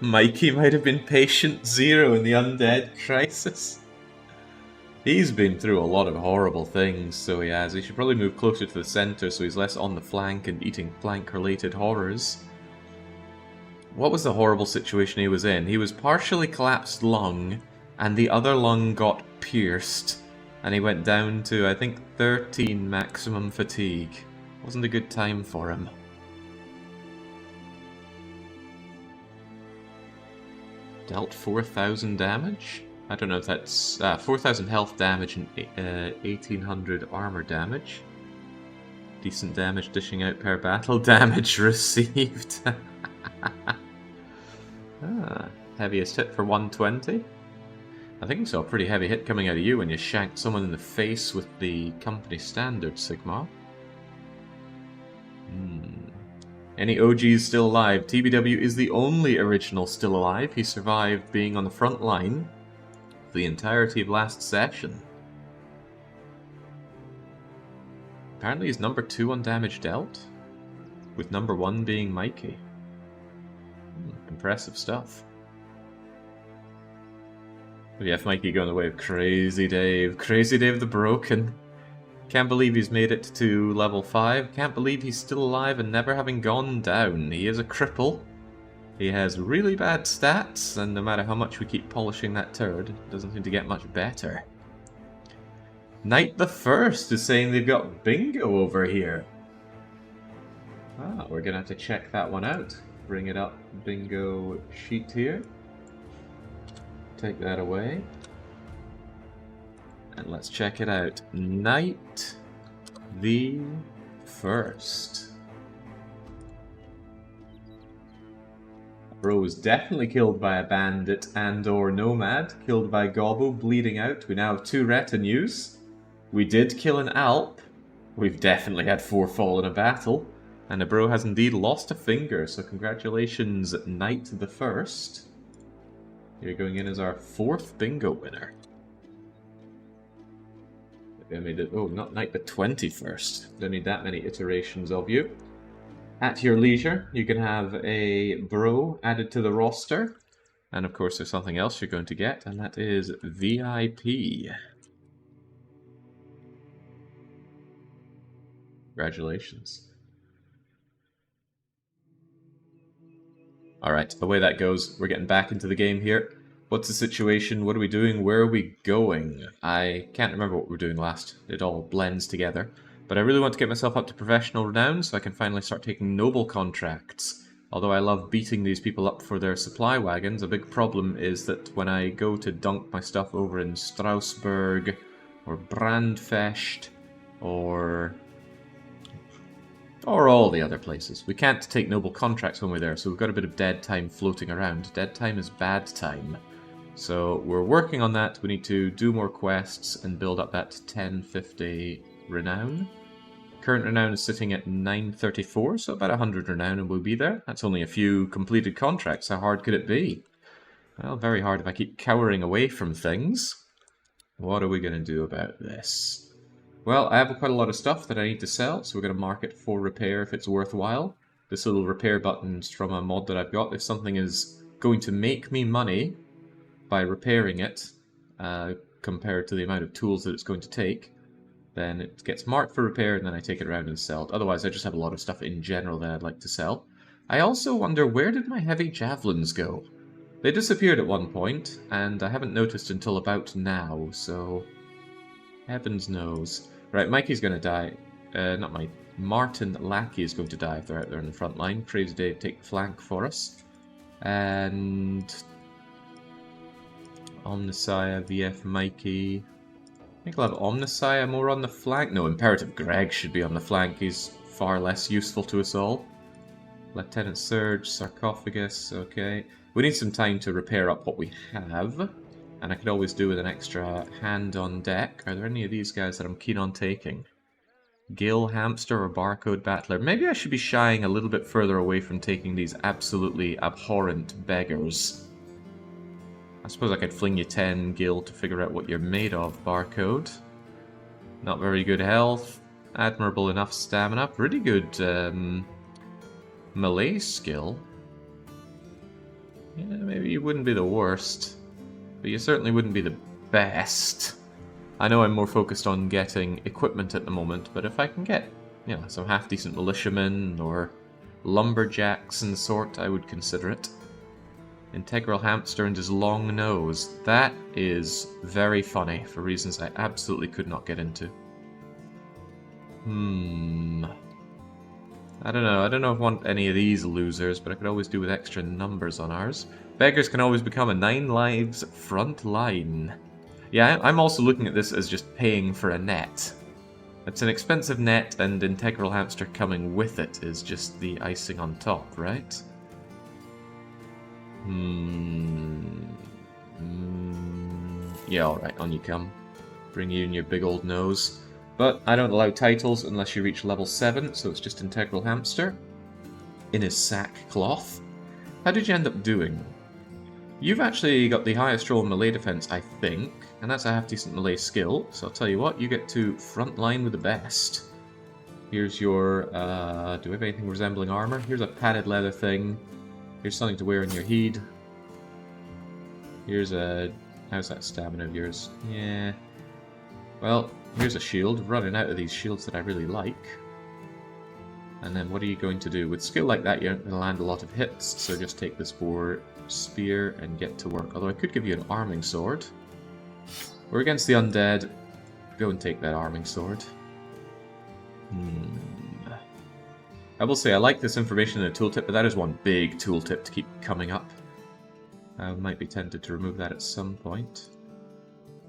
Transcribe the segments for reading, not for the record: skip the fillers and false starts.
Mikey might have been patient zero in the undead crisis. He's been through a lot of horrible things, so he has. He should probably move closer to the center so he's less on the flank and eating flank-related horrors. What was the horrible situation he was in? He was partially collapsed lung, and the other lung got pierced, and he went down to, I think, 13 maximum fatigue. Wasn't a good time for him. Dealt 4,000 damage? I don't know if that's 4,000 health damage and 1,800 armor damage. Decent damage dishing out per battle. Damage received. Heaviest hit for 120. I think we saw a pretty heavy hit coming out of you when you shanked someone in the face with the company standard, Sigmar. Any OGs still alive? TBW is the only original still alive. He survived being on the front line the entirety of last session. Apparently he's number 2 on damage dealt, with number 1 being Mikey. Impressive stuff. But yeah, Mikey going the way of Crazy Dave. Crazy Dave the Broken. Can't believe he's made it to level 5. Can't believe he's still alive and never having gone down. He is a cripple. He has really bad stats, and no matter how much we keep polishing that turd, it doesn't seem to get much better. Knight the First is saying they've got bingo over here. We're gonna have to check that one out. Bring it up, bingo sheet here. Take that away. And let's check it out. Knight the First. Bro was definitely killed by a bandit and or nomad. Killed by Gobbo, bleeding out. We now have 2 retinues. We did kill an Alp. We've definitely had 4 fall in a battle. And a bro has indeed lost a finger, so congratulations, Knight the First. You're going in as our 4th bingo winner. I made it. Oh, not Knight the 21st. Don't need that many iterations of you. At your leisure, you can have a bro added to the roster. And of course, there's something else you're going to get, and that is VIP. Congratulations. Alright, away that goes. We're getting back into the game here. What's the situation? What are we doing? Where are we going? I can't remember what we were doing last. It all blends together. But I really want to get myself up to professional renown so I can finally start taking noble contracts. Although I love beating these people up for their supply wagons, a big problem is that when I go to dunk my stuff over in Strasbourg, or Brandfest, or all the other places, we can't take noble contracts when we're there, so we've got a bit of dead time floating around. Dead time is bad time. So we're working on that. We need to do more quests and build up that 1050 renown. Current renown is sitting at 934, so about 100 renown and we'll be there. That's only a few completed contracts. How hard could it be? Well, very hard if I keep cowering away from things. What are we going to do about this? Well, I have quite a lot of stuff that I need to sell, so we're going to mark it for repair if it's worthwhile. This little repair button's from a mod that I've got. If something is going to make me money by repairing it, compared to the amount of tools that it's going to take, then it gets marked for repair and then I take it around and sell it. Otherwise, I just have a lot of stuff in general that I'd like to sell. I also wonder, where did my heavy javelins go? They disappeared at one point, and I haven't noticed until about now, so heavens knows. Right, Mikey's going to die. Not Mike. Martin Lackey is going to die if they're out there in the front line. Crazy Dave take the flank for us. And Omnissiah, VF Mikey. I think I'll have Omnissiah more on the flank. No, Imperative Greg should be on the flank. He's far less useful to us all. Lieutenant Surge, Sarcophagus, okay. We need some time to repair up what we have. And I could always do with an extra hand on deck. Are there any of these guys that I'm keen on taking? Gill, Hamster, or Barcode Battler? Maybe I should be shying a little bit further away from taking these absolutely abhorrent beggars. I suppose I could fling you 10 Gill to figure out what you're made of, Barcode. Not very good health. Admirable enough stamina. Pretty good melee skill. Yeah, maybe you wouldn't be the worst, but you certainly wouldn't be the best. I know I'm more focused on getting equipment at the moment, but if I can get, you know, some half-decent militiamen or lumberjacks and the sort, I would consider it. Integral hamster and his long nose. That is very funny for reasons I absolutely could not get into. I don't know. I don't know if I want any of these losers, but I could always do with extra numbers on ours. Beggars can always become a 9 lives front line. Yeah, I'm also looking at this as just paying for a net. It's an expensive net, and Integral Hamster coming with it is just the icing on top, right? Yeah, alright, on you come. Bring you and your big old nose. But I don't allow titles unless you reach level 7, so it's just Integral Hamster. In his sackcloth. How did you end up doing? You've actually got the highest roll in melee defense, I think, and that's a half-decent melee skill, so I'll tell you what, you get to front line with the best. Here's your, do we have anything resembling armor? Here's a padded leather thing. Here's something to wear on your head. Here's a... how's that stamina of yours? Yeah. Well, here's a shield. Running out of these shields that I really like. And then what are you going to do? With skill like that, you're going to land a lot of hits, so just take this boar spear and get to work. Although I could give you an arming sword. We're against the undead. Go and take that arming sword. I will say I like this information in the tooltip, but that is one big tooltip to keep coming up. I might be tempted to remove that at some point.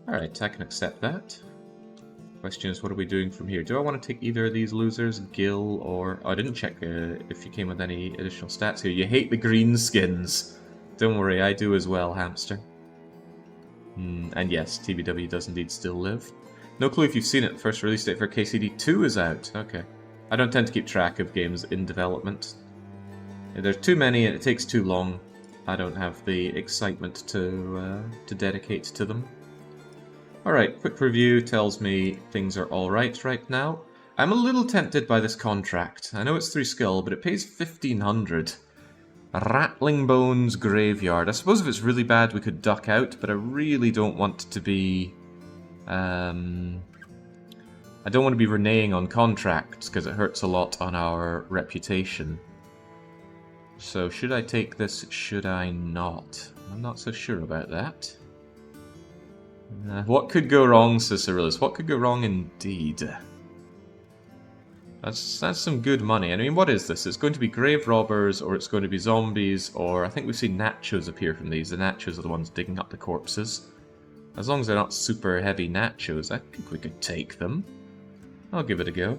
Alright, I can accept that. Question is, what are we doing from here? Do I want to take either of these losers, Gil, or... Oh, I didn't check if you came with any additional stats here. You hate the green skins. Don't worry, I do as well, hamster. And yes, TBW does indeed still live. No clue if you've seen it. First release date for KCD 2 is out. Okay. I don't tend to keep track of games in development. There's too many and it takes too long. I don't have the excitement to dedicate to them. Alright, quick review tells me things are alright right now. I'm a little tempted by this contract. I know it's 3 skill, but it pays 1500. Rattling Bones Graveyard. I suppose if it's really bad we could duck out, but I really don't want to be... I don't want to be reneging on contracts, because it hurts a lot on our reputation. So should I take this, should I not? I'm not so sure about that. What could go wrong, Cicerilus? What could go wrong indeed? That's some good money. I mean, what is this? It's going to be grave robbers, or it's going to be zombies, or I think we've seen nachos appear from these. The nachos are the ones digging up the corpses. As long as they're not super heavy nachos, I think we could take them. I'll give it a go.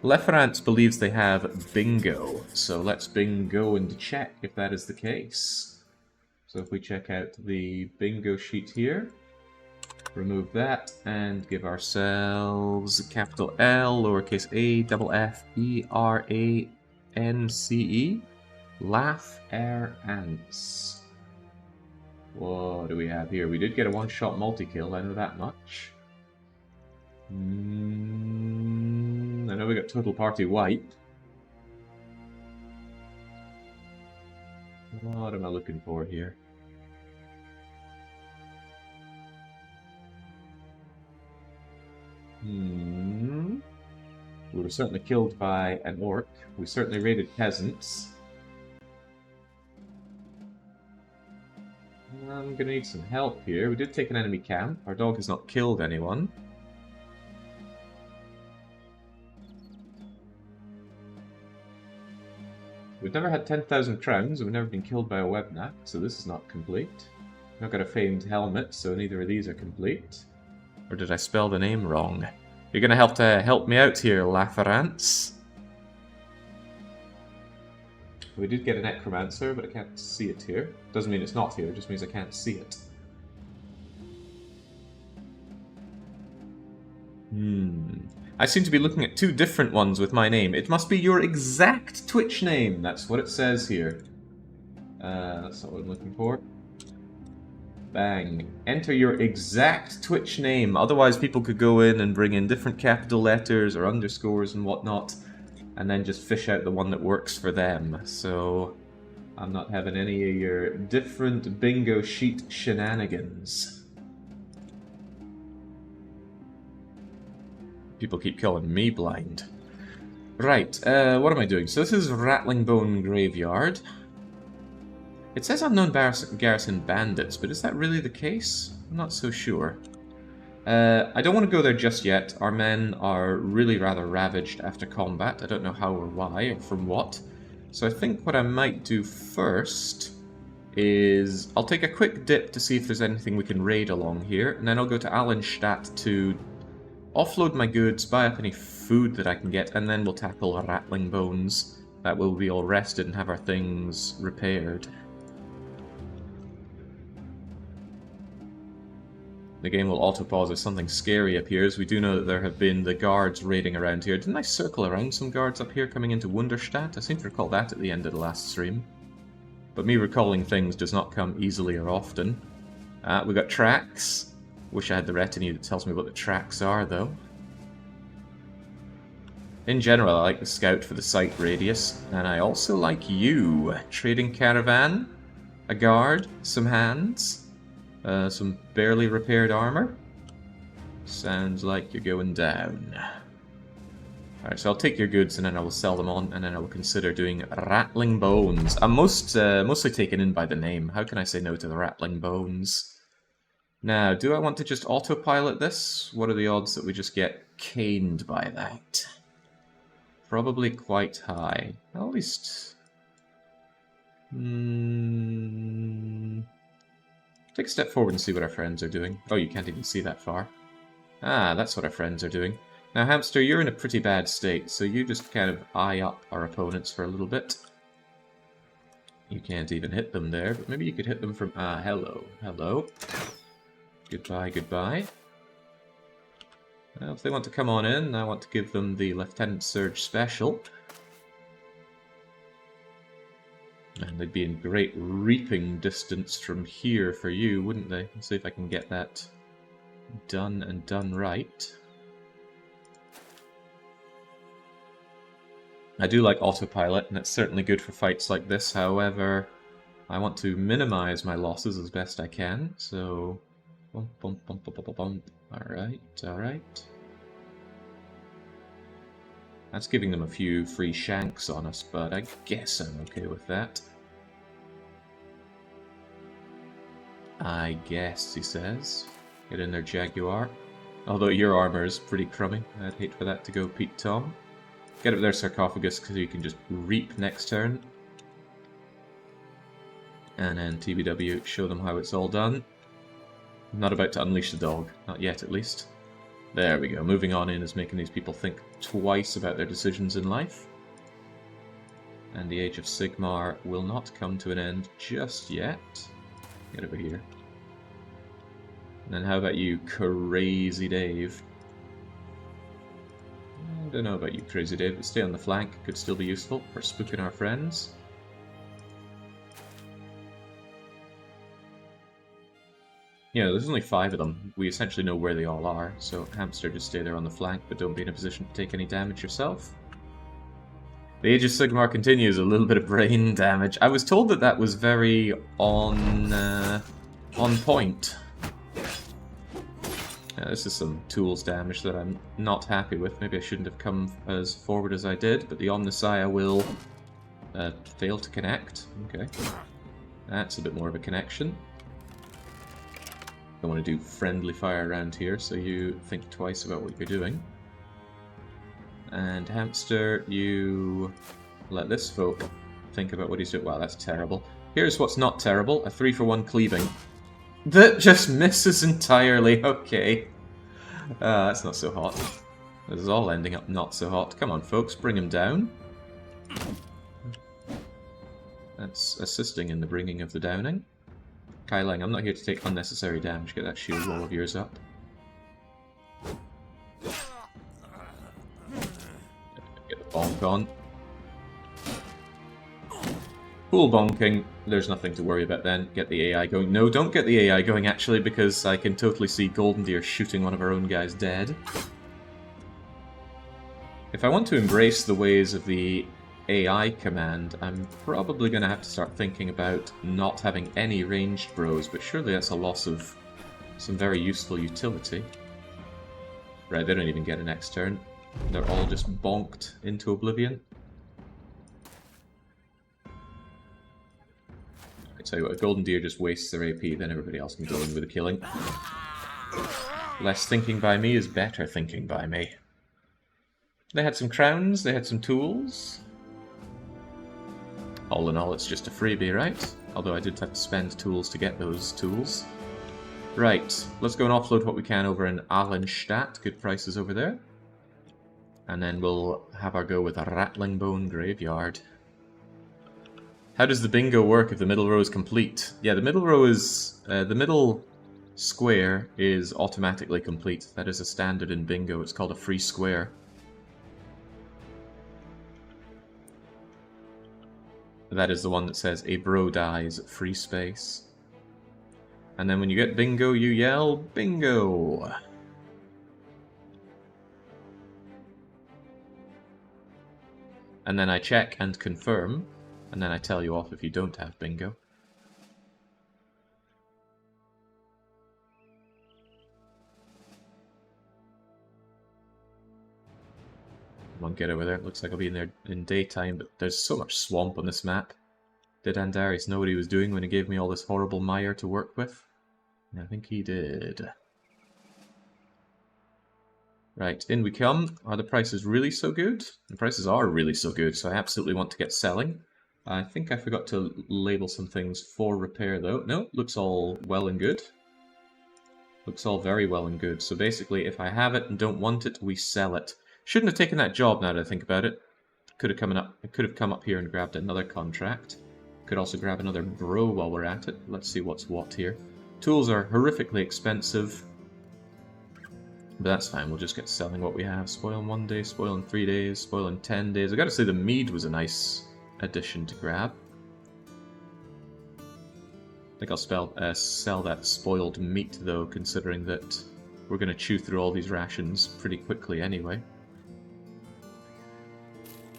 Leferance believes they have bingo, so let's bingo and check if that is the case. So if we check out the bingo sheet here, remove that, and give ourselves capital L, lowercase a, double F, E, R, A, N, C, E. Laugh-er-ants. What do we have here? We did get a one-shot multi-kill, I know that much. I know we got total party wipe. What am I looking for here? We were certainly killed by an orc. We certainly raided peasants. I'm gonna need some help here. We did take an enemy camp. Our dog has not killed anyone. We've never had 10,000 crowns, and we've never been killed by a webnack, so this is not complete. We've not got a famed helmet, so neither of these are complete. Or did I spell the name wrong? You're gonna have to help me out here, Laferance. We did get a necromancer, but I can't see it here. Doesn't mean it's not here, it just means I can't see it. I seem to be looking at 2 different ones with my name. It must be your exact Twitch name. That's what it says here. That's not what I'm looking for. Bang. Enter your exact Twitch name. Otherwise people could go in and bring in different capital letters or underscores and whatnot, and then just fish out the one that works for them. So I'm not having any of your different bingo sheet shenanigans. People keep calling me blind. Right, what am I doing? So this is Rattling Bone Graveyard. It says unknown garrison bandits, but is that really the case? I'm not so sure. I don't want to go there just yet. Our men are really rather ravaged after combat. I don't know how or why or from what. So I think what I might do first is I'll take a quick dip to see if there's anything we can raid along here, and then I'll go to Allenstadt to offload my goods, buy up any food that I can get, and then we'll tackle Rattling Bones. That way we'll be all rested and have our things repaired. The game will auto-pause if something scary appears. We do know that there have been the guards raiding around here. Didn't I circle around some guards up here coming into Wunderstadt? I seem to recall that at the end of the last stream. But me recalling things does not come easily or often. We got tracks. Wish I had the retinue that tells me what the tracks are, though. In general, I like the scout for the sight radius. And I also like you. Trading caravan, a guard, some hands. Some barely repaired armor. Sounds like you're going down. Alright, so I'll take your goods and then I will sell them on, and then I will consider doing Rattling Bones. I'm mostly taken in by the name. How can I say no to the Rattling Bones? Now, do I want to just autopilot this? What are the odds that we just get caned by that? Probably quite high. At least... Take a step forward and see what our friends are doing. Oh, you can't even see that far. Ah, that's what our friends are doing. Now, Hamster, you're in a pretty bad state, so you just kind of eye up our opponents for a little bit. You can't even hit them there, but maybe you could hit them from... Ah, hello. Hello. Goodbye, goodbye. Now, if they want to come on in, I want to give them the Lieutenant Surge Special. And they'd be in great reaping distance from here for you, wouldn't they? Let's see if I can get that done and done right. I do like autopilot, and it's certainly good for fights like this. However, I want to minimize my losses as best I can, so... Bump, bump, bump, bump, bump, bump. Alright, alright. That's giving them a few free shanks on us, but I guess I'm okay with that. I guess, he says. Get in there, Jaguar. Although your armor is pretty crummy. I'd hate for that to go Pete Tom. Get up there, Sarcophagus, because you can just reap next turn. And then TBW, show them how it's all done. I'm not about to unleash the dog. Not yet, at least. There we go. Moving on in is making these people think twice about their decisions in life. And the Age of Sigmar will not come to an end just yet. Get over here. And then how about you, Crazy Dave? I don't know about you, Crazy Dave, but stay on the flank. Could still be useful for spooking our friends. Yeah, there's only 5 of them. We essentially know where they all are, so Hamster, just stay there on the flank, but don't be in a position to take any damage yourself. The Age of Sigmar continues, a little bit of brain damage. I was told that that was very on point. This is some tools damage that I'm not happy with. Maybe I shouldn't have come as forward as I did, but the Omnissiah will fail to connect. Okay. That's a bit more of a connection. Don't want to do friendly fire around here, so you think twice about what you're doing. And Hamster, you let this folk think about what he's doing. Wow, that's terrible. Here's what's not terrible, a 3-for-1 cleaving. That just misses entirely, okay. That's not so hot. This is all ending up not so hot. Come on, folks, bring him down. That's assisting in the bringing of the downing. Kai Lang, I'm not here to take unnecessary damage. Get that shield wall of yours up. Get the bonk on. Cool bonking. There's nothing to worry about then. Get the AI going. No, don't get the AI going actually, because I can totally see Golden Deer shooting one of our own guys dead. If I want to embrace the ways of the AI command, I'm probably going to have to start thinking about not having any ranged bros, but surely that's a loss of some very useful utility. Right, they don't even get a next turn. They're all just bonked into oblivion. I tell you what, a golden deer just wastes their AP, then everybody else can go in with the killing. Less thinking by me is better thinking by me. They had some crowns, they had some tools. All in all, it's just a freebie, right? Although I did have to spend tools to get those tools. Right, let's go and offload what we can over in Allenstadt. Good prices over there. And then we'll have our go with a Rattling Bone Graveyard. How does the bingo work if the middle row is complete? Yeah, the middle row is... the middle square is automatically complete. That is a standard in bingo. It's called a free square. That is the one that says, a bro dies, free space. And then when you get bingo, you yell, bingo! And then I check and confirm, and then I tell you off if you don't have bingo. Come on, get over there. It looks like I'll be in there in daytime, but there's so much swamp on this map. Did Andarius know what he was doing when he gave me all this horrible mire to work with? I think he did. Right, in we come. Are the prices really so good? The prices are really so good, so I absolutely want to get selling. I think I forgot to label some things for repair, though. No, looks all well and good. Looks all very well and good. So basically, if I have it and don't want it, we sell it. Shouldn't have taken that job now that I think about it. Could have come up here and grabbed another contract. Could also grab another bro while we're at it. Let's see what's what here. Tools are horrifically expensive. But that's fine, we'll just get selling what we have. Spoil in 1 day, spoil in 3 days, spoil in 10 days. I gotta say the mead was a nice addition to grab. I think I'll sell that spoiled meat though, considering that we're gonna chew through all these rations pretty quickly anyway.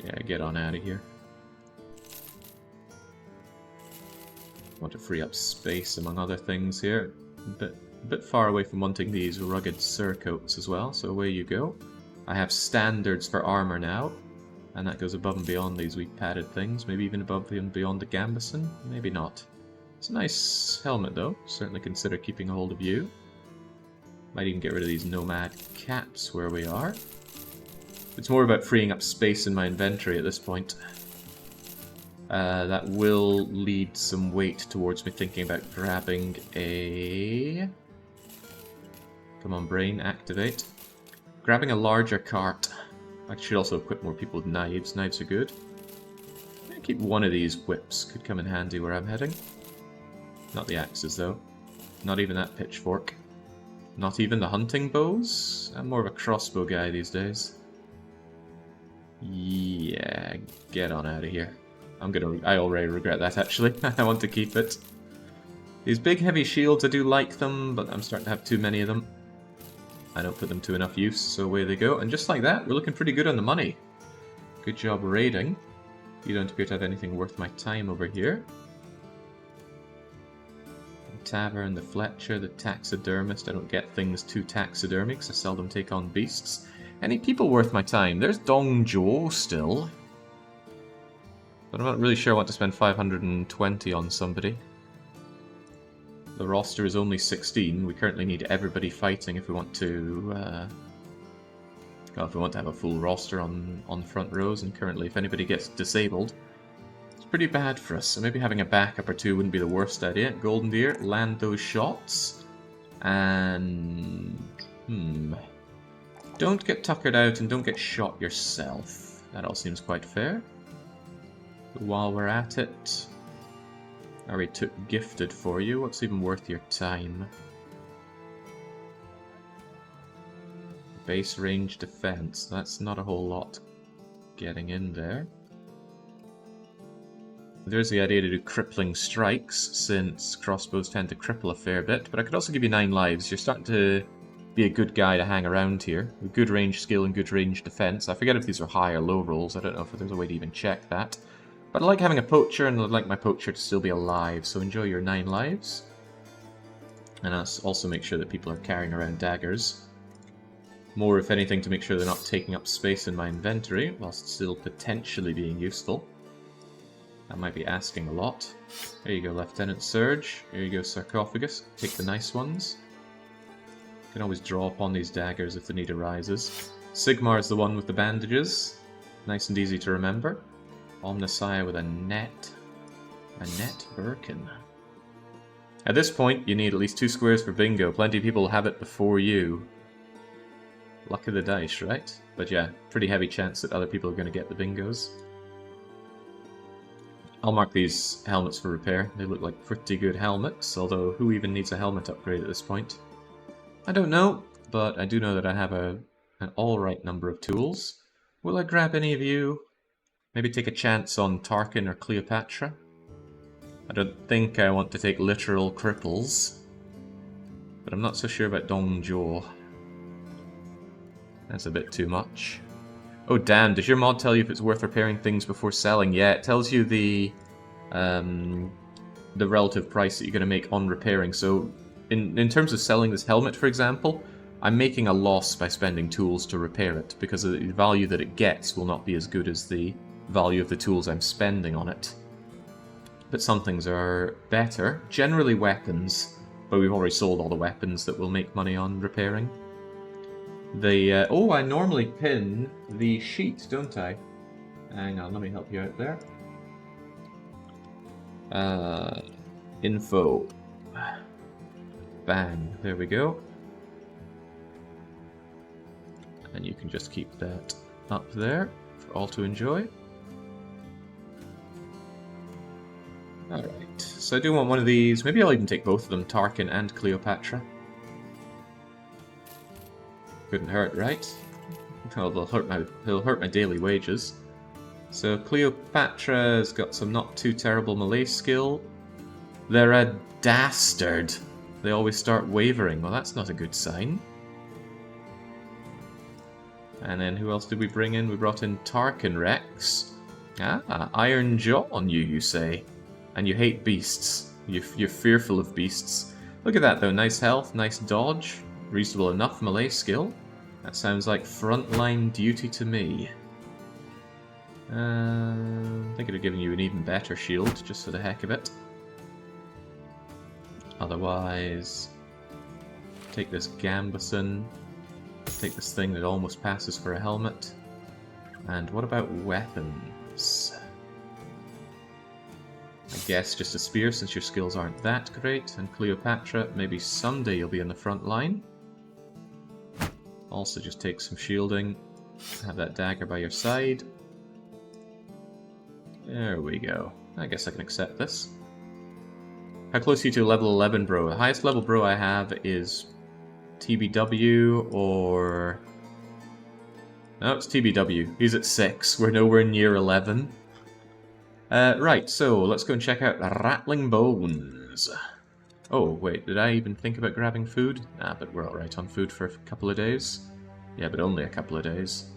Yeah, get on out of here. Want to free up space among other things here. A bit far away from wanting these rugged surcoats as well, so away you go. I have standards for armor now, and that goes above and beyond these wee padded things, maybe even above and beyond the gambeson, maybe not. It's a nice helmet though, certainly consider keeping a hold of you. Might even get rid of these nomad caps where we are. It's more about freeing up space in my inventory at this point. That will lead some weight towards me thinking about grabbing a... Come on, brain, activate. Grabbing a larger cart. I should also equip more people with knives. Knives are good. I'm gonna keep one of these whips. Could come in handy where I'm heading. Not the axes, though. Not even that pitchfork. Not even the hunting bows. I'm more of a crossbow guy these days. Yeah, get on out of here. I already regret that, actually. I want to keep it. These big heavy shields, I do like them, but I'm starting to have too many of them. I don't put them to enough use, so away they go. And just like that, we're looking pretty good on the money. Good job raiding. You don't appear to have anything worth my time over here. The tavern, the Fletcher, the taxidermist. I don't get things too taxidermy because I seldom take on beasts. Any people worth my time? There's Dong Jo still. But I'm not really sure I want to spend 520 on somebody. The roster is only 16. We currently need everybody fighting if we want to have a full roster on the front rows, and currently if anybody gets disabled, it's pretty bad for us. So maybe having a backup or two wouldn't be the worst idea. Golden Deer, land those shots. And... don't get tuckered out and don't get shot yourself. That all seems quite fair. But while we're at it, I already took gifted for you. What's even worth your time? Base range defense. That's not a whole lot getting in there. There's the idea to do crippling strikes, since crossbows tend to cripple a fair bit. But I could also give you 9 lives. You're starting to be a good guy to hang around here. With good range skill and good range defense. I forget if these are high or low rolls. I don't know if there's a way to even check that. But I like having a poacher, and I'd like my poacher to still be alive, so enjoy your 9 lives. And also make sure that people are carrying around daggers. More, if anything, to make sure they're not taking up space in my inventory, whilst still potentially being useful. That might be asking a lot. There you go, Lieutenant Surge. Here you go, Sarcophagus. Take the nice ones. You can always draw upon these daggers if the need arises. Sigmar is the one with the bandages. Nice and easy to remember. Omnissiah with a net Birkin. At this point, you need at least 2 squares for bingo. Plenty of people have it before you. Luck of the dice, right? But yeah, pretty heavy chance that other people are going to get the bingos. I'll mark these helmets for repair. They look like pretty good helmets, although who even needs a helmet upgrade at this point? I don't know, but I do know that I have an alright number of tools. Will I grab any of you? Maybe take a chance on Tarkin or Cleopatra? I don't think I want to take literal cripples, but I'm not so sure about Dongzhuo. That's a bit too much. Oh damn, does your mod tell you if it's worth repairing things before selling? Yeah, it tells you the relative price that you're going to make on repairing. So in terms of selling this helmet, for example, I'm making a loss by spending tools to repair it, because the value that it gets will not be as good as the value of the tools I'm spending on it. But some things are better. Generally weapons, but we've already sold all the weapons that we'll make money on repairing. Oh, I normally pin the sheet, don't I? Hang on, let me help you out there. Info. Bang, there we go. And you can just keep that up there for all to enjoy. Alright, so I do want one of these. Maybe I'll even take both of them, Tarkin and Cleopatra. Couldn't hurt, right? Oh, they'll hurt my daily wages. So Cleopatra's got some not too terrible melee skill. They're a dastard. They always start wavering. Well, that's not a good sign. And then who else did we bring in? We brought in Tarkin Rex. Ah, Iron Jaw on you, you say. And you hate beasts. You're fearful of beasts. Look at that though, nice health, nice dodge, reasonable enough melee skill. That sounds like frontline duty to me. I think I'd have given you an even better shield, just for the heck of it. Otherwise, take this Gambeson, take this thing that almost passes for a helmet. And what about weapons? I guess just a spear, since your skills aren't that great. And Cleopatra, maybe someday you'll be in the front line. Also just take some shielding. Have that dagger by your side. There we go. I guess I can accept this. How close are you to level 11, bro? The highest level bro I have is TBW or... No, it's TBW. He's at 6. We're nowhere near 11. Right, so let's go and check out Rattling Bones. Oh, wait, did I even think about grabbing food? Nah, but we're alright on food for a couple of days. Yeah, but only a couple of days.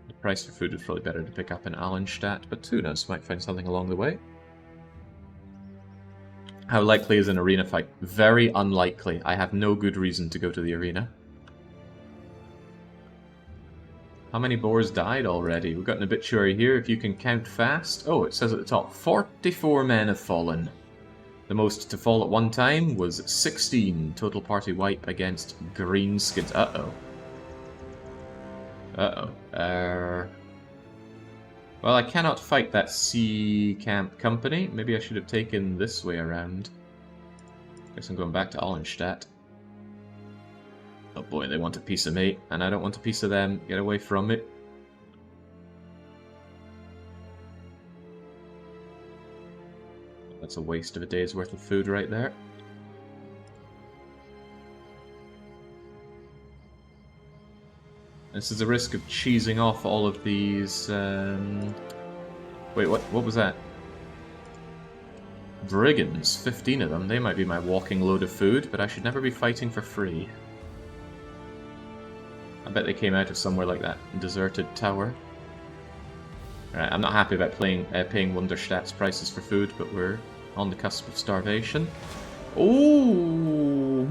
The price for food is probably better to pick up in Allenstadt, but who knows, might find something along the way. How likely is an arena fight? Very unlikely. I have no good reason to go to the arena. How many boars died already? We've got an obituary here, if you can count fast. Oh, it says at the top, 44 men have fallen. The most to fall at one time was 16. Total party wipe against Greenskins. Uh-oh. Uh-oh. Well, I cannot fight that sea camp company. Maybe I should have taken this way around. Guess I'm going back to Allenstadt. Oh boy, they want a piece of me, and I don't want a piece of them. Get away from me. That's a waste of a day's worth of food right there. This is the risk of cheesing off all of these... Wait, what was that? Brigands, 15 of them. They might be my walking load of food, but I should never be fighting for free. I bet they came out of somewhere like that deserted tower. Alright, I'm not happy about paying Wunderstadt's prices for food, but we're on the cusp of starvation. Oh,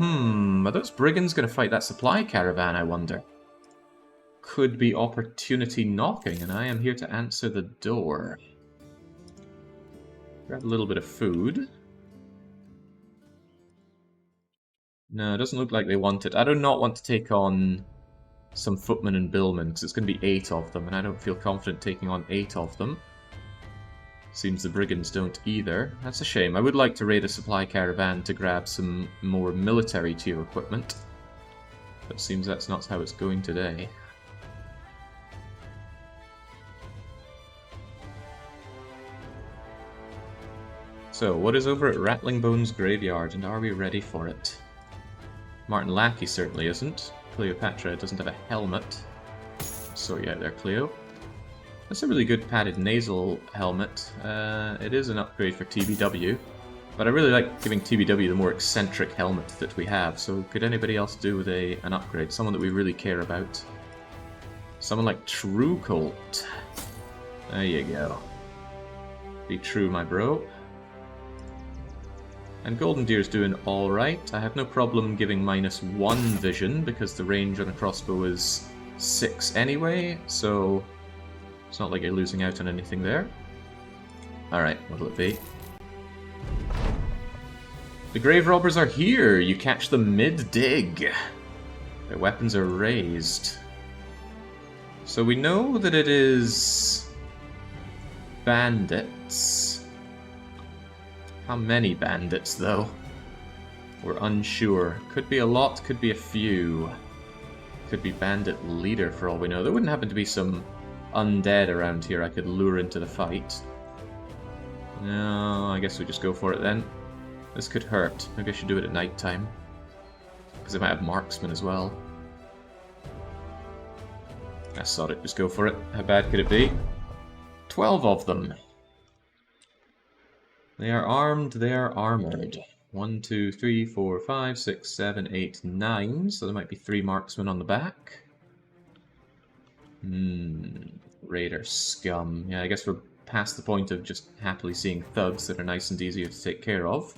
are those brigands going to fight that supply caravan, I wonder? Could be opportunity knocking, and I am here to answer the door. Grab a little bit of food. No, it doesn't look like they want it. I do not want to take on some footmen and billmen, because it's going to be 8 of them, and I don't feel confident taking on 8 of them. Seems the brigands don't either. That's a shame. I would like to raid a supply caravan to grab some more military tier equipment. But it seems that's not how it's going today. So, what is over at Rattling Bones Graveyard, and are we ready for it? Martin Lackey certainly isn't. Cleopatra doesn't have a helmet. Sort you out there, Cleo. That's a really good padded nasal helmet. It is an upgrade for TBW, but I really like giving TBW the more eccentric helmet that we have, so could anybody else do with an upgrade? Someone that we really care about. Someone like True Colt. There you go. Be true, my bro. And Golden Deer's doing alright. I have no problem giving -1 vision, because the range on a crossbow is 6 anyway, so it's not like you're losing out on anything there. Alright, what'll it be? The grave robbers are here! You catch them mid-dig! Their weapons are raised. So we know that it is bandits. How many bandits, though? We're unsure. Could be a lot, could be a few. Could be bandit leader for all we know. There wouldn't happen to be some undead around here I could lure into the fight. No, I guess we just go for it then. This could hurt. Maybe I should do it at night time. Because I might have marksmen as well. I saw it. Just go for it. How bad could it be? 12 of them. They are armed, they are armored. 1, 2, 3, 4, 5, 6, 7, 8, 9. So there might be 3 marksmen on the back. Raider scum. Yeah, I guess we're past the point of just happily seeing thugs that are nice and easier to take care of.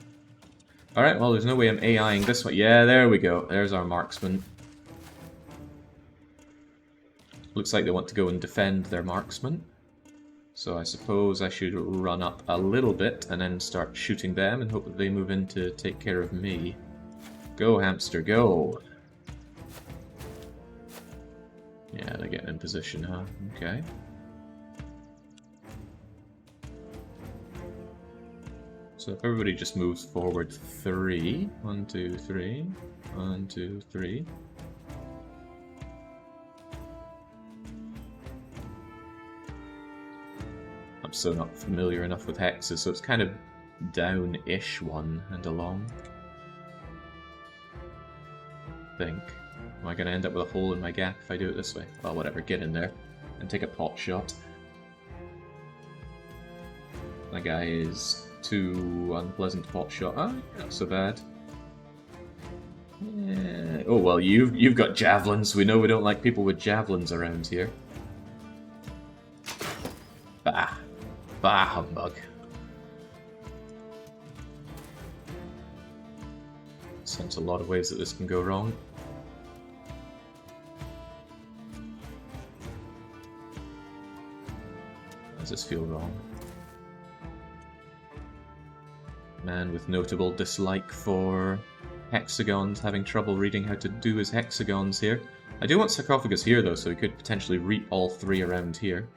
Alright, well, there's no way I'm AIing this one. Yeah, there we go. There's our marksman. Looks like they want to go and defend their marksman. So I suppose I should run up a little bit and then start shooting them and hope that they move in to take care of me. Go, hamster, go! Yeah, they're getting in position, huh? Okay. So if everybody just moves forward 3. 1, 2, 3. 1, 2, 3. I'm so not familiar enough with hexes, so it's kind of down-ish 1 and along. I think. Am I going to end up with a hole in my gap if I do it this way? Well, whatever, get in there and take a pot shot. My guy is too unpleasant pot shot. Ah, not so bad. Yeah. Oh well, you've got javelins. We know we don't like people with javelins around here. Bah. Bah, humbug. Sense a lot of ways that this can go wrong. Does this feel wrong? Man with notable dislike for hexagons, having trouble reading how to do his hexagons here. I do want sarcophagus here though, so we could potentially reap all 3 around here.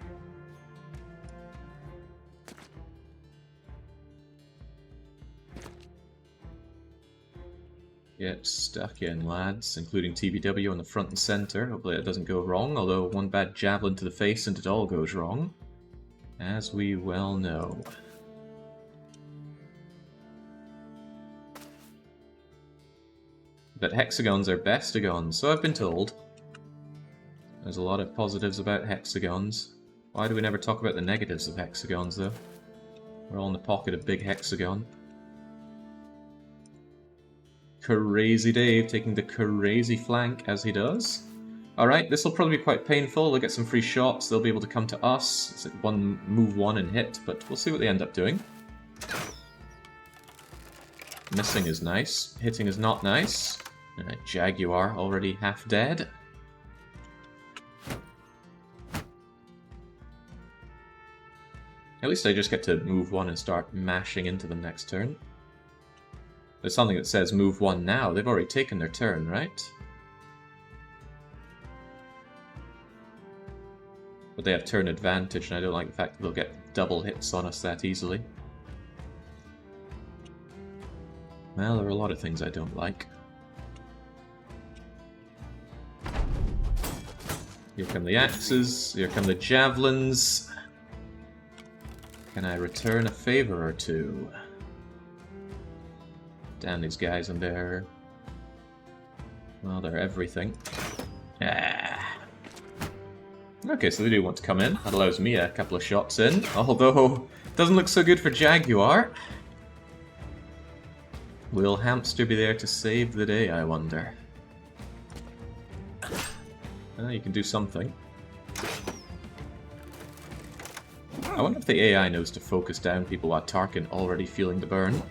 Get stuck in, lads, including TBW on the front and center. Hopefully it doesn't go wrong, although one bad javelin to the face and it all goes wrong. As we well know. But hexagons are bestagons, so I've been told. There's a lot of positives about hexagons. Why do we never talk about the negatives of hexagons, though? We're all in the pocket of big hexagon. Crazy Dave taking the crazy flank as he does. Alright, this will probably be quite painful. They'll get some free shots. They'll be able to come to us. It's like move one and hit, but we'll see what they end up doing. Missing is nice. Hitting is not nice. Alright, Jaguar already half dead. At least I just get to move one and start mashing into them next turn. There's something that says move one now. They've already taken their turn, right? But they have turn advantage, and I don't like the fact that they'll get double hits on us that easily. Well, there are a lot of things I don't like. Here come the axes, here come the javelins. Can I return a favor or two? Damn these guys and their... well, they're everything. Ah. Okay, so they do want to come in. That allows me a couple of shots in. Although, doesn't look so good for Jaguar. Will Hamster be there to save the day, I wonder? You can do something. I wonder if the AI knows to focus down people while Tarkin already feeling the burn.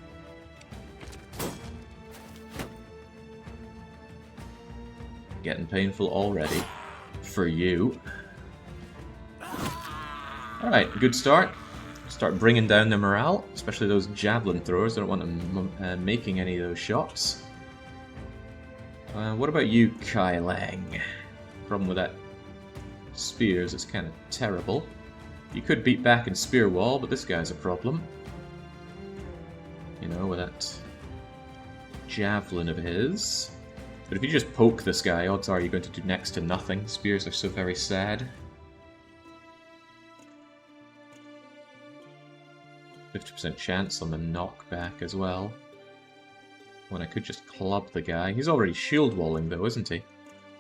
Getting painful already. For you. Alright, good start. Start bringing down their morale, especially those javelin throwers. I don't want them making any of those shots. What about you, Kai Lang? Problem with that spears is kind of terrible. You could beat back and spear wall, but this guy's a problem. You know, with that javelin of his. But if you just poke this guy, odds are you're going to do next to nothing. Spears are so very sad. 50% chance on the knockback as well. When I could just club the guy. He's already shield walling though, isn't he?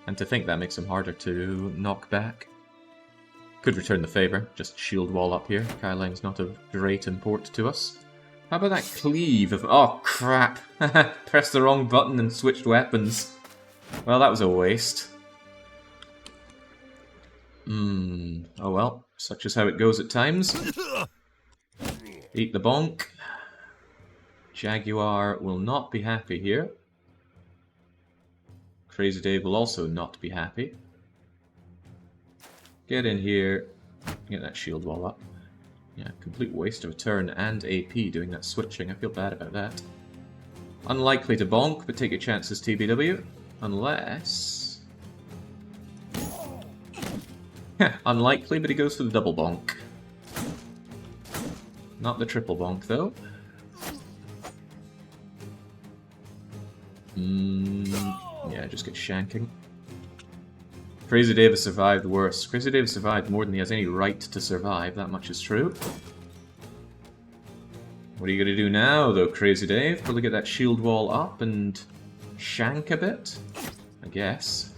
And to think that makes him harder to knock back. Could return the favor, just shield wall up here. Kai Lang's not of great import to us. How about that cleave of... oh crap! Pressed the wrong button and switched weapons. Well, that was a waste. Oh well, such is how it goes at times. Eat the bonk. Jaguar will not be happy here. Crazy Dave will also not be happy. Get in here, get that shield wall up. Yeah, complete waste of a turn and AP doing that switching. I feel bad about that. Unlikely to bonk, but take your chances, TBW. Unless... unlikely, but he goes for the double bonk. Not the triple bonk, though. Yeah, just get shanking. Crazy Dave has survived worse. Crazy Dave has survived more than he has any right to survive, that much is true. What are you going to do now, though, Crazy Dave? Probably get that shield wall up and shank a bit? I guess.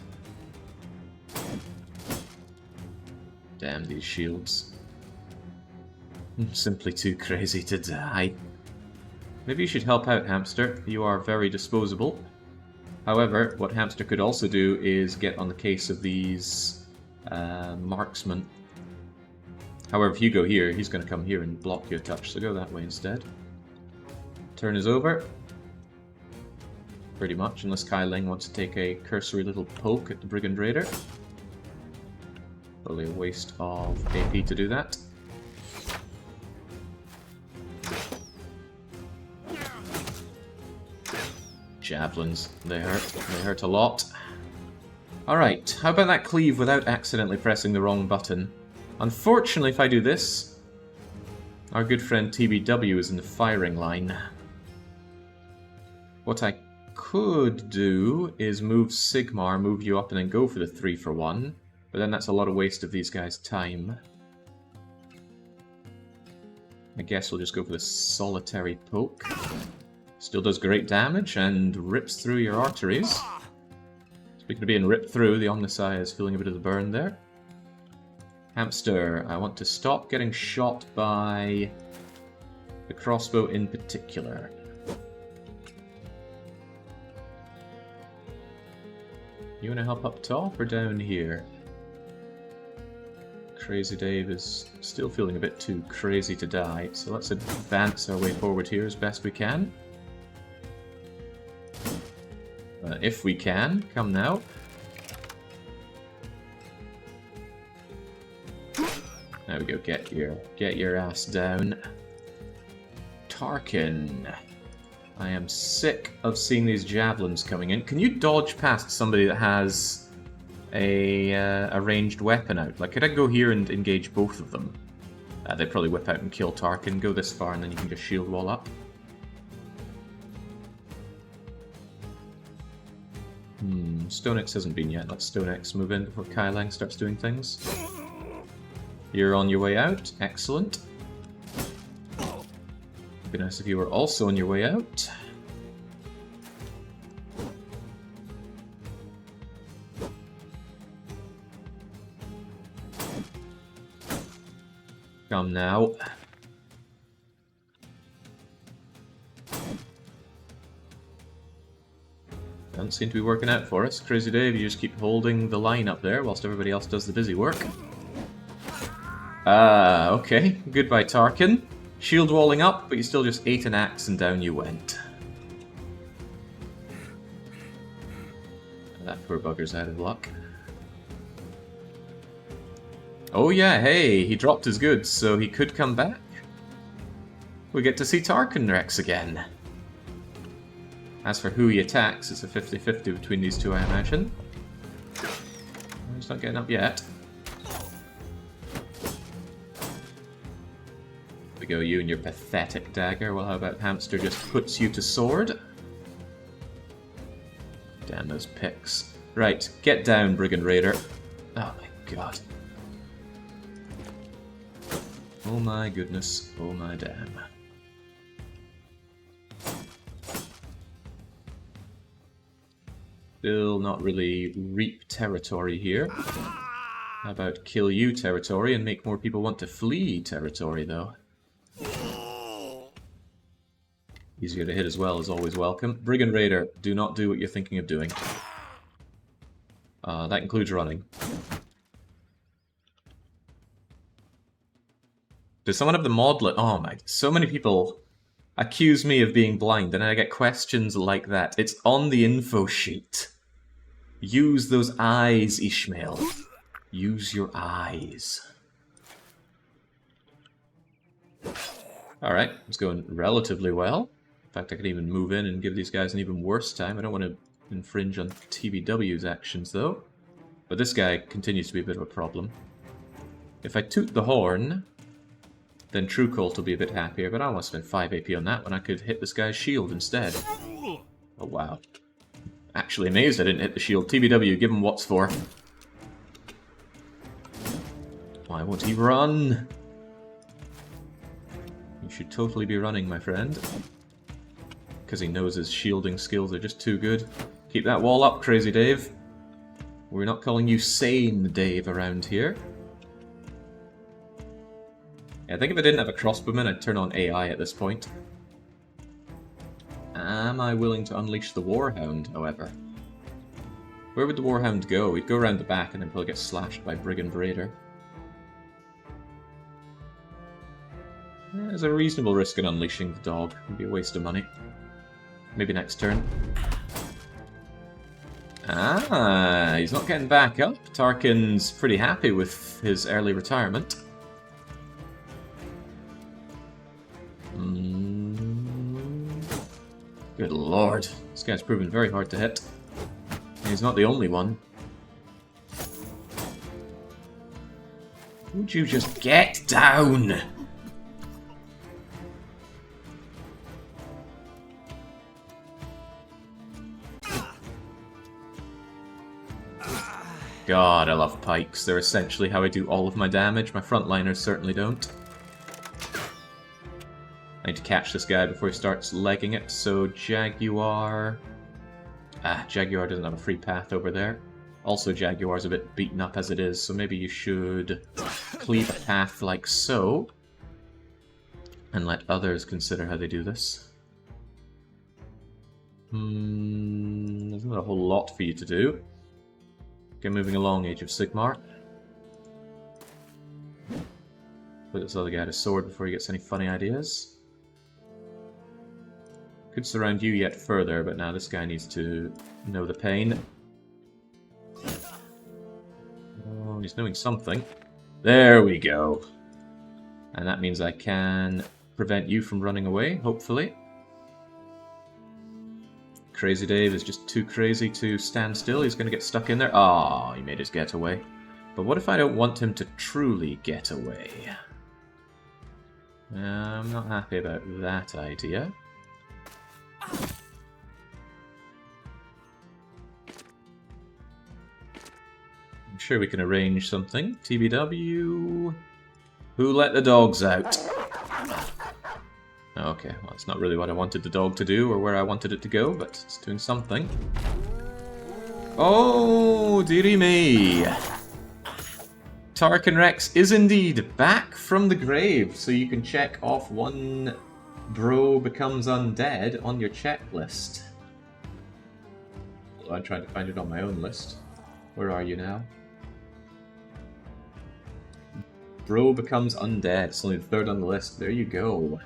Damn these shields. I'm simply too crazy to die. Maybe you should help out, Hamster. You are very disposable. However, what Hamster could also do is get on the case of these marksmen. However, if you go here, he's going to come here and block your touch, so go that way instead. Turn is over. Pretty much, unless Kai Ling wants to take a cursory little poke at the Brigand Raider. Probably a waste of AP to do that. Javelins, they hurt a lot. Alright, how about that cleave without accidentally pressing the wrong button? Unfortunately, if I do this, our good friend TBW is in the firing line. What I could do is move Sigmar, move you up and then go for the 3-for-1, but then that's a lot of waste of these guys' time. I guess we'll just go for the solitary poke. Still does great damage and rips through your arteries. Speaking of being ripped through, the Omnisci is feeling a bit of the burn there. Hamster, I want to stop getting shot by the crossbow in particular. You want to help up top or down here? Crazy Dave is still feeling a bit too crazy to die, so let's advance our way forward here as best we can. If we can, come now. There we go, get your ass down. Tarkin. I am sick of seeing these javelins coming in. Can you dodge past somebody that has a ranged weapon out? Like, could I go here and engage both of them? They'd probably whip out and kill Tarkin, go this far, and then you can just shield wall up. Stone X hasn't been yet. Let Stone X move in before Kai Lang starts doing things. You're on your way out. Excellent. It'd be nice if you were also on your way out. Come now. Doesn't seem to be working out for us. Crazy Dave, you just keep holding the line up there whilst everybody else does the busy work. Okay. Goodbye, Tarkin. Shield walling up, but you still just ate an axe and down you went. That poor bugger's out of luck. Oh yeah, hey, he dropped his goods, so he could come back. We get to see Tarkin Rex again. As for who he attacks, it's a 50-50 between these two, I imagine. He's not getting up yet. There we go, you and your pathetic dagger. Well, how about Hamster just puts you to sword? Damn those picks. Right, get down, Brigand Raider. Oh my god. Oh my goodness, oh my damn. Still not really reap territory here. How about kill you territory and make more people want to flee territory, though? Easier to hit as well is always welcome. Brigand Raider, do not do what you're thinking of doing. That includes running. Does someone have the modlet? Oh my, so many people accuse me of being blind, and I get questions like that. It's on the info sheet. Use those eyes, Ishmael. Use your eyes. Alright, it's going relatively well. In fact, I could even move in and give these guys an even worse time. I don't want to infringe on TBW's actions, though. But this guy continues to be a bit of a problem. If I toot the horn, then True Colt will be a bit happier, but I almost spent 5 AP on that when I could hit this guy's shield instead. Oh, wow. Actually amazed I didn't hit the shield. TBW, give him what's for. Why won't he run? You should totally be running, my friend. Because he knows his shielding skills are just too good. Keep that wall up, Crazy Dave. We're not calling you Sane Dave around here. Yeah, I think if I didn't have a crossbowman, I'd turn on AI at this point. Am I willing to unleash the Warhound, however? Where would the Warhound go? He'd go around the back and then probably get slashed by Brigand Raider. There's a reasonable risk in unleashing the dog. It'd be a waste of money. Maybe next turn. Ah, he's not getting back up. Tarkin's pretty happy with his early retirement. Good lord, this guy's proven very hard to hit. And he's not the only one. Would you just get down? God, I love pikes. They're essentially how I do all of my damage. My frontliners certainly don't. I need to catch this guy before he starts legging it, so Jaguar... Jaguar doesn't have a free path over there. Also, Jaguar's a bit beaten up as it is, so maybe you should cleave a path like so, and let others consider how they do this. There's not a whole lot for you to do. Get moving along, Age of Sigmar. Put this other guy to sword before he gets any funny ideas. Could surround you yet further, but now this guy needs to know the pain. Oh, he's knowing something. There we go. And that means I can prevent you from running away, hopefully. Crazy Dave is just too crazy to stand still. He's going to get stuck in there. Ah, he made his getaway. But what if I don't want him to truly get away? I'm not happy about that idea. I'm sure we can arrange something. TBW... Who let the dogs out? Okay, well, it's not really what I wanted the dog to do or where I wanted it to go, but it's doing something. Oh, dearie me! Tarkin Rex is indeed back from the grave, so you can check off one bro becomes undead on your checklist. Although I'm trying to find it on my own list. Where are you now? Bro becomes undead. It's only the third on the list. There you go.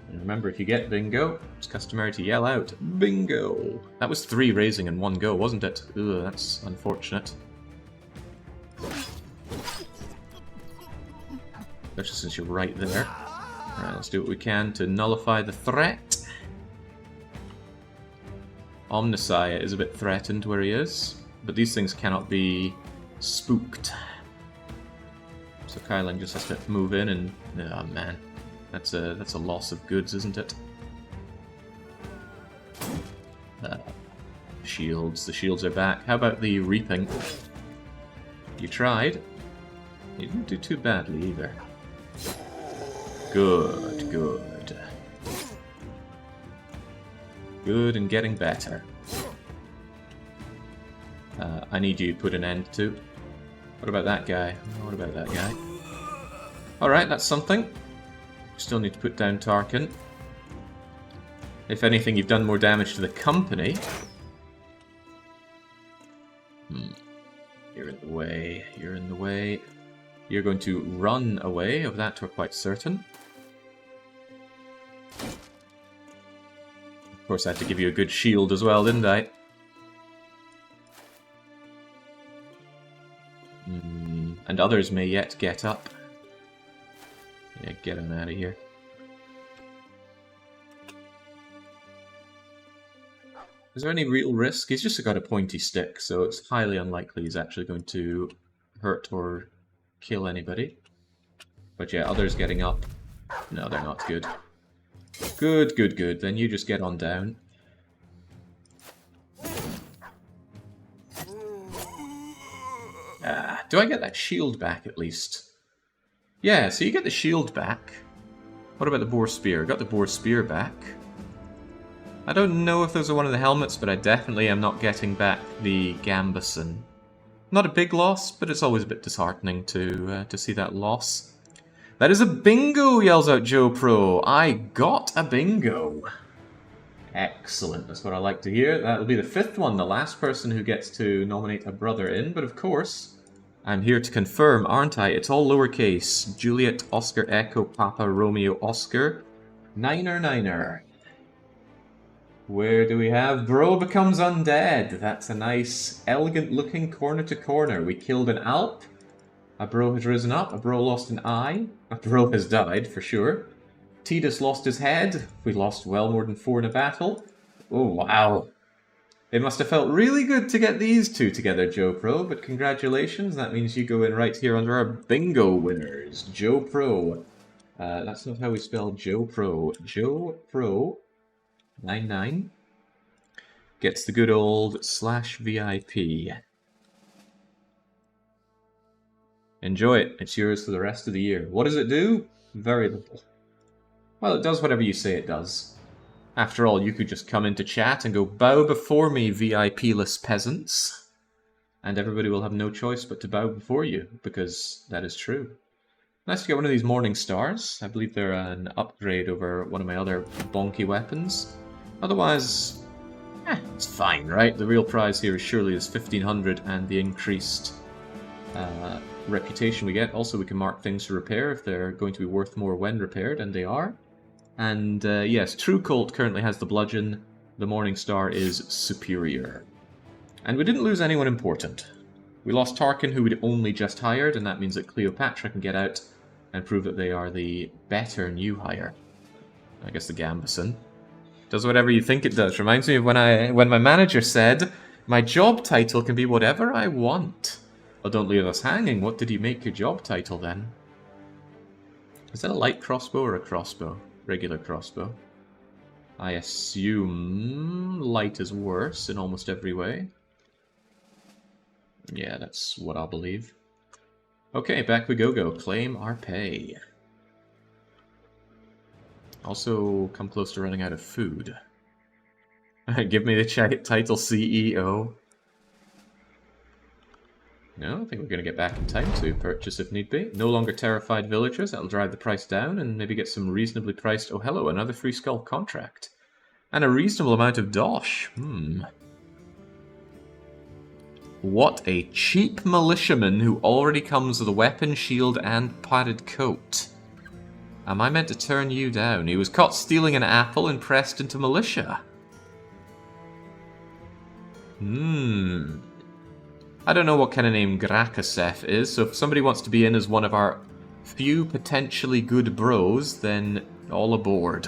And remember, if you get bingo, it's customary to yell out, bingo! That was 3 raising in one go, wasn't it? Ugh, that's unfortunate. Especially since you're right there. Alright, let's do what we can to nullify the threat. Omnissiah is a bit threatened where he is, but these things cannot be spooked. So Kylan just has to move in and... oh man, that's a loss of goods, isn't it? Shields. The shields are back. How about the reaping? You tried. You didn't do too badly either. Good, good. Good and getting better. I need you to put an end to. What about that guy? What about that guy? Alright, that's something. Still need to put down Tarkin. If anything, you've done more damage to the company. You're in the way. You're in the way. You're going to run away, of that we're quite certain. Of course, I had to give you a good shield as well, didn't I? And others may yet get up. Yeah, get him out of here. Is there any real risk? He's just got a pointy stick, so it's highly unlikely he's actually going to hurt or kill anybody. But yeah, others getting up. No, they're not good. Good, good, good. Then you just get on down. Do I get that shield back at least? Yeah, so you get the shield back. What about the boar spear? Got the boar spear back. I don't know if those are one of the helmets, but I definitely am not getting back the gambeson. Not a big loss, but it's always a bit disheartening to see that loss. That is a bingo, yells out Joe Pro. I got a bingo. Excellent, that's what I like to hear. That'll be the 5th one, the last person who gets to nominate a brother in, but of course, I'm here to confirm, aren't I? It's all lowercase. Juliet, Oscar, Echo, Papa, Romeo, Oscar. Niner. Where do we have Bro becomes undead? That's a nice, elegant looking corner to corner. We killed an Alp. A bro has risen up. A bro lost an eye. A bro has died, for sure. Tidus lost his head. We lost well more than 4 in a battle. Oh, wow. It must have felt really good to get these two together, Joe Pro, but congratulations. That means you go in right here under our bingo winners. Joe Pro. That's not how we spell Joe Pro. Joe Pro 99 gets the good old /VIP. Enjoy it. It's yours for the rest of the year. What does it do? Very little. Well, it does whatever you say it does. After all, you could just come into chat and go, bow before me, VIP-less peasants. And everybody will have no choice but to bow before you, because that is true. Nice to get one of these Morning Stars. I believe they're an upgrade over one of my other bonky weapons. Otherwise, It's fine, right? The real prize here is surely is 1500 and the increased reputation we get. Also, we can mark things for repair if they're going to be worth more when repaired, and they are. And yes, True Colt currently has the bludgeon. The Morning Star is superior. And we didn't lose anyone important. We lost Tarkin, who we'd only just hired, and that means that Cleopatra can get out and prove that they are the better new hire. I guess the Gambison does whatever you think it does. Reminds me of when my manager said, my job title can be whatever I want. Well, don't leave us hanging. What did you make your job title then? Is that a light crossbow or a crossbow? Regular crossbow. I assume light is worse in almost every way. Yeah, that's what I'll believe. Okay, back we go. Claim our pay. Also, come close to running out of food. Give me the title CEO. No, I think we're going to get back in time to purchase if need be. No longer terrified villagers. That'll drive the price down and maybe get some reasonably priced... Oh, hello, another free skull contract. And a reasonable amount of dosh. What a cheap militiaman who already comes with a weapon, shield, and padded coat. Am I meant to turn you down? He was caught stealing an apple and pressed into militia. I don't know what kind of name Grakasef is, so if somebody wants to be in as one of our few potentially good bros, then all aboard.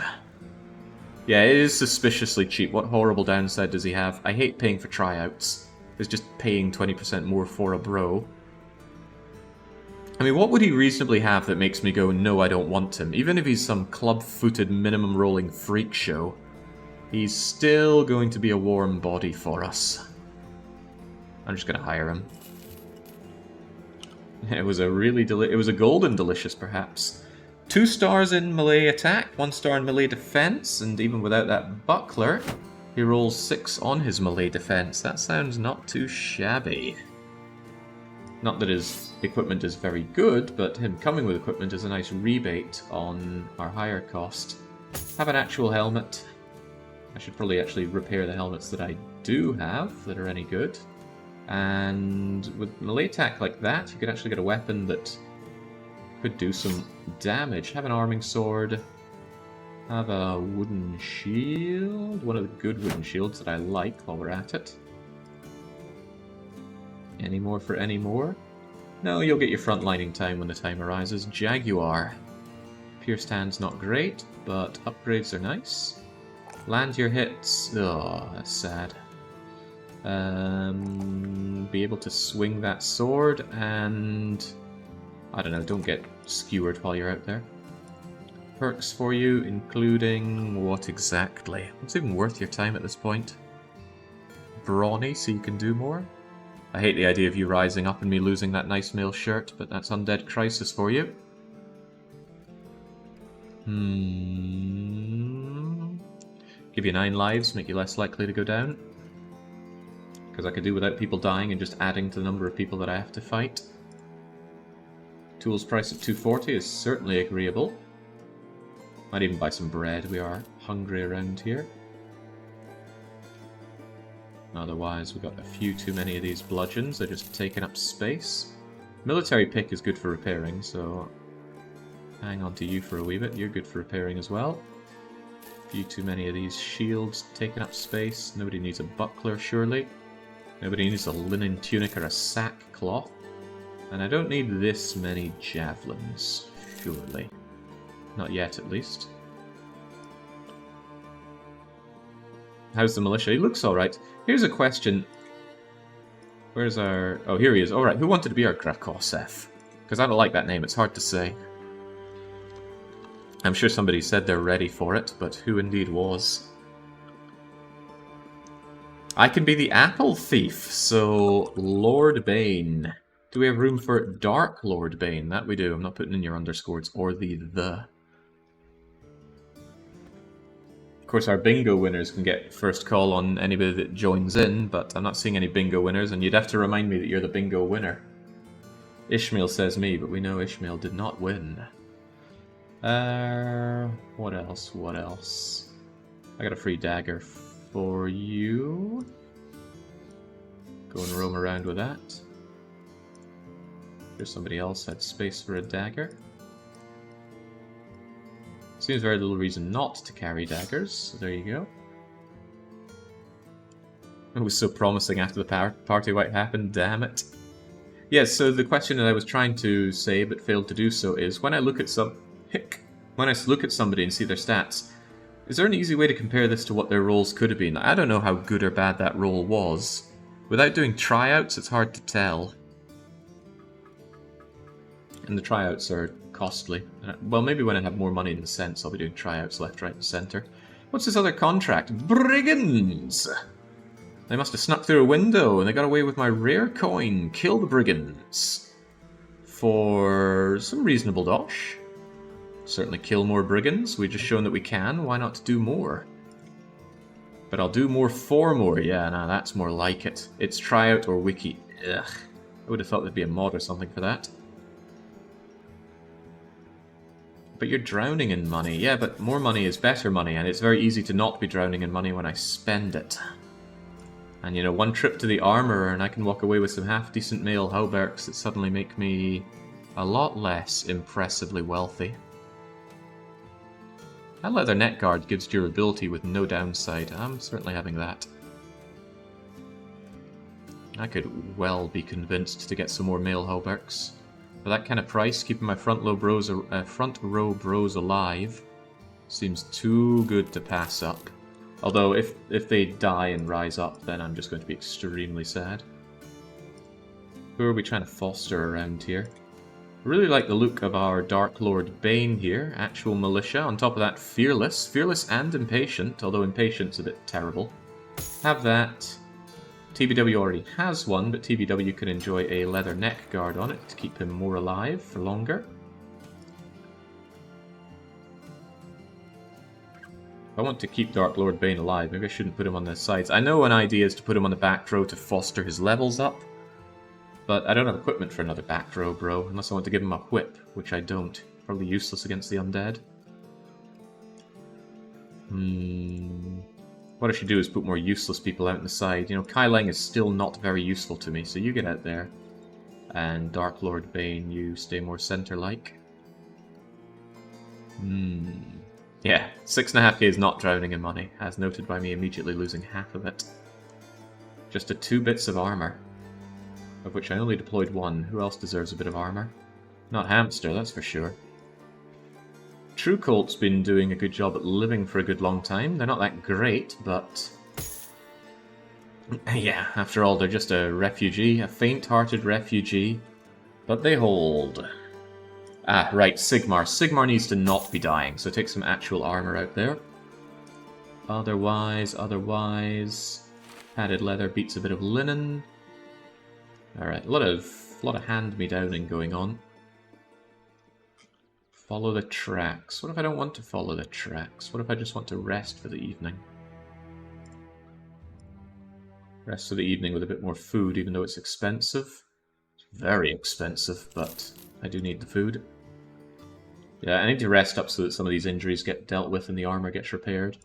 Yeah, it is suspiciously cheap. What horrible downside does he have? I hate paying for tryouts. It's just paying 20% more for a bro. I mean, what would he reasonably have that makes me go, no, I don't want him? Even if he's some club-footed, minimum-rolling freak show, he's still going to be a warm body for us. I'm just going to hire him. It was a really it was a golden delicious, perhaps. 2 stars in melee attack, 1 star in melee defense, and even without that buckler, he rolls 6 on his melee defense. That sounds not too shabby. Not that his equipment is very good, but him coming with equipment is a nice rebate on our higher cost. Have an actual helmet. I should probably actually repair the helmets that I do have that are any good. And with melee attack like that, you could actually get a weapon that could do some damage. Have an arming sword. Have a wooden shield. One of the good wooden shields that I like while we're at it. Any more for any more? No, you'll get your frontlining time when the time arises. Jaguar. Pierced hand's not great, but upgrades are nice. Land your hits. Oh, that's sad. Be able to swing that sword and... I don't know, don't get skewered while you're out there. Perks for you, including what exactly? What's even worth your time at this point? Brawny, so you can do more? I hate the idea of you rising up and me losing that nice male shirt, but that's Undead Crisis for you. Give you 9 lives, make you less likely to go down. Because I could do without people dying and just adding to the number of people that I have to fight. Tools price of 240 is certainly agreeable. Might even buy some bread, we are hungry around here. Otherwise, we've got a few too many of these bludgeons, they're just taking up space. Military pick is good for repairing, so hang on to you for a wee bit, you're good for repairing as well. A few too many of these shields taking up space, nobody needs a buckler surely. Nobody needs a linen tunic or a sackcloth. And I don't need this many javelins, surely. Not yet, at least. How's the militia? He looks alright. Here's a question. Where's our... Oh, here he is. Alright, who wanted to be our Grakosef? Because I don't like that name, it's hard to say. I'm sure somebody said they're ready for it, but who indeed was? I can be the Apple Thief, so Lord Bane. Do we have room for Dark Lord Bane? That we do. I'm not putting in your underscores or the. Of course, our bingo winners can get first call on anybody that joins in, but I'm not seeing any bingo winners, and you'd have to remind me that you're the bingo winner. Ishmael says me, but we know Ishmael did not win. What else? What else? I got a free dagger for you. Go and roam around with that. There's somebody else had space for a dagger. Seems very little reason not to carry daggers, so there you go. It was so promising after the party wipe happened, damn it. Yes, so the question that I was trying to say but failed to do so is, when I look at somebody and see their stats, is there an easy way to compare this to what their roles could have been? I don't know how good or bad that role was. Without doing tryouts, it's hard to tell. And the tryouts are costly. Well, maybe when I have more money in the sense, I'll be doing tryouts left, right, and centre. What's this other contract? Brigands! They must have snuck through a window and they got away with my rare coin. Kill the brigands. For some reasonable dosh. Certainly kill more brigands. We've just shown that we can. Why not do more? But I'll do more for more. Yeah, nah, that's more like it. It's tryout or wiki. Ugh. I would have thought there'd be a mod or something for that. But you're drowning in money. Yeah, but more money is better money, and it's very easy to not be drowning in money when I spend it. And you know, one trip to the armourer and I can walk away with some half-decent male hauberks that suddenly make me a lot less impressively wealthy. That leather neck guard gives durability with no downside. I'm certainly having that. I could well be convinced to get some more male hauberks. For that kind of price, keeping my front row bros alive seems too good to pass up. Although, if they die and rise up, then I'm just going to be extremely sad. Who are we trying to foster around here? I really like the look of our Dark Lord Bane here. Actual militia. On top of that, fearless. Fearless and impatient, although impatient's a bit terrible. Have that. TBW already has one, but TBW can enjoy a leather neck guard on it to keep him more alive for longer. If I want to keep Dark Lord Bane alive, maybe I shouldn't put him on the sides. I know an idea is to put him on the back row to foster his levels up, but I don't have equipment for another back row bro, unless I want to give him a whip, which I don't. Probably useless against the undead. What I should do is put more useless people out on the side. You know, Kai Lang is still not very useful to me, so you get out there. And Dark Lord Bane, you stay more center-like. Yeah, 6.5k is not drowning in money, as noted by me immediately losing half of it. Just 2 bits of armor, of which I only deployed 1. Who else deserves a bit of armor? Not Hamster, that's for sure. True Colt's been doing a good job at living for a good long time. They're not that great, but... yeah, after all, they're just a refugee, a faint-hearted refugee. But they hold. Ah, right, Sigmar. Sigmar needs to not be dying, so take some actual armor out there. Otherwise... padded leather beats a bit of linen. Alright, a lot of hand-me-downing going on. Follow the tracks. What if I don't want to follow the tracks? What if I just want to rest for the evening? Rest for the evening with a bit more food, even though it's expensive. It's very expensive, but I do need the food. Yeah, I need to rest up so that some of these injuries get dealt with and the armor gets repaired.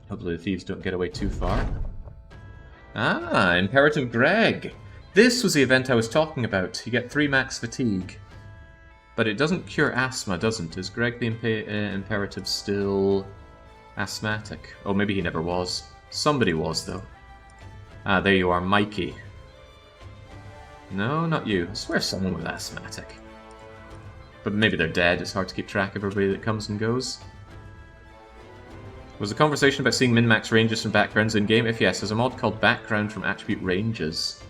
Hopefully the thieves don't get away too far. Ah, Imperative Greg! This was the event I was talking about. You get 3 max fatigue. But it doesn't cure asthma, doesn't it? Is Greg the Imperative still asthmatic? Oh, maybe he never was. Somebody was, though. Ah, there you are, Mikey. No, not you. I swear someone was asthmatic. But maybe they're dead. It's hard to keep track of everybody that comes and goes. Was the conversation about seeing min-max ranges from backgrounds in-game? If yes, there's a mod called Background from Attribute Ranges.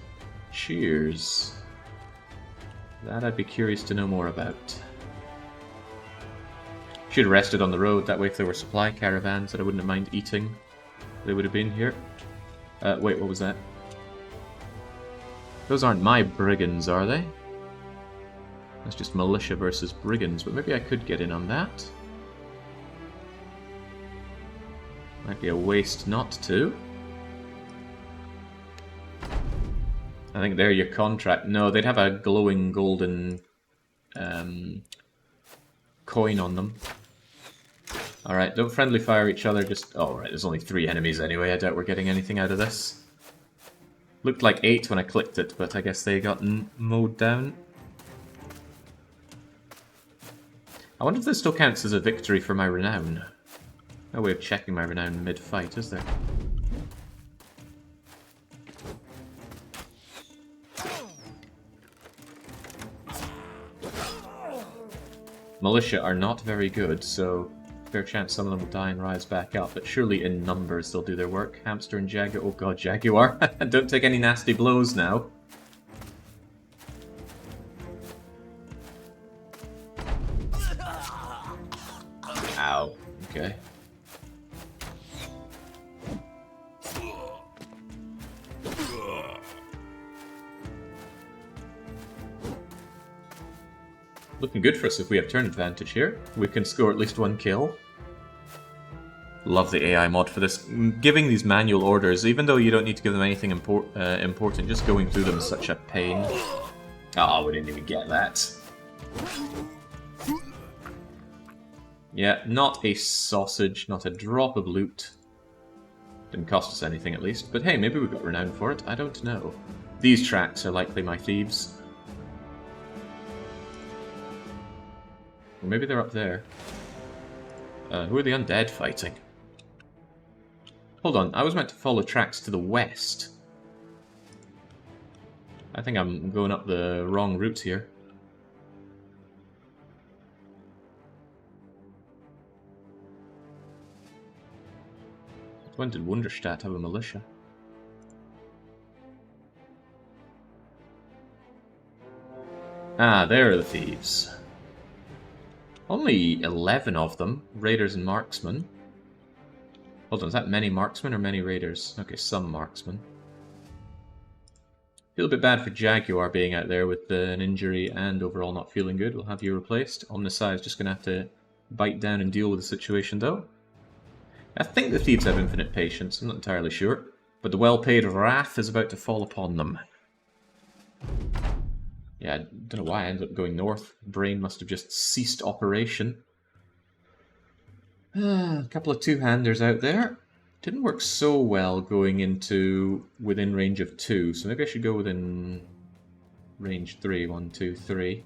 Cheers. That I'd be curious to know more about. Should have rested on the road, that way if there were supply caravans that I wouldn't mind eating, they would have been here. Wait, what was that? Those aren't my brigands, are they? That's just militia versus brigands, but maybe I could get in on that. Might be a waste not to. I think they're your contract. No, they'd have a glowing golden coin on them. Alright, don't friendly fire each other, just... Oh, right, there's only 3 enemies anyway, I doubt we're getting anything out of this. Looked like 8 when I clicked it, but I guess they got mowed down. I wonder if this still counts as a victory for my renown. No way of checking my renown mid-fight, is there? Militia are not very good, so fair chance some of them will die and rise back up, but surely in numbers they'll do their work. Hamster and Jaguar. Oh god, Jaguar. Don't take any nasty blows now. Ow. Okay. Looking good for us if we have turn advantage here. We can score at least 1 kill. Love the AI mod for this. Giving these manual orders, even though you don't need to give them anything important, just going through them is such a pain. Oh, we didn't even get that. Yeah, not a sausage, not a drop of loot. Didn't cost us anything at least, but hey, maybe we got renown for it, I don't know. These tracks are likely my thieves. Or maybe they're up there. Who are the undead fighting? Hold on, I was meant to follow tracks to the west. I think I'm going up the wrong route here. When did Wunderstadt have a militia? Ah, there are the thieves. Only 11 of them, raiders and marksmen. Hold on, is that many marksmen or many raiders? Okay, some marksmen. Feel a bit bad for Jaguar being out there with an injury and overall not feeling good. We'll have you replaced. Omnisci is just going to have to bite down and deal with the situation though. I think the thieves have infinite patience, I'm not entirely sure. But the well-paid wrath is about to fall upon them. Yeah, I don't know why I ended up going north. Brain must have just ceased operation. A couple of two-handers out there. Didn't work so well going into within range of 2, so maybe I should go within range 3. 1, 2, 3.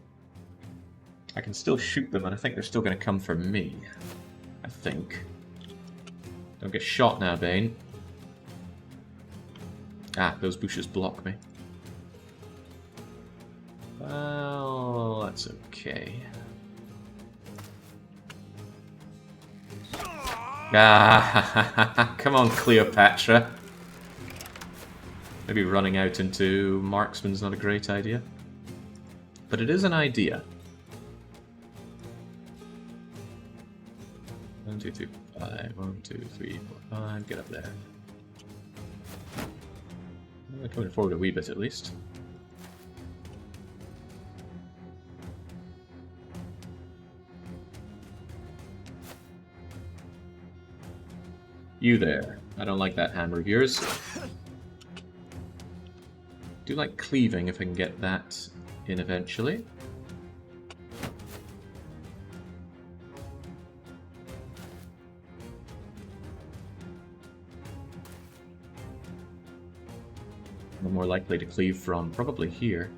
I can still shoot them, and I think they're still going to come for me. I think. Don't get shot now, Bane. Ah, those bushes block me. Well, that's okay. Ah, come on, Cleopatra. Maybe running out into marksman's not a great idea. But it is an idea. 1, 2, 3, 5. 1, 2, 3, 4, 5. Get up there. Coming forward a wee bit at least. You there. I don't like that hammer of yours. Do like cleaving if I can get that in eventually. I'm more likely to cleave from probably here.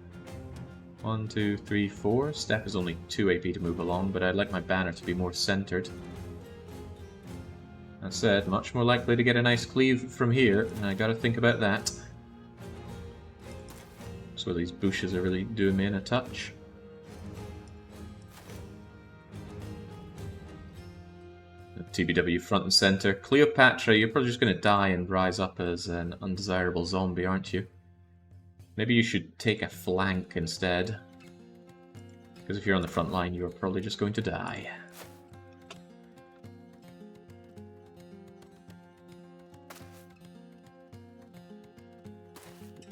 1, 2, 3, 4. Step is only 2 AP to move along, but I'd like my banner to be more centered. That said, much more likely to get a nice cleave from here, and I gotta think about that. So these bushes are really doing me in a touch. TBW front and center. Cleopatra, you're probably just gonna die and rise up as an undesirable zombie, aren't you? Maybe you should take a flank instead. Because if you're on the front line, you're probably just going to die.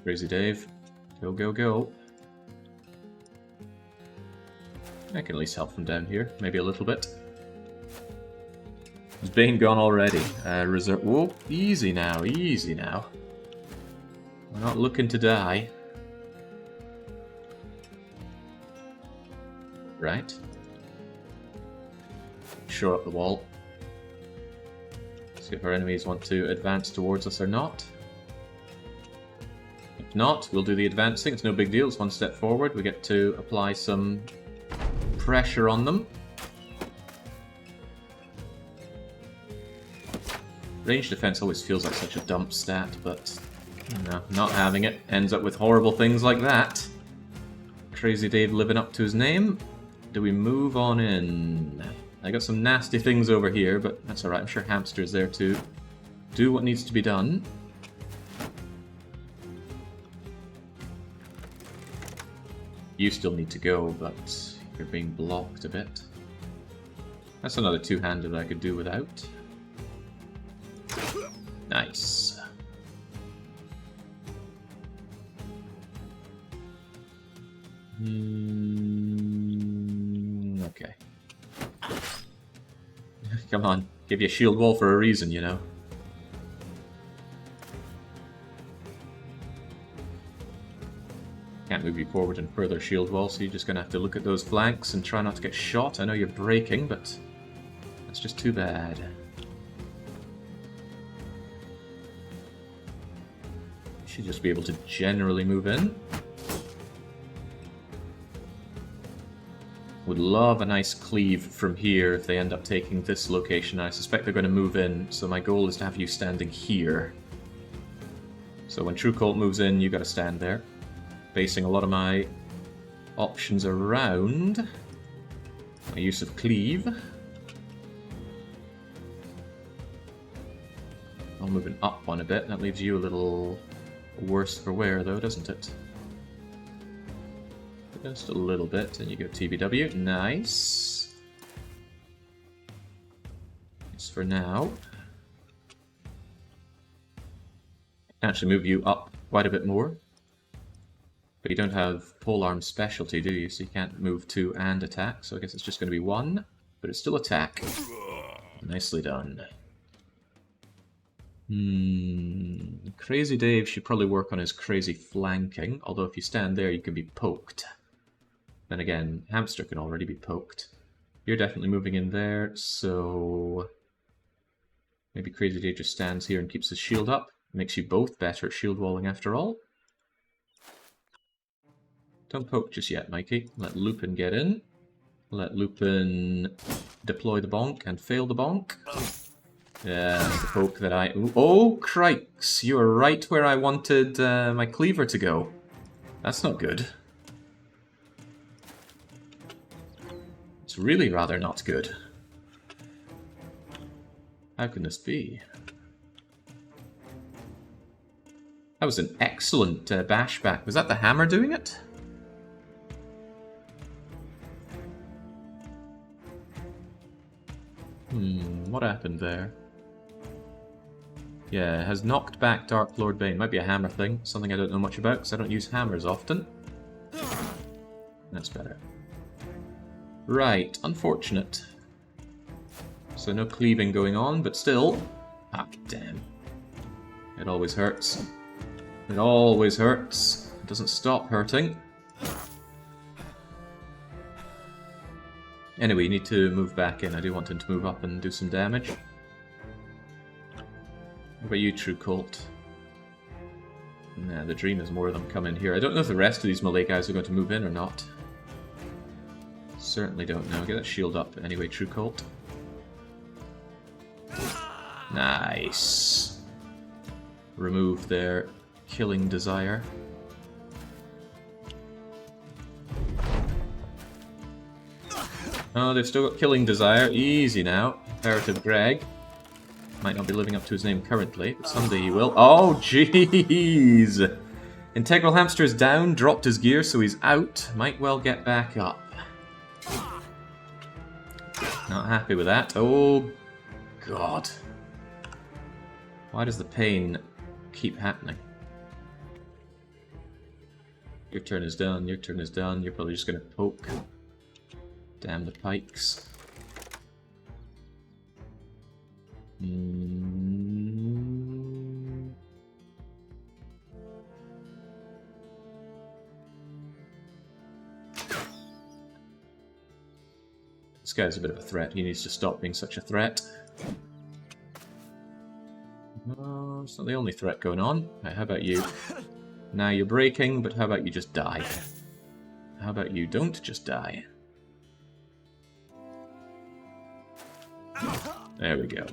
Crazy Dave. Go, go, go. I can at least help from down here. Maybe a little bit. Is Bane gone already? Reserve. Whoa, easy now, easy now. We're not looking to die. Right. Shore up the wall. See if our enemies want to advance towards us or not. If not, we'll do the advancing. It's no big deal. It's one step forward. We get to apply some pressure on them. Range defense always feels like such a dump stat, but no, not having it. Ends up with horrible things like that. Crazy Dave living up to his name. Do we move on in? I got some nasty things over here, but that's alright. I'm sure Hamster's there to do what needs to be done. You still need to go, but you're being blocked a bit. That's another two-hander that I could do without. Nice. Okay. Come on, give you a shield wall for a reason, you know. Can't move you forward and further shield wall, so you're just gonna have to look at those flanks and try not to get shot. I know you're breaking, but that's just too bad. Should just be able to generally move in. Would love a nice cleave from here if they end up taking this location. I suspect they're going to move in, so my goal is to have you standing here. So when True Cult moves in, you got to stand there. Basing a lot of my options around my use of cleave. I'll move it up one a bit. That leaves you a little worse for wear, though, doesn't it? Just a little bit, and you go TBW. Nice. Just for now. Actually move you up quite a bit more. But you don't have polearm specialty, do you? So you can't move 2 and attack, so I guess it's just going to be 1. But it's still attack. Nicely done. Crazy Dave should probably work on his crazy flanking, although if you stand there you can be poked. Then again, Hamster can already be poked. You're definitely moving in there, so maybe Crazy Dave just stands here and keeps his shield up. Makes you both better at shield walling after all. Don't poke just yet, Mikey. Let Lupin get in. Let Lupin deploy the bonk and fail the bonk. Yeah, the poke that I... Oh, crikes! You were right where I wanted my cleaver to go. That's not good. It's really rather not good. How can this be? That was an excellent bashback. Was that the hammer doing it? What happened there? Yeah, has knocked back Dark Lord Bane. Might be a hammer thing. Something I don't know much about because I don't use hammers often. That's better. Right, unfortunate. So no cleaving going on, but still... Ah, damn. It always hurts. It always hurts. It doesn't stop hurting. Anyway, you need to move back in. I do want him to move up and do some damage. What about you, True Cult? Nah, the dream is more of them come in here. I don't know if the rest of these melee guys are going to move in or not. Certainly don't know. Get that shield up anyway, True Cult. Nice. Remove their killing desire. Oh, they've still got killing desire. Easy now. Imperative Greg. Might not be living up to his name currently, but someday he will. Oh, jeez! Integral Hamster is down, dropped his gear, so he's out. Might well get back up. Not happy with that. Oh, God. Why does the pain keep happening? Your turn is done, your turn is done. You're probably just going to poke. Damn the pikes. This guy's a bit of a threat. He needs to stop being such a threat. it's not the only threat going on. Right, how about you? Now you're breaking, but how about you just die? How about you don't just die? There we go.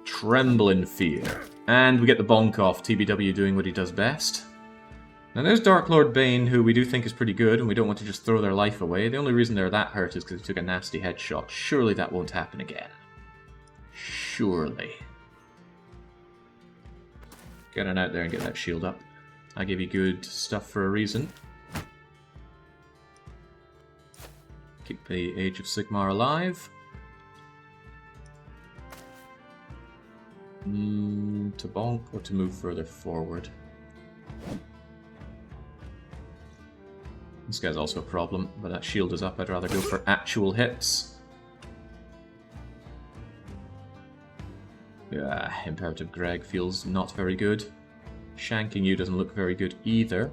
Tremble in fear. And we get the bonk off, TBW doing what he does best. Now there's Dark Lord Bane, who we do think is pretty good, and we don't want to just throw their life away. The only reason they're that hurt is because they took a nasty headshot. Surely that won't happen again. Surely. Get on out there and get that shield up. I give you good stuff for a reason. Keep the Age of Sigmar alive. To bonk or to move further forward? This guy's also a problem, but that shield is up. I'd rather go for actual hits. Yeah, Imperative Greg feels not very good. Shanking you doesn't look very good either.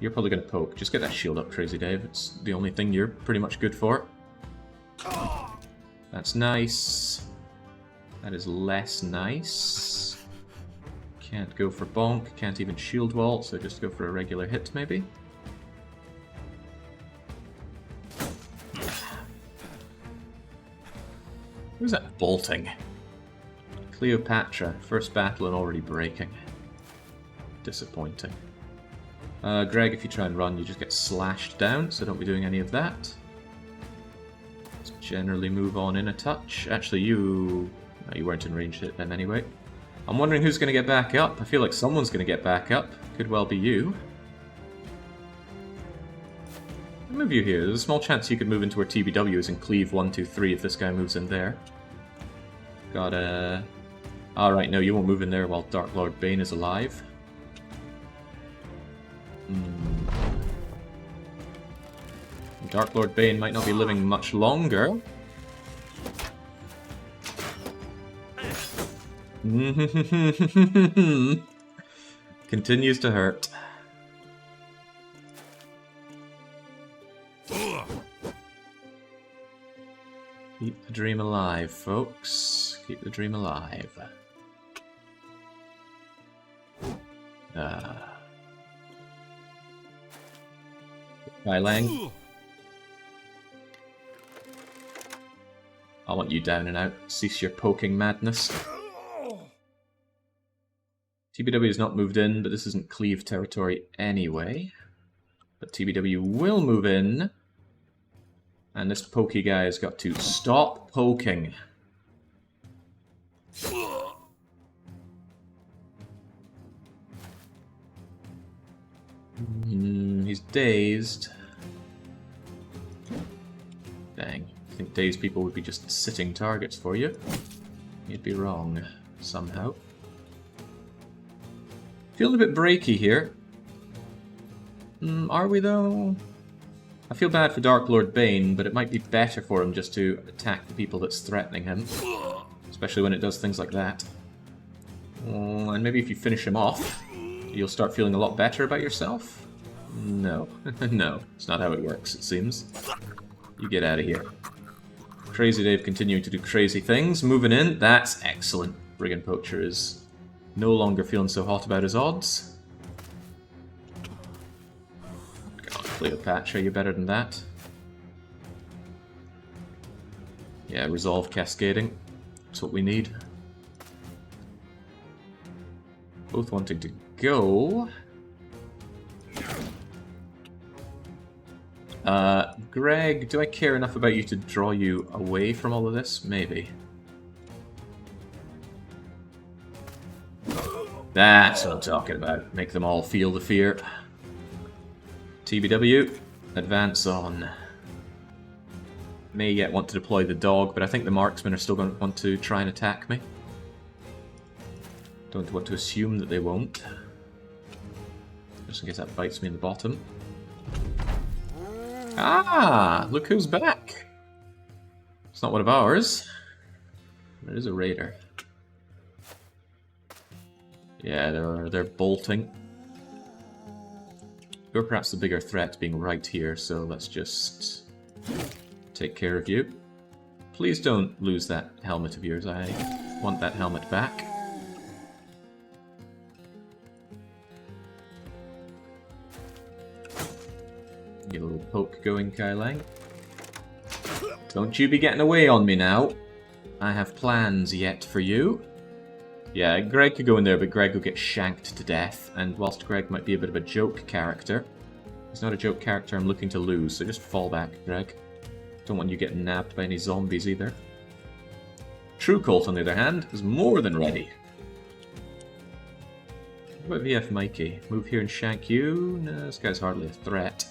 You're probably going to poke. Just get that shield up, Crazy Dave. It's the only thing you're pretty much good for. That's nice. That is less nice. Can't go for bonk. Can't even shield wall, so just go for a regular hit, maybe. Who's that bolting? Cleopatra. First battle and already breaking. Disappointing. Greg, if you try and run, you just get slashed down, so don't be doing any of that. Let's generally move on in a touch. Actually, you... No, you weren't in range hit then anyway. I'm wondering who's going to get back up. I feel like someone's going to get back up. Could well be you. I'll move you here. There's a small chance you could move into where TBW is and cleave 1, 2, 3 if this guy moves in there. Got a... Alright, no, you won't move in there while Dark Lord Bane is alive. Dark Lord Bane might not be living much longer. Continues to hurt. Keep the dream alive, folks. Keep the dream alive. Kai Lang. I want you down and out. Cease your poking madness. TBW has not moved in, but this isn't cleave territory anyway. But TBW will move in. And this pokey guy has got to stop poking. He's dazed. Dang. I think dazed people would be just sitting targets for you. You'd be wrong, somehow. Feeling a bit breaky here. Are we, though? I feel bad for Dark Lord Bane, but it might be better for him just to attack the people that's threatening him. Especially when it does things like that. And maybe if you finish him off, you'll start feeling a lot better about yourself? No. No, it's not how it works, it seems. You get out of here. Crazy Dave continuing to do crazy things. Moving in, that's excellent. Brigand Poacher is no longer feeling so hot about his odds. Come on, Cleopatra, you're better than that. Yeah, resolve cascading. That's what we need. Both wanting to go. Greg, do I care enough about you to draw you away from all of this? Maybe. That's what I'm talking about. Make them all feel the fear. TBW, advance on. May yet want to deploy the dog, but I think the marksmen are still going to want to try and attack me. Don't want to assume that they won't. Just in case that bites me in the bottom. Ah! Look who's back! It's not one of ours. It is a raider. Yeah, they're bolting. You're perhaps the bigger threat being right here, so let's just take care of you. Please don't lose that helmet of yours. I want that helmet back. Get a little poke going, Kai Lang. Don't you be getting away on me now. I have plans yet for you. Yeah, Greg could go in there, but Greg will get shanked to death. And whilst Greg might be a bit of a joke character, he's not a joke character I'm looking to lose, so just fall back, Greg. Don't want you getting nabbed by any zombies either. True Colt, on the other hand, is more than ready. What about VF Mikey? Move here and shank you? No, this guy's hardly a threat.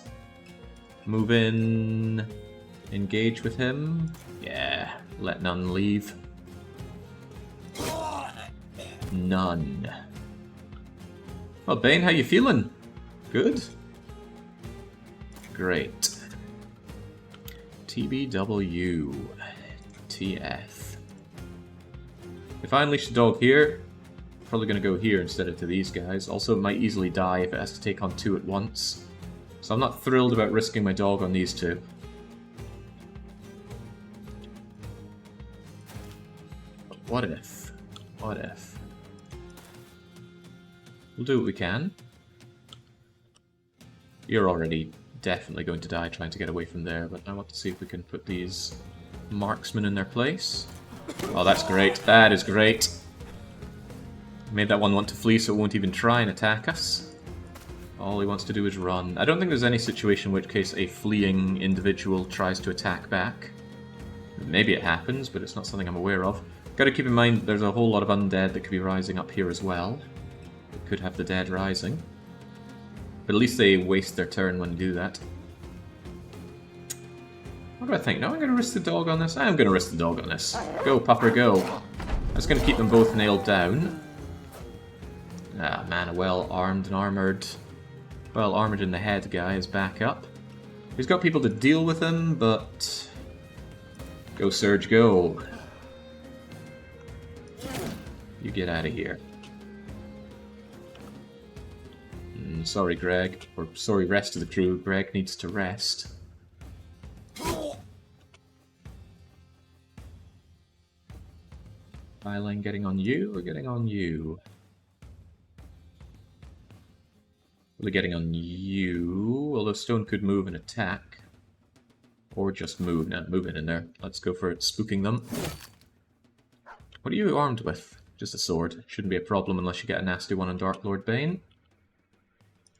Move in... Engage with him? Yeah, let none leave. None. Well, Bane, how you feeling? Good? Great. TBW. TF. If I unleash the dog here, probably going to go here instead of to these guys. Also, it might easily die if it has to take on two at once. So I'm not thrilled about risking my dog on these two. But what if? What if? We'll do what we can. You're already definitely going to die trying to get away from there, but I want to see if we can put these marksmen in their place. Oh, that's great. That is great. Made that one want to flee so it won't even try and attack us. All he wants to do is run. I don't think there's any situation in which case a fleeing individual tries to attack back. Maybe it happens, but it's not something I'm aware of. Got to keep in mind there's a whole lot of undead that could be rising up here as well. It could have the dead rising. But at least they waste their turn when they do that. What do I think? No, I'm going to risk the dog on this. I'm going to risk the dog on this. Go, pupper, go. That's going to keep them both nailed down. Ah, man, a well-armed and armoured... Well-armoured in the head guy is back up. He's got people to deal with him, but... Go, Surge, go. You get out of here. Sorry, Greg. Or sorry, rest of the crew. Greg needs to rest. Byline getting on you or getting on you? Really getting on you, although Stone could move and attack. Or just move. No, move in there. Let's go for it, spooking them. What are you armed with? Just a sword. Shouldn't be a problem unless you get a nasty one on Dark Lord Bane.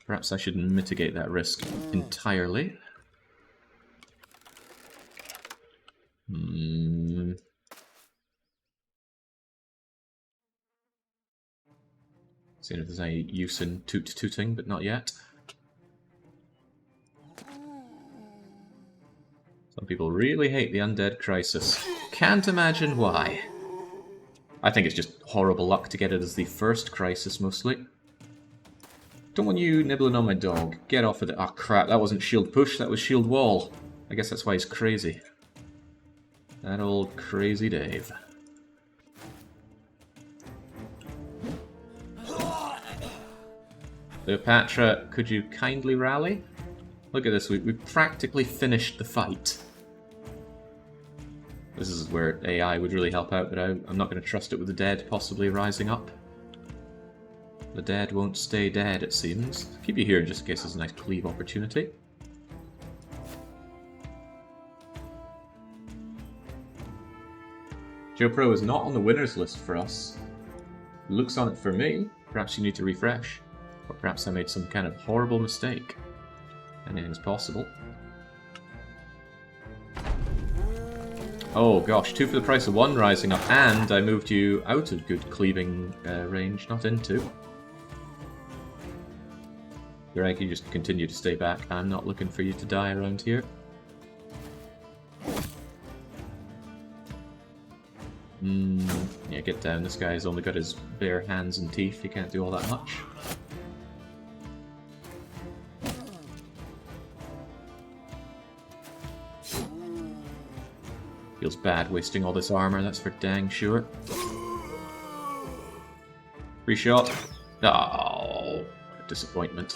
Perhaps I should mitigate that risk entirely. Seeing if there's any use in toot-tooting, but not yet. Some people really hate the undead crisis. Can't imagine why. I think it's just horrible luck to get it as the first crisis, mostly. Don't want you nibbling on my dog. Get off of it. Oh crap, that wasn't shield push, that was shield wall. I guess that's why he's crazy. That old crazy Dave. Cleopatra, could you kindly rally? Look at this, we practically finished the fight. This is where AI would really help out, but I'm not going to trust it with the dead possibly rising up. The dead won't stay dead, it seems. Keep you here just in case there's a nice cleave opportunity. Joe Pro is not on the winners list for us. It looks on it for me. Perhaps you need to refresh. Or perhaps I made some kind of horrible mistake. Anything's possible. Oh gosh, 2 for the price of 1 rising up, and I moved you out of good cleaving range, not into. Greg, you just continue to stay back. I'm not looking for you to die around here. Yeah, get down. This guy's only got his bare hands and teeth. He can't do all that much. Feels bad wasting all this armor, that's for dang sure. Free shot. Oh, disappointment.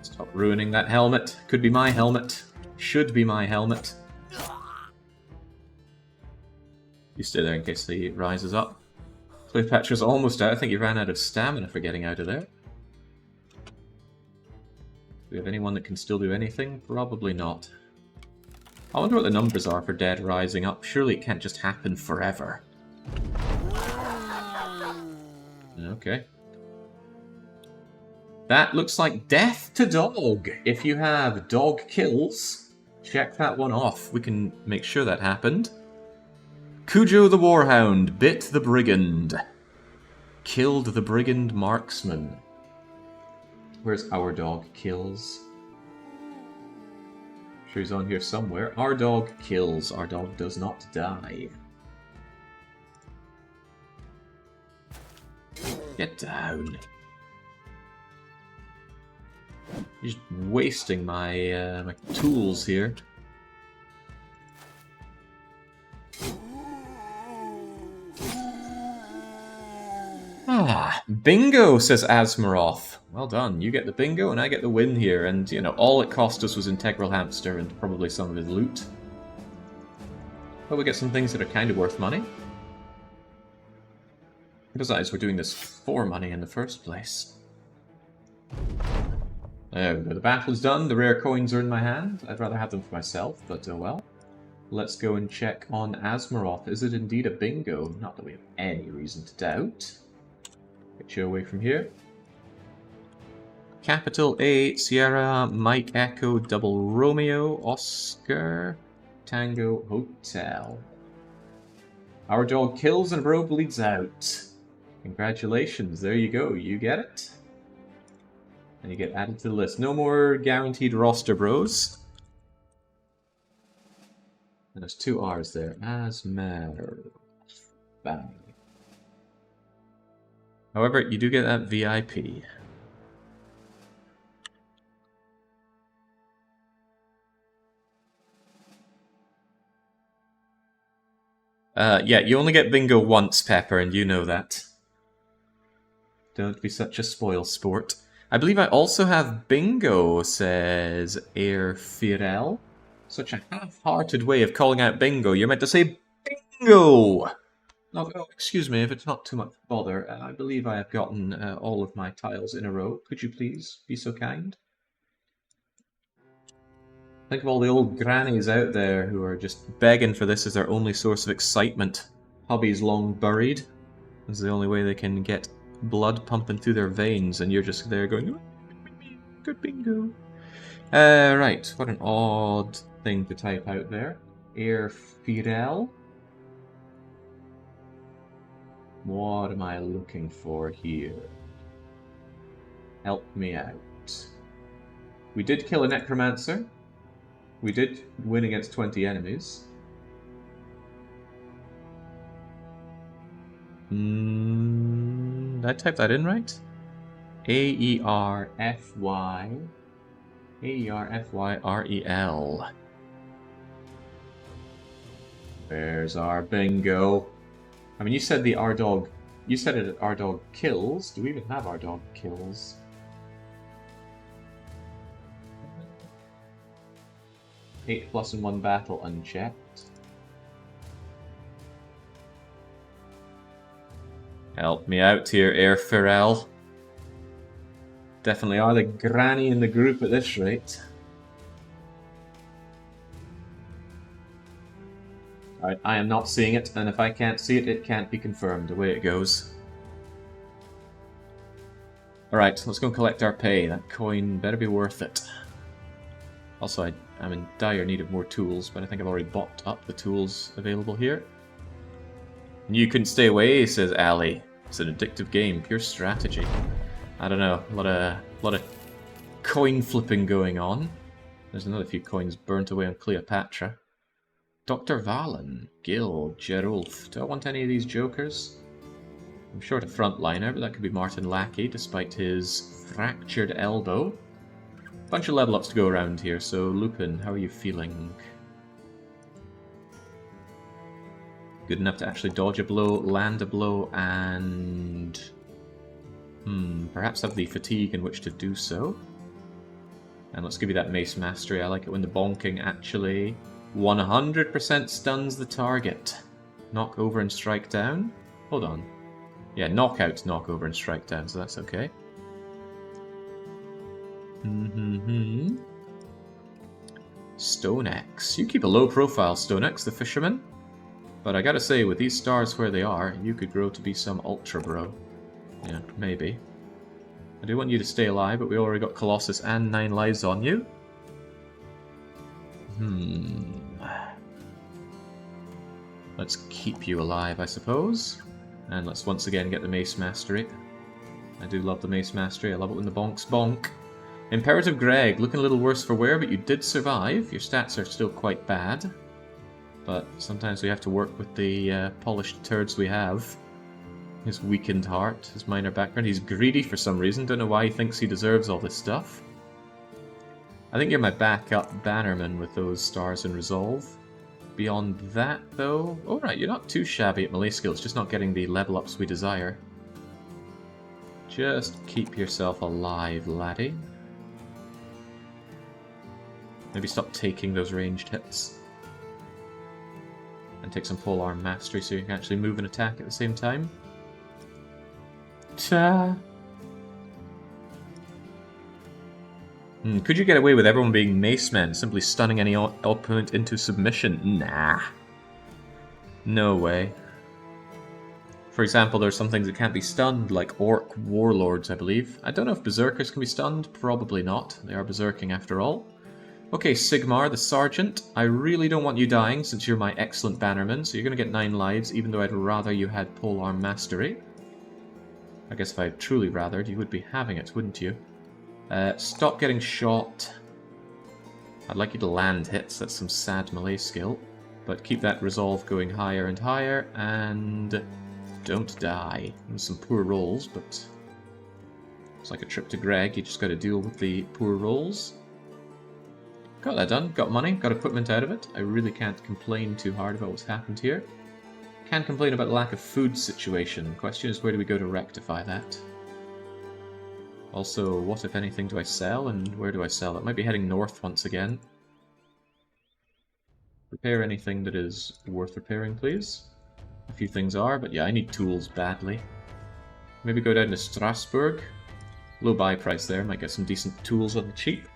Stop ruining that helmet. Could be my helmet. Should be my helmet. You stay there in case he rises up. Cleopatra's almost out. I think he ran out of stamina for getting out of there. we have anyone that can still do anything? Probably not. I wonder what the numbers are for dead rising up. Surely it can't just happen forever. Okay. That looks like death to dog. If you have dog kills, check that one off. We can make sure that happened. Cujo the Warhound bit the brigand. Killed the brigand marksman. Where's our dog kills? I'm sure he's on here somewhere. Our dog kills. Our dog does not die. Get down. You're just wasting my my tools here. Ah, bingo, says Asmaroth. Well done. You get the bingo and I get the win here. And, you know, all it cost us was Integral Hamster and probably some of his loot. But we get some things that are kind of worth money. Besides, we're doing this for money in the first place. There we go. The battle is done. The rare coins are in my hand. I'd rather have them for myself, but oh well. Let's go and check on Asmaroth. Is it indeed a bingo? Not that we have any reason to doubt. Get you away from here. Capital A, Sierra, Mike Echo, Double Romeo, Oscar, Tango, Hotel. Our dog kills and a bro bleeds out. Congratulations, there you go, you get it. And you get added to the list. No more guaranteed roster bros. And there's 2 R's there. Asmar. Bang. However, you do get that VIP. Yeah, you only get bingo once, Pepper, and you know that. Don't be such a spoil sport. I believe I also have bingo, says Air Firel. Such a half-hearted way of calling out bingo. You're meant to say bingo! Oh, excuse me, if it's not too much bother. I believe I have gotten all of my tiles in a row. Could you please be so kind? Think of all the old grannies out there who are just begging for this as their only source of excitement. Hobbies long buried. This is the only way they can get blood pumping through their veins, and you're just there going, good bingo. Right, what an odd thing to type out there. Air Firel. What am I looking for here? Help me out. We did kill a necromancer. We did win against 20 enemies. Did I type that in right? A-E-R-F-Y... A-E-R-F-Y-R-E-L. Where's our bingo? I mean, you said the R-Dog... You said it at R-Dog kills. Do we even have R-Dog kills? Eight plus in one battle unchecked. Help me out here, Air Firel. Definitely are the granny in the group at this rate. Alright, I am not seeing it, and if I can't see it, it can't be confirmed. Away it goes. Alright, let's go and collect our pay. That coin better be worth it. Also, I'm in dire need of more tools, but I think I've already bought up the tools available here. You couldn't stay away, says Ali. It's an addictive game, pure strategy. I don't know, a lot of coin flipping going on. There's another few coins burnt away on Cleopatra. Dr. Valen, Gil, Gerulf. Do I want any of these jokers? I'm short a frontliner, but that could be Martin Lackey, despite his fractured elbow. Bunch of level ups to go around here, so Lupin, how are you feeling? Good enough to actually dodge a blow, land a blow, and... perhaps have the fatigue in which to do so. And let's give you that Mace Mastery. I like it when the bonking actually 100% stuns the target. Knock over and strike down? Hold on. Yeah, knockout, knock over and strike down, so that's okay. Stone Axe. You keep a low profile, Stone Axe, the fisherman. But I gotta say, with these stars where they are, you could grow to be some ultra bro. Yeah, maybe. I do want you to stay alive, but we already got Colossus and 9 lives on you. Let's keep you alive, I suppose. And let's once again get the Mace Mastery. I do love the Mace Mastery. I love it when the bonks bonk. Imperative Greg, looking a little worse for wear, but you did survive. Your stats are still quite bad. But sometimes we have to work with the polished turds we have. His weakened heart, his minor background. He's greedy for some reason. Don't know why he thinks he deserves all this stuff. I think you're my backup bannerman with those stars in Resolve. Beyond that, though... Alright, you're not too shabby at melee skills, just not getting the level ups we desire. Just keep yourself alive, laddie. Maybe stop taking those ranged hits. And take some polearm mastery so you can actually move and attack at the same time. Ta! Could you get away with everyone being mace men, simply stunning any opponent into submission? Nah. No way. For example, there are some things that can't be stunned, like orc warlords, I believe. I don't know if berserkers can be stunned. Probably not. They are berserking after all. Okay, Sigmar, the sergeant. I really don't want you dying, since you're my excellent bannerman, so you're going to get 9 lives, even though I'd rather you had polearm mastery. I guess if I truly rathered, you would be having it, wouldn't you? Stop getting shot. I'd like you to land hits, that's some sad melee skill. But keep that resolve going higher and higher, and don't die. There's some poor rolls, but it's like a trip to Greg, you just got to deal with the poor rolls. Got that done, got money, got equipment out of it. I really can't complain too hard about what's happened here. Can't complain about the lack of food situation. The question is, where do we go to rectify that? Also, what if anything do I sell, and where do I sell it? Might be heading north once again. Repair anything that is worth repairing, please. A few things are, but yeah, I need tools badly. Maybe go down to Strasbourg. Low buy price there, might get some decent tools on the cheap.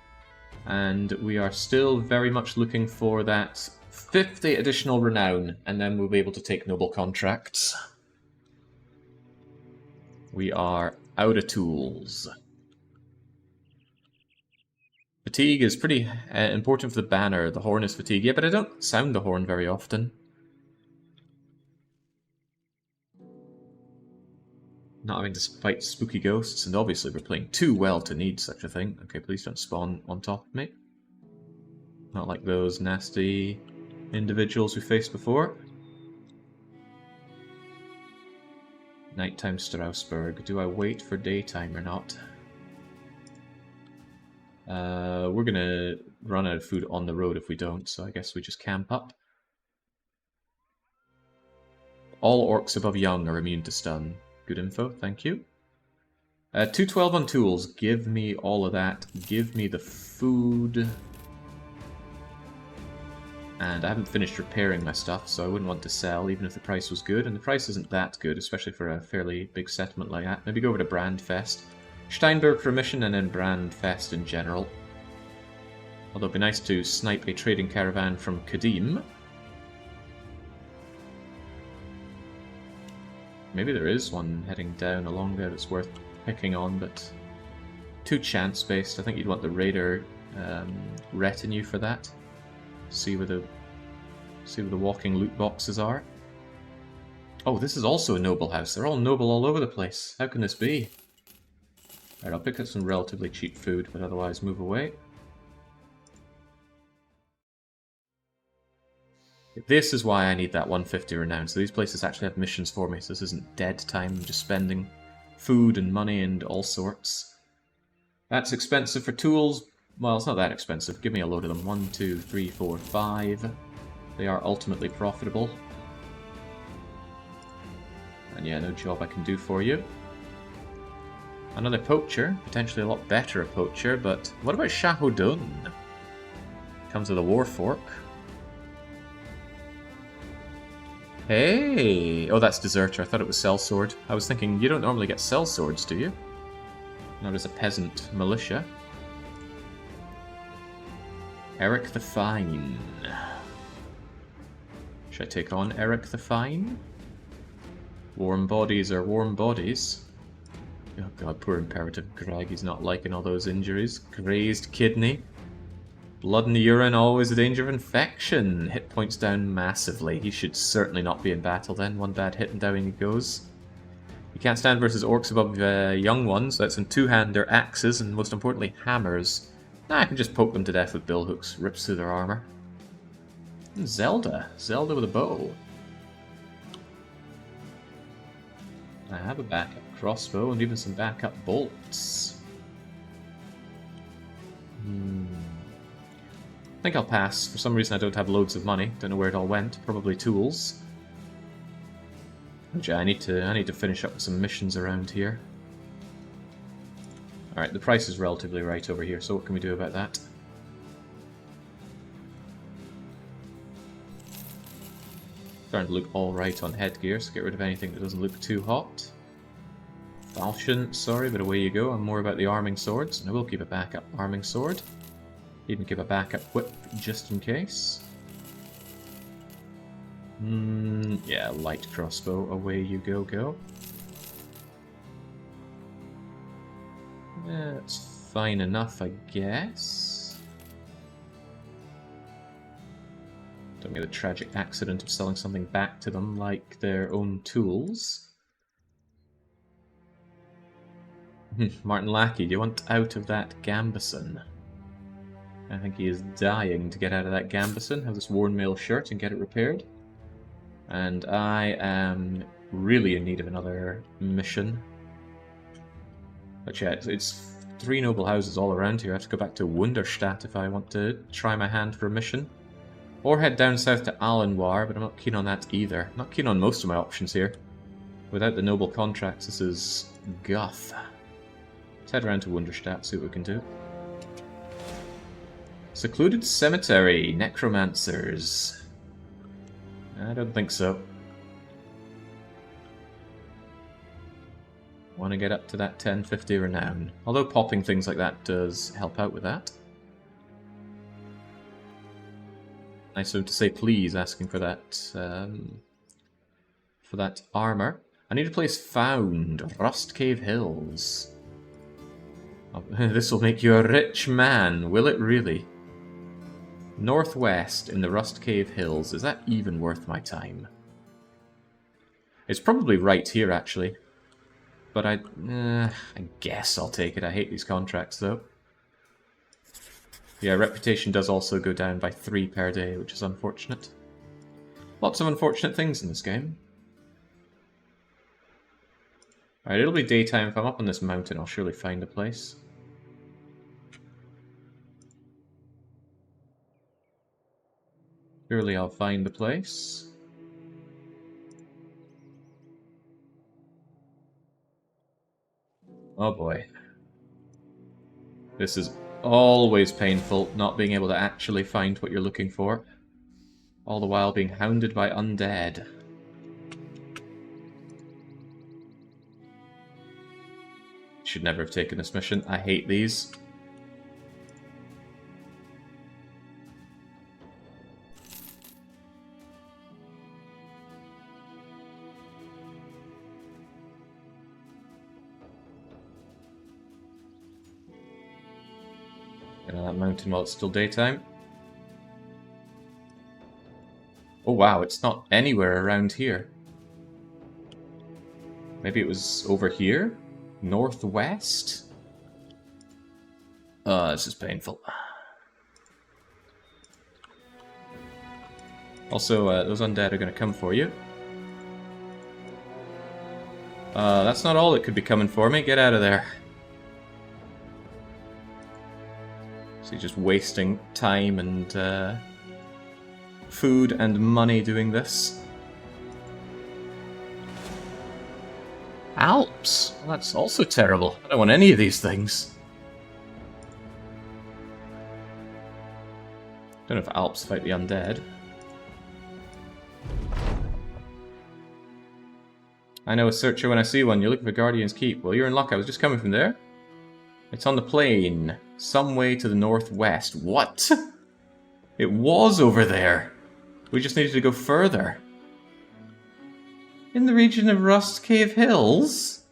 And we are still very much looking for that 50 additional renown, and then we'll be able to take noble contracts. We are out of tools. Fatigue is pretty important for the banner. The horn is fatigue. Yeah, but I don't sound the horn very often. Not having to fight spooky ghosts, and obviously we're playing too well to need such a thing. Okay, please don't spawn on top of me. Not like those nasty individuals we faced before. Nighttime Strasbourg. Do I wait for daytime or not? We're gonna run out of food on the road if we don't, so I guess we just camp up. All orcs above young are immune to stun. Good info, thank you. 212 on tools. Give me all of that. Give me the food. And I haven't finished repairing my stuff, so I wouldn't want to sell, even if the price was good. And the price isn't that good, especially for a fairly big settlement like that. Maybe go over to Brandfest. Steinberg for a mission, and then Brandfest in general. Although it'd be nice to snipe a trading caravan from Kadim. Maybe there is one heading down along there that's worth picking on, but too chance-based. I think you'd want the raider retinue for that. See where the walking loot boxes are. Oh, this is also a noble house. They're all noble all over the place. How can this be? Alright, I'll pick up some relatively cheap food, but otherwise move away. This is why I need that 150 renown. So these places actually have missions for me, so this isn't dead time. I'm just spending food and money and all sorts. That's expensive for tools. Well, it's not that expensive. Give me a load of them. 1, 2, 3, 4, 5. They are ultimately profitable. And yeah, no job I can do for you. Another poacher. Potentially a lot better a poacher, but what about Shahodun? Comes with a warfork. Hey! Oh, that's Deserter. I thought it was Sellsword. I was thinking, you don't normally get sellswords, do you? Not as a peasant militia. Eric the Fine. Should I take on Eric the Fine? Warm bodies are warm bodies. Oh god, poor Imperative Greg, he's not liking all those injuries. Grazed kidney. Blood in the urine, always a danger of infection. Hit points down massively. He should certainly not be in battle then. One bad hit and down he goes. You can't stand versus orcs above young ones. That's in two-hander axes and most importantly hammers. Nah, I can just poke them to death with billhooks. Rips through their armor. And Zelda. Zelda with a bow. I have a backup crossbow and even some backup bolts. I think I'll pass. For some reason I don't have loads of money. Don't know where it all went. Probably tools. Which I need to finish up with some missions around here. Alright, the price is relatively right over here, so what can we do about that? Starting to look alright on headgear, so get rid of anything that doesn't look too hot. Falchion, sorry, but away you go. I'm more about the arming swords, and I will keep a backup arming sword. Even keep a backup whip, just in case. Yeah, light crossbow, away you go. Yeah, it's fine enough, I guess. Don't get the tragic accident of selling something back to them like their own tools. Martin Lackey, do you want out of that gambeson? I think he is dying to get out of that gambeson, have this worn mail shirt and get it repaired. And I am really in need of another mission. But yeah, it's 3 noble houses all around here. I have to go back to Wunderstadt if I want to try my hand for a mission. Or head down south to Alenwar, but I'm not keen on that either. I'm not keen on most of my options here. Without the noble contracts, this is guff. Let's head around to Wunderstadt, see what we can do. Secluded Cemetery, Necromancers. I don't think so. Want to get up to that 1050 renown. Although popping things like that does help out with that. Nice of him to say please, asking for that armor. I need a place found. Rust Cave Hills. Oh, this will make you a rich man, will it really? Northwest in the Rust Cave Hills. Is that even worth my time? It's probably right here, actually. But I guess I'll take it. I hate these contracts, though. Yeah, reputation does also go down by 3 per day, which is unfortunate. Lots of unfortunate things in this game. Alright, it'll be daytime. If I'm up on this mountain, I'll surely find a place. Surely I'll find a place. Oh boy. This is always painful, not being able to actually find what you're looking for. All the while being hounded by undead. Should never have taken this mission. I hate these. Get on that mountain while it's still daytime. Oh wow, it's not anywhere around here. Maybe it was over here? Northwest? This is painful. Also, those undead are going to come for you. That's not all that could be coming for me. Get out of there. So you're just wasting time and food and money doing this. Alps? Well, that's also terrible. I don't want any of these things. Don't know if Alps fight the undead. I know a searcher when I see one. You're looking for Guardian's Keep. Well, you're in luck. I was just coming from there. It's on the plain. Some way to the northwest. What? It was over there. We just needed to go further. In the region of Rust Cave Hills?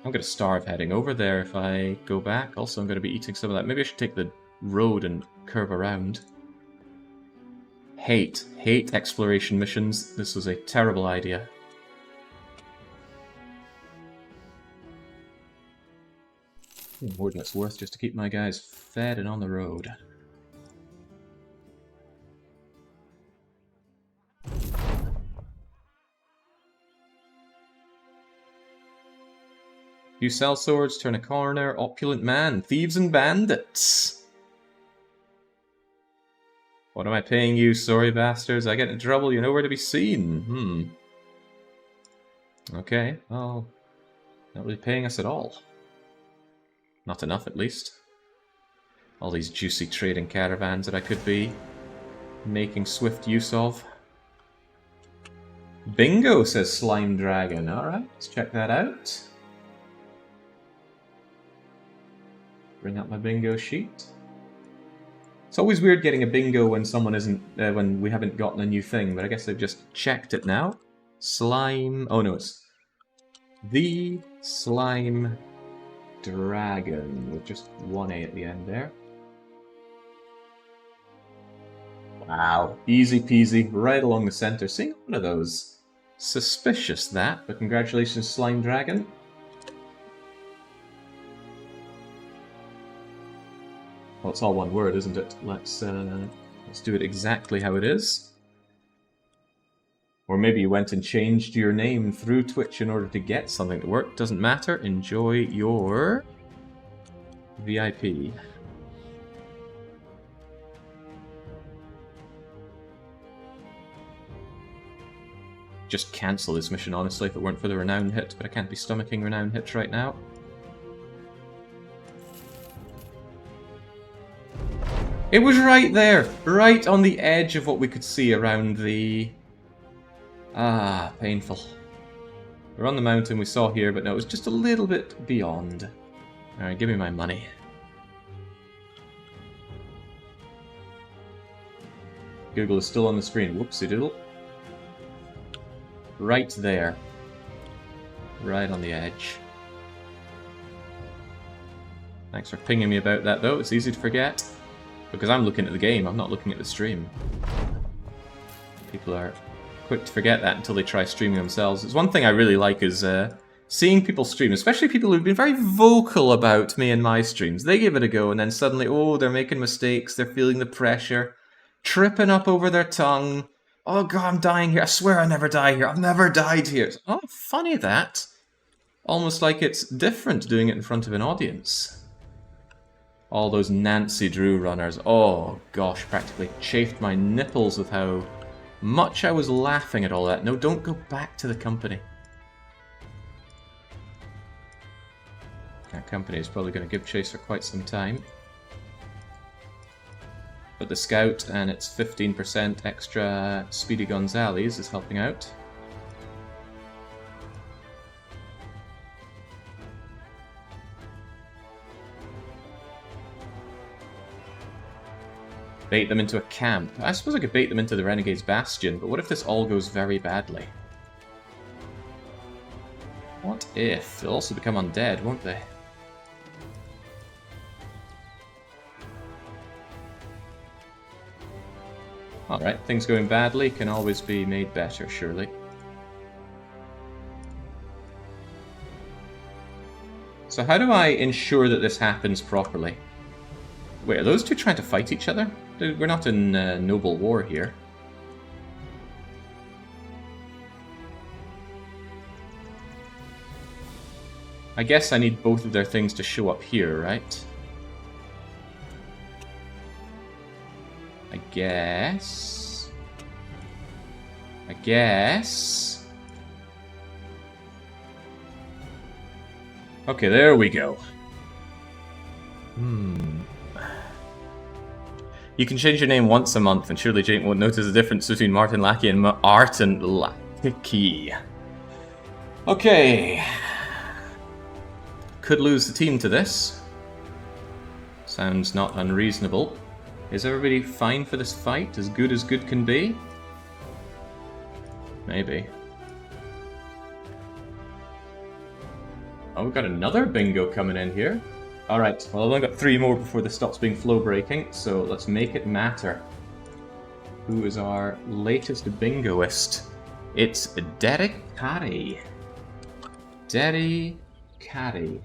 I'm going to starve heading over there if I go back. Also, I'm going to be eating some of that. Maybe I should take the road and curve around. Hate exploration missions. This was a terrible idea. More than it's worth just to keep my guys fed and on the road. You sell swords, turn a corner, opulent man, thieves and bandits. What am I paying you, sorry bastards? I get in trouble, you're nowhere to be seen. Okay, well, not really paying us at all. Not enough, at least. All these juicy trading caravans that I could be making swift use of. Bingo, says Slime Dragon. Alright, let's check that out. Bring up my bingo sheet. It's always weird getting a bingo when someone isn't, when we haven't gotten a new thing, but I guess they've just checked it now. Slime... oh no, it's the Slime Dragon, with just one A at the end there. Wow, easy peasy, right along the center. Seeing one of those. Suspicious that, but congratulations, Slime Dragon. Well, it's all one word, isn't it? Let's do it exactly how it is. Or maybe you went and changed your name through Twitch in order to get something to work. Doesn't matter. Enjoy your VIP. Just cancel this mission, honestly, if it weren't for the renown hit, but I can't be stomaching renown hits right now. It was right there, right on the edge of what we could see around the... ah, painful. We're on the mountain we saw here, but no, it was just a little bit beyond. Alright, give me my money. Google is still on the screen. Whoopsie doodle. Right there. Right on the edge. Thanks for pinging me about that, though. It's easy to forget. Because I'm looking at the game, I'm not looking at the stream. People are quick to forget that until they try streaming themselves. It's one thing I really like is seeing people stream, especially people who've been very vocal about me and my streams. They give it a go and then suddenly, oh, they're making mistakes, they're feeling the pressure, tripping up over their tongue. Oh god, I'm dying here, I swear I never die here, I've never died here. Oh, funny that. Almost like it's different doing it in front of an audience. All those Nancy Drew runners, oh gosh, practically chafed my nipples with how much I was laughing at all that. No, don't go back to the company. That company is probably going to give chase for quite some time. But the Scout and its 15% extra Speedy Gonzales is helping out. Bait them into a camp. I suppose I could bait them into the Renegade's Bastion, but what if this all goes very badly? What if? They'll also become undead, won't they? Alright, things going badly can always be made better, surely. So how do I ensure that this happens properly? Wait, are those two trying to fight each other? We're not in noble war here. I guess I need both of their things to show up here, right? I guess... Okay, there we go. You can change your name once a month, and surely Jake won't notice the difference between Martin Lackey and Martin Lackey. Okay. Could lose the team to this. Sounds not unreasonable. Is everybody fine for this fight? As good can be? Maybe. Oh, we've got another bingo coming in here. Alright, well I've only got 3 more before this stops being flow breaking, so let's make it matter. Who is our latest bingoist? It's Derek Carey. Derek Carey.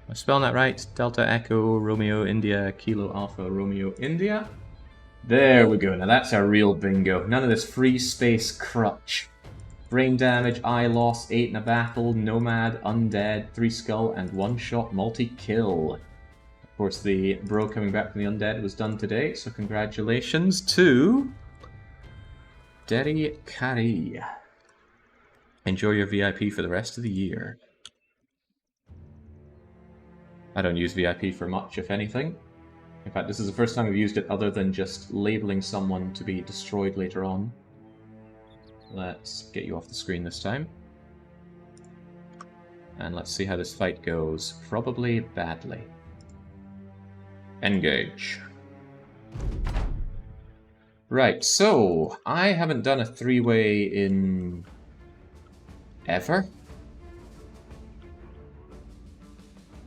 Am I spelling that right? Delta Echo Romeo India Kilo Alpha Romeo India. There we go. Now that's our real bingo. None of this free space crutch. Brain damage, eye loss, 8 in a battle, nomad, undead, 3 skull, and 1-shot multi-kill. Of course, the bro coming back from the undead was done today, so congratulations to Derry Carey. Enjoy your VIP for the rest of the year. I don't use VIP for much, if anything. In fact, this is the first time I've used it other than just labeling someone to be destroyed later on. Let's get you off the screen this time. And let's see how this fight goes. Probably badly. Engage. Right, so I haven't done a 3-way in ever.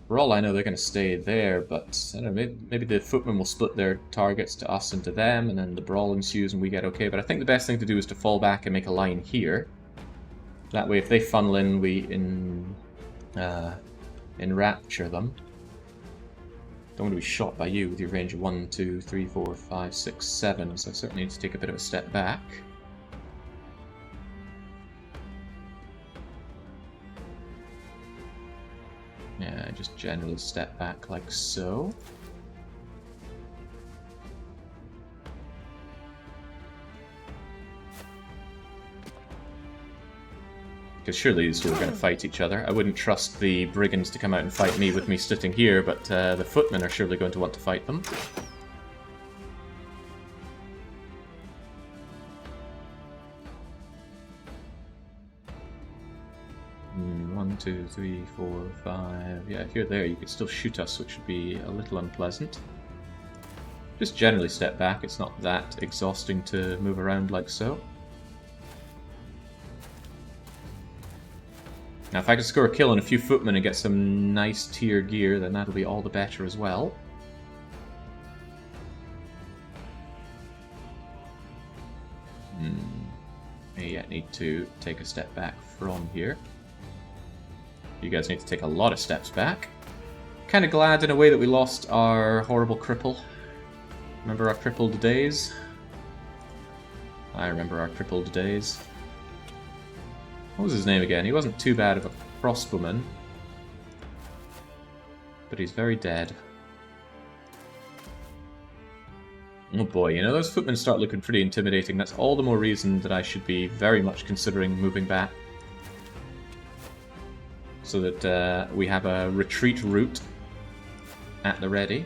For all I know, they're going to stay there, but I don't know, maybe the footmen will split their targets to us and to them, and then the brawl ensues and we get okay. But I think the best thing to do is to fall back and make a line here. That way, if they funnel in, we enrapture them. Don't want to be shot by you with your range of 1, 2, 3, 4, 5, 6, 7, so I certainly need to take a bit of a step back. Yeah, just generally step back like so. Because surely these two are going to fight each other. I wouldn't trust the brigands to come out and fight me with me sitting here, but the footmen are surely going to want to fight them. 1, 2, 3, 4, 5... Yeah, if you're there, you could still shoot us, which would be a little unpleasant. Just generally step back, it's not that exhausting to move around like so. Now, if I can score a kill on a few footmen and get some nice tier gear, then that'll be all the better as well. May yet need to take a step back from here. You guys need to take a lot of steps back. Kind of glad in a way that we lost our horrible cripple. Remember our crippled days? I remember our crippled days. What was his name again? He wasn't too bad of a crossbowman. But he's very dead. Oh boy, you know, those footmen start looking pretty intimidating. That's all the more reason that I should be very much considering moving back. So that we have a retreat route at the ready.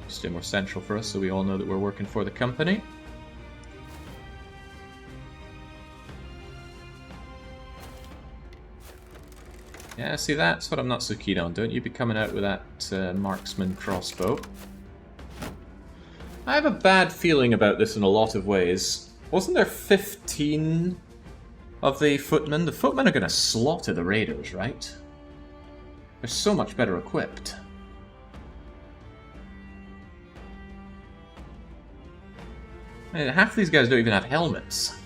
Stay more central for us so we all know that we're working for the company. Yeah, see, that's what I'm not so keen on. Don't you be coming out with that marksman crossbow. I have a bad feeling about this in a lot of ways. Wasn't there 15 of the footmen? The footmen are going to slaughter the raiders, right? They're so much better equipped. Half of these guys don't even have helmets.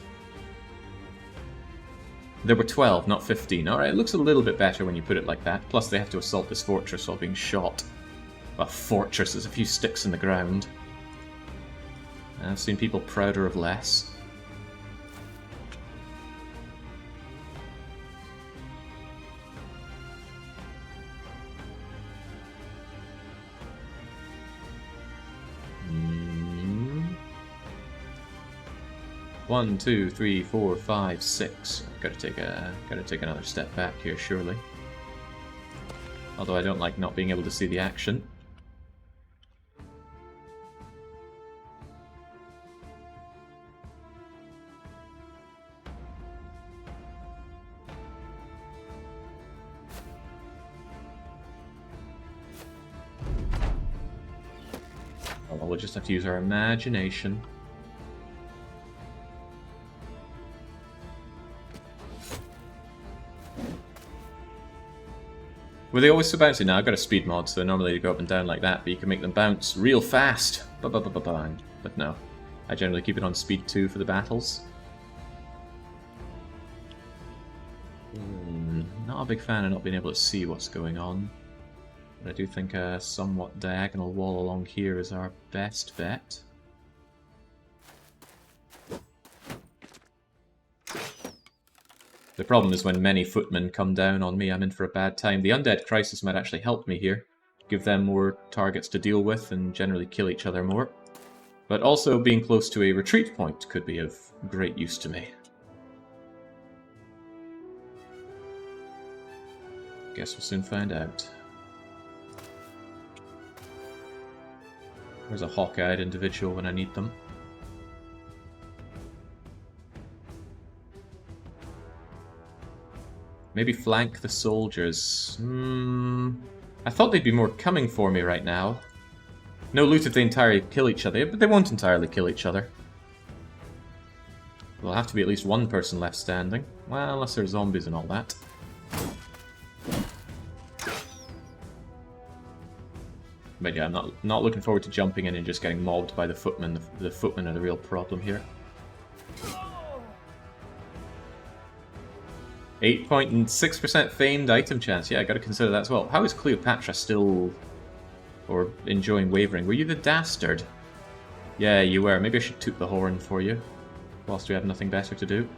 There were 12, not 15. Alright, it looks a little bit better when you put it like that. Plus they have to assault this fortress while being shot. A fortress, there's a few sticks in the ground. I've seen people prouder of less. One, 2, 3, 4, 5, 6. Gotta take another step back here, surely. Although I don't like not being able to see the action. Well, we'll just have to use our imagination. Were they always so bouncy? Now I've got a speed mod, so normally they go up and down like that, but you can make them bounce real fast. Ba-ba-ba-ba-bang. But no, I generally keep it on speed 2 for the battles. Not a big fan of not being able to see what's going on. But I do think a somewhat diagonal wall along here is our best bet. The problem is when many footmen come down on me, I'm in for a bad time. The undead crisis might actually help me here. Give them more targets to deal with and generally kill each other more. But also being close to a retreat point could be of great use to me. Guess we'll soon find out. There's a hawk-eyed individual when I need them. Maybe flank the soldiers. I thought they'd be more coming for me right now. No loot if they entirely kill each other, but they won't entirely kill each other. There'll have to be at least one person left standing. Well, unless there's zombies and all that. But yeah, I'm not looking forward to jumping in and just getting mobbed by the footmen. The footmen are the real problem here. 8.6% famed item chance. Yeah, I gotta consider that as well. How is Cleopatra still... or enjoying wavering? Were you the dastard? Yeah, you were. Maybe I should toot the horn for you. Whilst we have nothing better to do.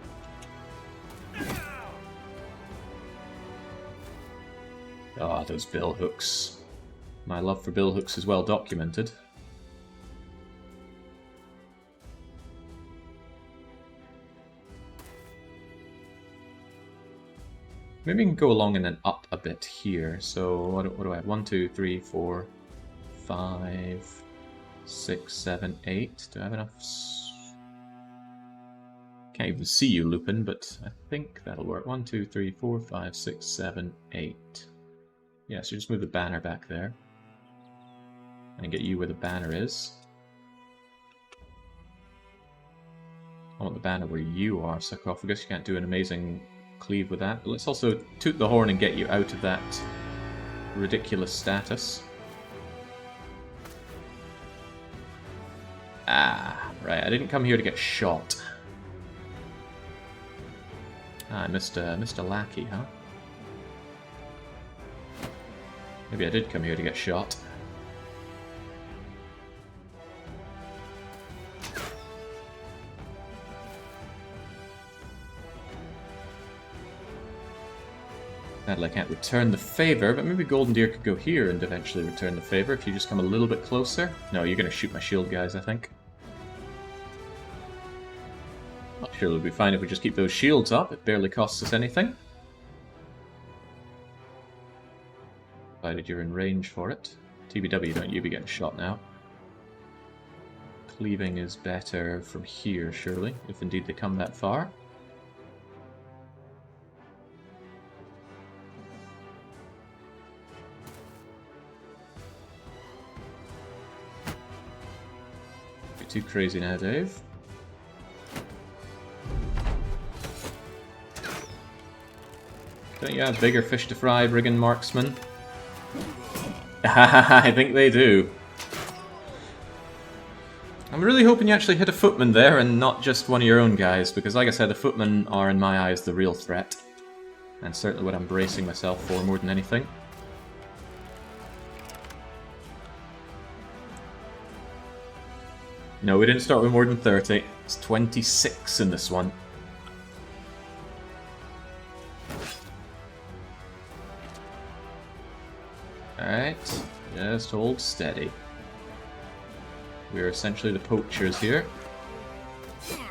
Ah, those billhooks. My love for billhooks is well documented. Maybe we can go along and then up a bit here. So what do I have? 1, 2, 3, 4, 5, 6, 7, 8. Do I have enough? Can't even see you, Lupin, but I think that'll work. 1, 2, 3, 4, 5, 6, 7, 8. Yeah, so just move the banner back there. And get you where the banner is. I want the banner where you are, Sarcophagus. You can't do an amazing cleave with that. But let's also toot the horn and get you out of that ridiculous status. Ah, right. I didn't come here to get shot. Ah, I missed a lackey, huh? Maybe I did come here to get shot. Sadly, I can't return the favor, but maybe Golden Deer could go here and eventually return the favor if you just come a little bit closer. No, you're going to shoot my shield guys, I think. Not sure it'll be fine if we just keep those shields up. It barely costs us anything. Provided you're in range for it. TBW, don't you be getting shot now. Cleaving is better from here, surely, if indeed they come that far. Too crazy now, Dave. Don't you have bigger fish to fry, brigand marksman? I think they do. I'm really hoping you actually hit a footman there and not just one of your own guys, because like I said, the footmen are in my eyes the real threat. And certainly what I'm bracing myself for more than anything. No, we didn't start with more than 30. It's 26 in this one. Alright, just hold steady. We're essentially the poachers here. I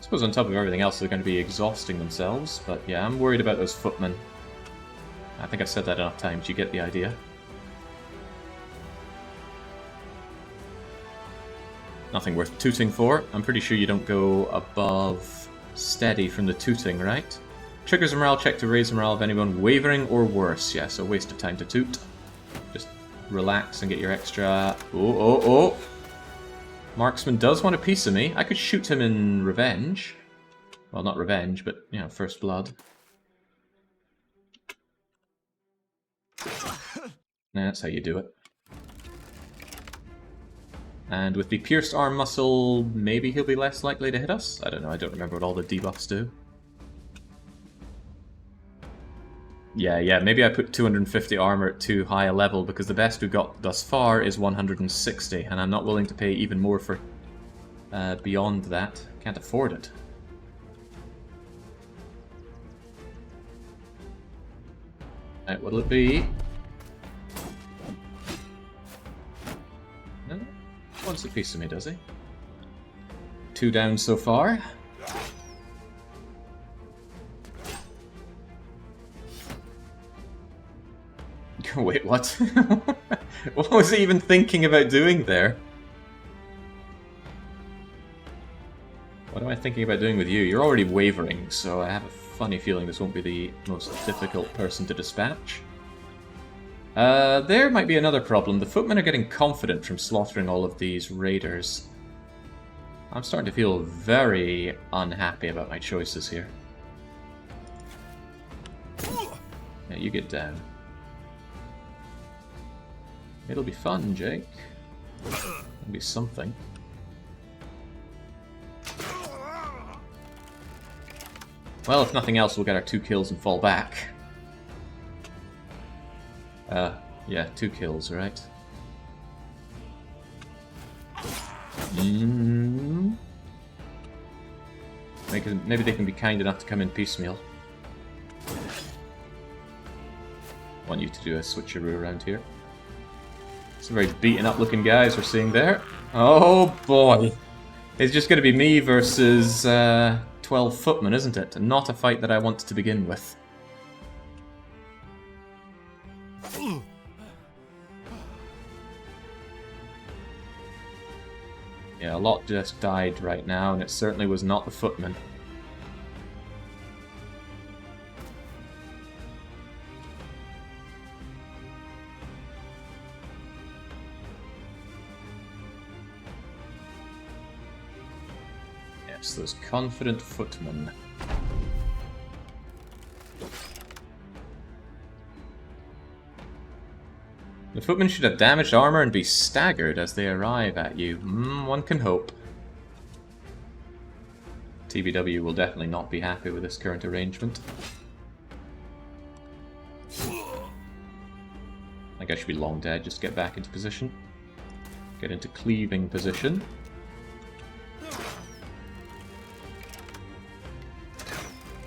suppose on top of everything else they're going to be exhausting themselves, but yeah, I'm worried about those footmen. I think I've said that enough times, you get the idea. Nothing worth tooting for. I'm pretty sure you don't go above steady from the tooting, right? Triggers a morale check to raise the morale of anyone wavering or worse. Yeah, so waste of time to toot. relax and get your extra... Oh. Marksman does want a piece of me. I could shoot him in revenge. Well, not revenge, but, you know, first blood. That's how you do it. And with the pierced arm muscle, maybe he'll be less likely to hit us? I don't know, I don't remember what all the debuffs do. Yeah, maybe I put 250 armor at too high a level, because the best we've got thus far is 160, and I'm not willing to pay even more for beyond that. Can't afford it. Right, what'll it be? No? Wants a piece of me, does he? 2 down so far. Wait, what? What was he even thinking about doing there? What am I thinking about doing with you? You're already wavering, so I have a funny feeling this won't be the most difficult person to dispatch. There might be another problem. The footmen are getting confident from slaughtering all of these raiders. I'm starting to feel very unhappy about my choices here. Yeah, you get down. It'll be fun, Jake. It'll be something. Well, if nothing else, we'll get our 2 kills and fall back. Yeah, 2 kills, right? Maybe they can be kind enough to come in piecemeal. Want you to do a switcheroo around here. Some very beaten up looking guys we're seeing there. Oh boy! It's just going to be me versus 12 footmen, isn't it? Not a fight that I want to begin with. Yeah, a lot just died right now, and it certainly was not the footmen. Yes, those confident footmen. The footmen should have damaged armor and be staggered as they arrive at you. One can hope. TBW will definitely not be happy with this current arrangement. I think I should be long dead, just get back into position. Get into cleaving position.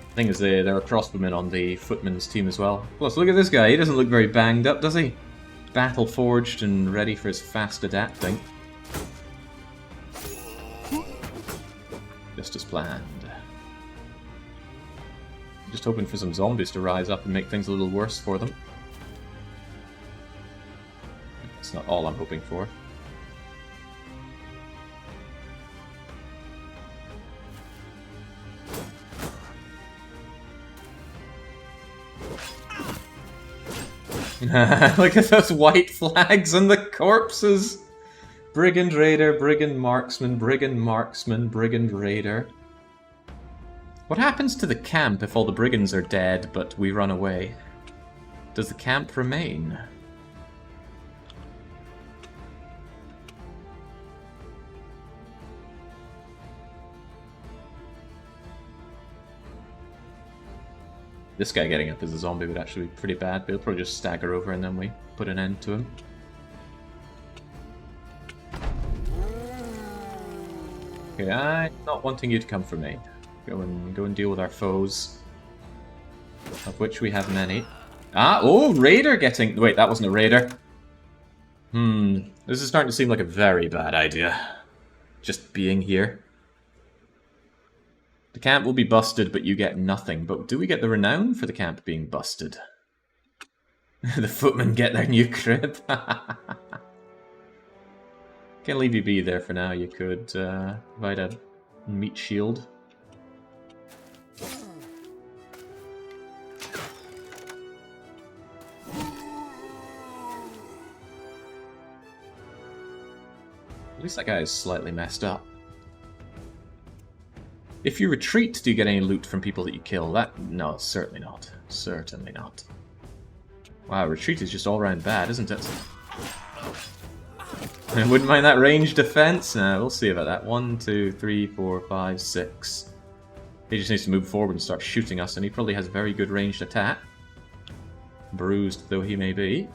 The thing is, there are crossbowmen on the footman's team as well. Plus, look at this guy, he doesn't look very banged up, does he? Battle forged and ready for his fast adapting. Just as planned. Just hoping for some zombies to rise up and make things a little worse for them. That's not all I'm hoping for. Look at those white flags and the corpses! Brigand Raider, Brigand Marksman, Brigand Marksman, Brigand Raider. What happens to the camp if all the brigands are dead, but we run away? Does the camp remain? This guy getting up as a zombie would actually be pretty bad, but he'll probably just stagger over and then we put an end to him. Okay, I'm not wanting you to come for me. Go and deal with our foes, of which we have many. Ah, oh, Raider getting... Wait, that wasn't a Raider. This is starting to seem like a very bad idea. Just being here. The camp will be busted, but you get nothing. But do we get the renown for the camp being busted? The footmen get their new crib. Can't leave you be there for now. You could provide a meat shield. least that guy is slightly messed up. If you retreat, do you get any loot from people that you kill? No, certainly not. Certainly not. Wow, retreat is just all round bad, isn't it? I wouldn't mind that range defense. Nah, we'll see about that. 1, 2, 3, 4, 5, 6. He just needs to move forward and start shooting us, and he probably has very good ranged attack. Bruised though he may be.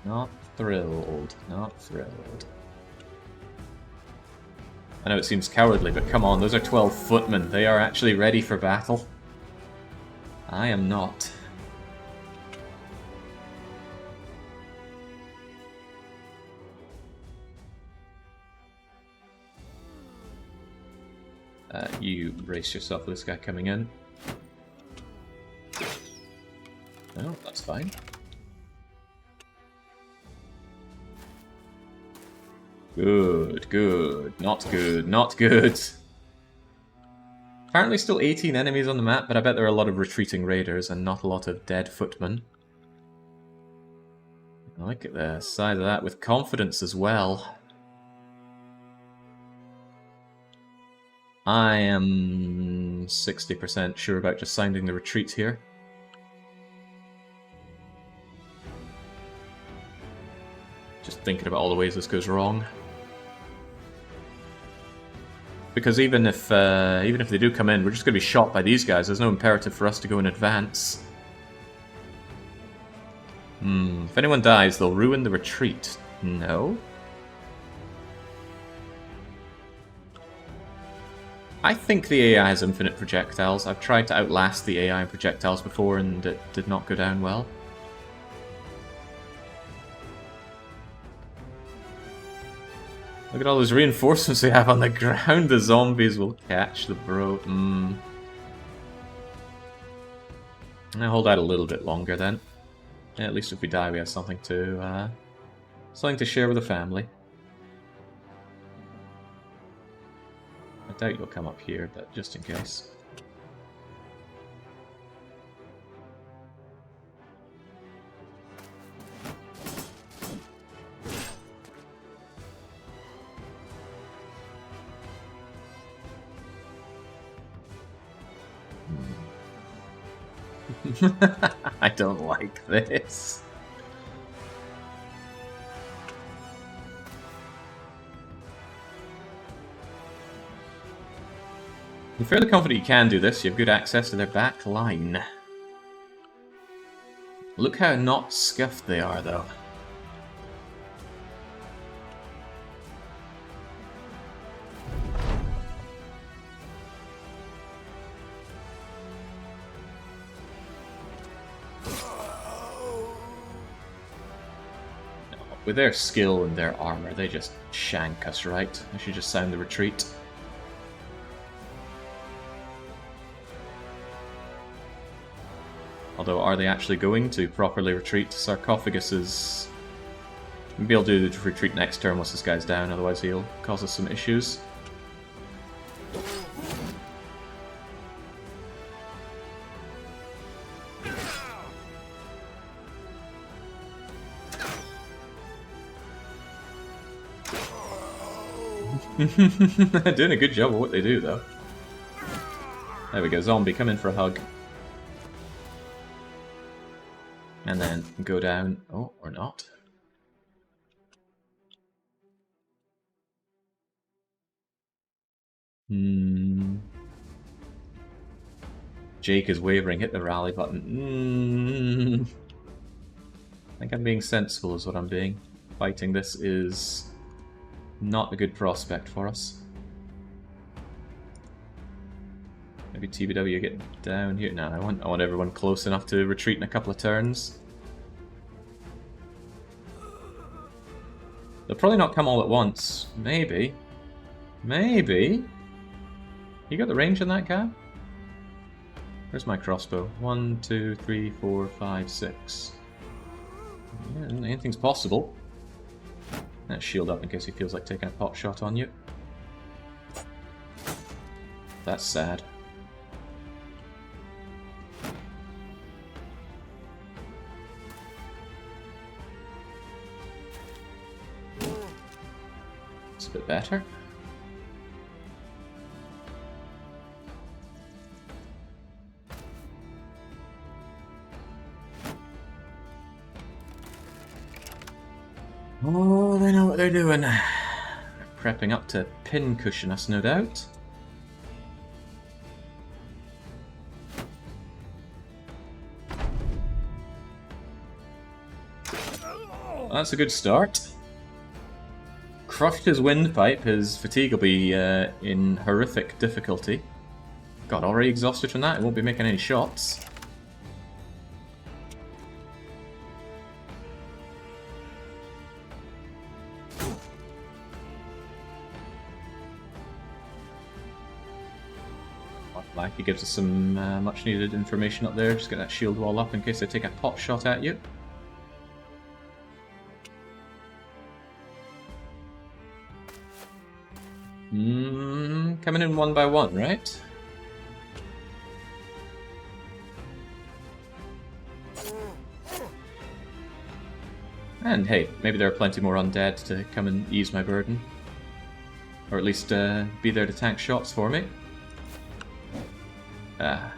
Not thrilled. Not thrilled. I know it seems cowardly, but come on, those are 12 footmen. They are actually ready for battle. I am not. You brace yourself for this guy coming in. Oh, that's fine. Good, good. Not good, not good. Apparently still 18 enemies on the map, but I bet there are a lot of retreating raiders and not a lot of dead footmen. Look at the size of that, with confidence as well. I am 60% sure about just sounding the retreat here. Just thinking about all the ways this goes wrong. Because even if they do come in, we're just going to be shot by these guys. There's no imperative for us to go in advance. If anyone dies, they'll ruin the retreat. No? I think the AI has infinite projectiles. I've tried to outlast the AI in projectiles before and it did not go down well. Look at all those reinforcements we have on the ground. The zombies will catch the bro. I'll hold out a little bit longer then. Yeah, at least if we die we have something to share with the family. I doubt you'll come up here, but just in case. I don't like this. I'm fairly confident you can do this. You have good access to their back line. Look how not scuffed they are, though. With their skill and their armor, they just shank us, right? I should just sound the retreat. Although, are they actually going to properly retreat? Sarcophagus is... Maybe I'll do the retreat next turn once this guy's down, otherwise he'll cause us some issues. Doing a good job of what they do, though. There we go, zombie, come in for a hug. And then go down. Oh, or not. Jake is wavering, hit the rally button. I think I'm being sensible is what I'm being. Fighting this is not a good prospect for us. Maybe TBW get down here. No, I want everyone close enough to retreat in a couple of turns. They'll probably not come all at once. Maybe. Maybe. You got the range on that guy? Where's my crossbow? 1, 2, 3, 4, 5, 6. Yeah, anything's possible. Let's shield up in case he feels like taking a pot shot on you. That's sad. It's a bit better. Oh, they know what they're doing. They're prepping up to pin-cushion us, no doubt. Well, that's a good start. Crushed his windpipe, his fatigue will be in horrific difficulty. God, already exhausted from that, it won't be making any shots. Like, he gives us some much needed information up there. Just get that shield wall up in case they take a pot shot at you. Coming in one by one, right? And hey, maybe there are plenty more undead to come and ease my burden. Or at least be there to tank shots for me. Ah.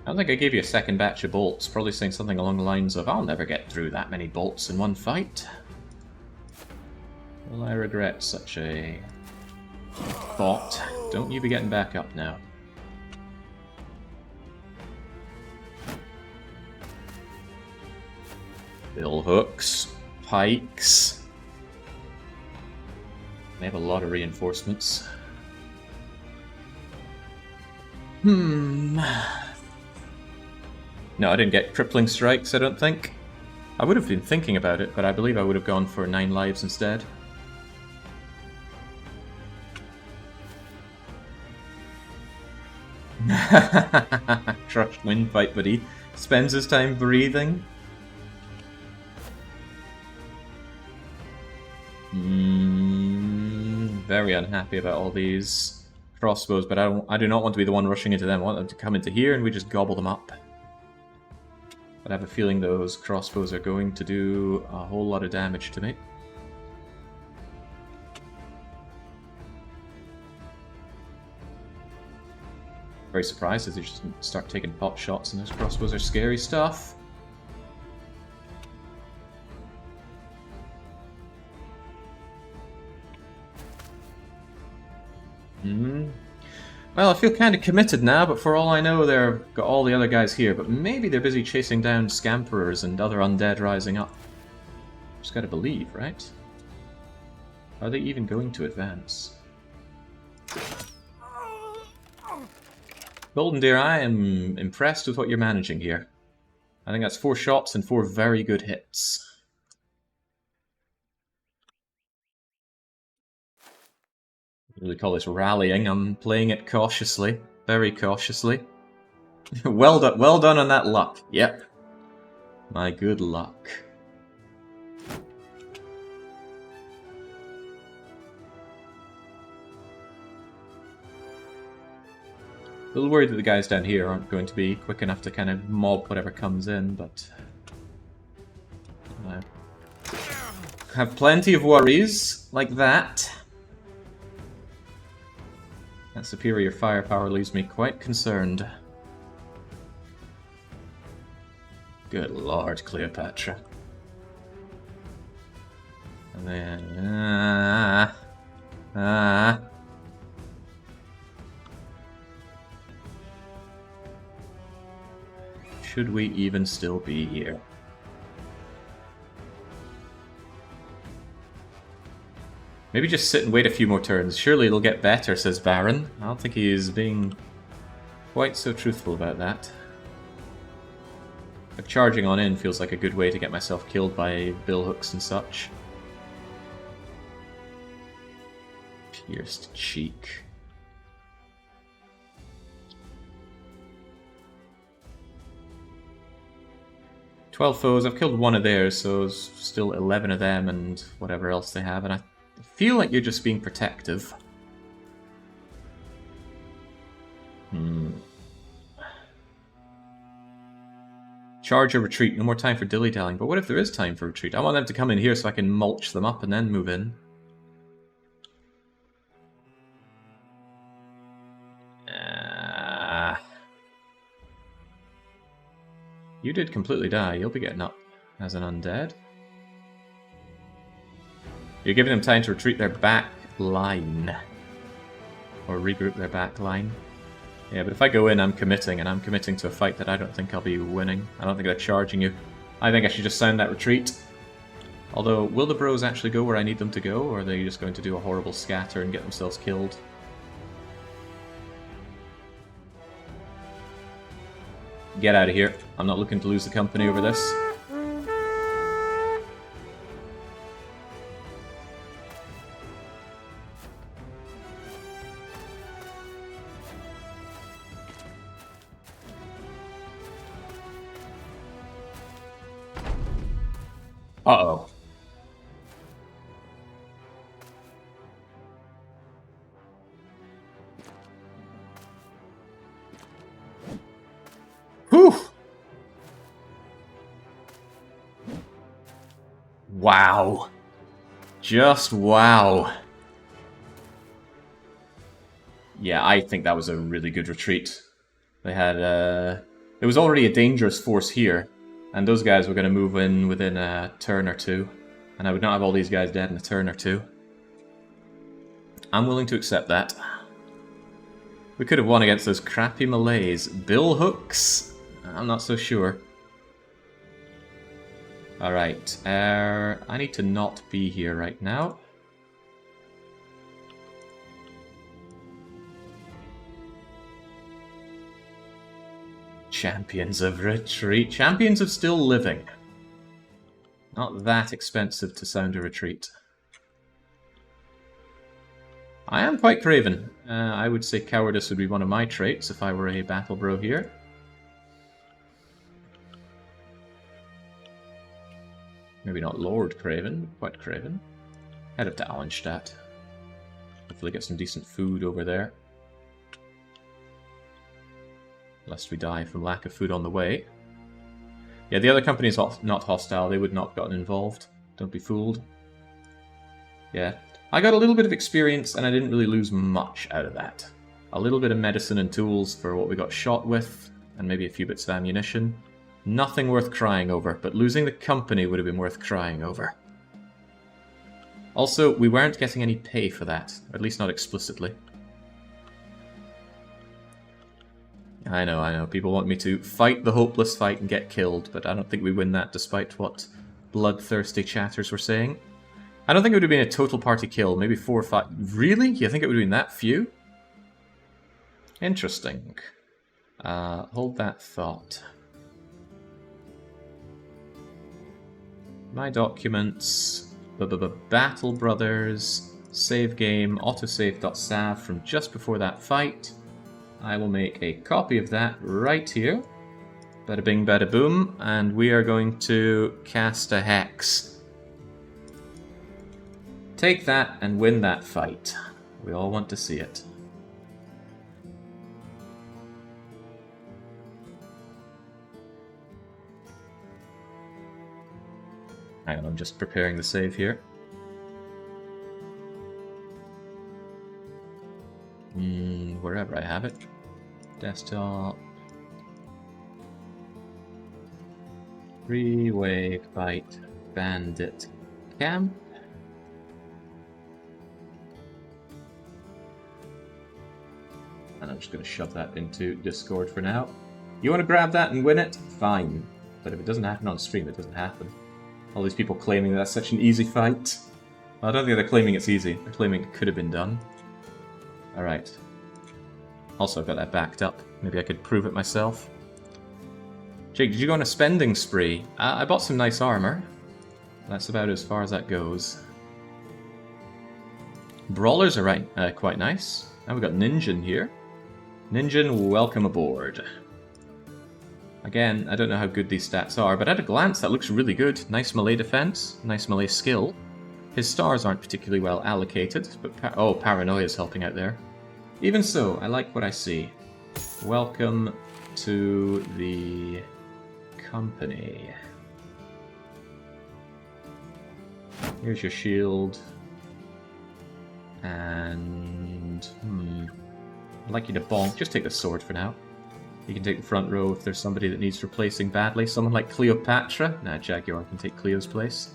I don't think I gave you a second batch of bolts, probably saying something along the lines of, I'll never get through that many bolts in one fight. Well, I regret such a thought. Don't you be getting back up now. Bill hooks, pikes. They have a lot of reinforcements. No, I didn't get crippling strikes, I don't think. I would have been thinking about it, but I believe I would have gone for 9 lives instead. Crushed windpipe, but he spends his time breathing. Very unhappy about all these crossbows, but I do not want to be the one rushing into them. I want them to come into here and we just gobble them up. But I have a feeling those crossbows are going to do a whole lot of damage to me. Very surprised as they just start taking pot shots, and those crossbows are scary stuff. Well, I feel kind of committed now, but for all I know, they've got all the other guys here. But maybe they're busy chasing down Scamperers and other undead rising up. Just gotta believe, right? Are they even going to advance? Golden Deer, I am impressed with what you're managing here. I think that's 4 shots and 4 very good hits. I really call this rallying. I'm playing it cautiously, very cautiously. Well done on that luck. Yep. My good luck. A little worried that the guys down here aren't going to be quick enough to kind of mob whatever comes in, but I have plenty of worries like that. That superior firepower leaves me quite concerned. Good Lord, Cleopatra. And then... Should we even still be here? Maybe just sit and wait a few more turns. Surely it'll get better, says Baron. I don't think he is being quite so truthful about that. But charging on in feels like a good way to get myself killed by billhooks and such. Pierced cheek. 12 foes. I've killed one of theirs, so there's still 11 of them and whatever else they have. And I feel like you're just being protective. Charge or retreat. No more time for dilly-dallying. But what if there is time for retreat? I want them to come in here so I can mulch them up and then move in. You did completely die. You'll be getting up as an undead. You're giving them time to retreat their back line. Or regroup their back line. Yeah, but if I go in, I'm committing, and I'm committing to a fight that I don't think I'll be winning. I don't think they're charging you. I think I should just sound that retreat. Although, will the bros actually go where I need them to go, or are they just going to do a horrible scatter and get themselves killed? Get out of here. I'm not looking to lose the company over this. Uh-oh. Whew! Wow. Just wow. Yeah, I think that was a really good retreat. They had, There was already a dangerous force here, and those guys were going to move in within a turn or two, and I would not have all these guys dead in a turn or two. I'm willing to accept that. We could have won against those crappy Malays. Bill hooks? I'm not so sure. Alright, I need to not be here right now. Champions of Retreat. Champions of Still Living. Not that expensive to sound a retreat. I am quite craven. I would say cowardice would be one of my traits if I were a battle bro here. Maybe not Lord Craven, but quite Craven. Head up to Allenstadt. Hopefully get some decent food over there. Lest we die from lack of food on the way. Yeah, the other company is not hostile. They would not have gotten involved. Don't be fooled. Yeah. I got a little bit of experience, and I didn't really lose much out of that. A little bit of medicine and tools for what we got shot with, and maybe a few bits of ammunition. Nothing worth crying over, but losing the company would have been worth crying over. Also, we weren't getting any pay for that, or at least not explicitly. I know, people want me to fight the hopeless fight and get killed, but I don't think we win that despite what bloodthirsty chatters were saying. I don't think it would have been a total party kill, maybe 4 or 5. Really? You think it would have been that few? Interesting. Hold that thought. My documents, Battle Brothers, save game, autosave.sav from just before that fight. I will make a copy of that right here. Bada bing, bada boom, and we are going to cast a hex. Take that and win that fight. We all want to see it. Hang on, I'm just preparing the save here. Wherever I have it. Desktop. Three-way fight bandit camp. And I'm just going to shove that into Discord for now. You want to grab that and win it? Fine. But if it doesn't happen on stream, it doesn't happen. All these people claiming that's such an easy fight. Well, I don't think they're claiming it's easy. They're claiming it could have been done. Alright. Also, I've got that backed up. Maybe I could prove it myself. Jake, did you go on a spending spree? I bought some nice armor. That's about as far as that goes. Brawlers are quite nice. Now we've got Ninjin here. Ninjin, welcome aboard. Again, I don't know how good these stats are, but at a glance that looks really good. Nice melee defense, nice melee skill. His stars aren't particularly well allocated, but oh, Paranoia is helping out there. Even so, I like what I see. Welcome to the company. Here's your shield. And... I'd like you to bonk. Just take the sword for now. You can take the front row if there's somebody that needs replacing badly. Someone like Cleopatra. Nah, Jaguar can take Cleo's place.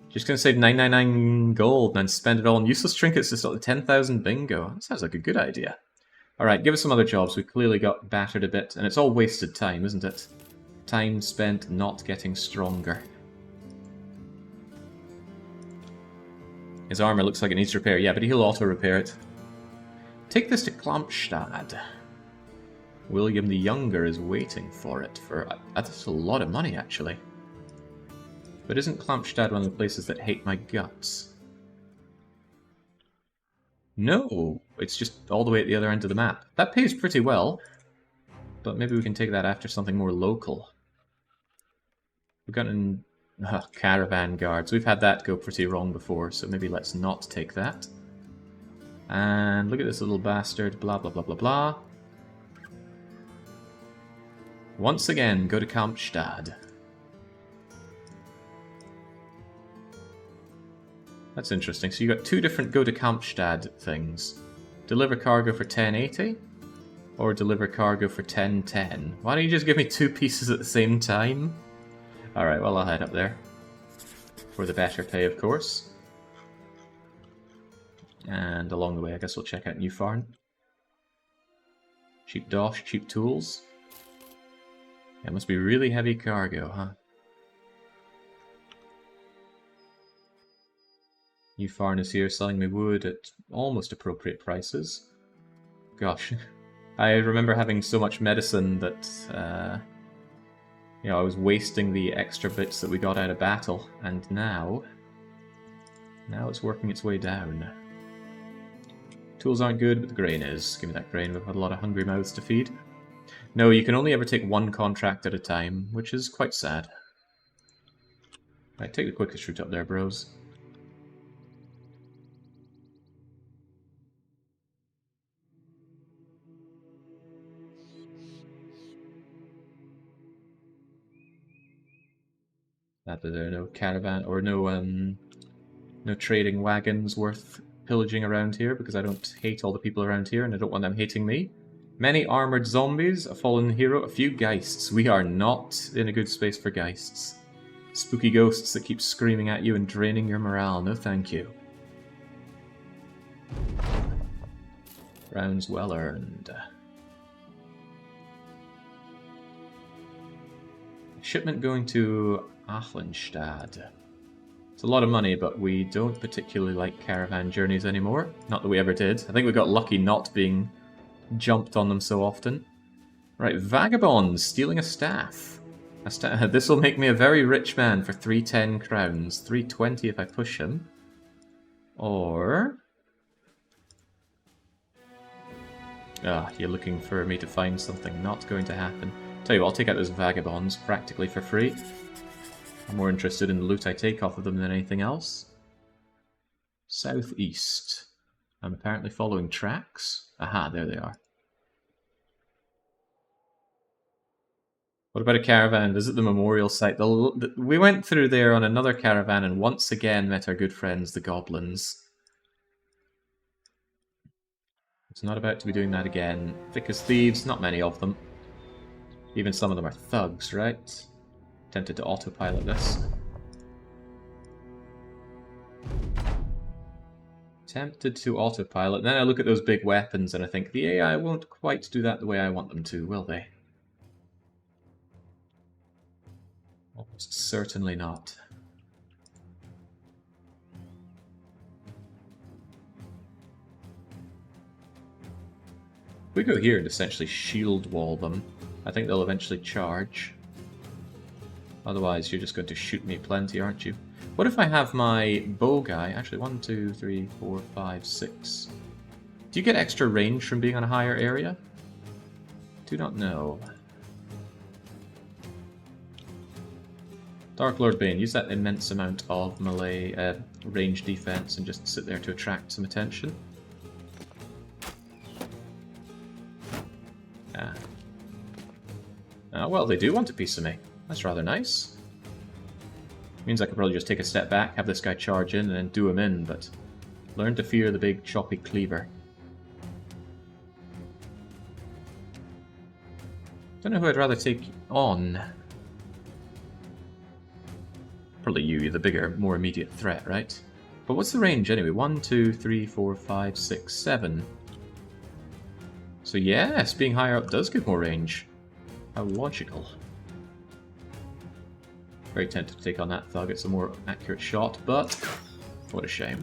Just gonna save 999 gold and then spend it all on useless trinkets to start the 10,000 bingo. That sounds like a good idea. Alright, give us some other jobs. We've clearly got battered a bit, and it's all wasted time, isn't it? Time spent not getting stronger. His armor looks like it needs repair. Yeah, but he'll auto-repair it. Take this to Klampstad. William the Younger is waiting for it. That's a lot of money, actually. But isn't Klampstad one of the places that hate my guts? No, it's just all the way at the other end of the map. That pays pretty well, but maybe we can take that after something more local. We've got an caravan guards. We've had that go pretty wrong before, so maybe let's not take that. And look at this little bastard, blah blah blah blah blah. Once again, go to Kampstad. That's interesting. So you got two different go to Kampstad things. Deliver cargo for 1080, or deliver cargo for 1010. Why don't you just give me two pieces at the same time? Alright, well I'll head up there. For the better pay, of course. And along the way, I guess we'll check out New Farm. Cheap dosh, cheap tools. It must be really heavy cargo, huh? New Farm is here selling me wood at almost appropriate prices. Gosh, I remember having so much medicine that, you know, I was wasting the extra bits that we got out of battle, and now it's working its way down. Tools aren't good, but the grain is. Give me that grain, we've had a lot of hungry mouths to feed. No, you can only ever take one contract at a time, which is quite sad. Right, take the quickest route up there, bros. That there are no caravan or no trading wagons worth pillaging around here, because I don't hate all the people around here and I don't want them hating me. Many armored zombies, a fallen hero, a few geists. We are not in a good space for geists. Spooky ghosts that keep screaming at you and draining your morale. No thank you. Rounds well earned. Shipment going to Ahlenstad. It's a lot of money, but we don't particularly like caravan journeys anymore. Not that we ever did. I think we got lucky not being jumped on them so often. Right, vagabonds stealing a staff. This will make me a very rich man for 310 crowns. 320 if I push him. Or... you're looking for me to find something. Not going to happen. Tell you what, I'll take out those vagabonds practically for free. I'm more interested in the loot I take off of them than anything else. Southeast. I'm apparently following tracks. Aha, there they are. What about a caravan? Visit the memorial site. We went through there on another caravan and once again met our good friends, the goblins. It's not about to be doing that again. Thick as thieves, not many of them. Even some of them are thugs, right? Tempted to autopilot this. Tempted to autopilot. Then I look at those big weapons and I think the AI won't quite do that the way I want them to, will they? Almost certainly not. If we go here and essentially shield wall them, I think they'll eventually charge. Otherwise, you're just going to shoot me plenty, aren't you? What if I have my bow guy? Actually, 1, 2, 3, 4, 5, 6. Do you get extra range from being on a higher area? Do not know. Dark Lord Bane, use that immense amount of melee range defense and just sit there to attract some attention. Well, they do want a piece of me. That's rather nice. Means I could probably just take a step back, have this guy charge in, and then do him in, but learn to fear the big choppy cleaver. Don't know who I'd rather take on. Probably you, you're the bigger, more immediate threat, right? But what's the range anyway? 1, 2, 3, 4, 5, 6, 7. So yes, being higher up does give more range. How logical. Very tempted to take on that thug, it's a more accurate shot, but what a shame.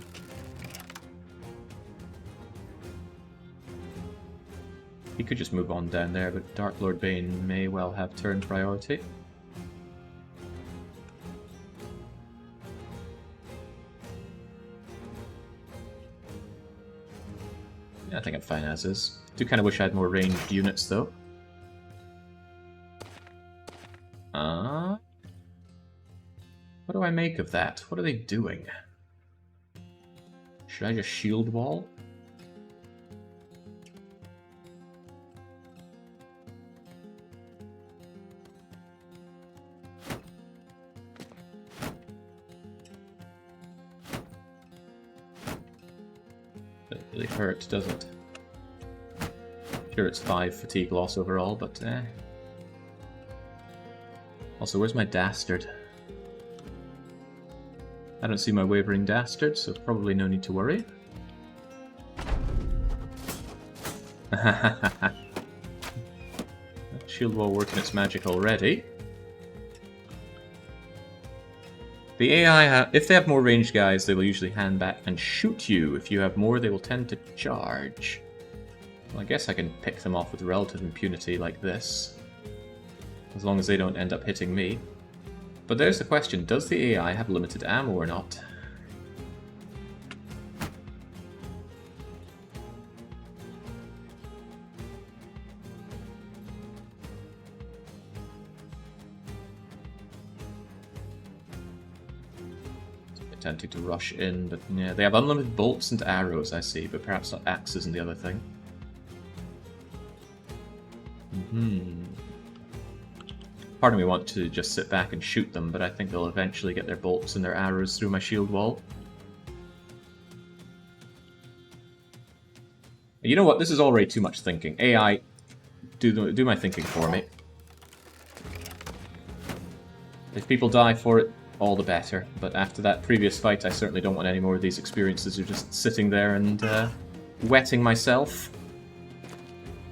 He could just move on down there, but Dark Lord Bane may well have turn priority. Yeah, I think I'm fine as is. Do kind of wish I had more ranged units though. What do I make of that? What are they doing? Should I just shield wall? Doesn't really hurt, does it? Sure, it's 5 fatigue loss overall, but eh. Also, where's my dastard? I don't see my wavering dastard, so probably no need to worry. Shield wall working its magic already. The AI, if they have more ranged guys, they will usually hand back and shoot you. If you have more, they will tend to charge. Well, I guess I can pick them off with relative impunity like this. As long as they don't end up hitting me. But there's the question, does the AI have limited ammo or not? Tempting to rush in, but yeah, they have unlimited bolts and arrows, I see, but perhaps not axes and the other thing. Part of me wants to just sit back and shoot them, but I think they'll eventually get their bolts and their arrows through my shield wall. You know what? This is already too much thinking. AI, do my thinking for me. If people die for it, all the better. But after that previous fight, I certainly don't want any more of these experiences of just sitting there and wetting myself.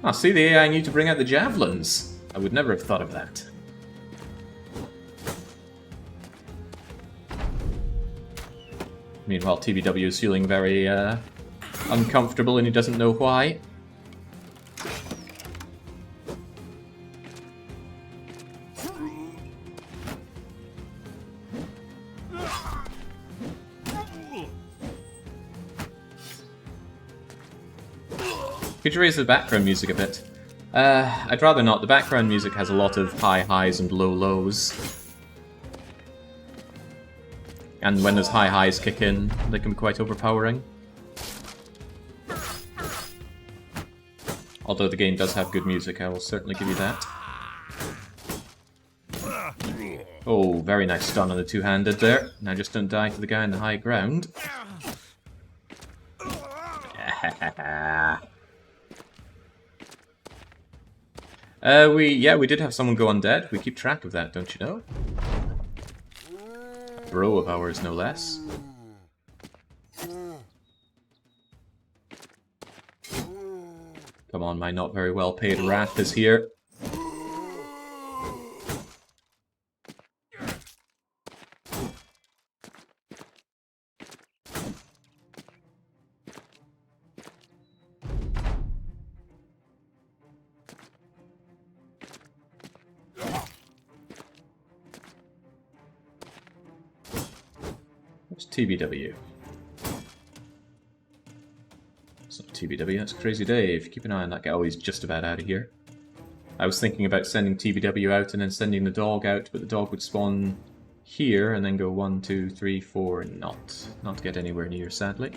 Ah, see, the AI knew to bring out the javelins. I would never have thought of that. Meanwhile, TBW is feeling very uncomfortable and he doesn't know why. Could you raise the background music a bit? I'd rather not. The background music has a lot of high highs and low lows. And when those high highs kick in, they can be quite overpowering. Although the game does have good music, I will certainly give you that. Oh, very nice stun on the two-handed there. Now just don't die to the guy in the high ground. We did have someone go undead. We keep track of that, don't you know? A bro of ours, no less. Come on, my not very well paid wrath is here. What's TBW? It's not TBW, that's Crazy Dave. Keep an eye on that guy. Oh, he's just about out of here. I was thinking about sending TBW out and then sending the dog out, but the dog would spawn here and then go 1, 2, 3, 4 and not get anywhere near, sadly.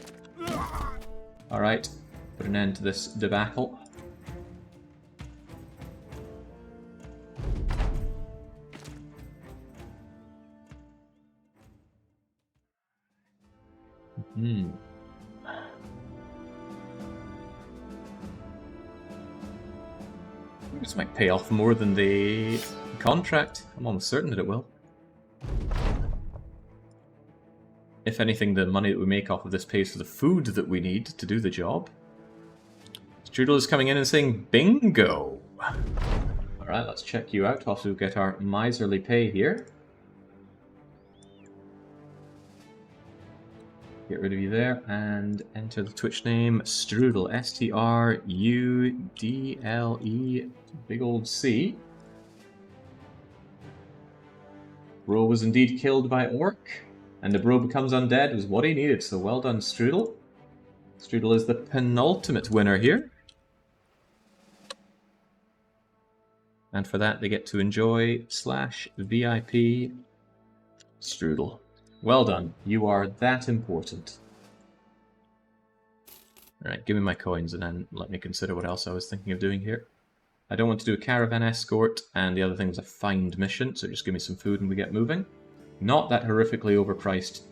Alright, put an end to this debacle. This might pay off more than the contract. I'm almost certain that it will. If anything, the money that we make off of this pays for the food that we need to do the job. Strudel is coming in and saying, bingo! Alright, let's check you out whilst we get our miserly pay here. Get rid of you there, and enter the Twitch name, Strudel, S-T-R-U-D-L-E, big old C. Bro was indeed killed by Orc, and the bro becomes undead was what he needed, so well done, Strudel. Strudel is the penultimate winner here. And for that, they get to enjoy /VIP Strudel. Well done. You are that important. Alright, give me my coins and then let me consider what else I was thinking of doing here. I don't want to do a caravan escort, and the other thing is a find mission, so just give me some food and we get moving. Not that horrifically overpriced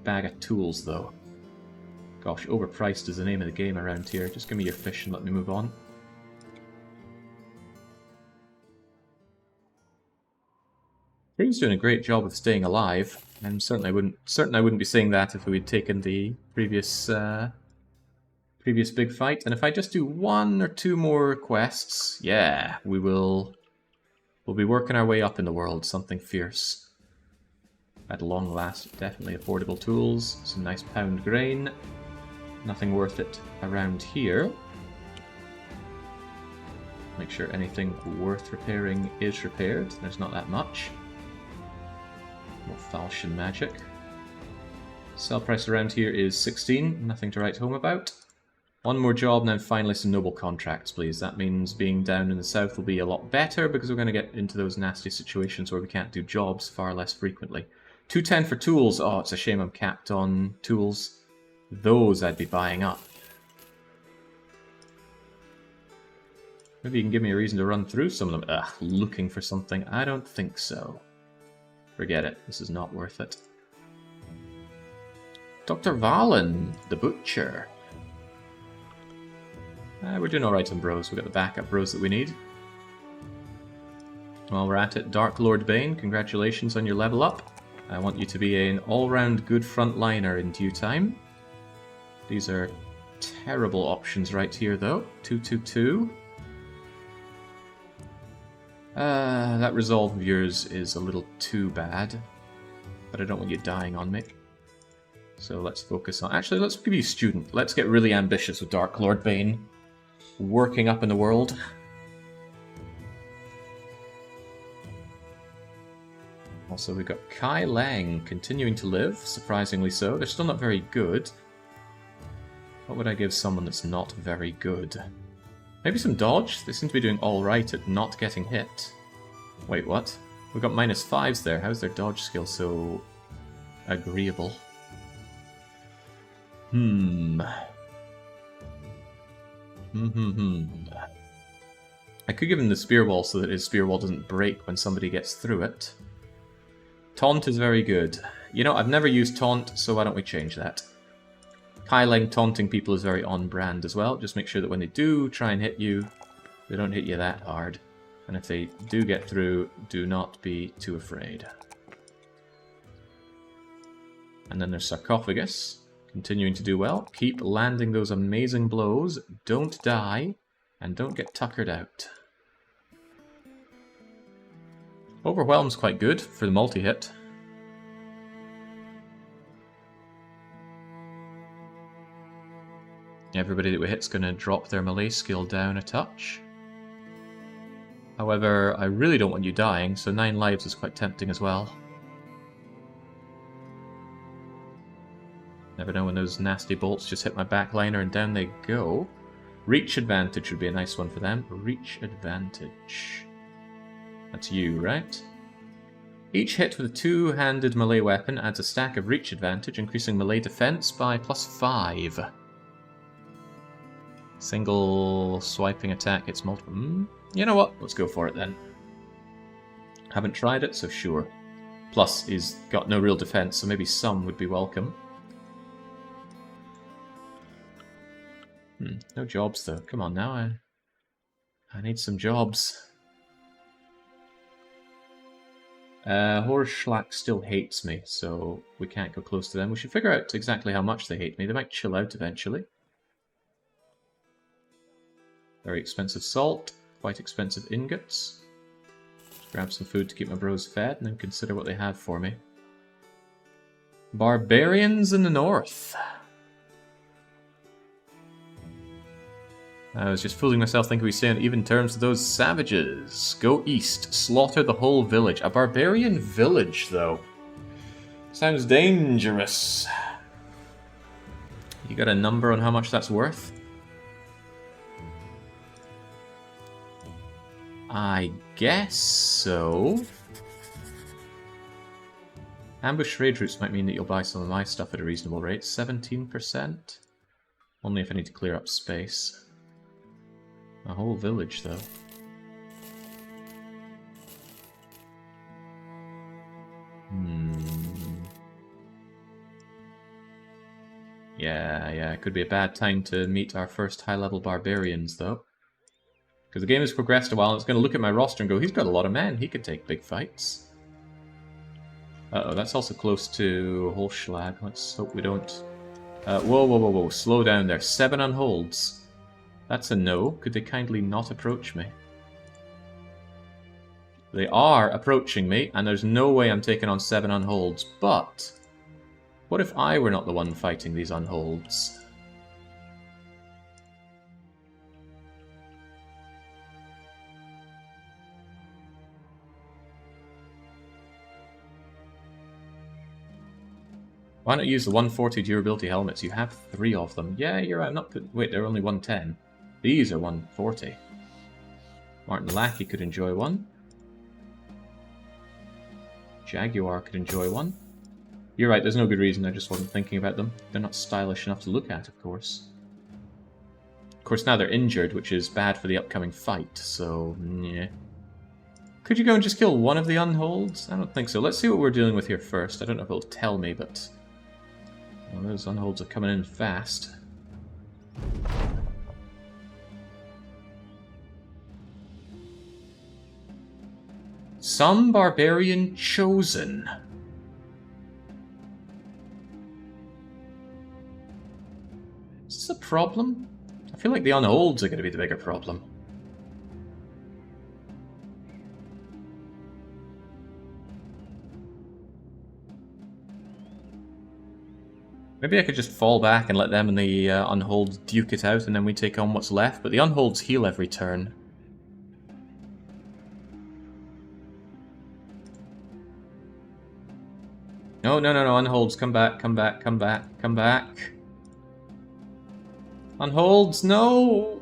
bag of tools, though. Gosh, overpriced is the name of the game around here. Just give me your fish and let me move on. Crew's doing a great job of staying alive, and certainly I wouldn't be saying that if we'd taken the previous big fight. And if I just do 1 or 2 more quests, yeah, we'll be working our way up in the world, something fierce. At long last, definitely affordable tools, some nice pound grain, nothing worth it around here. Make sure anything worth repairing is repaired. There's not that much. More falchion magic. Sell price around here is 16, nothing to write home about. 1 more job and then finally some noble contracts, please. That means being down in the south will be a lot better because we're going to get into those nasty situations where we can't do jobs far less frequently. 210 for tools. Oh, it's a shame I'm capped on tools. Those I'd be buying up. Maybe you can give me a reason to run through some of them. Ugh, looking for something. I don't think so. Forget it. This is not worth it. Dr. Valen, the Butcher. We're doing alright on bros. We've got the backup bros that we need. While we're at it, Dark Lord Bane, congratulations on your level up. I want you to be an all-round good frontliner in due time. These are terrible options right here, though. 222. That resolve of yours is a little too bad, but I don't want you dying on me. So let's focus on... Actually, let's give you student. Let's get really ambitious with Dark Lord Bane. Working up in the world. Also, we've got Kai Lang continuing to live, surprisingly so. They're still not very good. What would I give someone that's not very good? Maybe some dodge? They seem to be doing alright at not getting hit. Wait, what? We've got -5s there. How's their dodge skill so agreeable? I could give him the spear wall so that his spear wall doesn't break when somebody gets through it. Taunt is very good. You know, I've never used taunt, so why don't we change that? Kai Lang taunting people is very on-brand as well. Just make sure that when they do try and hit you, they don't hit you that hard. And if they do get through, do not be too afraid. And then there's Sarcophagus, continuing to do well. Keep landing those amazing blows, don't die, and don't get tuckered out. Overwhelm's quite good for the multi-hit. Everybody that we hit's going to drop their melee skill down a touch. However, I really don't want you dying, so 9 lives is quite tempting as well. Never know when those nasty bolts just hit my backliner and down they go. Reach advantage would be a nice one for them. Reach advantage. That's you, right? Each hit with a two-handed melee weapon adds a stack of reach advantage, increasing melee defense by +5. Single swiping attack hits multiple. You know what? Let's go for it then. Haven't tried it, so sure. Plus, he's got no real defense, so maybe some would be welcome. No jobs though. Come on now, I need some jobs. Horschlack still hates me, so we can't go close to them. We should figure out exactly how much they hate me. They might chill out eventually. Very expensive salt, quite expensive ingots. Just grab some food to keep my bros fed, and then consider what they have for me. Barbarians in the north. I was just fooling myself thinking we stay on even terms with those savages. Go east. Slaughter the whole village. A barbarian village, though. Sounds dangerous. You got a number on how much that's worth? I guess so. Ambush raid routes might mean that you'll buy some of my stuff at a reasonable rate. 17%? Only if I need to clear up space. A whole village, though. Yeah, it could be a bad time to meet our first high-level barbarians, though. Because the game has progressed a while, and it's going to look at my roster and go, he's got a lot of men, he could take big fights. Uh-oh, that's also close to Holschlag. Let's hope we don't... Whoa, slow down there. 7 unholds. That's a no. Could they kindly not approach me? They are approaching me, and there's no way I'm taking on 7 unholds. But what if I were not the one fighting these unholds? Why not use the 140 durability helmets? You have 3 of them. Yeah, you're right. I'm not put... Wait, they're only 110. These are 140. Martin Lackey could enjoy one. Jaguar could enjoy one. You're right, there's no good reason, I just wasn't thinking about them. They're not stylish enough to look at, of course. Of course, now they're injured, which is bad for the upcoming fight, so... yeah. Could you go and just kill one of the unholds? I don't think so. Let's see what we're dealing with here first. I don't know if it'll tell me, but... well, those unholds are coming in fast. Some barbarian chosen. Is this a problem? I feel like the unholds are going to be the bigger problem. Maybe I could just fall back and let them and the unholds duke it out, and then we take on what's left, but the unholds heal every turn. No, unholds, come back. Unholds, no!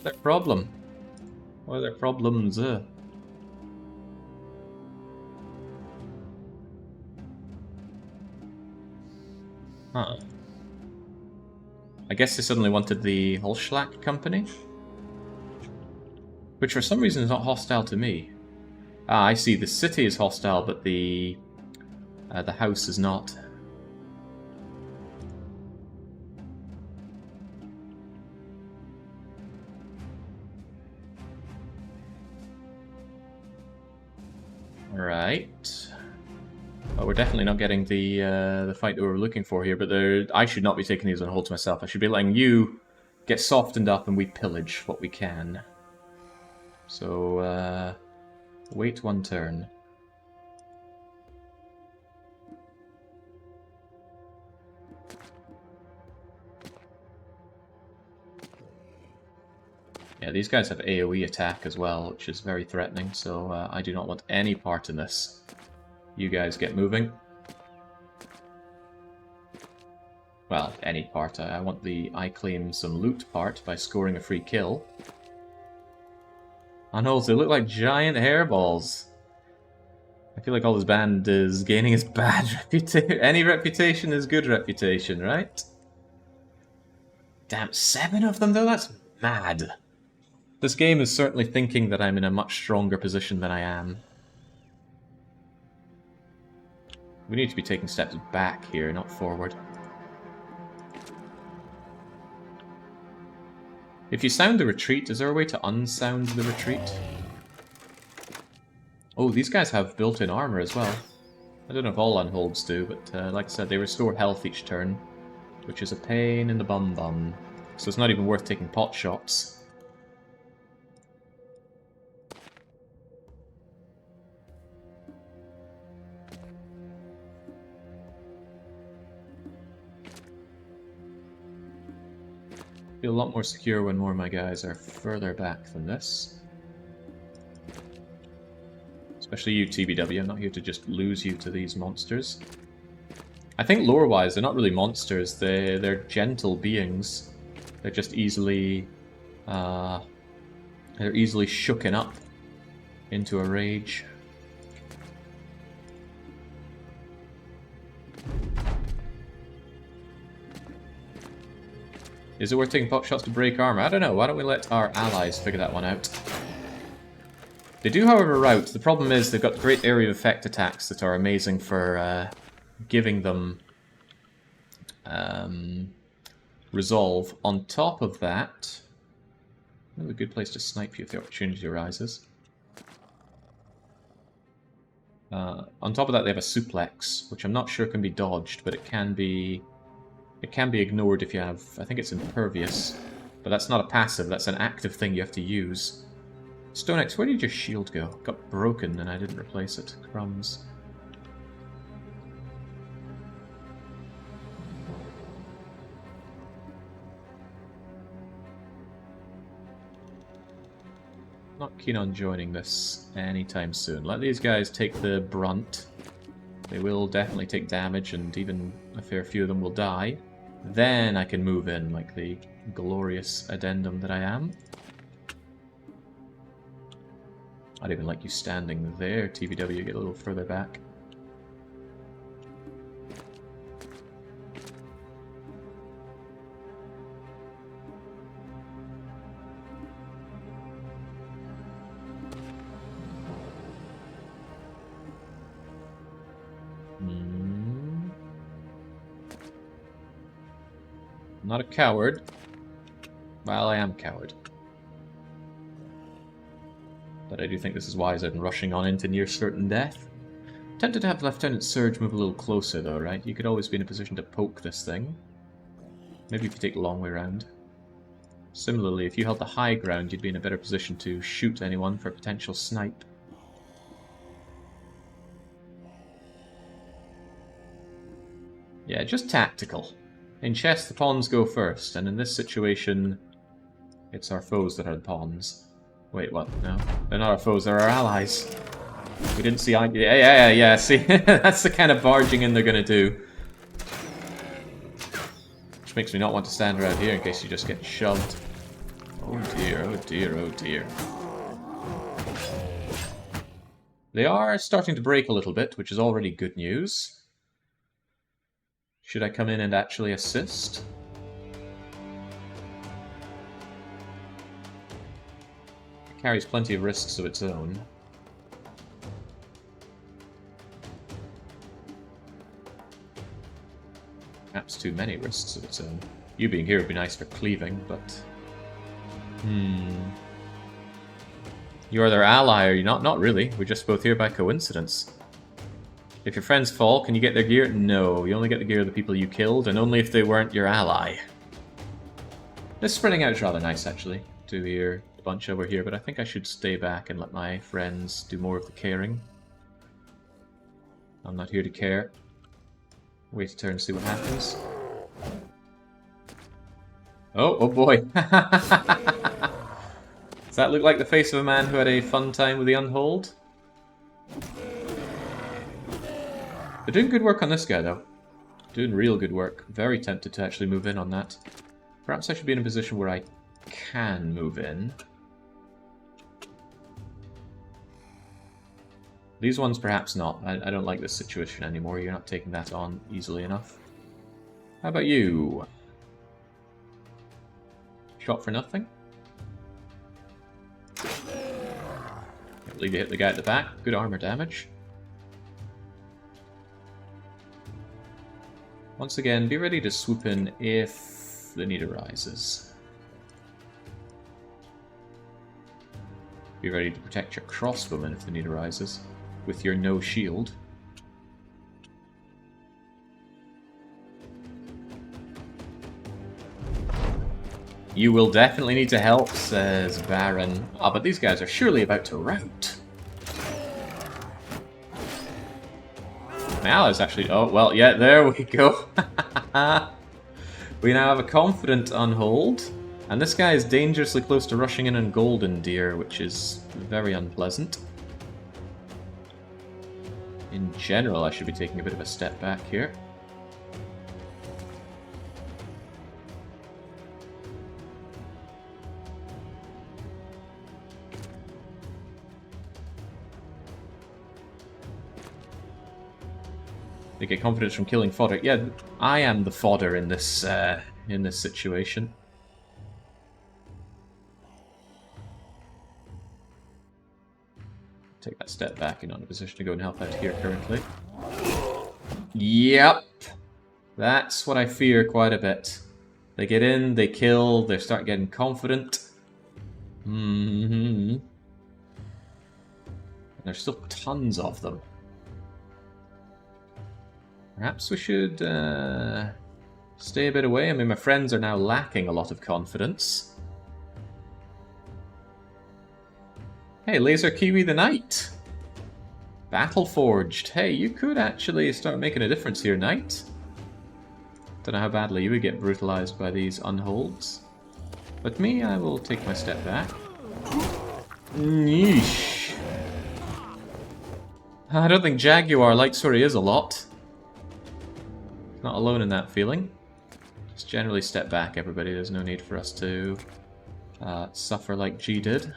Their problem. What are their problems? Huh. I guess they suddenly wanted the Holschlag company? Which for some reason is not hostile to me. Ah, I see. The city is hostile, but the house is not. Right. Well, we're definitely not getting the fight that we were looking for here, but I should not be taking these on hold to myself. I should be letting you get softened up and we pillage what we can. So, wait one turn. Yeah, these guys have AoE attack as well, which is very threatening, so I do not want any part in this. You guys get moving. Well, any part. I want the I claim some loot part by scoring a free kill. Unholds, they look like giant hairballs. I feel like all this band is gaining is bad reputation. Any reputation is good reputation, right? Damn, 7 of them though? That's mad. This game is certainly thinking that I'm in a much stronger position than I am. We need to be taking steps back here, not forward. If you sound the retreat, is there a way to unsound the retreat? Oh, these guys have built-in armor as well. I don't know if all Unholds do, but like I said, they restore health each turn, which is a pain in the bum-bum. So it's not even worth taking pot shots. Feel a lot more secure when more of my guys are further back than this. Especially you, TBW. I'm not here to just lose you to these monsters. I think lore-wise, they're not really monsters. They're gentle beings. They're just easily... they're easily shooken up into a rage. Is it worth taking pot shots to break armor? I don't know. Why don't we let our allies figure that one out? They do, however, rout. The problem is they've got great area of effect attacks that are amazing for giving them resolve. On top of that, a good place to snipe you if the opportunity arises. On top of that, they have a suplex, which I'm not sure can be dodged, but it can be ignored if you have, I think it's impervious, but that's not a passive, that's an active thing you have to use. StoneX, where did your shield go? It got broken and I didn't replace it. Crumbs. Not keen on joining this anytime soon. Let these guys take the brunt. They will definitely take damage and even a fair few of them will die. Then I can move in like the glorious addendum that I am. I'd even like you standing there, TVW, get a little further back. Not a coward. Well, I am a coward. But I do think this is wiser than rushing on into near certain death. Tempted to have Lieutenant Surge move a little closer though, right? You could always be in a position to poke this thing. Maybe if you take the long way round. Similarly, if you held the high ground, you'd be in a better position to shoot anyone for a potential snipe. Yeah, just tactical. In chess, the pawns go first, and in this situation, it's our foes that are the pawns. Wait, what? No, they're not our foes, they're our allies. We didn't see... Yeah, see? That's the kind of barging in they're gonna do. Which makes me not want to stand around here in case you just get shoved. Oh dear, oh dear, oh dear. They are starting to break a little bit, which is already good news. Should I come in and actually assist? It carries plenty of risks of its own. Perhaps too many risks of its own. You being here would be nice for cleaving, but... You are their ally, are you not? Not really. We're just both here by coincidence. If your friends fall, can you get their gear? No, you only get the gear of the people you killed, and only if they weren't your ally. This spreading out is rather nice, actually, to hear a bunch over here, but I think I should stay back and let my friends do more of the caring. I'm not here to care. Wait a turn and see what happens. Oh boy. Does that look like the face of a man who had a fun time with the Unhold? They're doing good work on this guy, though. Doing real good work. Very tempted to actually move in on that. Perhaps I should be in a position where I can move in. These ones perhaps not. I don't like this situation anymore. You're not taking that on easily enough. How about you? Shot for nothing? Can't believe you hit the guy at the back. Good armor damage. Once again, be ready to swoop in if the need arises. Be ready to protect your crossbowmen if the need arises, with your no shield. You will definitely need to help, says Baron. Ah, but these guys are surely about to rout. My allies actually... Oh, well, yeah, there we go. We now have a confident Unhold. And this guy is dangerously close to rushing in on Golden Deer, which is very unpleasant. In general, I should be taking a bit of a step back here. They get confidence from killing fodder. Yeah, I am the fodder in this situation. Take that step back. You're not in a position to go and help out here currently. Yep. That's what I fear quite a bit. They get in, they kill, they start getting confident. And there's still tons of them. Perhaps we should stay a bit away. I mean, my friends are now lacking a lot of confidence. Hey, Laser Kiwi the Knight! Battle Forged. Hey, you could actually start making a difference here, Knight. Don't know how badly you would get brutalized by these Unholds. But me, I will take my step back. Yeesh. I don't think Jaguar likes where he is a lot. Not alone in that feeling. Just generally step back, everybody. There's no need for us to suffer like G did.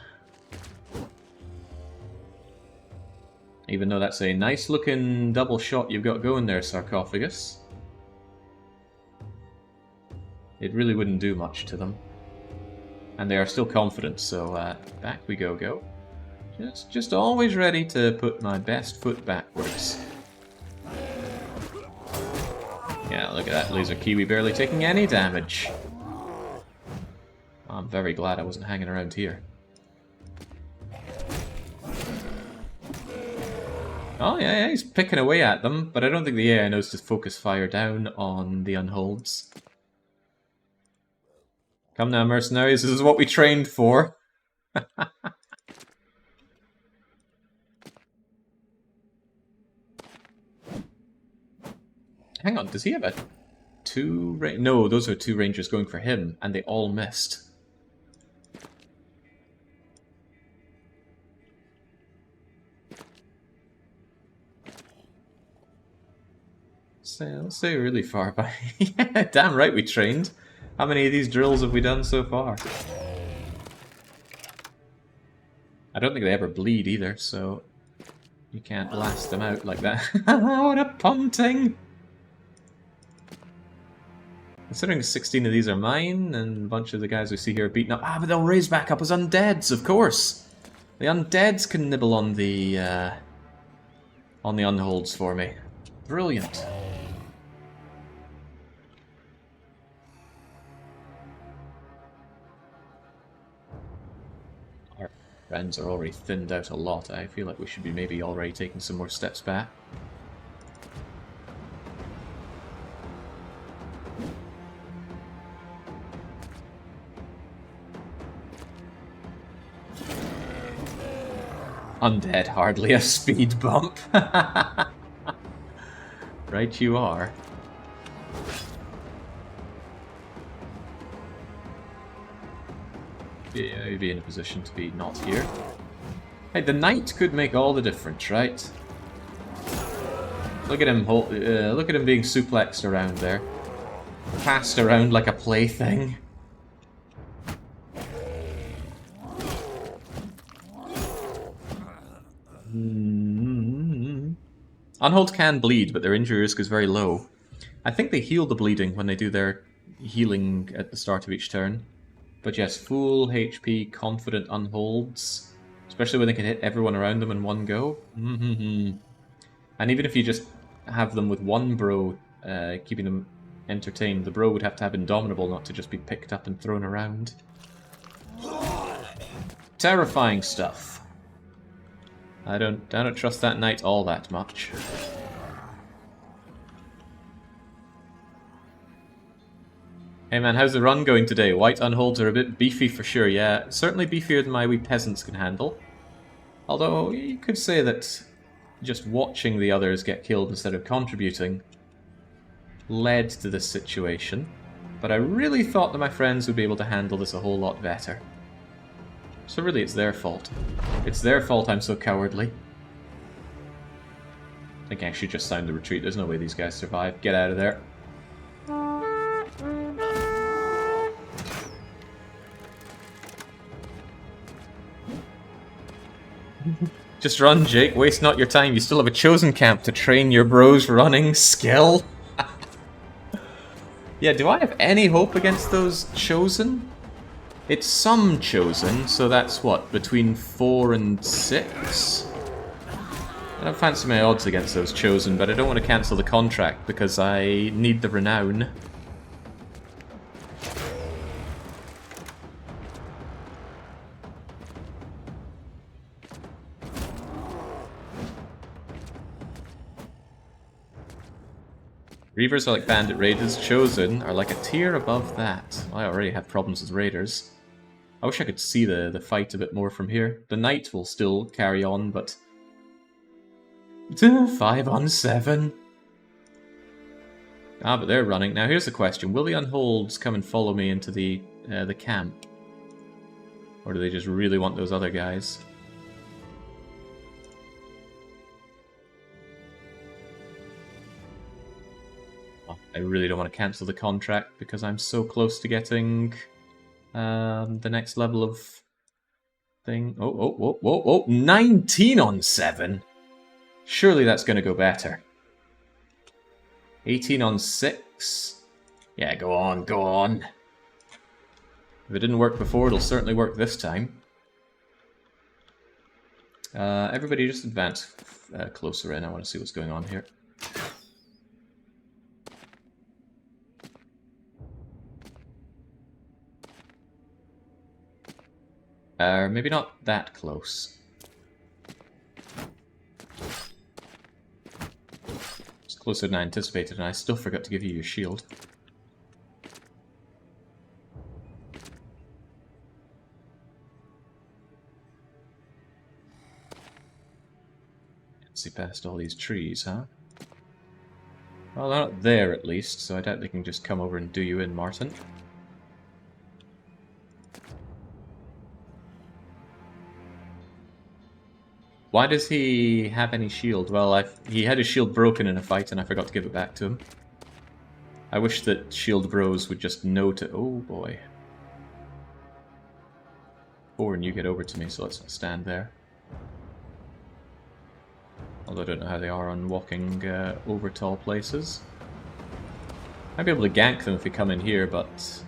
Even though that's a nice looking double shot you've got going there, Sarcophagus. It really wouldn't do much to them. And they are still confident, so back we go. Just always ready to put my best foot backwards. Yeah, look at that Laser Kiwi barely taking any damage. I'm very glad I wasn't hanging around here. Oh yeah, he's picking away at them, but I don't think the AI knows to focus fire down on the Unholds. Come now, mercenaries, this is what we trained for. Hang on, does he have a No, those are two rangers going for him, and they all missed. Let's say really far by. Yeah, damn right we trained. How many of these drills have we done so far? I don't think they ever bleed either, so you can't blast them out like that. What a punting! Considering 16 of these are mine, and a bunch of the guys we see here are beaten up. Ah, but they'll raise back up as undeads, of course! The undeads can nibble on the Unholds for me. Brilliant. Our friends are already thinned out a lot. I feel like we should be maybe already taking some more steps back. Undead, hardly a speed bump. Right you are. Yeah, you'd be in a position to be not here. Hey, the knight could make all the difference, right? Look at him look at him being suplexed around there. Passed around like a plaything. Unhold can bleed, but their injury risk is very low. I think they heal the bleeding when they do their healing at the start of each turn. But yes, full HP, confident Unholds. Especially when they can hit everyone around them in one go. And even if you just have them with one bro, keeping them entertained, the bro would have to have Indomitable not to just be picked up and thrown around. Terrifying stuff. I don't trust that knight all that much. Hey man, how's the run going today? White Unholds are a bit beefy for sure, yeah. Certainly beefier than my wee peasants can handle. Although, you could say that just watching the others get killed instead of contributing led to this situation. But I really thought that my friends would be able to handle this a whole lot better. So really it's their fault. It's their fault I'm so cowardly. I think I should just sound the retreat. There's no way these guys survive. Get out of there. Just run, Jake. Waste not your time. You still have a chosen camp to train your bros running skill. Yeah, do I have any hope against those chosen? It's some chosen, so that's what, between 4 and 6? I don't fancy my odds against those chosen, but I don't want to cancel the contract because I need the renown. Reavers are like bandit raiders, chosen are like a tier above that. I already have problems with raiders. I wish I could see the fight a bit more from here. The knight will still carry on, but 5 on 7. Ah, but they're running. Now here's the question. Will the Unholds come and follow me into the camp? Or do they just really want those other guys? Oh, I really don't want to cancel the contract because I'm so close to getting the next level of thing. Oh, 19 on 7! Surely that's going to go better. 18 on 6. Yeah, go on, go on. If it didn't work before, it'll certainly work this time. Everybody just advance closer in. I want to see what's going on here. Maybe not that close. It's closer than I anticipated, and I still forgot to give you your shield. Can't see past all these trees, huh? Well, they're not there at least, so I doubt they can just come over and do you in, Martin. Why does he have any shield? Well, he had his shield broken in a fight and I forgot to give it back to him. I wish that shield bros would just know to... Oh boy. And you get over to me, so let's not stand there. Although I don't know how they are on walking over tall places. I'd be able to gank them if they come in here, but...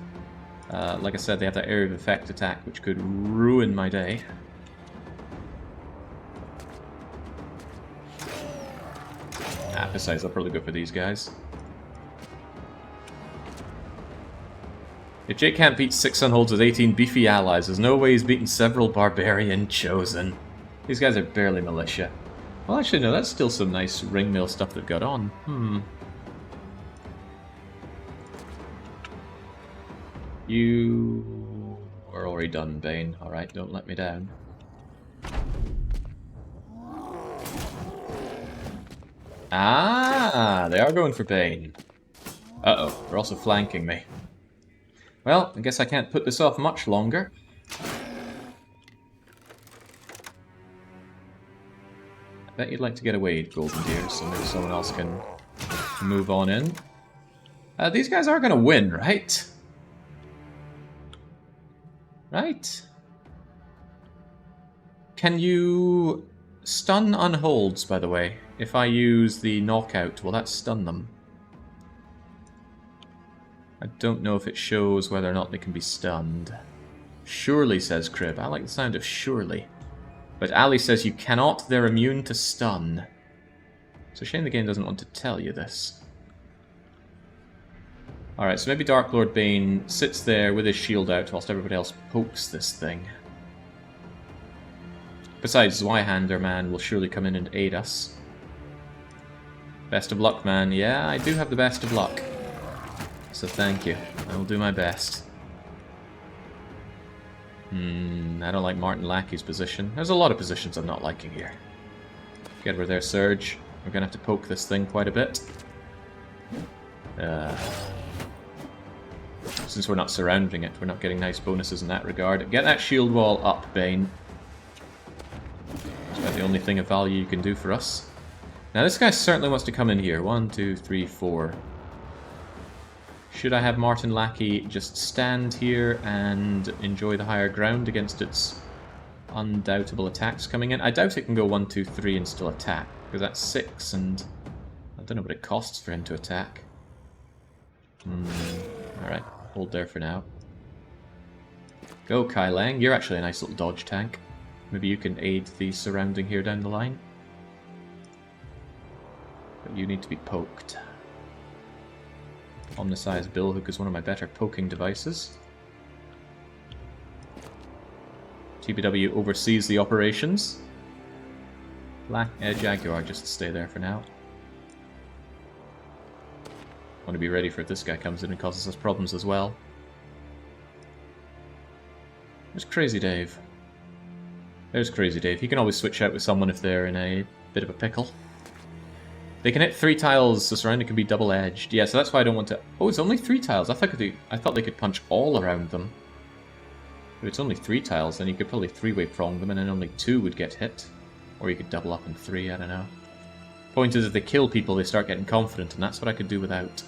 like I said, they have that area of effect attack, which could ruin my day. Besides, I'll probably go for these guys. If Jake can't beat 6 Unholds with 18 beefy allies, there's no way he's beaten several barbarian chosen. These guys are barely militia. Well, actually, no, that's still some nice ringmail stuff they've got on. You are already done, Bane. Alright, don't let me down. Ah, they are going for Bane. Uh-oh, they're also flanking me. Well, I guess I can't put this off much longer. I bet you'd like to get away, Golden Deer, so maybe someone else can move on in. These guys are going to win, right? Right? Can you stun Unholds, by the way? If I use the knockout, will that stun them? I don't know if it shows whether or not they can be stunned. Surely, says Crib. I like the sound of surely. But Ali says you cannot, they're immune to stun. It's a shame the game doesn't want to tell you this. Alright, so maybe Dark Lord Bane sits there with his shield out whilst everybody else pokes this thing. Besides, Zweihander man will surely come in and aid us. Best of luck, man. Yeah, I do have the best of luck. So thank you. I will do my best. I don't like Martin Lackey's position. There's a lot of positions I'm not liking here. Get over there, Surge. We're going to have to poke this thing quite a bit. Since we're not surrounding it, we're not getting nice bonuses in that regard. Get that shield wall up, Bane. That's about the only thing of value you can do for us. Now this guy certainly wants to come in here. 1, 2, 3, 4. Should I have Martin Lackey just stand here and enjoy the higher ground against its undoubtable attacks coming in? I doubt it can go 1, 2, 3 and still attack, because that's 6 and I don't know what it costs for him to attack. Alright, hold there for now. Go, Kai Lang. You're actually a nice little dodge tank. Maybe you can aid the surrounding here down the line. But you need to be poked. Omnisci's Billhook is one of my better poking devices. TBW oversees the operations. Jaguar, just stay there for now. Want to be ready for if this guy comes in and causes us problems as well. There's Crazy Dave. There's Crazy Dave. He can always switch out with someone if they're in a bit of a pickle. They can hit 3 tiles, so surrounding can be double-edged. Yeah, so that's why I don't want to... Oh, it's only 3 tiles. I thought they could punch all around them. If it's only 3 tiles, then you could probably 3-way prong them, and then only 2 would get hit. Or you could double up in 3, I don't know. Point is, if they kill people, they start getting confident, and that's what I could do without.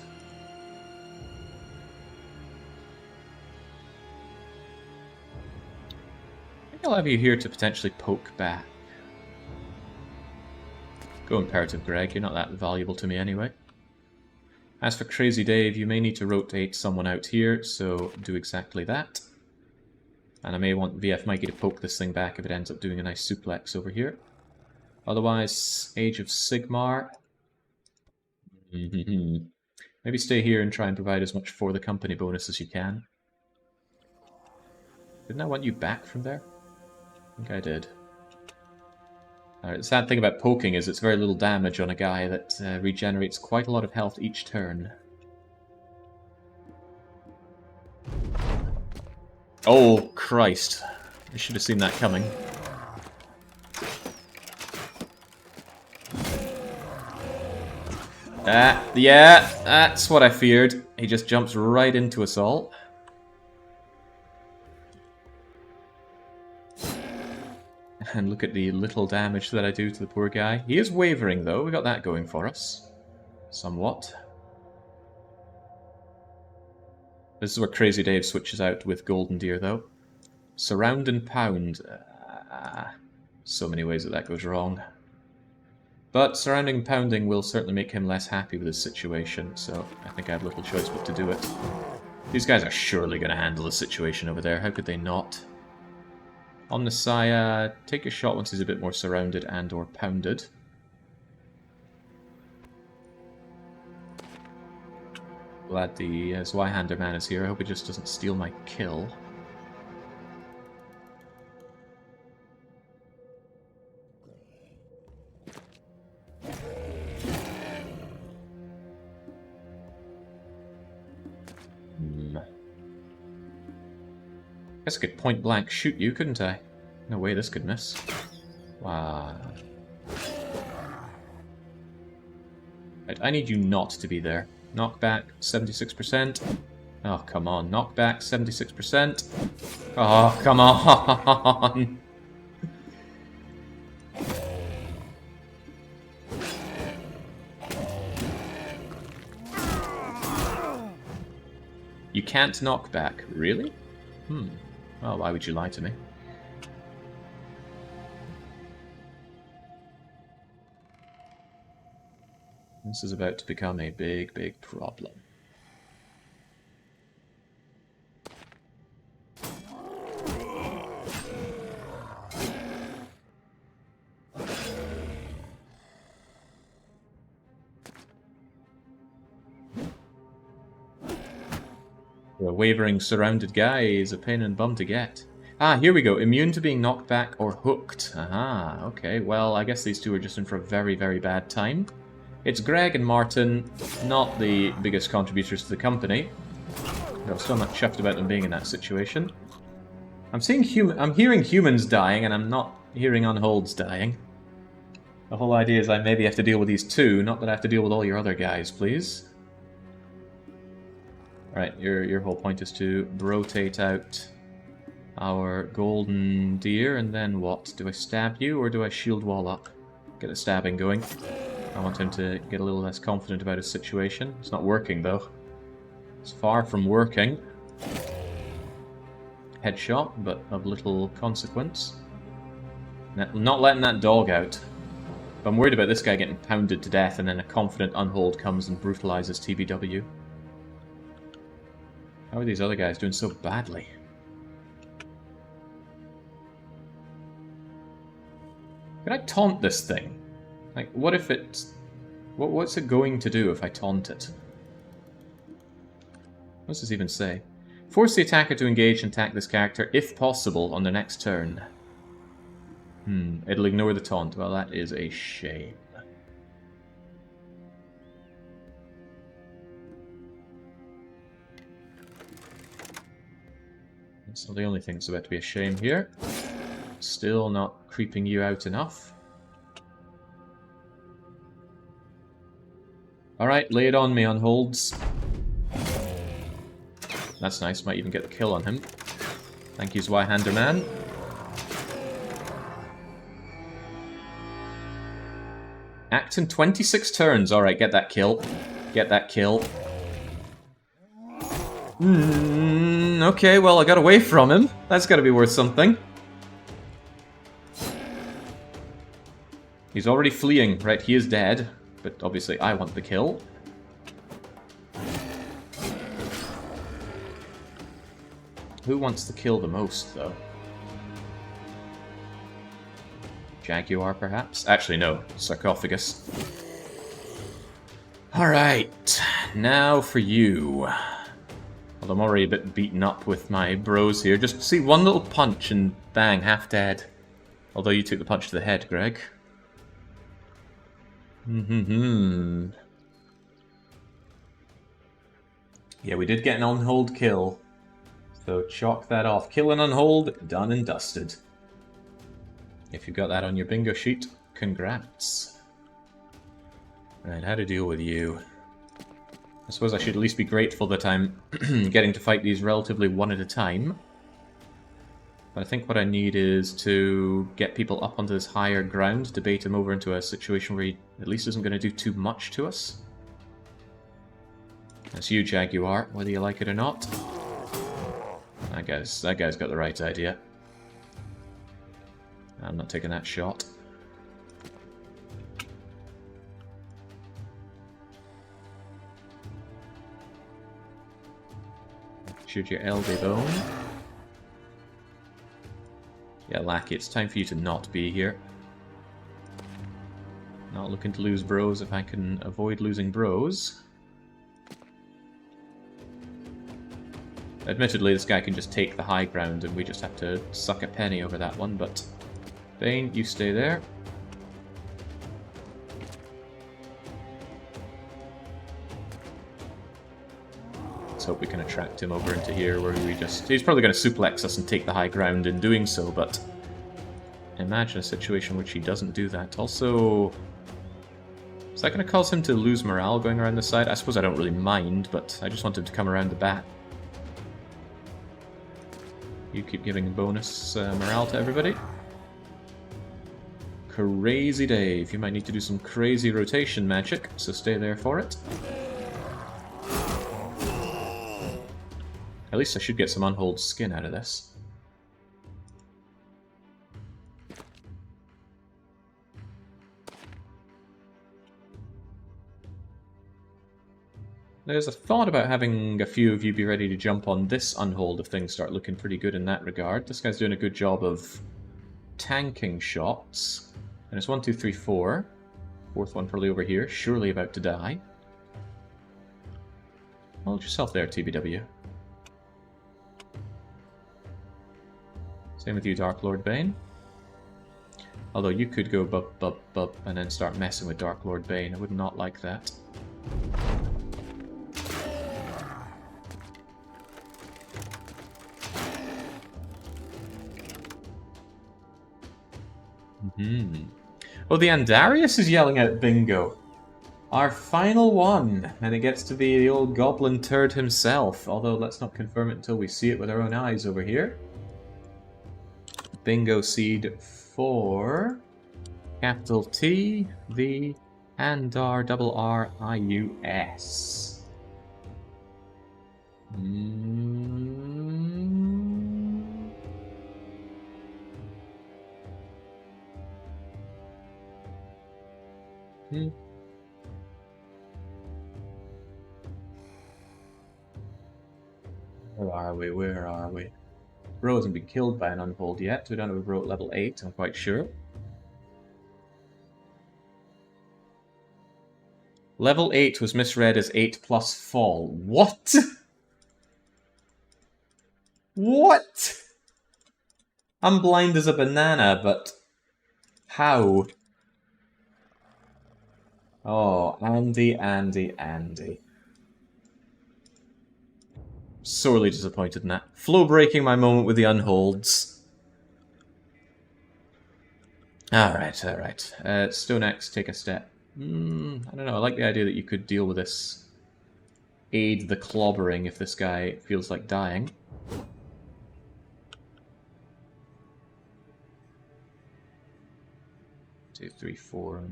I think I'll have you here to potentially poke back. Go Imperative, Greg. You're not that valuable to me anyway. As for Crazy Dave, you may need to rotate someone out here, so do exactly that. And I may want VF Mikey to poke this thing back if it ends up doing a nice suplex over here. Otherwise, Age of Sigmar. Maybe stay here and try and provide as much for the company bonus as you can. Didn't I want you back from there? I think I did. The sad thing about poking is it's very little damage on a guy that regenerates quite a lot of health each turn. Oh, Christ. I should have seen that coming. Yeah, that's what I feared. He just jumps right into assault. And look at the little damage that I do to the poor guy. He is wavering, though. We got that going for us. Somewhat. This is where Crazy Dave switches out with Golden Deer, though. Surround and pound. So many ways that goes wrong. But surrounding and pounding will certainly make him less happy with his situation, so I think I have little choice but to do it. These guys are surely going to handle the situation over there. How could they not? Omnisci, take a shot once he's a bit more surrounded and or pounded. Glad the Zweihander man is here. I hope he just doesn't steal my kill. I guess I could point blank shoot you, couldn't I? No way this could miss. Wow. Right, I need you not to be there. Knockback, 76%. Oh, come on. Knockback, 76%. Oh, come on! You can't knock back. Really? Well, why would you lie to me? This is about to become a big, big problem. A wavering surrounded guy is a pain in the bum to get. Ah, here we go. Immune to being knocked back or hooked. Aha, okay. Well, I guess these two are just in for a very, very bad time. It's Greg and Martin, not the biggest contributors to the company. I'm still not chuffed about them being in that situation. I'm hearing humans dying, and I'm not hearing Unholds dying. The whole idea is I maybe have to deal with these two, not that I have to deal with all your other guys, please. Alright, your whole point is to rotate out our golden deer, and then what? Do I stab you, or do I shield wall up? Get the stabbing going. I want him to get a little less confident about his situation. It's not working, though. It's far from working. Headshot, but of little consequence. Not letting that dog out. But I'm worried about this guy getting pounded to death, and then a confident Unhold comes and brutalizes TBW. How are these other guys doing so badly? Can I taunt this thing? Like, what if it's... What's it going to do if I taunt it? What does this even say? Force the attacker to engage and attack this character, if possible, on the next turn. It'll ignore the taunt. Well, that is a shame. That's not the only thing that's about to be a shame here. Still not creeping you out enough. Alright, lay it on me, Unholds. That's nice, might even get the kill on him. Thank you, Zweihander man. Act in 26 turns. Alright, get that kill. Get that kill. Okay, well, I got away from him. That's gotta be worth something. He's already fleeing. Right, he is dead. But obviously, I want the kill. Who wants the kill the most, though? Jaguar, perhaps? Actually, no. Sarcophagus. Alright. Now for you. Well, I'm already a bit beaten up with my bros here. Just see one little punch and bang, half dead. Although you took the punch to the head, Greg. Yeah, we did get an Unhold kill. So chalk that off. Kill and Unhold, done and dusted. If you've got that on your bingo sheet, congrats. Right, how to deal with you. I suppose I should at least be grateful that I'm getting to fight these relatively one at a time. But I think what I need is to get people up onto this higher ground, to bait him over into a situation where he at least isn't going to do too much to us. That's you, Jaguar, whether you like it or not. That guy's got the right idea. I'm not taking that shot. Shoot your elbow bone. Yeah, Lackey, it's time for you to not be here. Not looking to lose bros if I can avoid losing bros. Admittedly, this guy can just take the high ground and we just have to suck a penny over that one, but... Bane, you stay there. Let's hope we can attract him over into here where we just... He's probably going to suplex us and take the high ground in doing so, but... Imagine a situation in which he doesn't do that. Also... Is that going to cause him to lose morale going around the side? I suppose I don't really mind, but I just want him to come around the back. You keep giving bonus morale to everybody. Crazy Dave. You might need to do some crazy rotation magic, so stay there for it. At least I should get some Unhold skin out of this. There's a thought about having a few of you be ready to jump on this Unhold if things start looking pretty good in that regard. This guy's doing a good job of tanking shots. And it's 1, 2, 3, 4. Fourth one probably over here, surely about to die. Hold yourself there, TBW. Same with you, Dark Lord Bane. Although you could go bup, bup, bup, and then start messing with Dark Lord Bane. I would not like that. Oh, the Andarius is yelling out bingo. Our final one, and it gets to be the old goblin turd himself. Although, let's not confirm it until we see it with our own eyes over here. Bingo seed for capital T, V, Andar, double R, I-U-S. Where are we? Where are we? Bro hasn't been killed by an Unhold yet. We don't have a bro at level 8, I'm quite sure. Level 8 was misread as 8 plus fall. What? What? I'm blind as a banana, but how? Oh, Andy, Andy, Andy. Sorely disappointed in that. Flow breaking my moment with the Unholds. Alright, alright. Stone Axe, take a step. I don't know, I like the idea that you could deal with this. Aid the clobbering if this guy feels like dying. Two, three, four.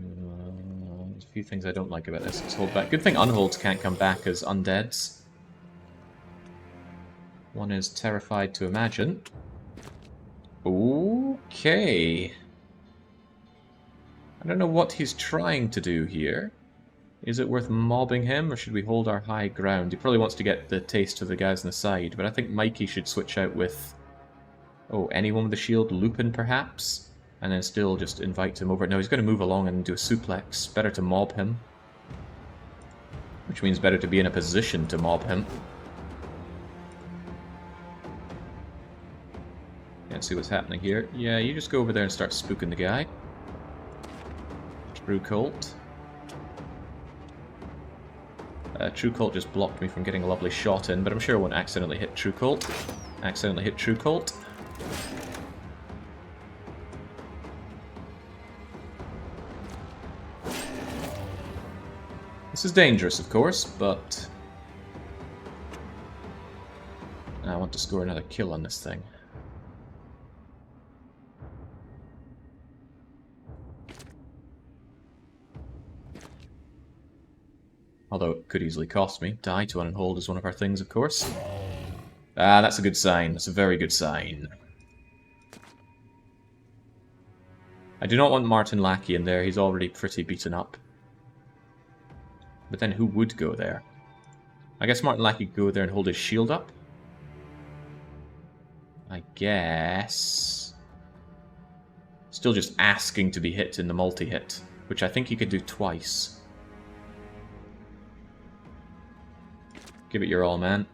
There's a few things I don't like about this. Let's hold back. Good thing Unholds can't come back as undeads. One is terrified to imagine. Okay. I don't know what he's trying to do here. Is it worth mobbing him, or should we hold our high ground? He probably wants to get the taste of the guys on the side, but I think Mikey should switch out with... Oh, anyone with a shield? Lupin, perhaps? And then still just invite him over. No, he's going to move along and do a suplex. Better to mob him. Which means better to be in a position to mob him. Can't see what's happening here. Yeah, you just go over there and start spooking the guy. True Cult. True Cult just blocked me from getting a lovely shot in, but I'm sure I won't accidentally hit True Cult. Accidentally hit True Cult. This is dangerous, of course, but I want to score another kill on this thing. Although it could easily cost me. Die to Unhold is one of our things, of course. Ah, that's a good sign. That's a very good sign. I do not want Martin Lackey in there. He's already pretty beaten up. But then who would go there? I guess Martin Lackey could go there and hold his shield up. I guess... Still just asking to be hit in the multi-hit, which I think he could do twice. Give it your all, man.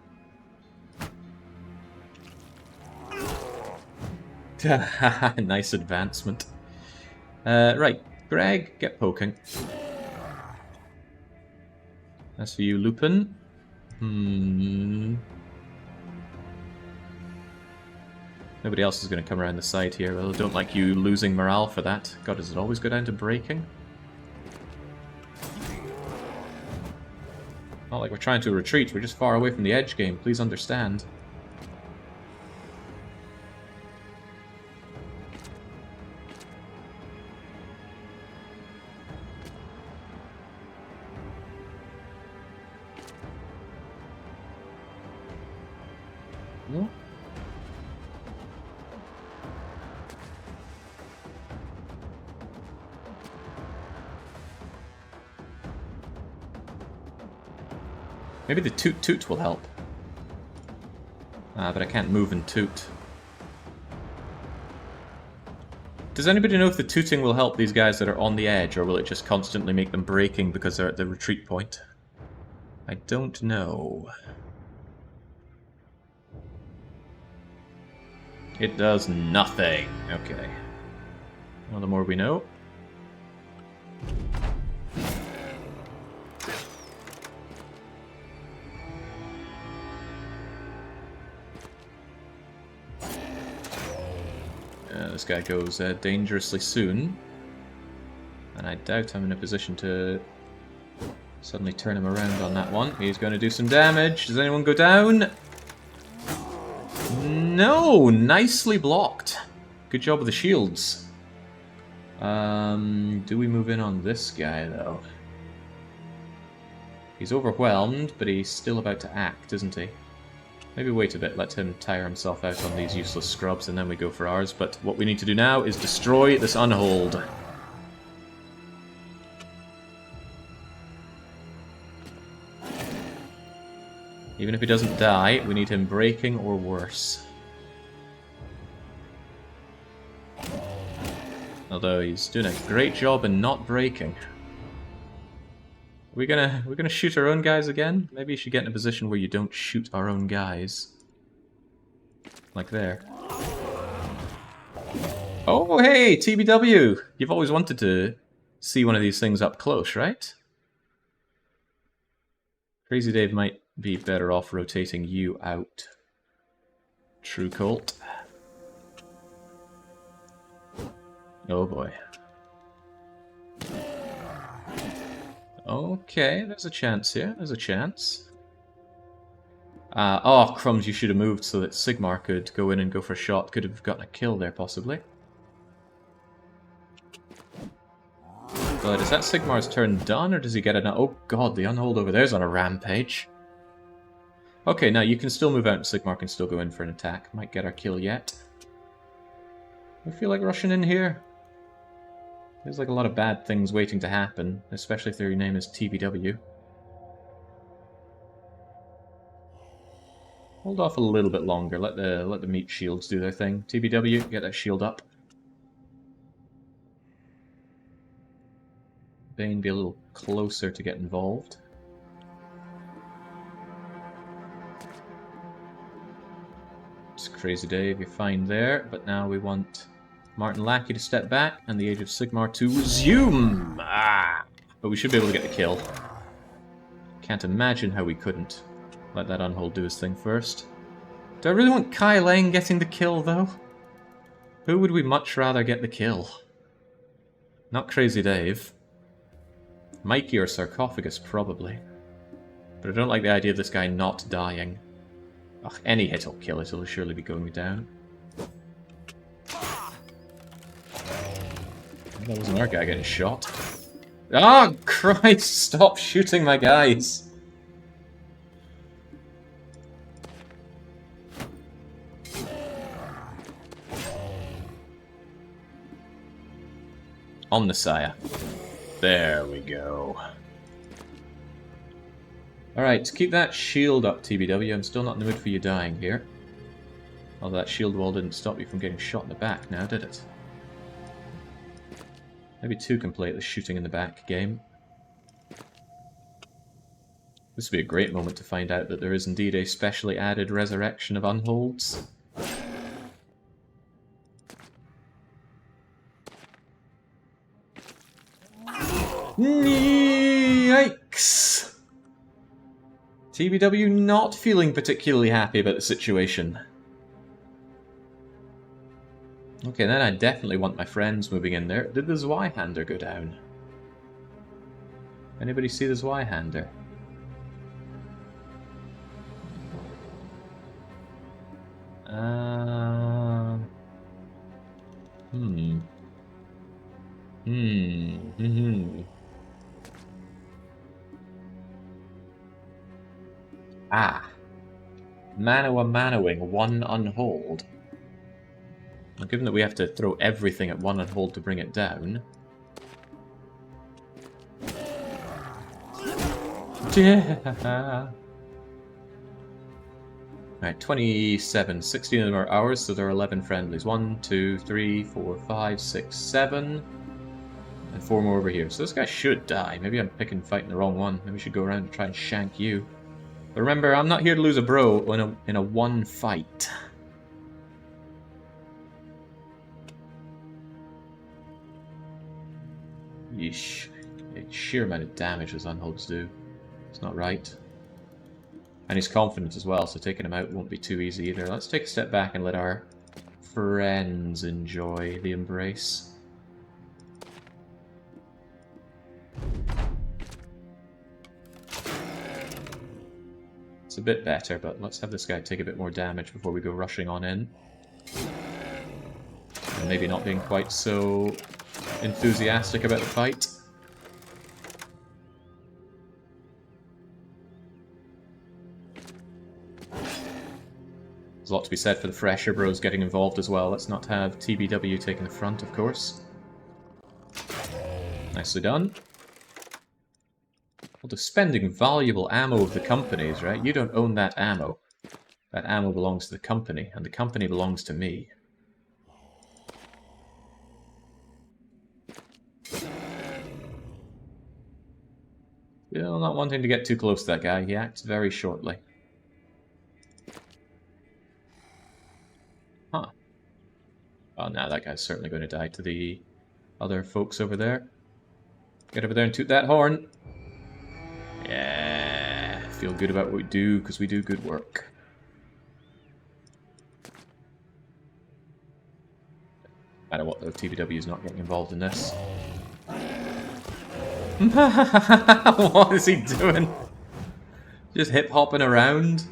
Nice advancement. Right, Greg, get poking. As for you, Lupin. Nobody else is going to come around the side here. Well, I don't like you losing morale for that. God, does it always go down to breaking? Not like we're trying to retreat, we're just far away from the edge game, please understand. Hmm? Maybe the toot toot will help. But I can't move and toot. Does anybody know if the tooting will help these guys that are on the edge, or will it just constantly make them breaking because they're at the retreat point? I don't know. It does nothing. Okay. Well, the more we know. This guy goes dangerously soon. And I doubt I'm in a position to suddenly turn him around on that one. He's going to do some damage. Does anyone go down? No! Nicely blocked. Good job with the shields. Do we move in on this guy, though? He's overwhelmed, but he's still about to act, isn't he? Maybe wait a bit, let him tire himself out on these useless scrubs, and then we go for ours. But what we need to do now is destroy this Unhold. Even if he doesn't die, we need him breaking or worse. Although he's doing a great job in not breaking. We're gonna shoot our own guys again? Maybe you should get in a position where you don't shoot our own guys. Like there. Oh, hey, TBW! You've always wanted to see one of these things up close, right? Crazy Dave might be better off rotating you out. True Colt. Oh boy. Okay, there's a chance here. There's a chance. Oh, crumbs, you should have moved so that Sigmar could go in and go for a shot. Could have gotten a kill there, possibly. But is that Sigmar's turn done, or does he get an... Oh god, the Unhold over there's on a rampage. Okay, now you can still move out and Sigmar can still go in for an attack. Might get our kill yet. I feel like rushing in here. There's like a lot of bad things waiting to happen, especially if their name is TBW. Hold off a little bit longer. Let the meat shields do their thing. TBW, get that shield up. Bane, be a little closer to get involved. It's Crazy Dave, you're fine there, but now we want Martin Lackey to step back and the Age of Sigmar to resume! But we should be able to get the kill. Can't imagine how we couldn't. Let that Unhold do his thing first. Do I really want Kai Leng getting the kill, though? Who would we much rather get the kill? Not Crazy Dave. Mikey or Sarcophagus, probably. But I don't like the idea of this guy not dying. Ugh, any hit will kill it, it'll surely be going down. That wasn't our guy getting shot. Oh, Christ! Stop shooting my guys! Omnissiah. There we go. Alright, keep that shield up, TBW. I'm still not in the mood for you dying here. Although that shield wall didn't stop you from getting shot in the back now, did it? Maybe two can play at the shooting in the back game. This would be a great moment to find out that there is indeed a specially added resurrection of Unholds. Yikes! TBW not feeling particularly happy about the situation. Okay, then I definitely want my friends moving in there. Did the Zweihander go down? Anybody see the Zweihander? Manoing one Unhold. Well, given that we have to throw everything at one Unhold to bring it down... Yeah. Alright, 27. 16 of them are ours, so there are 11 friendlies. 1, 2, 3, 4, 5, 6, 7. And 4 more over here. So this guy should die. Maybe I'm fighting the wrong one. Maybe we should go around and try and shank you. But remember, I'm not here to lose a bro in a one fight. Yeesh. The sheer amount of damage those unholds do. It's not right. And he's confident as well, so taking him out won't be too easy either. Let's take a step back and let our friends enjoy the embrace. It's a bit better, but let's have this guy take a bit more damage before we go rushing on in. And maybe not being quite so enthusiastic about the fight. There's a lot to be said for the fresher bros getting involved as well. Let's not have TBW taking the front, of course. Nicely done. Well, they're spending valuable ammo of the companies, right? You don't own that ammo. That ammo belongs to the company, and the company belongs to me. Still not wanting to get too close to that guy. He acts very shortly. Huh. Oh, now that guy's certainly going to die to the other folks over there. Get over there and toot that horn. Yeah, feel good about what we do, because we do good work. No matter what, though, TBW is not getting involved in this. What is he doing? Just hip-hopping around?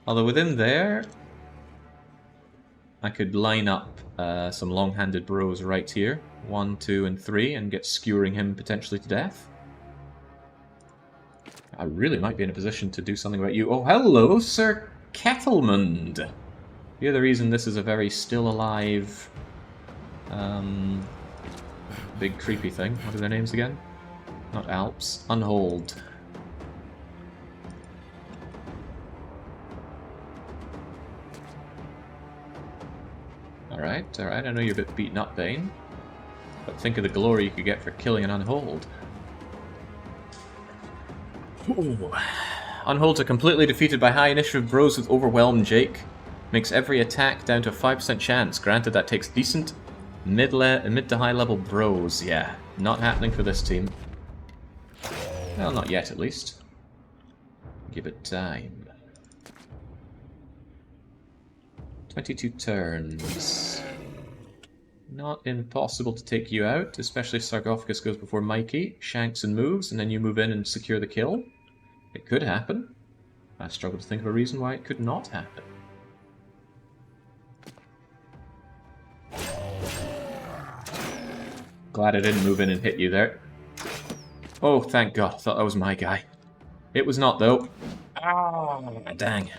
Although within there, I could line up some long-handed bros right here. 1, 2, and 3, and get skewering him potentially to death. I really might be in a position to do something about you. Oh, hello, Sir Kettlemund! You're the reason this is a very still alive, big creepy thing. What are their names again? Not Alps. Unhold. Alright, alright. I know you're a bit beaten up, Bane. But think of the glory you could get for killing an Unhold. Ooh. Unholds are completely defeated by high initiative bros with Overwhelm, Jake. Makes every attack down to a 5% chance. Granted, that takes decent mid to high level bros. Yeah, not happening for this team. Well, not yet at least. Give it time. 22 turns. Not impossible to take you out, especially if Sarcophagus goes before Mikey, shanks and moves, and then you move in and secure the kill. It could happen. I struggle to think of a reason why it could not happen. Glad I didn't move in and hit you there. Oh, thank God. I thought that was my guy. It was not, though. Ah, dang.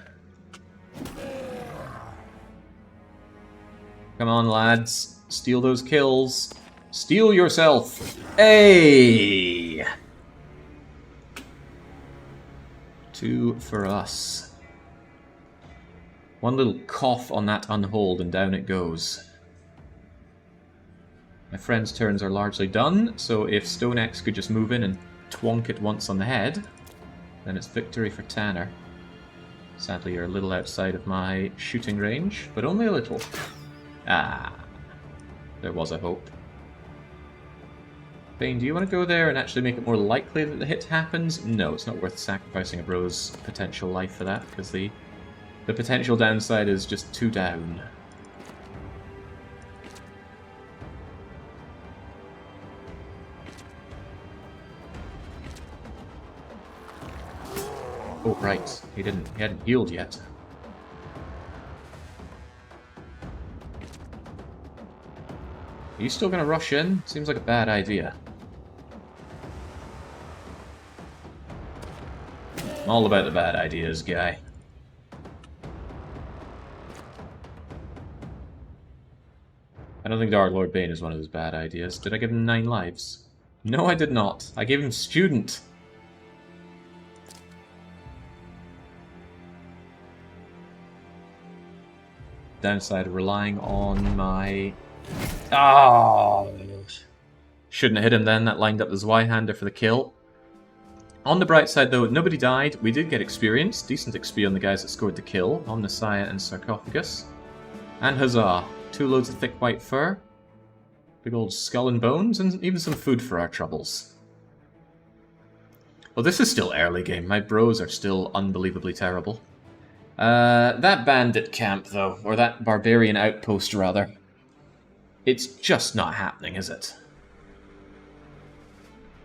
Come on, lads. Steal those kills. Steal yourself. Hey! 2 for us. One little cough on that Unhold and down it goes. My friend's turns are largely done, so if Stone Axe could just move in and twonk it once on the head, then it's victory for Tanner. Sadly, you're a little outside of my shooting range, but only a little. Ah, there was a hope. Bane, do you want to go there and actually make it more likely that the hit happens? No, it's not worth sacrificing a bro's potential life for that, because the potential downside is just 2 down. Oh, right. He hadn't healed yet. Are you still gonna rush in? Seems like a bad idea. I'm all about the bad ideas, guy. I don't think Dark Lord Bane is one of those bad ideas. Did I give him 9 lives? No, I did not. I gave him Student. Downside of relying on my... Oh! Shouldn't have hit him then. That lined up the Zweihander for the kill. On the bright side, though, nobody died. We did get experience. Decent XP on the guys that scored the kill. Omnissiah and Sarcophagus. And huzzah! 2 loads of thick white fur. Big old skull and bones, and even some food for our troubles. Well, this is still early game. My bros are still unbelievably terrible. That bandit camp, though, or that barbarian outpost, rather. It's just not happening, is it?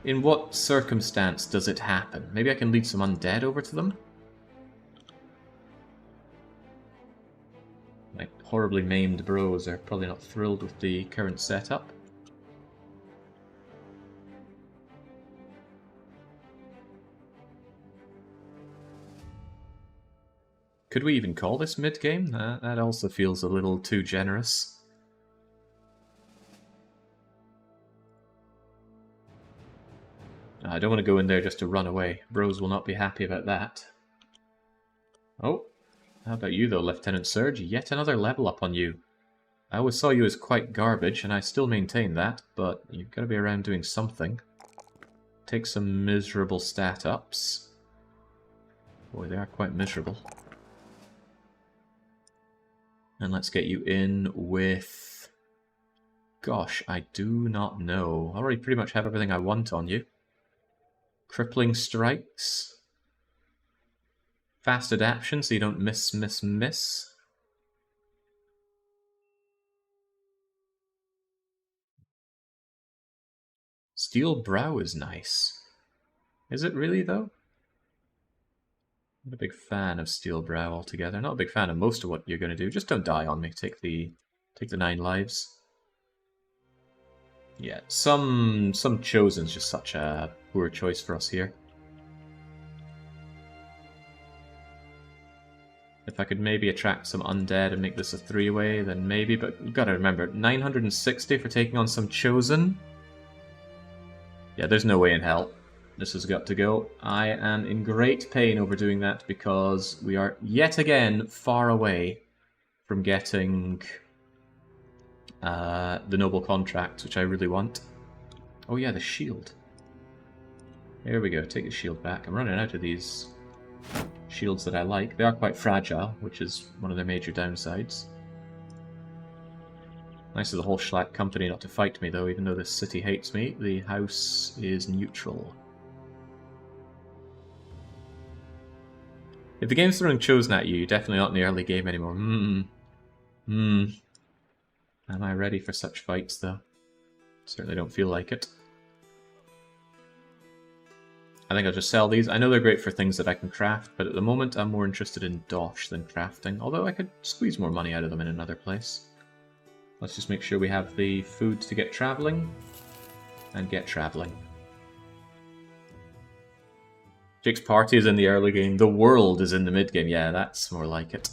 In what circumstance does it happen? Maybe I can lead some undead over to them? My horribly maimed bros are probably not thrilled with the current setup. Could we even call this mid-game? That also feels a little too generous. I don't want to go in there just to run away. Bros will not be happy about that. Oh, how about you though, Lieutenant Surge? Yet another level up on you. I always saw you as quite garbage, and I still maintain that, but you've got to be around doing something. Take some miserable stat ups. Boy, they are quite miserable. And let's get you in with... Gosh, I do not know. I already pretty much have everything I want on you. Crippling strikes. Fast adaption so you don't miss. Steel brow is nice. Is it really, though? Not a big fan of steel brow altogether. Not a big fan of most of what you're going to do. Just don't die on me. Take the 9 lives. Yeah, some chosen's just such a poor choice for us here. If I could maybe attract some undead and make this a 3-way, then maybe, but you've got to remember, 960 for taking on some chosen? Yeah, there's no way in hell. This has got to go. I am in great pain over doing that because we are yet again far away from getting the noble contract, which I really want. Oh yeah, the shield. There we go, take the shield back. I'm running out of these shields that I like. They are quite fragile, which is one of their major downsides. Nice of the whole Schlatt company not to fight me though, even though this city hates me. The house is neutral. If the game's throwing chosen at you, you're definitely not in the early game anymore. Am I ready for such fights, though? Certainly don't feel like it. I think I'll just sell these. I know they're great for things that I can craft, but at the moment I'm more interested in dosh than crafting, although I could squeeze more money out of them in another place. Let's just make sure we have the food to get travelling, and get travelling. Jake's party is in the early game. The world is in the mid game. Yeah, that's more like it.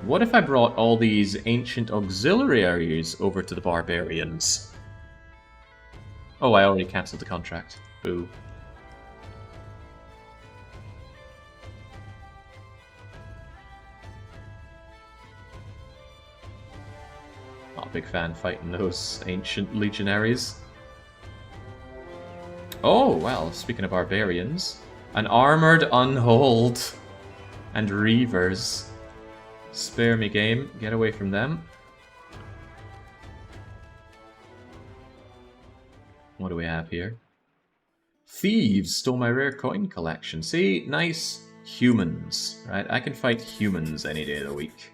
What if I brought all these ancient auxiliaries over to the barbarians? Oh, I already cancelled the contract. Boo. Not a big fan fighting those ancient legionaries. Oh, well, speaking of barbarians, an armoured Unhold and Reavers. Spare me, game. Get away from them. What do we have here? Thieves stole my rare coin collection. See? Nice humans, right? I can fight humans any day of the week.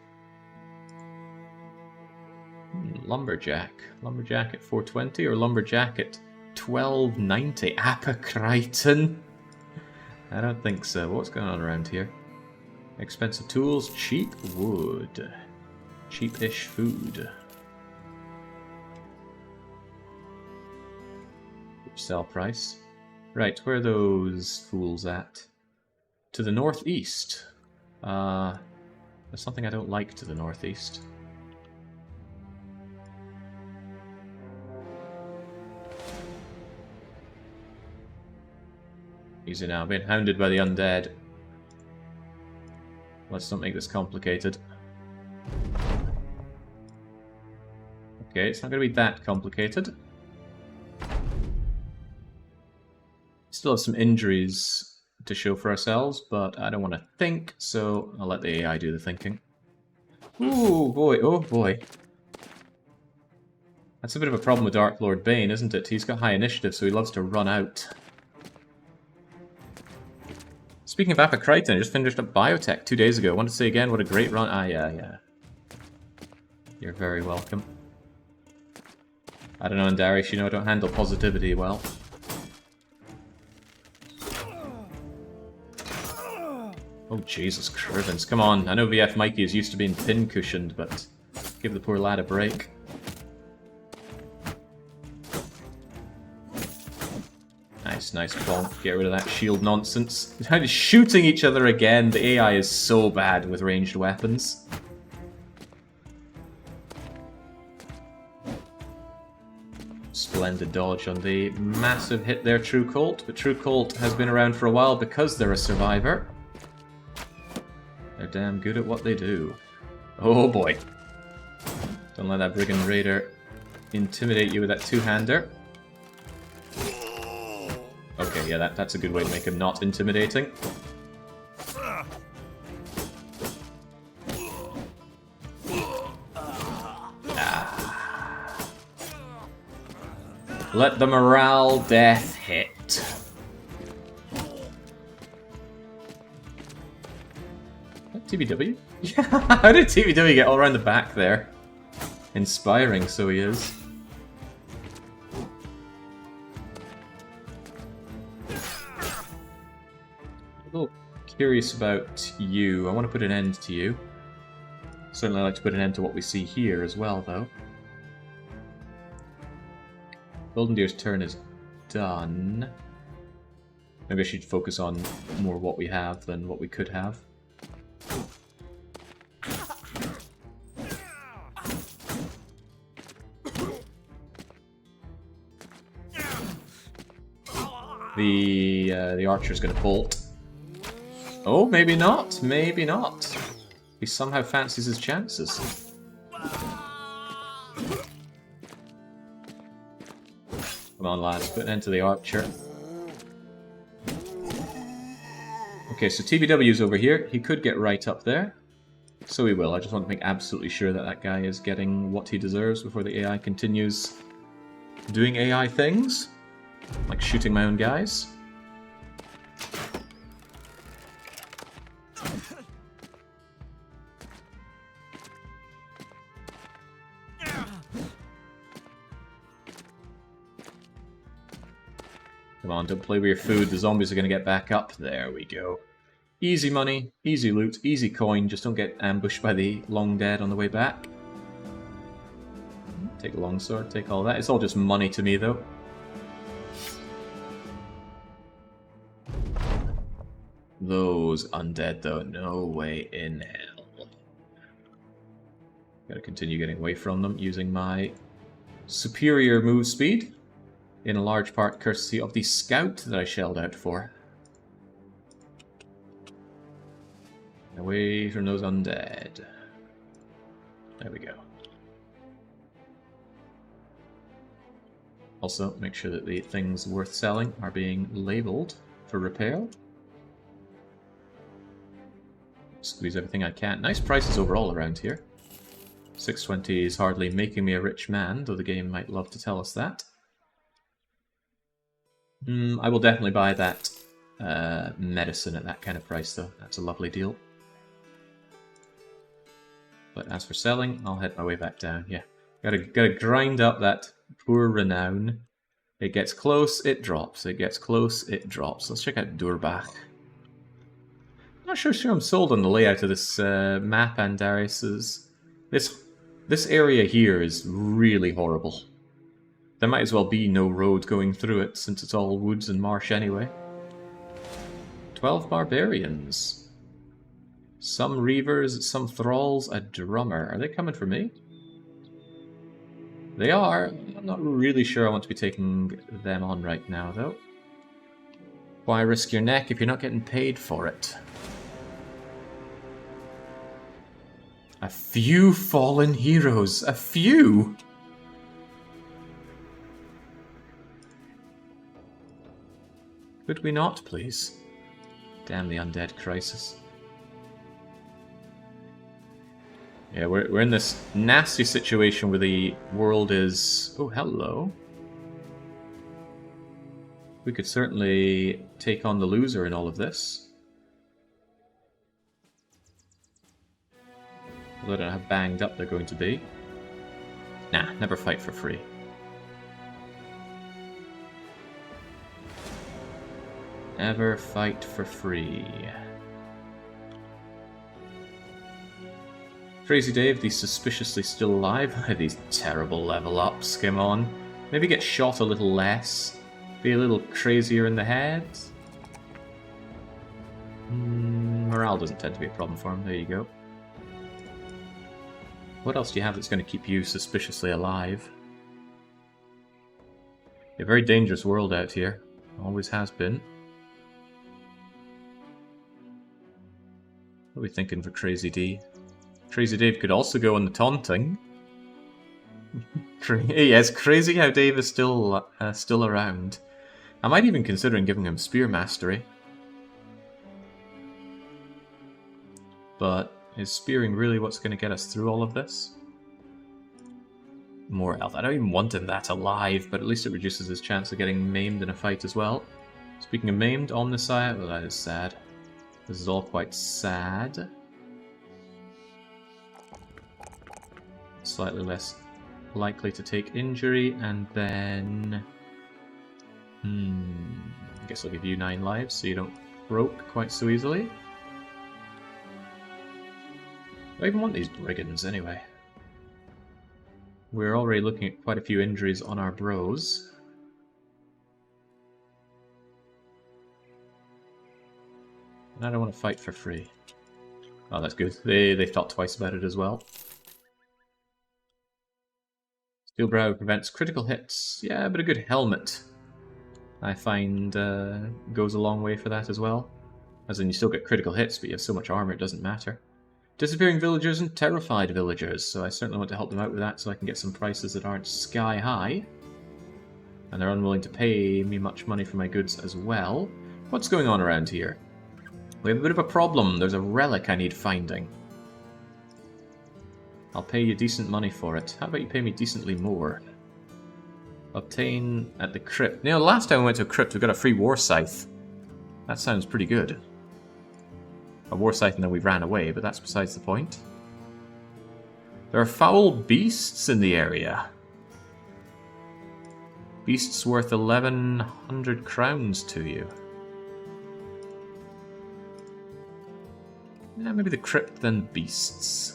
Lumberjack. Lumberjack at 420 or Lumberjack at 1290. Apocriton? I don't think so. What's going on around here? Expensive tools, cheap wood. Cheap-ish food. Sell price. Right, where are those fools at? To the northeast. There's something I don't like to the northeast. Easy now, being hounded by the undead. Let's not make this complicated. Okay, it's not going to be that complicated. Still have some injuries to show for ourselves, but I don't want to think, so I'll let the AI do the thinking. Ooh, boy, oh boy. That's a bit of a problem with Dark Lord Bane, isn't it? He's got high initiative, so he loves to run out. Speaking of Apocriton, I just finished up Biotech 2 days ago. I want to say again, what a great run. Ah, yeah. You're very welcome. I don't know, Andarius, you know I don't handle positivity well. Oh, Jesus, Crivens. Come on. I know VF Mikey is used to being pin-cushioned, but give the poor lad a break. Nice bonk. Get rid of that shield nonsense. They're shooting each other again. The AI is so bad with ranged weapons. Splendid dodge on the massive hit there, True Colt. But True Colt has been around for a while because they're a survivor. They're damn good at what they do. Oh boy. Don't let that Brigand Raider intimidate you with that two-hander. Okay, yeah, that's a good way to make him not intimidating. Ah. Let the morale death hit. TBW? Yeah, how did TBW get all around the back there? Inspiring, so he is. A little curious about you. I want to put an end to you. Certainly like to put an end to what we see here as well, though. Golden Deer's turn is done. Maybe I should focus on more what we have than what we could have. The archer's going to bolt. Oh, maybe not. Maybe not. He somehow fancies his chances. Come on, lads. Put an end to the archer. Okay, so TBW's over here. He could get right up there. So he will. I just want to make absolutely sure that that guy is getting what he deserves before the AI continues doing AI things. Like shooting my own guys. Come on, don't play with your food. The zombies are going to get back up. There we go. Easy money, easy loot, easy coin. Just don't get ambushed by the long dead on the way back. Take a longsword, take all that. It's all just money to me, though. Those undead, though, no way in hell. Gotta continue getting away from them using my superior move speed. In a large part courtesy of the scout that I shelled out for. Away from those undead. There we go. Also, make sure that the things worth selling are being labeled for repair. Squeeze everything I can. Nice prices overall around here. 620 is hardly making me a rich man, though the game might love to tell us that. I will definitely buy that medicine at that kind of price, though. That's a lovely deal. But as for selling, I'll head my way back down. Yeah, gotta grind up that poor renown. It gets close, it drops. It gets close, it drops. Let's check out Durbach. Not sure I'm sold on the layout of this map, Andarius's. This area here is really horrible. There might as well be no road going through it, since it's all woods and marsh anyway. 12 barbarians. Some reavers, some thralls, a drummer. Are they coming for me? They are. I'm not really sure I want to be taking them on right now, though. Why risk your neck if you're not getting paid for it? A few fallen heroes. A few! Could we not, please? Damn the undead crisis. Yeah, we're in this nasty situation where the world is... Oh, hello. We could certainly take on the loser in all of this. Although I don't know how banged up they're going to be. Nah, never fight for free. Never fight for free. Crazy Dave, the suspiciously still alive. These terrible level ups, come on. Maybe get shot a little less. Be a little crazier in the head. Morale doesn't tend to be a problem for him, there you go. What else do you have that's going to keep you suspiciously alive? A very dangerous world out here. Always has been. What are we thinking for Crazy D? Crazy Dave could also go on the taunting. Yes, crazy how Dave is still around. I might even considering giving him Spear Mastery. But is spearing really what's going to get us through all of this? More health. I don't even want him that alive, but at least it reduces his chance of getting maimed in a fight as well. Speaking of maimed, Omnissiah, well, that is sad. This is all quite sad. Slightly less likely to take injury, and then... I guess I'll give you 9 lives so you don't broke quite so easily. Do I even want these brigands anyway? We're already looking at quite a few injuries on our bros. And I don't want to fight for free. Oh, that's good. They thought twice about it as well. Steel Brow prevents critical hits. Yeah, but a good helmet, I find, goes a long way for that as well. As in, you still get critical hits, but you have so much armor it doesn't matter. Disappearing villagers and terrified villagers, so I certainly want to help them out with that so I can get some prices that aren't sky high. And they're unwilling to pay me much money for my goods as well. What's going on around here? We have a bit of a problem. There's a relic I need finding. I'll pay you decent money for it. How about you pay me decently more? Obtain at the crypt. You know, last time we went to a crypt we got a free war scythe. That sounds pretty good. A war scythe and then we ran away, but that's besides the point. There are foul beasts in the area. Beasts worth 1,100 crowns to you. Yeah, maybe the crypt then beasts.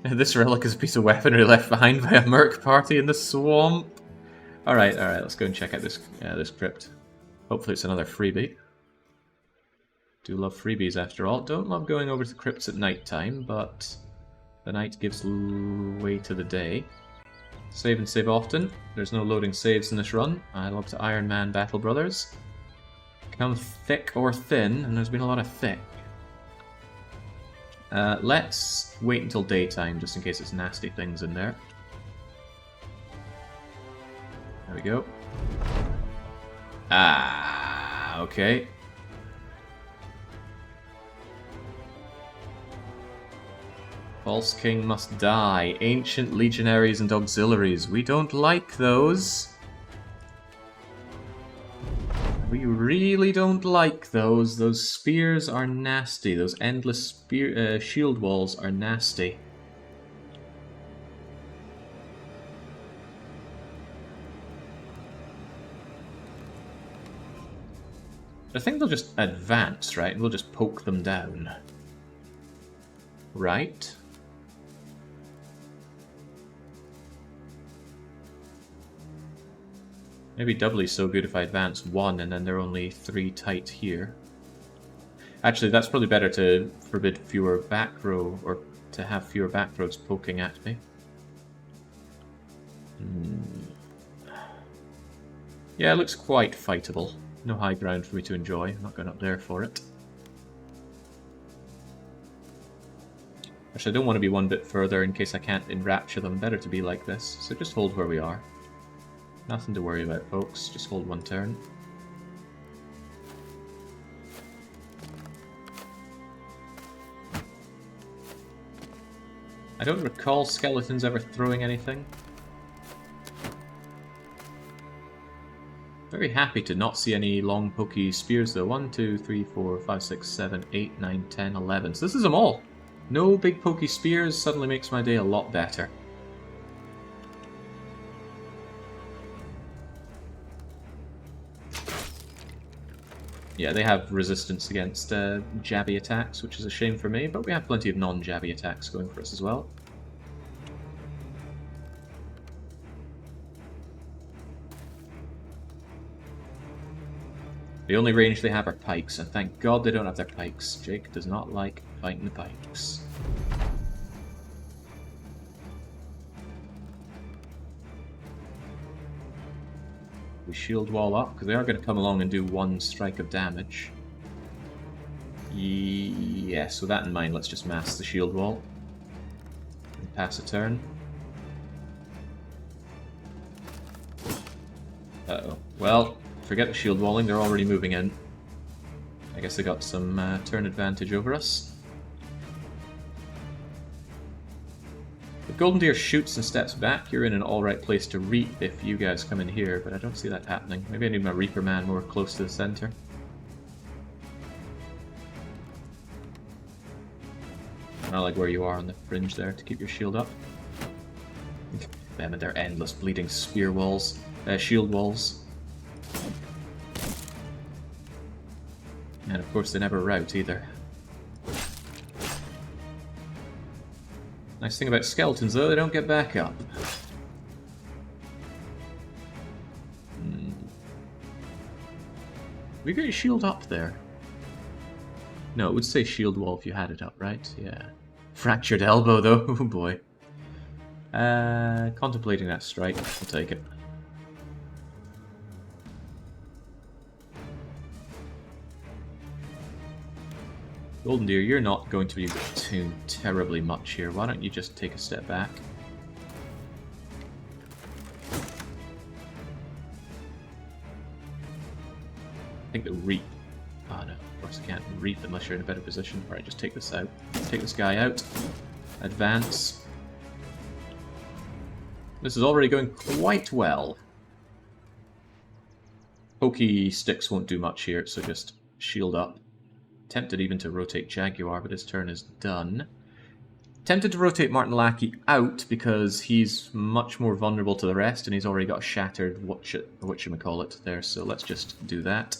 This relic is a piece of weaponry left behind by a merc party in the swamp. Alright, let's go and check out this crypt. Hopefully it's another freebie. Do love freebies after all. Don't love going over to crypts at night time, but the night gives way to the day. Save and save often. There's no loading saves in this run. I love to Iron Man Battle Brothers. Come thick or thin, and there's been a lot of thick. Let's wait until daytime, just in case it's nasty things in there. There we go. Ah, okay. False King must die. Ancient legionaries and auxiliaries. We don't like those. We really don't like those. Those spears are nasty. Those endless shield walls are nasty. I think they'll just advance, right? And we'll just poke them down. Right? Maybe doubly so good if I advance 1 and then they're only 3 tight here. Actually, that's probably better to forbid fewer back row, or to have fewer back rows poking at me. Yeah, it looks quite fightable. No high ground for me to enjoy. I'm not going up there for it. Actually, I don't want to be one bit further in case I can't enrapture them. Better to be like this. So just hold where we are. Nothing to worry about, folks. Just hold one turn. I don't recall skeletons ever throwing anything. Very happy to not see any long pokey spears though. 1, 2, 3, 4, 5, 6, 7, 8, 9, 10, 11. So this is them all. No big pokey spears suddenly makes my day a lot better. Yeah, they have resistance against jabby attacks, which is a shame for me, but we have plenty of non-jabby attacks going for us as well. The only range they have are pikes, and thank God they don't have their pikes. Jake does not like fighting the pikes. We shield wall up, because they are going to come along and do one strike of damage. Yes, with that in mind, let's just mass the shield wall. And pass a turn. Uh-oh. Well, forget the shield walling, they're already moving in. I guess they got some turn advantage over us. If Golden Deer shoots and steps back, you're in an alright place to reap if you guys come in here, but I don't see that happening. Maybe I need my Reaper Man more close to the center. I like where you are on the fringe there to keep your shield up. Them and their endless bleeding spear walls, shield walls. And of course they never rout either. Nice thing about skeletons though, they don't get back up. We got your shield up there. No, it would say shield wall if you had it up, right? Yeah. Fractured elbow though, oh boy. Contemplating that strike, I'll take it. Golden Deer, you're not going to be doing terribly much here. Why don't you just take a step back? I think the reap. Oh no, of course I can't reap unless you're in a better position. Alright, just take this out. Take this guy out. Advance. This is already going quite well. Pokey sticks won't do much here, so just shield up. Tempted even to rotate Jaguar, but his turn is done. Tempted to rotate Martin Lackey out because he's much more vulnerable to the rest, and he's already got a shattered whatchamacallit there, so let's just do that.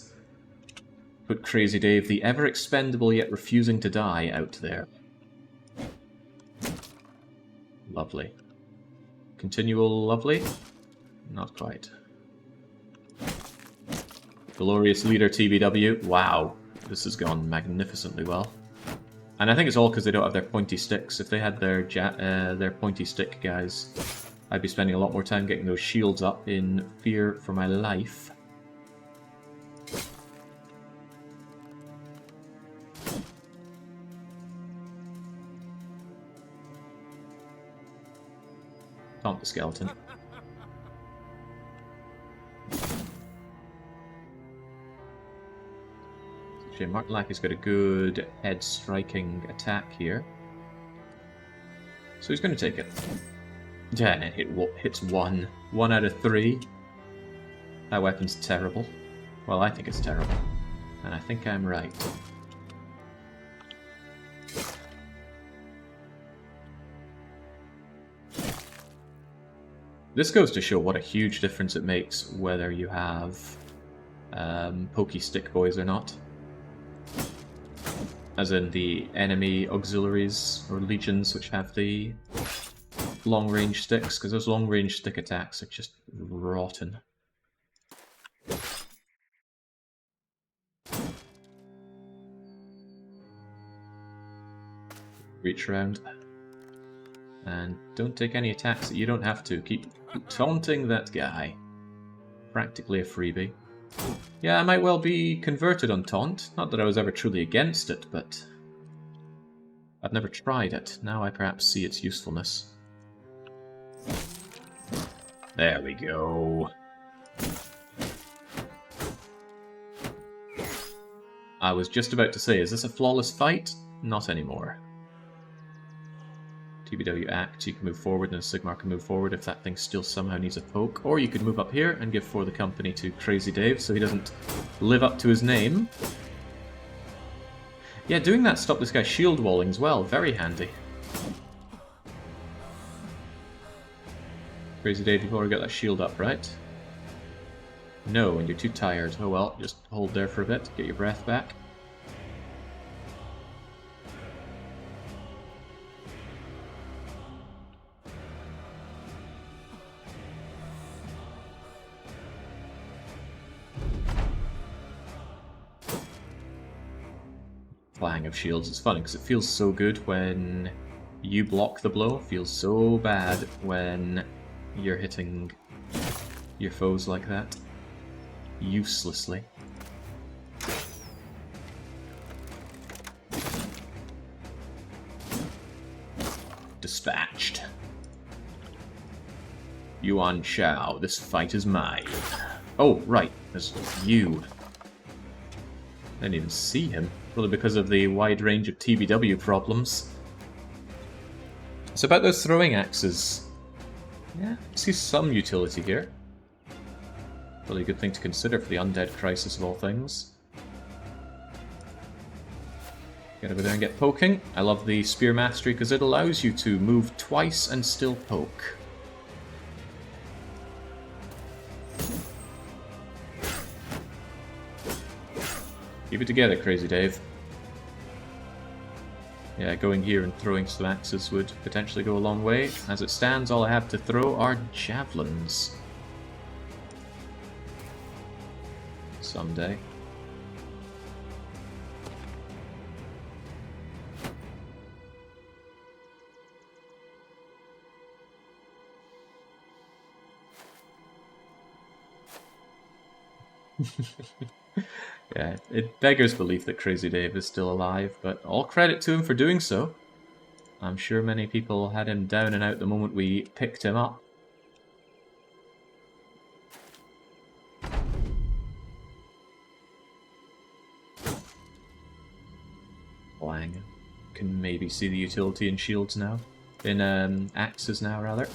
Put Crazy Dave, the ever-expendable yet refusing to die, out there. Lovely. Continual lovely? Not quite. Glorious Leader TBW. Wow. This has gone magnificently well. And I think it's all because they don't have their pointy sticks. If they had their pointy stick guys, I'd be spending a lot more time getting those shields up in fear for my life. Taunt the skeleton. Martin Lackey's got a good head-striking attack here. So he's going to take it. Yeah, and it hits one. 1 out of 3. That weapon's terrible. Well, I think it's terrible. And I think I'm right. This goes to show what a huge difference it makes whether you have pokey stick boys or not. As in the enemy auxiliaries or legions which have the long-range sticks, because those long-range stick attacks are just rotten. Reach around. And don't take any attacks that you don't have to. Keep taunting that guy. Practically a freebie. Yeah, I might well be converted on taunt. Not that I was ever truly against it, but I've never tried it. Now I perhaps see its usefulness. There we go. I was just about to say, is this a flawless fight? Not anymore. TBW act, you can move forward and Sigmar can move forward if that thing still somehow needs a poke. Or you could move up here and give For the Company to Crazy Dave so he doesn't live up to his name. Yeah, doing that stopped this guy shield walling as well. Very handy. Crazy Dave, you've already got that shield up, right? No, and you're too tired. Oh well, just hold there for a bit, get your breath back. Clang of shields is funny because it feels so good when you block the blow. It feels so bad when you're hitting your foes like that. Uselessly. Dispatched. Yuan Shao, this fight is mine. Oh, right, there's you. I didn't even see him. Probably because of the wide range of TBW problems. So about those throwing axes. Yeah, I see some utility here. Really a good thing to consider for the undead crisis of all things. Get over there and get poking. I love the spear mastery because it allows you to move twice and still poke. Keep it together, Crazy Dave. Yeah, going here and throwing some axes would potentially go a long way. As it stands, all I have to throw are javelins. Someday. Yeah, it beggars belief that Crazy Dave is still alive, but all credit to him for doing so. I'm sure many people had him down and out the moment we picked him up. Blang. Can maybe see the utility in shields now. In axes now, rather.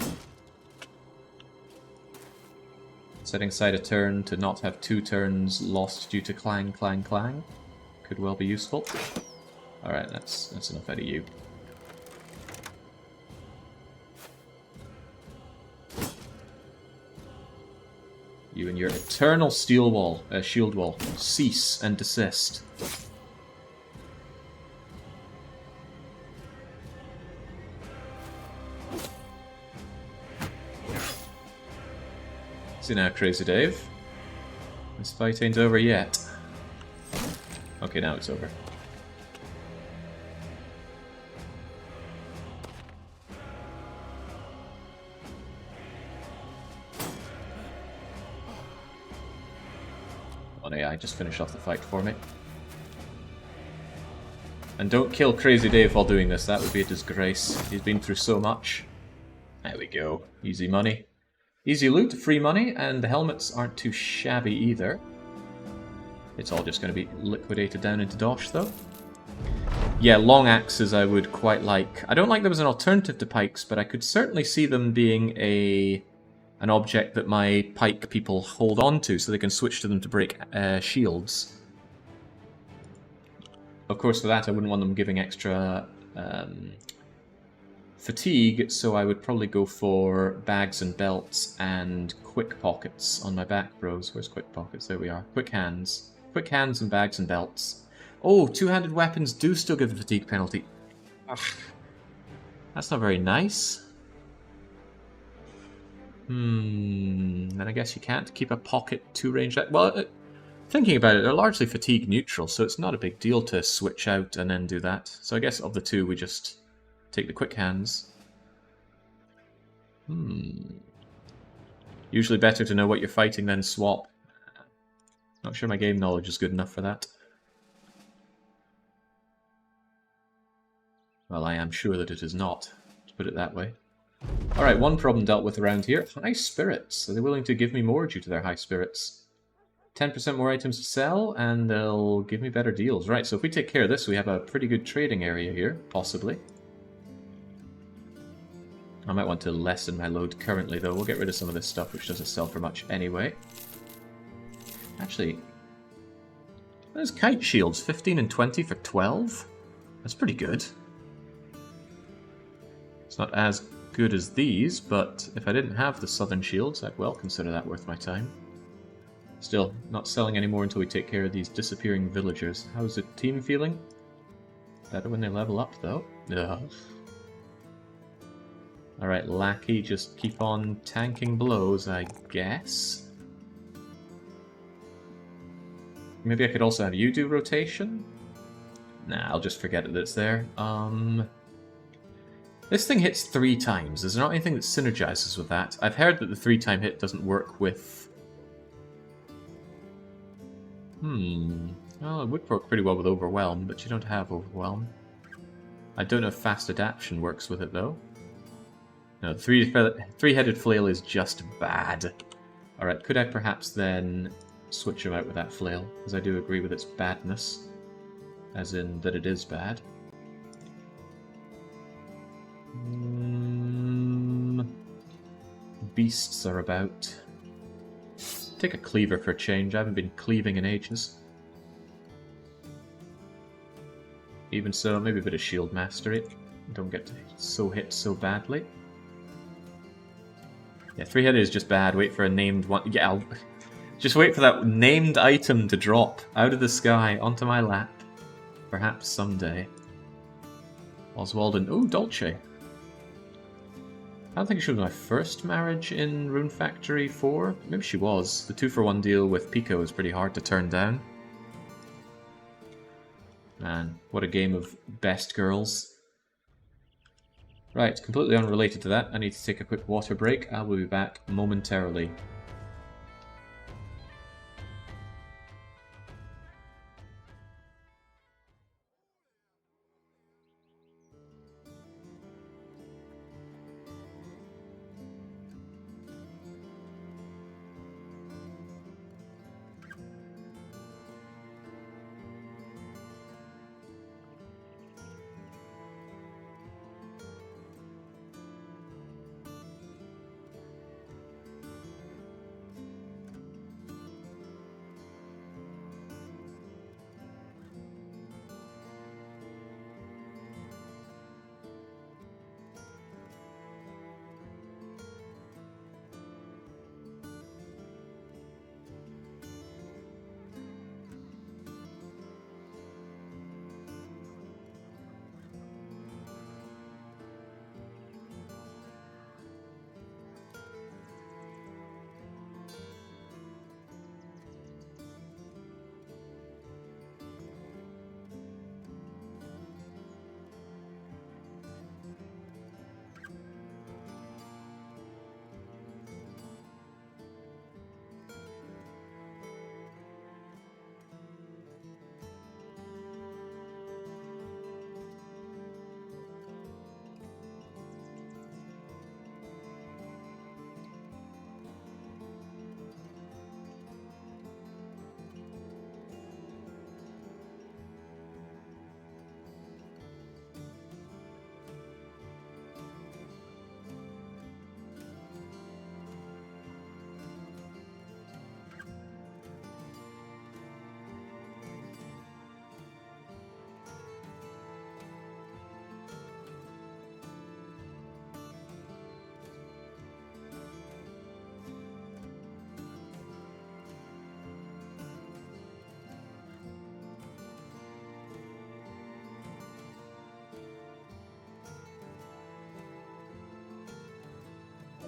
Setting aside a turn to not have 2 turns lost due to clang, clang, clang. Could well be useful. Alright, that's enough out of you. You and your eternal steel wall, shield wall. Cease and desist. See now, Crazy Dave. This fight ain't over yet. Okay, now it's over. Come on, AI, just finish off the fight for me. And don't kill Crazy Dave while doing this, that would be a disgrace. He's been through so much. There we go. Easy money. Easy loot, free money, and the helmets aren't too shabby either. It's all just going to be liquidated down into dosh, though. Yeah, long axes I would quite like. I don't like them as an alternative to pikes, but I could certainly see them being an object that my pike people hold on to, so they can switch to them to break shields. Of course, for that I wouldn't want them giving extra fatigue, so I would probably go for bags and belts and quick pockets on my back bros. Where's quick pockets? There we are. Quick hands. Quick hands and bags and belts. Oh, two-handed weapons do still give a fatigue penalty. Ugh. That's not very nice. Then I guess you can't keep a pocket 2-range. Well, thinking about it, they're largely fatigue neutral, so it's not a big deal to switch out and then do that. So I guess of the two, we just take the quick hands. Usually better to know what you're fighting than swap. Not sure my game knowledge is good enough for that. Well, I am sure that it is not, to put it that way. Alright, one problem dealt with around here. High spirits. Are they willing to give me more due to their high spirits? 10% more items to sell, and they'll give me better deals. Right, so if we take care of this, we have a pretty good trading area here, possibly. I might want to lessen my load currently, though. We'll get rid of some of this stuff, which doesn't sell for much anyway. Actually, those kite shields, 15 and 20 for 12? That's pretty good. It's not as good as these, but if I didn't have the southern shields, I'd well consider that worth my time. Still, not selling anymore until we take care of these disappearing villagers. How's the team feeling? Better when they level up, though. Ugh. Alright, Lackey, just keep on tanking blows, I guess. Maybe I could also have you do rotation? Nah, I'll just forget that it's there. This thing hits 3 times. Is there not anything that synergizes with that? I've heard that the 3-time hit doesn't work with... Well, it would work pretty well with Overwhelm, but you don't have Overwhelm. I don't know if Fast Adaption works with it, though. No, the three-headed flail is just bad. Alright, could I perhaps then switch him out with that flail? Because I do agree with its badness. As in, that it is bad. Beasts are about. Take a cleaver for a change. I haven't been cleaving in ages. Even so, maybe a bit of shield mastery. Don't get so hit so badly. Yeah, 3-headed is just bad. Wait for a named one. Yeah, just wait for that named item to drop out of the sky onto my lap. Perhaps someday. Oswald and... Ooh, Dolce. I don't think she was my first marriage in Rune Factory 4. Maybe she was. The 2-for-1 deal with Pico is pretty hard to turn down. Man, what a game of best girls. Right, completely unrelated to that, I need to take a quick water break. I will be back momentarily.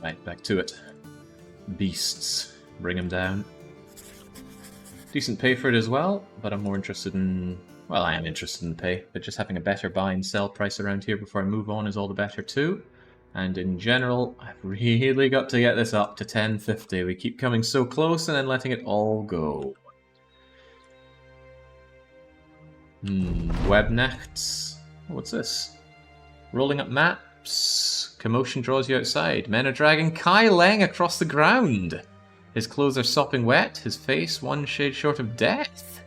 Right, back to it. Beasts. Bring them down. Decent pay for it as well, but I'm more interested in... Well, I am interested in pay, but just having a better buy and sell price around here before I move on is all the better too. And in general, I've really got to get this up to 1050. We keep coming so close and then letting it all go. Webnachts. What's this? Rolling up maps. Commotion draws you outside. Men are dragging Kai Leng across the ground. His clothes are sopping wet. His face one shade short of death.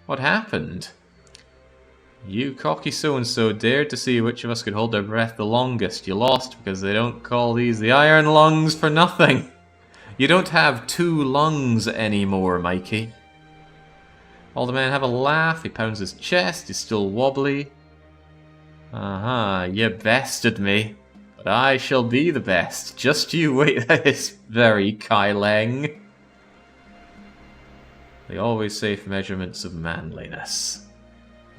What happened? You cocky so-and-so dared to see which of us could hold their breath the longest. You lost because they don't call these the iron lungs for nothing. You don't have 2 lungs anymore, Mikey. All the men have a laugh. He pounds his chest. He's still wobbly. You bested me. But I shall be the best. Just you wait. That is very Kai Leng. They always say for measurements of manliness.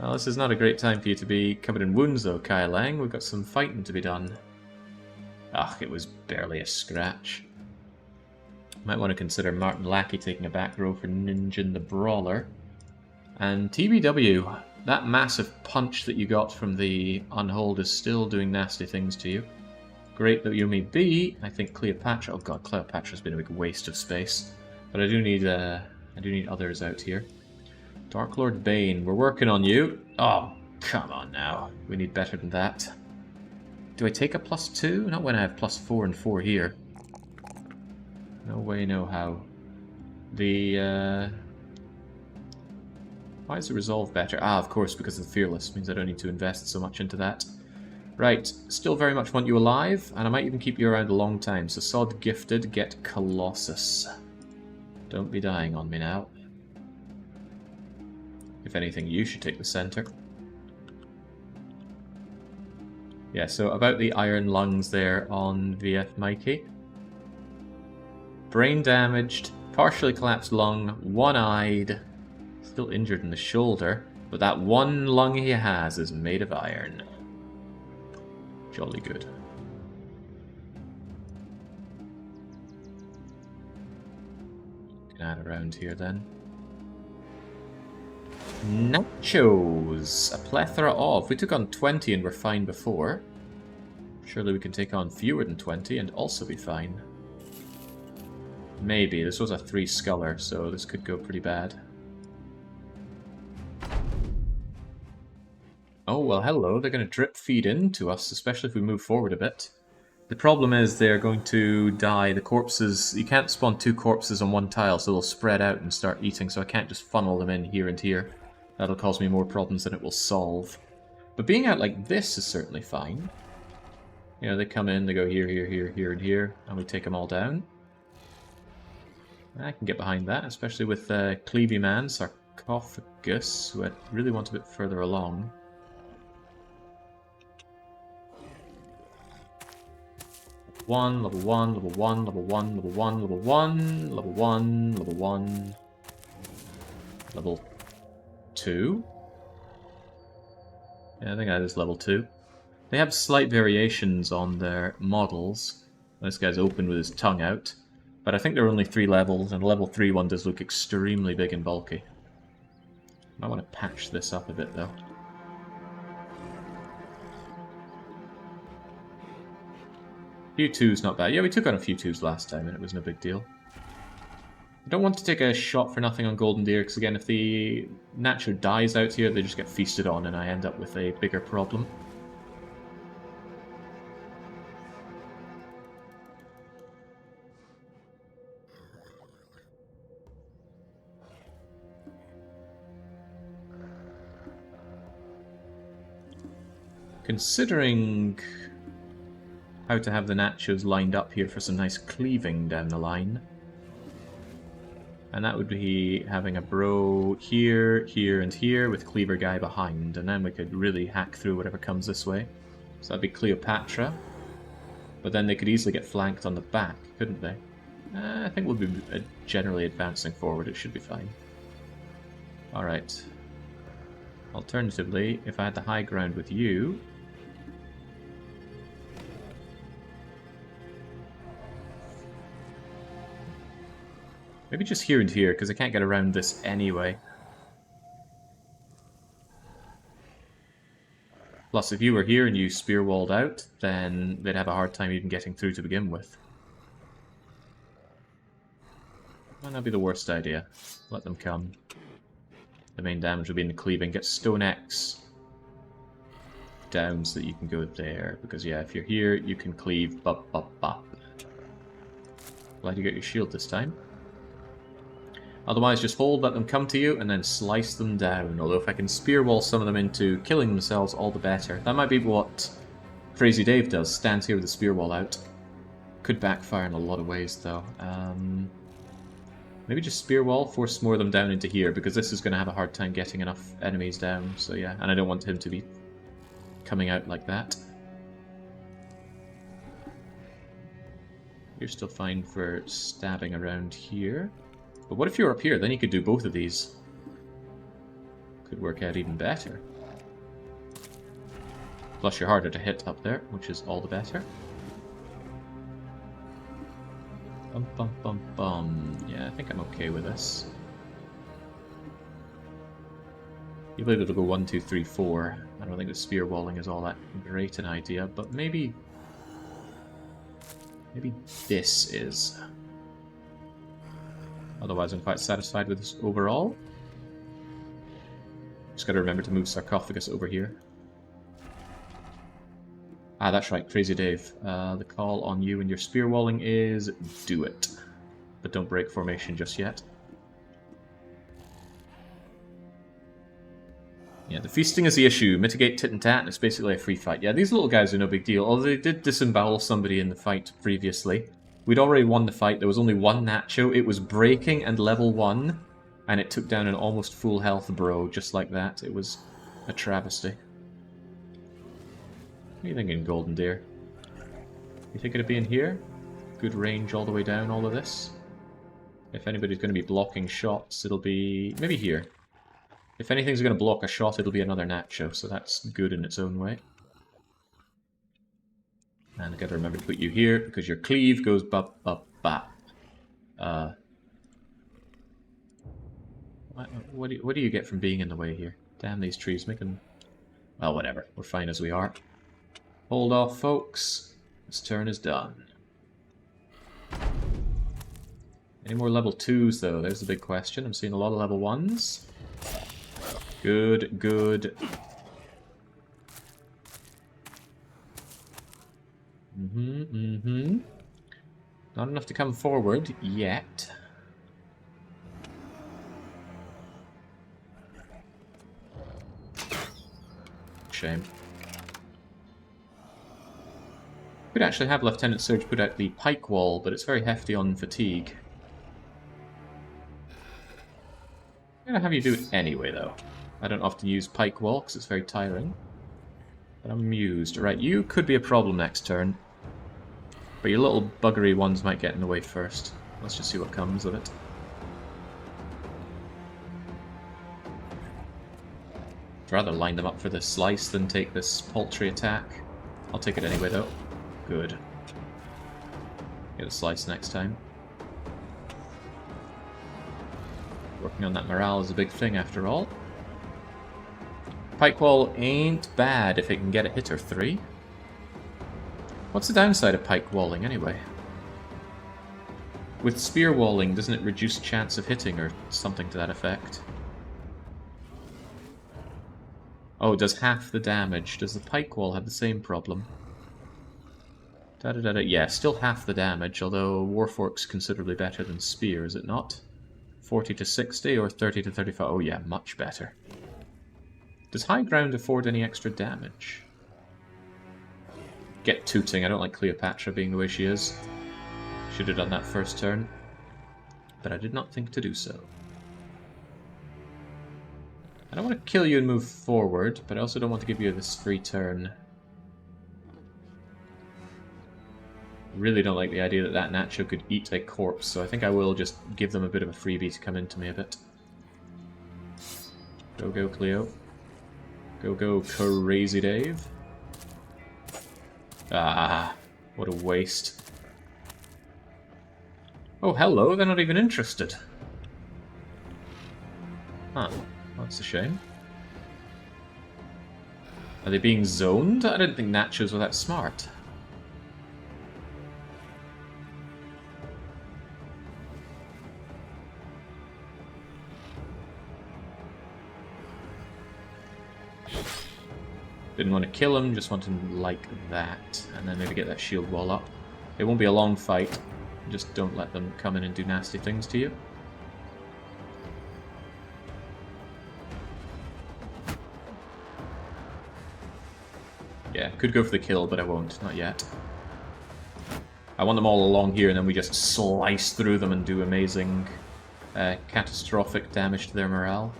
Well, this is not a great time for you to be covered in wounds, though, Kai Leng. We've got some fighting to be done. Ugh, it was barely a scratch. Might want to consider Martin Lackey taking a back row for Ninjin the Brawler. And TBW, that massive punch that you got from the Unhold is still doing nasty things to you. Great that you may be. I think Cleopatra... Oh god, Cleopatra's been a big waste of space. But I do need others out here. Dark Lord Bane, we're working on you. Oh, come on now. We need better than that. Do I take a +2? Not when I have +4 and 4 here. No way, no how. Why is the resolve better? Ah, of course, because of the Fearless. Means I don't need to invest so much into that. Right, still very much want you alive, and I might even keep you around a long time. So Sod Gifted, get Colossus. Don't be dying on me now. If anything, you should take the center. Yeah, so about the iron lungs there on VF Mikey. Brain damaged, partially collapsed lung, one-eyed, still injured in the shoulder, but that one lung he has is made of iron. Jolly good. Can add around here then. Nachos! A plethora of. We took on 20 and were fine before. Surely we can take on fewer than 20 and also be fine. Maybe. This was a 3 sculler, so this could go pretty bad. Oh, well, hello. They're going to drip feed into us, especially if we move forward a bit. The problem is they're going to die. The corpses... You can't spawn 2 corpses on one tile, so they'll spread out and start eating, so I can't just funnel them in here and here. That'll cause me more problems than it will solve. But being out like this is certainly fine. You know, they come in, they go here, here, here, here, and here, and we take them all down. I can get behind that, especially with Cleavy Man, Sarcophagus, who I really want a bit further along. Level 1, level 1, level 1, level 1, level 1, level 1, level 1, level 2. Yeah, I think that is level 2. They have slight variations on their models. This guy's open with his tongue out. But I think there are only 3 levels, and the level 3 one does look extremely big and bulky. Might want to patch this up a bit, though. Few 2's not bad. Yeah, we took on a few 2's last time, and it was no big deal. I don't want to take a shot for nothing on Golden Deer, because again, if the Nacho dies out here, they just get feasted on, and I end up with a bigger problem. Considering how to have the Nachos lined up here for some nice cleaving down the line. And that would be having a bro here, here, and here with Cleaver Guy behind. And then we could really hack through whatever comes this way. So that'd be Cleopatra. But then they could easily get flanked on the back, couldn't they? I think we'll be generally advancing forward. It should be fine. Alright. Alternatively, if I had the high ground with you... Maybe just here and here, because I can't get around this anyway. Plus, if you were here and you spear-walled out, then they'd have a hard time even getting through to begin with. Might not be the worst idea. Let them come. The main damage will be in the cleaving. Get Stone X. down so that you can go there. Because yeah, if you're here, you can cleave. Bop, bop, bop. Glad you got your shield this time. Otherwise, just hold, let them come to you, and then slice them down. Although if I can spear wall some of them into killing themselves, all the better. That might be what Crazy Dave does. Stands here with the spear wall out. Could backfire in a lot of ways, though. Maybe just spear wall, force more of them down into here, because this is going to have a hard time getting enough enemies down. So yeah, and I don't want him to be coming out like that. You're still fine for stabbing around here. But what if you're up here? Then you could do both of these. Could work out even better. Plus you're harder to hit up there, which is all the better. Bum bum bum bum. Yeah, I think I'm okay with this. You believe it'll go 1, 2, 3, 4. I don't think the spear walling is all that great an idea, but maybe this is. Otherwise, I'm quite satisfied with this overall. Just gotta remember to move Sarcophagus over here. Ah, that's right, Crazy Dave. The call on you and your spear walling is do it. But don't break formation just yet. Yeah, the feasting is the issue. Mitigate tit and tat, and it's basically a free fight. Yeah, these little guys are no big deal. Although they did disembowel somebody in the fight previously. We'd already won the fight. There was only one Nacho. It was breaking and level 1. And it took down an almost full health bro, just like that. It was a travesty. What are you thinking, Golden Deer? You think it'd be in here? Good range all the way down, all of this. If anybody's going to be blocking shots, it'll be maybe here. If anything's going to block a shot, it'll be another Nacho, so that's good in its own way. And I've got to remember to put you here, because your cleave goes bop, bop, bop. What do you get from being in the way here? Damn these trees, make them... Well, whatever. We're fine as we are. Hold off, folks. This turn is done. Any more level 2s, though? There's the big question. I'm seeing a lot of level 1s. Good, good. Not enough to come forward yet. Shame. Could actually have Lieutenant Surge put out the pike wall, but it's very hefty on fatigue. I'm gonna have you do it anyway, though. I don't often use pike wall because it's very tiring. But I'm amused. Right, you could be a problem next turn. But your little buggery ones might get in the way first. Let's just see what comes of it. I'd rather line them up for the slice than take this paltry attack. I'll take it anyway, though. Good. Get a slice next time. Working on that morale is a big thing, after all. Pike wall ain't bad if it can get a hit or 3. What's the downside of pike walling, anyway? With spear walling, doesn't it reduce chance of hitting or something to that effect? Oh, it does half the damage. Does the pike wall have the same problem? Da-da-da-da. Yeah, still half the damage, although Warfork's considerably better than spear, is it not? 40 to 60 or 30 to 35? Oh yeah, much better. Does high ground afford any extra damage? Get tooting. I don't like Cleopatra being the way she is. Should have done that first turn. But I did not think to do so. I don't want to kill you and move forward, but I also don't want to give you this free turn. Really don't like the idea that that Nacho could eat a corpse, so I think I will just give them a bit of a freebie to come into me a bit. Go, go, Cleo. Go, go, Crazy Dave. Ah, what a waste. Oh, hello, they're not even interested. Huh, that's a shame. Are they being zoned? I didn't think Nachos were that smart. Didn't want to kill him, just want him like that. And then maybe get that shield wall up. It won't be a long fight. Just don't let them come in and do nasty things to you. Yeah, could go for the kill, but I won't. Not yet. I want them all along here, and then we just slice through them and do amazing, catastrophic damage to their morale.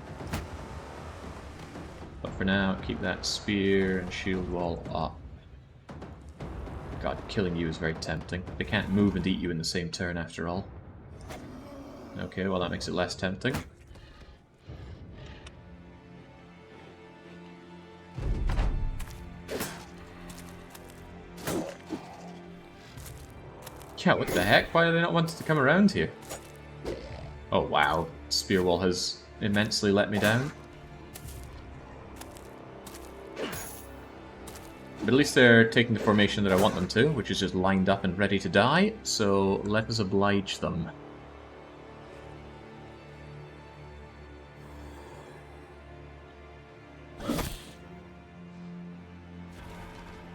But for now, keep that spear and shield wall up. God, killing you is very tempting. They can't move and eat you in the same turn after all. Okay, well that makes it less tempting. Yeah, what the heck? Why do they not want to come around here? Oh wow, spear wall has immensely let me down. But at least they're taking the formation that I want them to, which is just lined up and ready to die, so let us oblige them.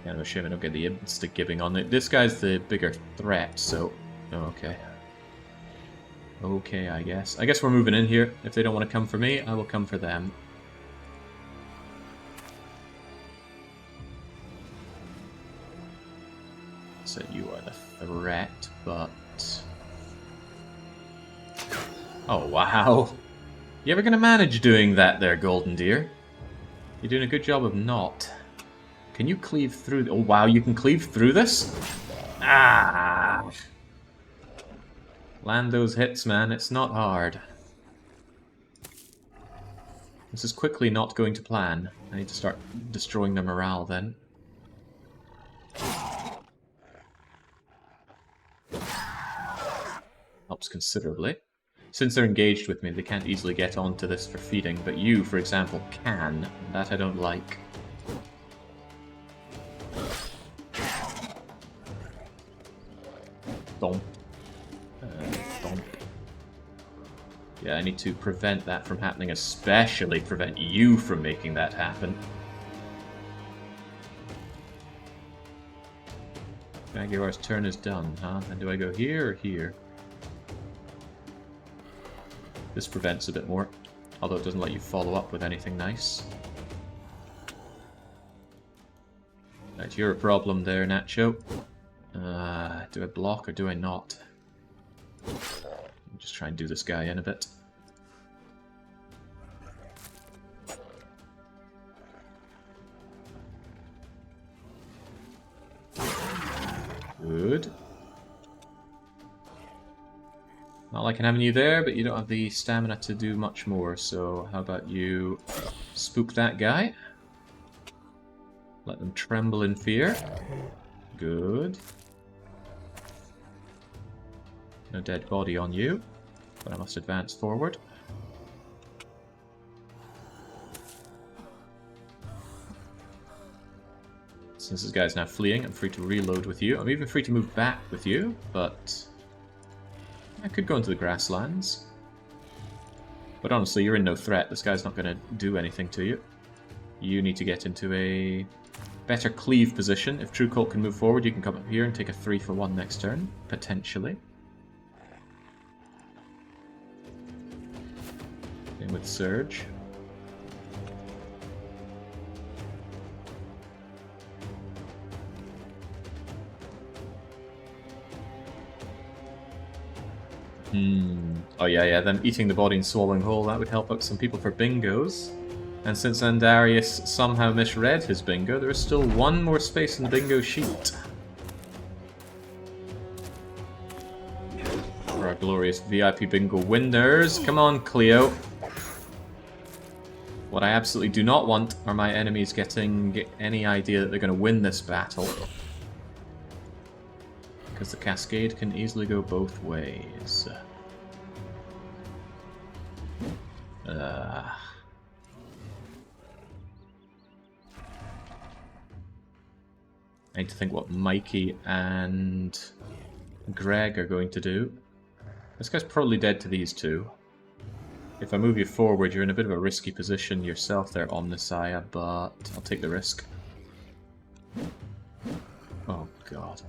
Yeah, no shame I don't get the insta-giving on it. This guy's the bigger threat, so... Oh, okay. Okay, I guess. I guess we're moving in here. If they don't want to come for me, I will come for them. So you are the threat, but... Oh, wow. You ever gonna manage doing that there, Golden Deer? You're doing a good job of not. Can you cleave through... Oh, wow, you can cleave through this? Ah! Land those hits, man. It's not hard. This is quickly not going to plan. I need to start destroying their morale, then. Helps considerably. Since they're engaged with me, they can't easily get onto this for feeding, but you, for example, can. That I don't like. Thump. Thump. Yeah, I need to prevent that from happening, especially prevent you from making that happen. Jaguar's turn is done, huh? And do I go here or here? This prevents a bit more, although it doesn't let you follow up with anything nice. Right, you're a problem there, Nacho. Do I block or do I not? I'll just try and do this guy in a bit. Good. Not liking having you there, but you don't have the stamina to do much more, so how about you spook that guy? Let them tremble in fear. Good. No dead body on you, but I must advance forward. Since this guy's now fleeing, I'm free to reload with you. I'm even free to move back with you, but I could go into the grasslands. But honestly, you're in no threat. This guy's not going to do anything to you. You need to get into a better cleave position. If True Cult can move forward, you can come up here and take a 3-for-1 next turn, potentially. In with Surge. Oh yeah, them eating the body and swallowing whole, that would help out some people for bingos. And since Andarius somehow misread his bingo, there is still one more space in the bingo sheet. For our glorious VIP bingo winners. Come on, Cleo. What I absolutely do not want are my enemies getting any idea that they're going to win this battle. Because the cascade can easily go both ways. I need to think what Mikey and Greg are going to do. This guy's probably dead to these two. If I move you forward, you're in a bit of a risky position yourself there, Omnissiah, but I'll take the risk. Oh god.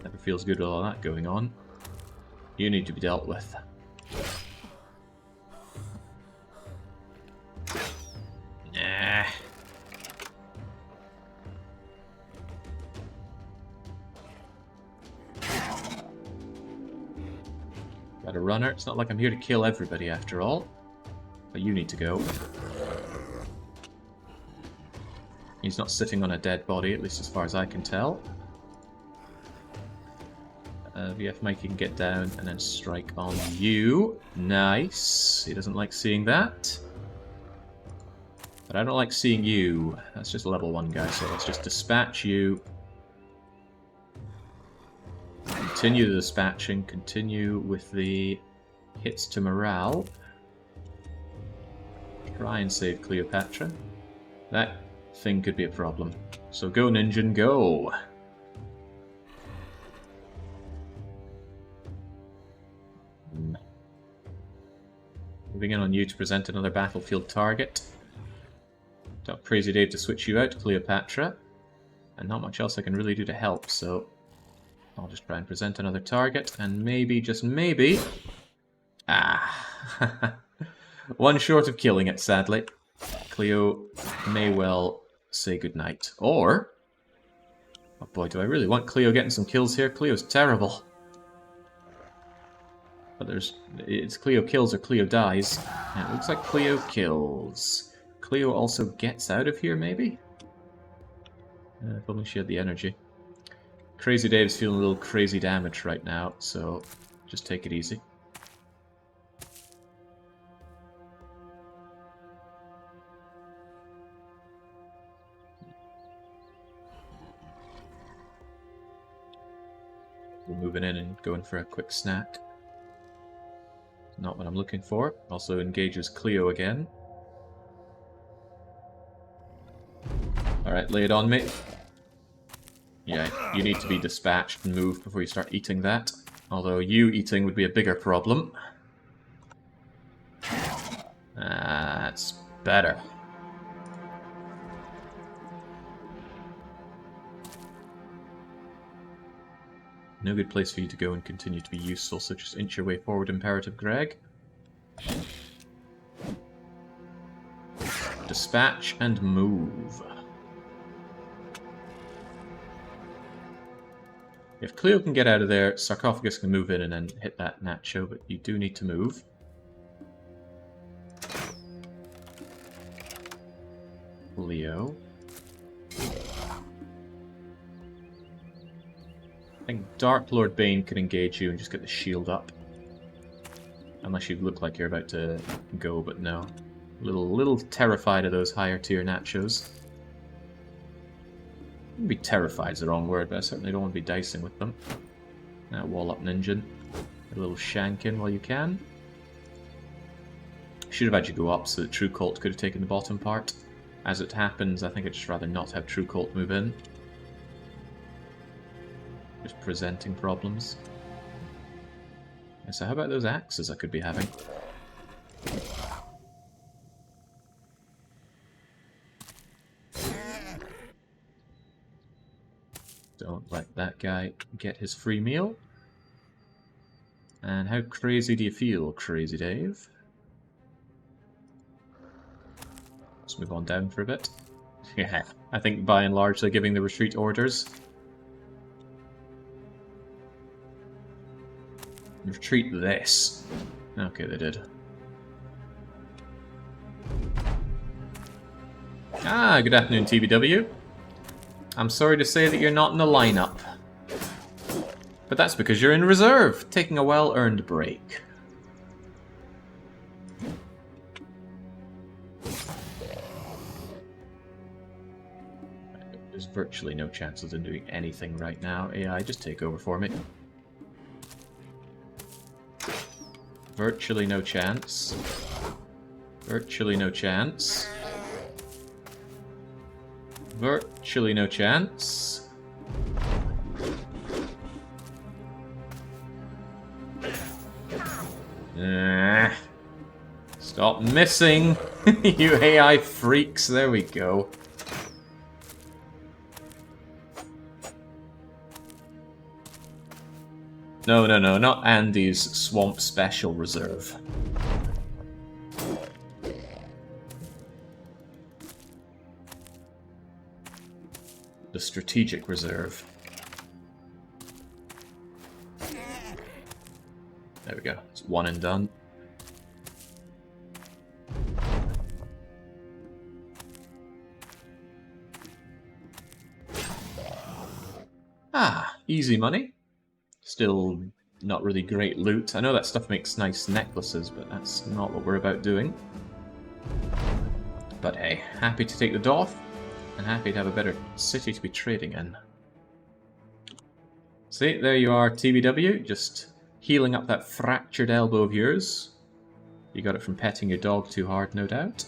Never feels good with all that going on. You need to be dealt with. Nah. Got a runner. It's not like I'm here to kill everybody after all. But you need to go. He's not sitting on a dead body, at least as far as I can tell. VF Mikey can get down and then strike on you. Nice. He doesn't like seeing that. But I don't like seeing you. That's just a level 1 guy, so let's just dispatch you. Continue the dispatching, continue with the hits to morale. Try and save Cleopatra. That thing could be a problem. So go, Ninja, go! Moving in on you to present another battlefield target. Got Crazy Dave to switch you out to Cleopatra. And not much else I can really do to help, so I'll just try and present another target, and maybe, just maybe... Ah! One short of killing it, sadly. Cleo may well say goodnight. Or... Oh boy, do I really want Cleo getting some kills here? Cleo's terrible. But it's Cleo kills or Cleo dies. And it looks like Cleo kills. Cleo also gets out of here, maybe? If only she had the energy. Crazy Dave's feeling a little crazy damage right now, so just take it easy. We're moving in and going for a quick snack. Not what I'm looking for. Also engages Cleo again. Alright, lay it on me. Yeah, you need to be dispatched and moved before you start eating that. Although you eating would be a bigger problem. That's better. No good place for you to go and continue to be useful, so just inch your way forward, Imperative Greg. Dispatch and move. If Cleo can get out of there, Sarcophagus can move in and then hit that Nacho, but you do need to move. Leo. I think Dark Lord Bane could engage you and just get the shield up. Unless you look like you're about to go, but no. Little terrified of those higher tier Nachos. Maybe terrified is the wrong word, but I certainly don't want to be dicing with them. Now wall up Ninja. A little shank in while you can. Should have had you go up so that True Cult could have taken the bottom part. As it happens, I think I'd just rather not have True Cult move in. Just presenting problems. Yeah, so how about those axes I could be having? Don't let that guy get his free meal. And how crazy do you feel, Crazy Dave? Let's move on down for a bit. Yeah, I think by and large they're giving the retreat orders. Retreat this. Okay, they did. Ah, good afternoon, TBW. I'm sorry to say that you're not in the lineup. But that's because you're in reserve, taking a well-earned break. There's virtually no chances in doing anything right now. AI, just take over for me. Virtually no chance. Virtually no chance. Virtually no chance. Stop missing, you AI freaks. There we go. No, no, no, not Andy's Swamp Special Reserve. The Strategic Reserve. There we go. It's one and done. Ah, easy money. Still not really great loot. I know that stuff makes nice necklaces, but that's not what we're about doing. But hey, happy to take the doff, and happy to have a better city to be trading in. See, there you are, TBW, just healing up that fractured elbow of yours. You got it from petting your dog too hard, no doubt.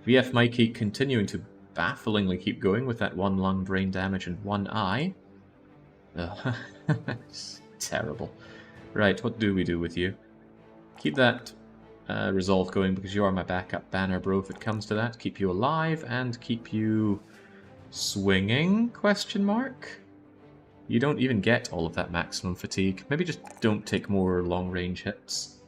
VF Mikey continuing to bafflingly keep going with that one lung, brain damage, and one eye. Ugh. It's terrible. Right, what do we do with you? Keep that resolve going because you are my backup banner, bro, if it comes to that. Keep you alive and keep you swinging, question mark? You don't even get all of that maximum fatigue. Maybe just don't take more long-range hits.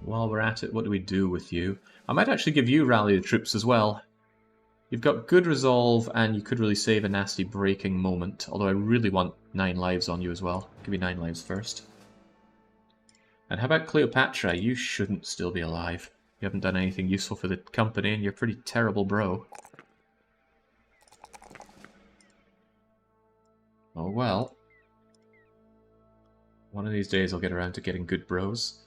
While we're at it, what do we do with you? I might actually give you Rally the Troops as well. You've got good resolve, and you could really save a nasty breaking moment, although I really want 9 lives on you as well. Give me 9 lives first. And how about Cleopatra? You shouldn't still be alive. You haven't done anything useful for the company, and you're a pretty terrible bro. Oh well. One of these days I'll get around to getting good bros.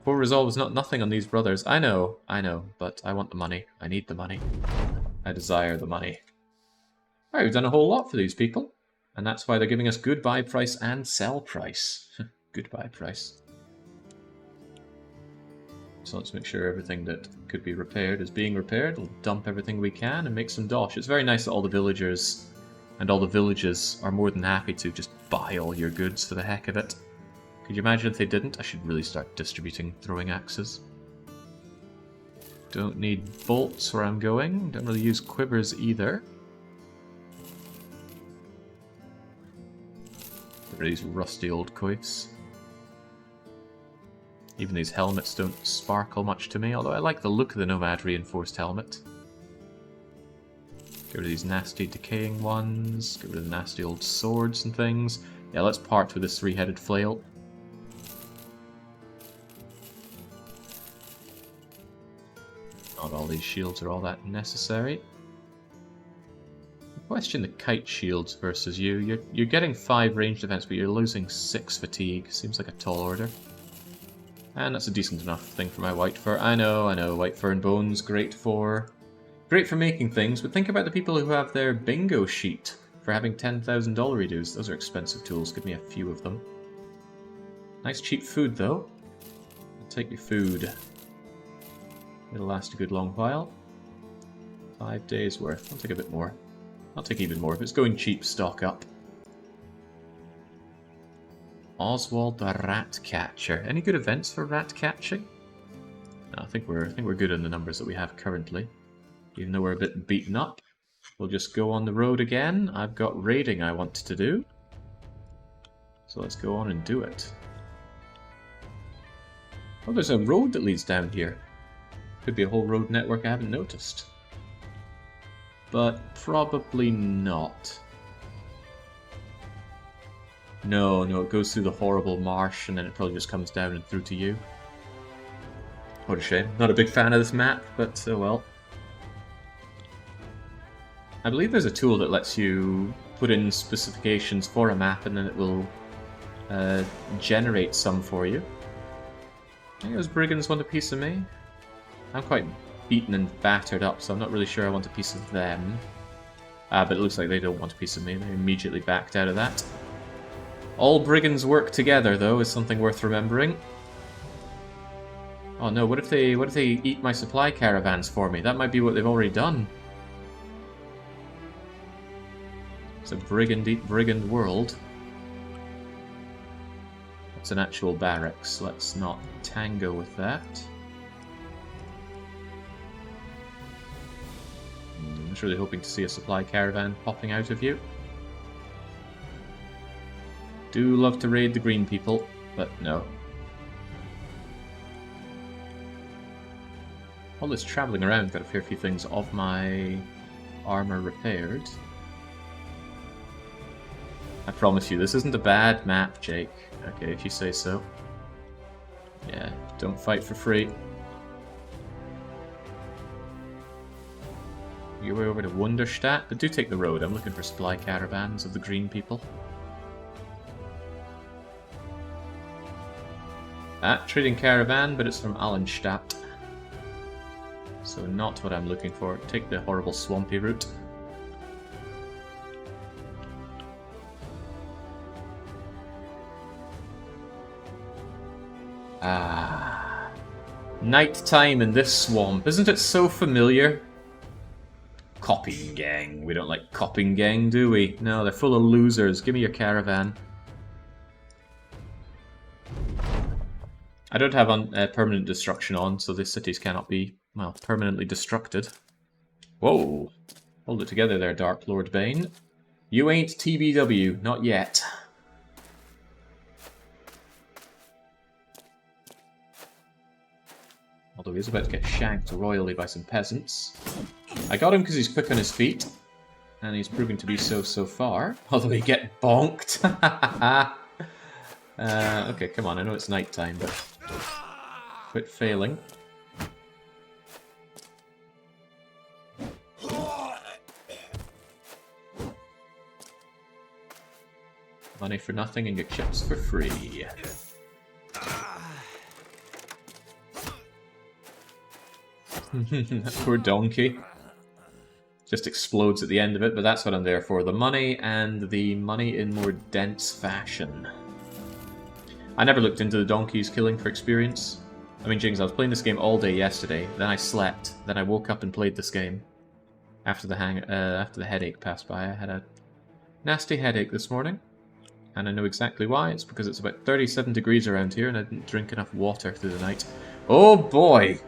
4 resolve is not nothing on these brothers. I know, but I want the money. I need the money. I desire the money. Alright, we've done a whole lot for these people. And that's why they're giving us good buy price and sell price. Good buy price. So let's make sure everything that could be repaired is being repaired. We'll dump everything we can and make some dosh. It's very nice that all the villagers and all the villages are more than happy to just buy all your goods for the heck of it. Could you imagine if they didn't? I should really start distributing throwing axes. Don't need bolts where I'm going. Don't really use quivers either. Get rid of these rusty old coifs. Even these helmets don't sparkle much to me, although I like the look of the Nomad reinforced helmet. Get rid of these nasty decaying ones. Get rid of the nasty old swords and things. Yeah, let's part with this 3-headed flail. Not all these shields are all that necessary. I question the kite shields versus you. You're getting 5 range defense, but you're losing 6 fatigue. Seems like a tall order. And that's a decent enough thing for my white fur. I know, white fur and bones, great for making things, but think about the people who have their bingo sheet for having $10,000 redos. Those are expensive tools. Give me a few of them. Nice cheap food, though. I'll take your food. It'll last a good long while. 5 days worth. I'll take a bit more. I'll take even more. If it's going cheap, stock up. Oswald the Rat Catcher. Any good events for rat catching? No, I think we're good on the numbers that we have currently. Even though we're a bit beaten up. We'll just go on the road again. I've got raiding I want to do. So let's go on and do it. Oh, there's a road that leads down here. Could be a whole road network I haven't noticed. But probably not. No, it goes through the horrible marsh and then it probably just comes down and through to you. What a shame. Not a big fan of this map, but oh well. I believe there's a tool that lets you put in specifications for a map and then it will generate some for you. I think those brigands want a piece of me. I'm quite beaten and battered up, so I'm not really sure I want a piece of them. But it looks like they don't want a piece of me. They immediately backed out of that. All brigands work together, though, is something worth remembering. Oh no, what if they eat my supply caravans for me? That might be what they've already done. It's a brigand eat brigand world. It's an actual barracks. Let's not tango with that. I was really hoping to see a supply caravan popping out of you. Do love to raid the green people, but no. All this travelling around got a fair few things of my armour repaired. I promise you, this isn't a bad map, Jake. Okay, if you say so. Yeah, don't fight for free. Your way over to Wunderstadt, but do take the road. I'm looking for supply caravans of the green people. Trading caravan, but it's from Allenstadt. So not what I'm looking for. Take the horrible swampy route. Ah. Night time in this swamp. Isn't it so familiar? Copying gang. We don't like copying gang, do we? No, they're full of losers. Give me your caravan. I don't have permanent destruction on, so these cities cannot be, well, permanently destructed. Whoa. Hold it together there, Dark Lord Bane. You ain't TBW. Not yet. Although he's about to get shanked royally by some peasants. I got him because he's quick on his feet. And he's proving to be so far. Although he get bonked. Okay, come on. I know it's nighttime, but quit failing. Money for nothing and your chips for free. That poor donkey. Just explodes at the end of it, but that's what I'm there for. The money, and the money in more dense fashion. I never looked into the donkeys killing for experience. I mean, Jings, I was playing this game all day yesterday, then I slept, then I woke up and played this game. After the headache passed by. I had a nasty headache this morning. And I know exactly why. It's because it's about 37 degrees around here and I didn't drink enough water through the night. Oh boy!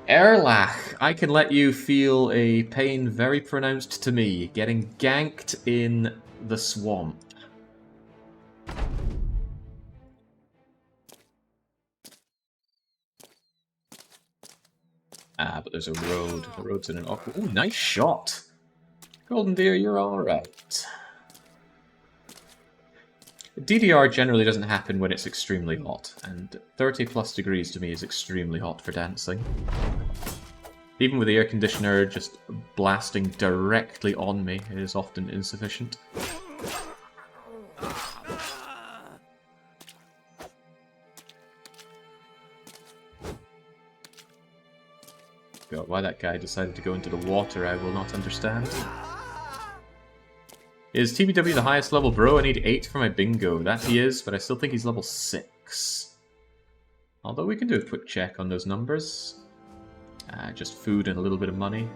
Erlach, I can let you feel a pain very pronounced to me, getting ganked in the swamp. Ah, but there's a road. The road's in an awkward... Ooh, nice shot! Golden Deer, you're alright. DDR generally doesn't happen when it's extremely hot, and 30 plus degrees to me is extremely hot for dancing. Even with the air conditioner just blasting directly on me, it is often insufficient. God, why that guy decided to go into the water, I will not understand. Is TBW the highest level bro? I need 8 for my bingo. That he is, but I still think he's level 6. Although we can do a quick check on those numbers. Just food and a little bit of money.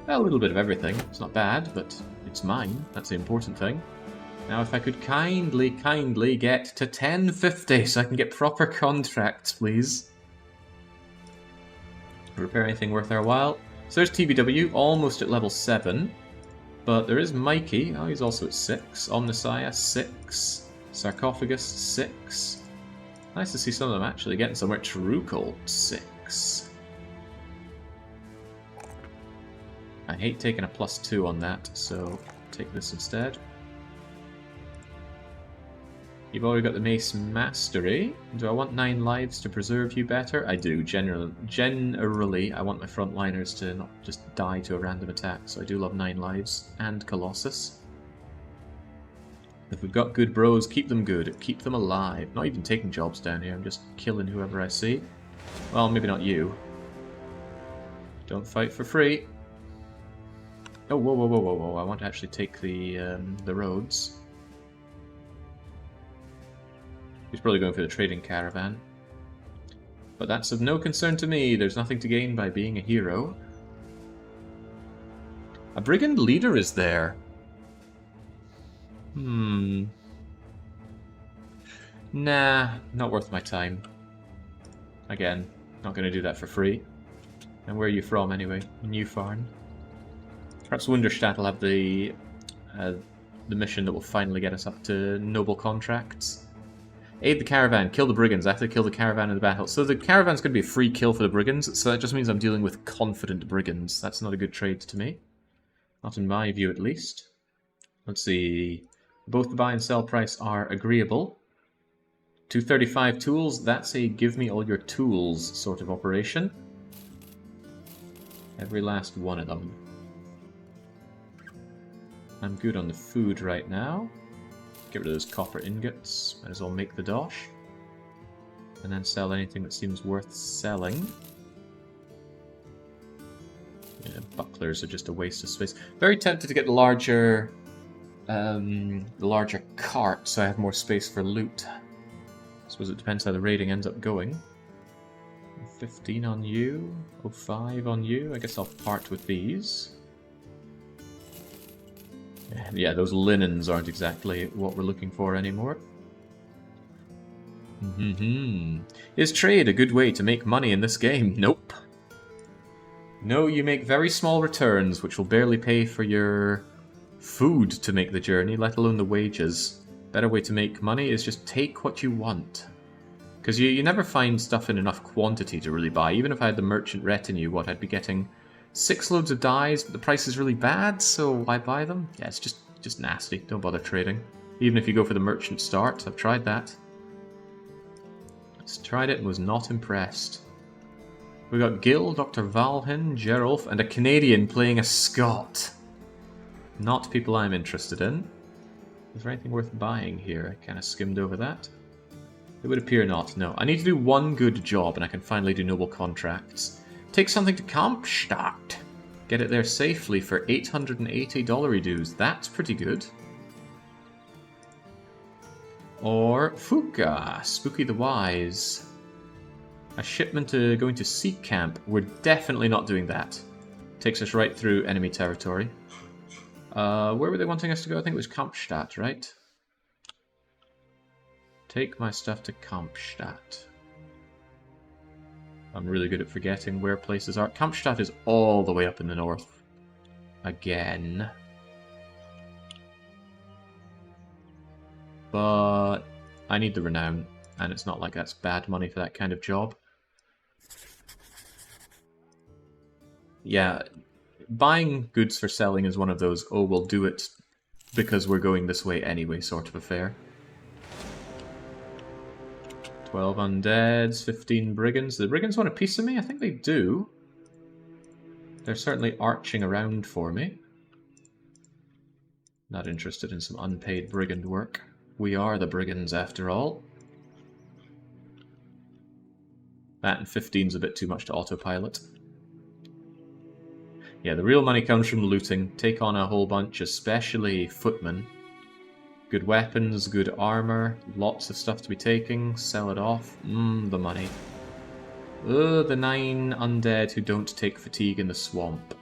A little bit of everything. It's not bad, but it's mine. That's the important thing. Now if I could kindly get to 1050 so I can get proper contracts, please. Repair anything worth our while. So there's TBW, almost at level 7. But there is Mikey. Oh, he's also at 6. Omnissiah, 6. Sarcophagus, 6. Nice to see some of them actually getting somewhere. Truecold, 6. I hate taking a +2 on that, so take this instead. You've already got the Mace Mastery. Do I want 9 lives to preserve you better? I do. Generally, I want my frontliners to not just die to a random attack, so I do love 9 lives. And Colossus. If we've got good bros, keep them good. Keep them alive. Not even taking jobs down here, I'm just killing whoever I see. Well, maybe not you. Don't fight for free. Oh, whoa. I want to actually take the roads. He's probably going for the trading caravan. But that's of no concern to me. There's nothing to gain by being a hero. A brigand leader is there. Nah, not worth my time. Again, not going to do that for free. And where are you from anyway? New Farm. Perhaps Wunderstadt will have the the mission that will finally get us up to noble contracts. Aid the caravan, kill the brigands. I have to kill the caravan in the battle. So the caravan's going to be a free kill for the brigands, so that just means I'm dealing with confident brigands. That's not a good trade to me. Not in my view, at least. Let's see. Both the buy and sell price are agreeable. 235 tools, that's a give me all your tools sort of operation. Every last one of them. I'm good on the food right now. Get rid of those copper ingots. Might as well make the dosh. And then sell anything that seems worth selling. Yeah, bucklers are just a waste of space. Very tempted to get the larger cart so I have more space for loot. I suppose it depends how the raiding ends up going. 15 on you, 05 on you. I guess I'll part with these. Yeah, those linens aren't exactly what we're looking for anymore. Is trade a good way to make money in this game? Nope. No, you make very small returns, which will barely pay for your food to make the journey, let alone the wages. Better way to make money is just take what you want. Because you never find stuff in enough quantity to really buy. Even if I had the merchant retinue, what, I'd be getting 6 loads of dyes, but the price is really bad, so why buy them? Yeah, it's just nasty. Don't bother trading. Even if you go for the merchant start, I've tried that. Just tried it and was not impressed. We got Gil, Dr. Valhin, Gerolf, and a Canadian playing a Scot. Not people I'm interested in. Is there anything worth buying here? I kind of skimmed over that. It would appear not, no. I need to do one good job and I can finally do noble contracts. Take something to Kampfstadt. Get it there safely for $880 dues. That's pretty good. Or Fuka, Spooky the Wise. A shipment going to Seek Camp. We're definitely not doing that. Takes us right through enemy territory. Where were they wanting us to go? I think it was Kampfstadt, right? Take my stuff to Kampfstadt. I'm really good at forgetting where places are. Kampfstadt is all the way up in the north. Again. But I need the renown, and it's not like that's bad money for that kind of job. Yeah, buying goods for selling is one of those, oh, we'll do it because we're going this way anyway sort of affair. 12 undeads, 15 brigands. Do the brigands want a piece of me? I think they do. They're certainly arching around for me. Not interested in some unpaid brigand work. We are the brigands after all. That and 15's a bit too much to autopilot. Yeah, the real money comes from looting. Take on a whole bunch, especially footmen. Good weapons, good armor, lots of stuff to be taking, sell it off. The money. The 9 undead who don't take fatigue in the swamp.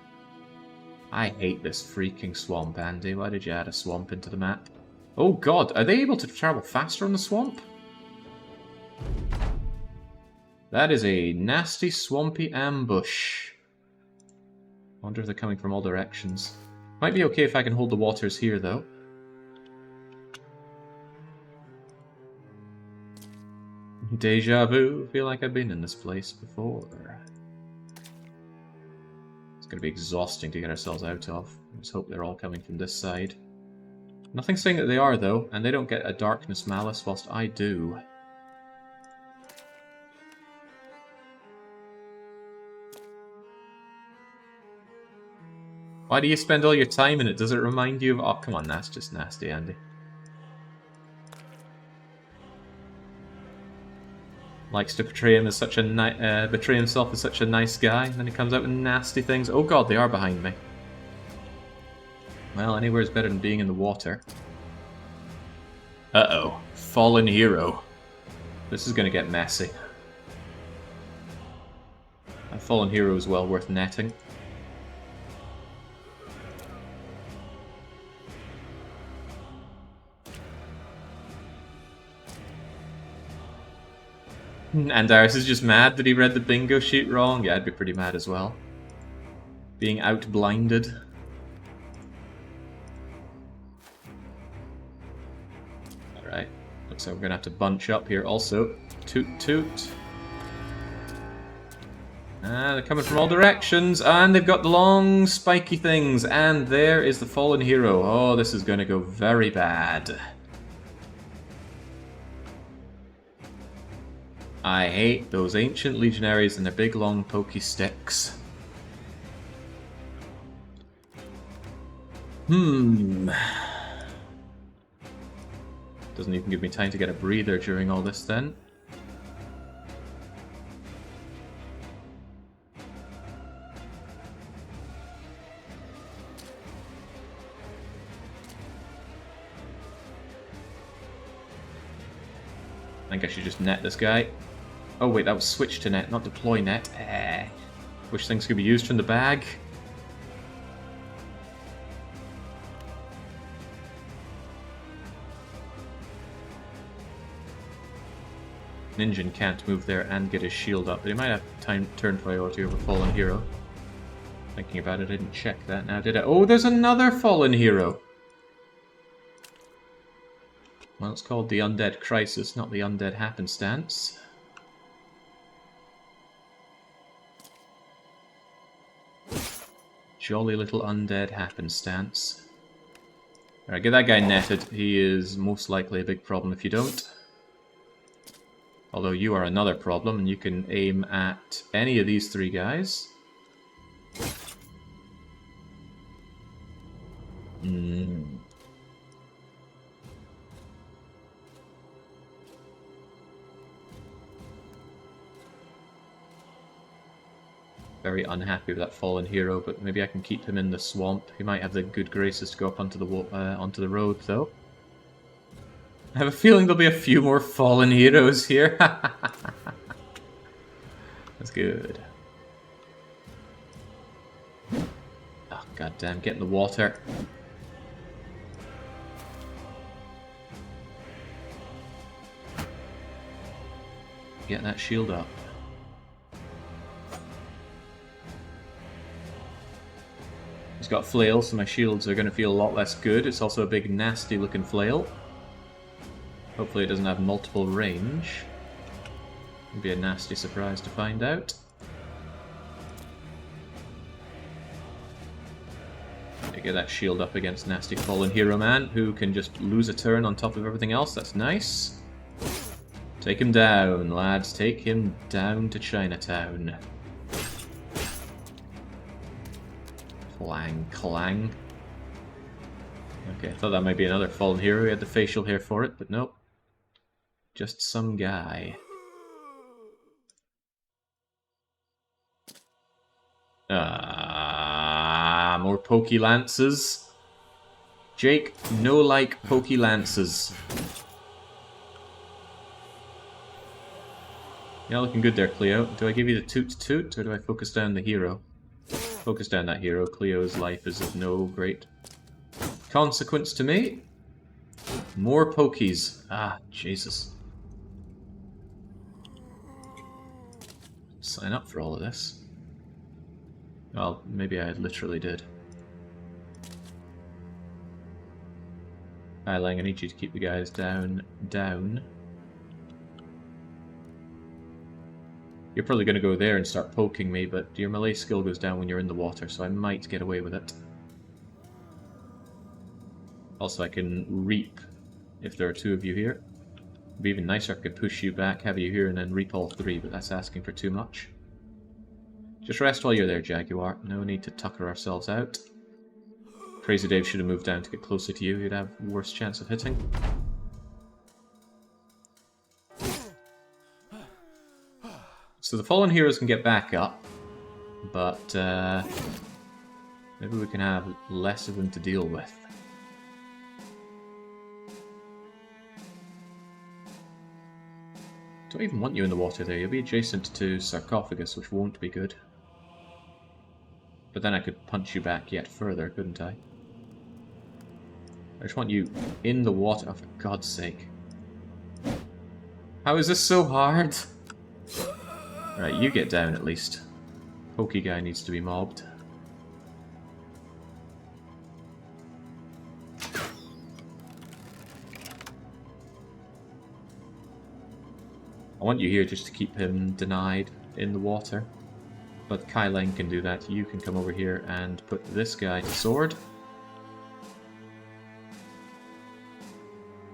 I hate this freaking swamp, Andy. Why did you add a swamp into the map? Oh god, are they able to travel faster on the swamp? That is a nasty swampy ambush. I wonder if they're coming from all directions. Might be okay if I can hold the waters here, though. Deja vu. Feel like I've been in this place before. It's going to be exhausting to get ourselves out of. Let's hope they're all coming from this side. Nothing saying that they are, though, and they don't get a darkness malice whilst I do. Why do you spend all your time in it? Does it remind you of... Oh, come on, that's just nasty, Andy. Likes to portray him as such a betray himself as such a nice guy, and then he comes out with nasty things. Oh god, they are behind me. Well, anywhere is better than being in the water. Uh-oh. Fallen hero. This is going to get messy. A fallen hero is well worth netting. And Darius is just mad that he read the bingo sheet wrong. Yeah, I'd be pretty mad as well. Being out-blinded. Right. Looks like we're gonna have to bunch up here also. Toot toot. Ah, they're coming from all directions, and they've got the long spiky things, and there is the fallen hero. Oh, this is gonna go very bad. I hate those ancient legionaries and their big long pokey sticks. Doesn't even give me time to get a breather during all this then. I think I should just net this guy. Oh wait, that was switch to net, not deploy net. Wish things could be used from the bag. Ninja can't move there and get his shield up, but he might have turn priority over Fallen Hero. Thinking about it, I didn't check that now, did I? Oh, there's another Fallen Hero! Well, it's called the Undead Crisis, not the Undead Happenstance. Jolly little Undead Happenstance. Alright, get that guy netted. He is most likely a big problem if you don't. Although you are another problem, and you can aim at any of these three guys. Very unhappy with that fallen hero, but maybe I can keep him in the swamp. He might have the good graces to go up onto the road, though. I have a feeling there'll be a few more fallen heroes here. That's good. Oh, goddamn, get in the water. Get that shield up. He's got flail, so my shields are going to feel a lot less good. It's also a big, nasty-looking flail. Hopefully it doesn't have multiple range. It'd be a nasty surprise to find out. Get that shield up against nasty fallen hero man, who can just lose a turn on top of everything else. That's nice. Take him down, lads. Take him down to Chinatown. Clang, clang. Okay, I thought that might be another fallen hero. He had the facial hair for it, but nope. Just some guy. More pokey lances. Jake, no like pokey lances. You're looking good there, Cleo. Do I give you the toot toot, or do I focus down the hero? Focus down that hero. Cleo's life is of no great consequence to me. More pokies. Ah, Jesus. Sign up for all of this. Well, maybe I literally did. Hi, Lang, I need you to keep the guys down. You're probably going to go there and start poking me, but your melee skill goes down when you're in the water, so I might get away with it. Also, I can reap if there are two of you here. It'd be even nicer if I could push you back, have you here, and then reap all three, but that's asking for too much. Just rest while you're there, Jaguar. No need to tucker ourselves out. Crazy Dave should have moved down to get closer to you. You'd have worse chance of hitting. So the fallen heroes can get back up, but maybe we can have less of them to deal with. Don't even want you in the water there. You'll be adjacent to Sarcophagus, which won't be good. But then I could punch you back yet further, couldn't I? I just want you in the water. Oh, for God's sake. How is this so hard? Right, you get down at least. Pokey guy needs to be mobbed. want you here just to keep him denied in the water. But Kai Leng can do that. You can come over here and put this guy to sword.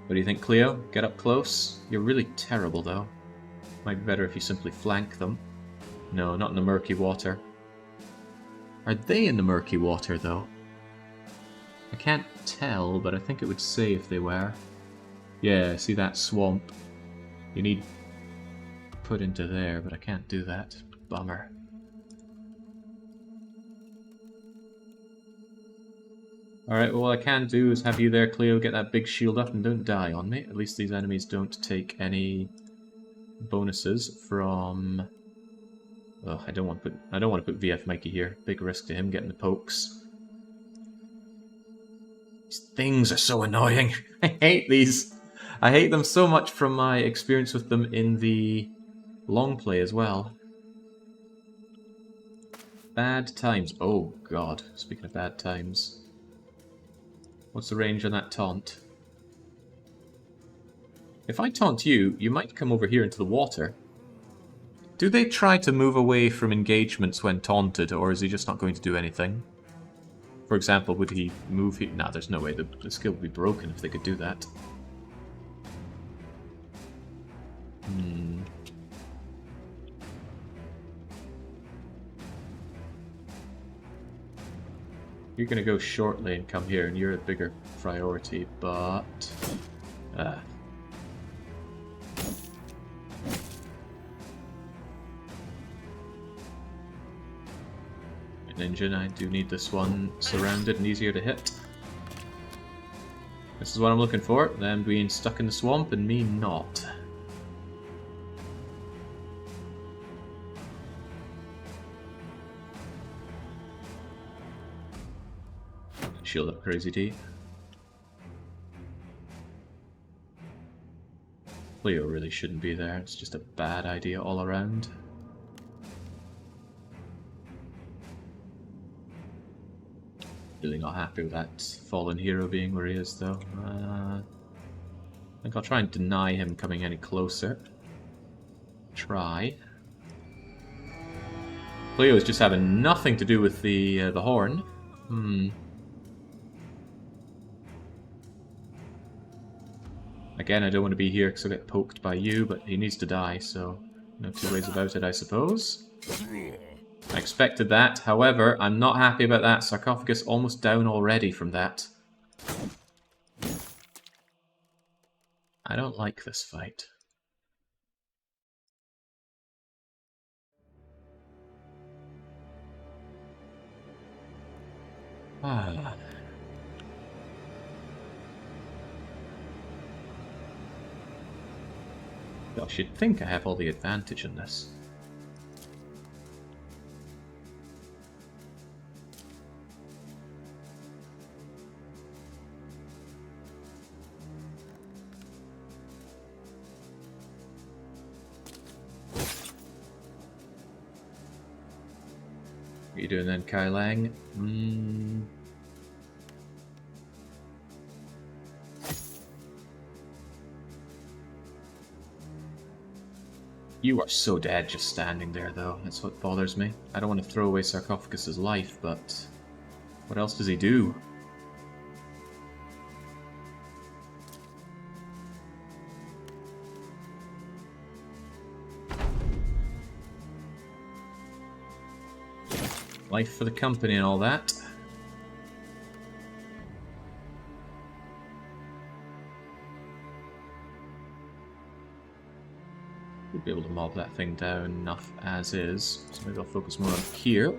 What do you think, Cleo? Get up close? You're really terrible, though. Might be better if you simply flank them. No, not in the murky water. Are they in the murky water, though? I can't tell, but I think it would say if they were. Yeah, see that swamp? You need put into there, but I can't do that. Bummer. Alright, well, what I can do is have you there, Cleo, get that big shield up and don't die on me. At least these enemies don't take any bonuses from... Oh, I don't want to put VF Mikey here. Big risk to him getting the pokes. These things are so annoying. I hate these. I hate them so much from my experience with them in the long play as well. Bad times. Oh god, speaking of bad times. What's the range on that taunt? If I taunt you, you might come over here into the water. Do they try to move away from engagements when taunted, or is he just not going to do anything? For example, would he move here? Nah, there's no way. The skill would be broken if they could do that. You're going to go short lane, come here, and you're a bigger priority, but... Ninja, and I do need this one surrounded and easier to hit. This is what I'm looking for, them being stuck in the swamp and me not. Shield up Crazy D. Leo really shouldn't be there, it's just a bad idea all around. Really not happy with that fallen hero being where he is, though. I think I'll try and deny him coming any closer. Try. Cleo is just having nothing to do with the horn. Again, I don't want to be here because I'll get poked by you, but he needs to die, so no two ways about it, I suppose. I expected that, however, I'm not happy about that. Sarcophagus almost down already from that. I don't like this fight. I should think I have all the advantage in this. What are you doing then, Kai Lang? You are so dead just standing there, though. That's what bothers me. I don't want to throw away Sarcophagus's life, but what else does he do? Life for the company and all that. We'll be able to mob that thing down enough as is. So maybe I'll focus more on here.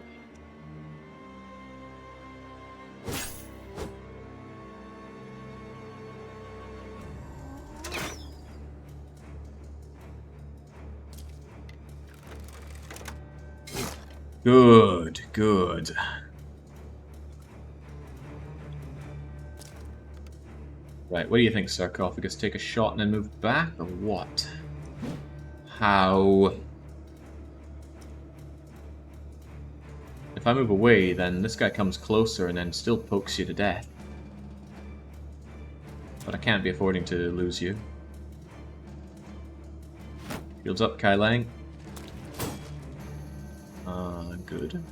Good, good. Right, what do you think, Sarcophagus? Take a shot and then move back, or what? How? If I move away, then this guy comes closer and then still pokes you to death. But I can't be affording to lose you. Shields up, Kai Lang. Good.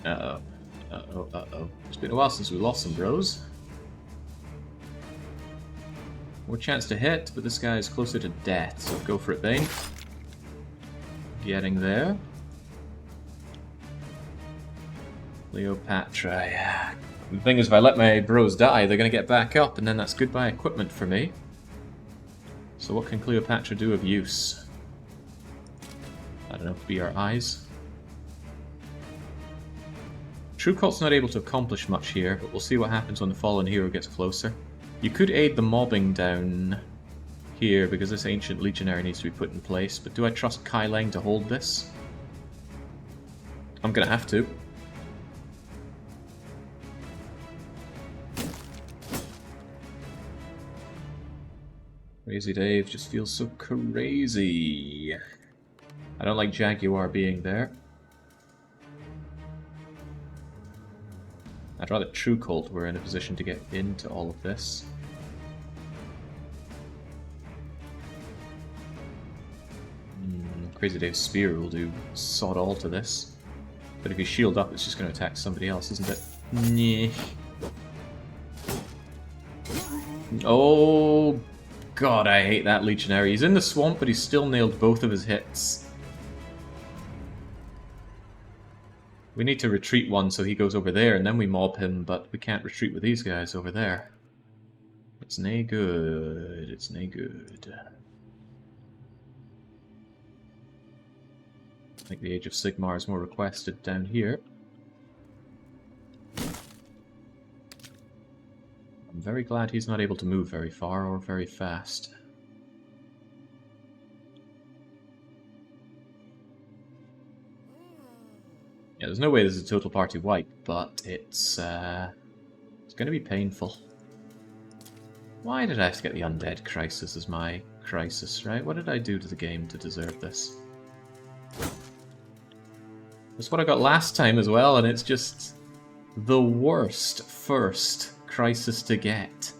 Uh-oh. Uh-oh, uh-oh. It's been a while since we lost some bros. More chance to hit, but this guy is closer to death, so go for it, Bane. Getting there. Cleopatra, yeah. The thing is, if I let my bros die, they're going to get back up, and then that's goodbye equipment for me. So what can Cleopatra do of use? I don't know, be our eyes. True Cult's not able to accomplish much here, but we'll see what happens when the fallen hero gets closer. You could aid the mobbing down here, because this ancient legionary needs to be put in place, but do I trust Kai Lang to hold this? I'm gonna have to. Crazy Dave just feels so crazy. I don't like Jaguar being there. I'd rather True Cult were in a position to get into all of this. Crazy Dave's spear will do sod all to this. But if you shield up, it's just going to attack somebody else, isn't it? Nyeh. Oh god, I hate that legionary. He's in the swamp, but he's still nailed both of his hits. We need to retreat one so he goes over there, and then we mob him, but we can't retreat with these guys over there. It's nae good. It's nae good. I think the Age of Sigmar is more requested down here. I'm very glad he's not able to move very far or very fast. Yeah, there's no way this is a total party wipe, but it's going to be painful. Why did I have to get the undead crisis as my crisis, right? What did I do to the game to deserve this? That's what I got last time as well, and it's just the worst first crisis to get.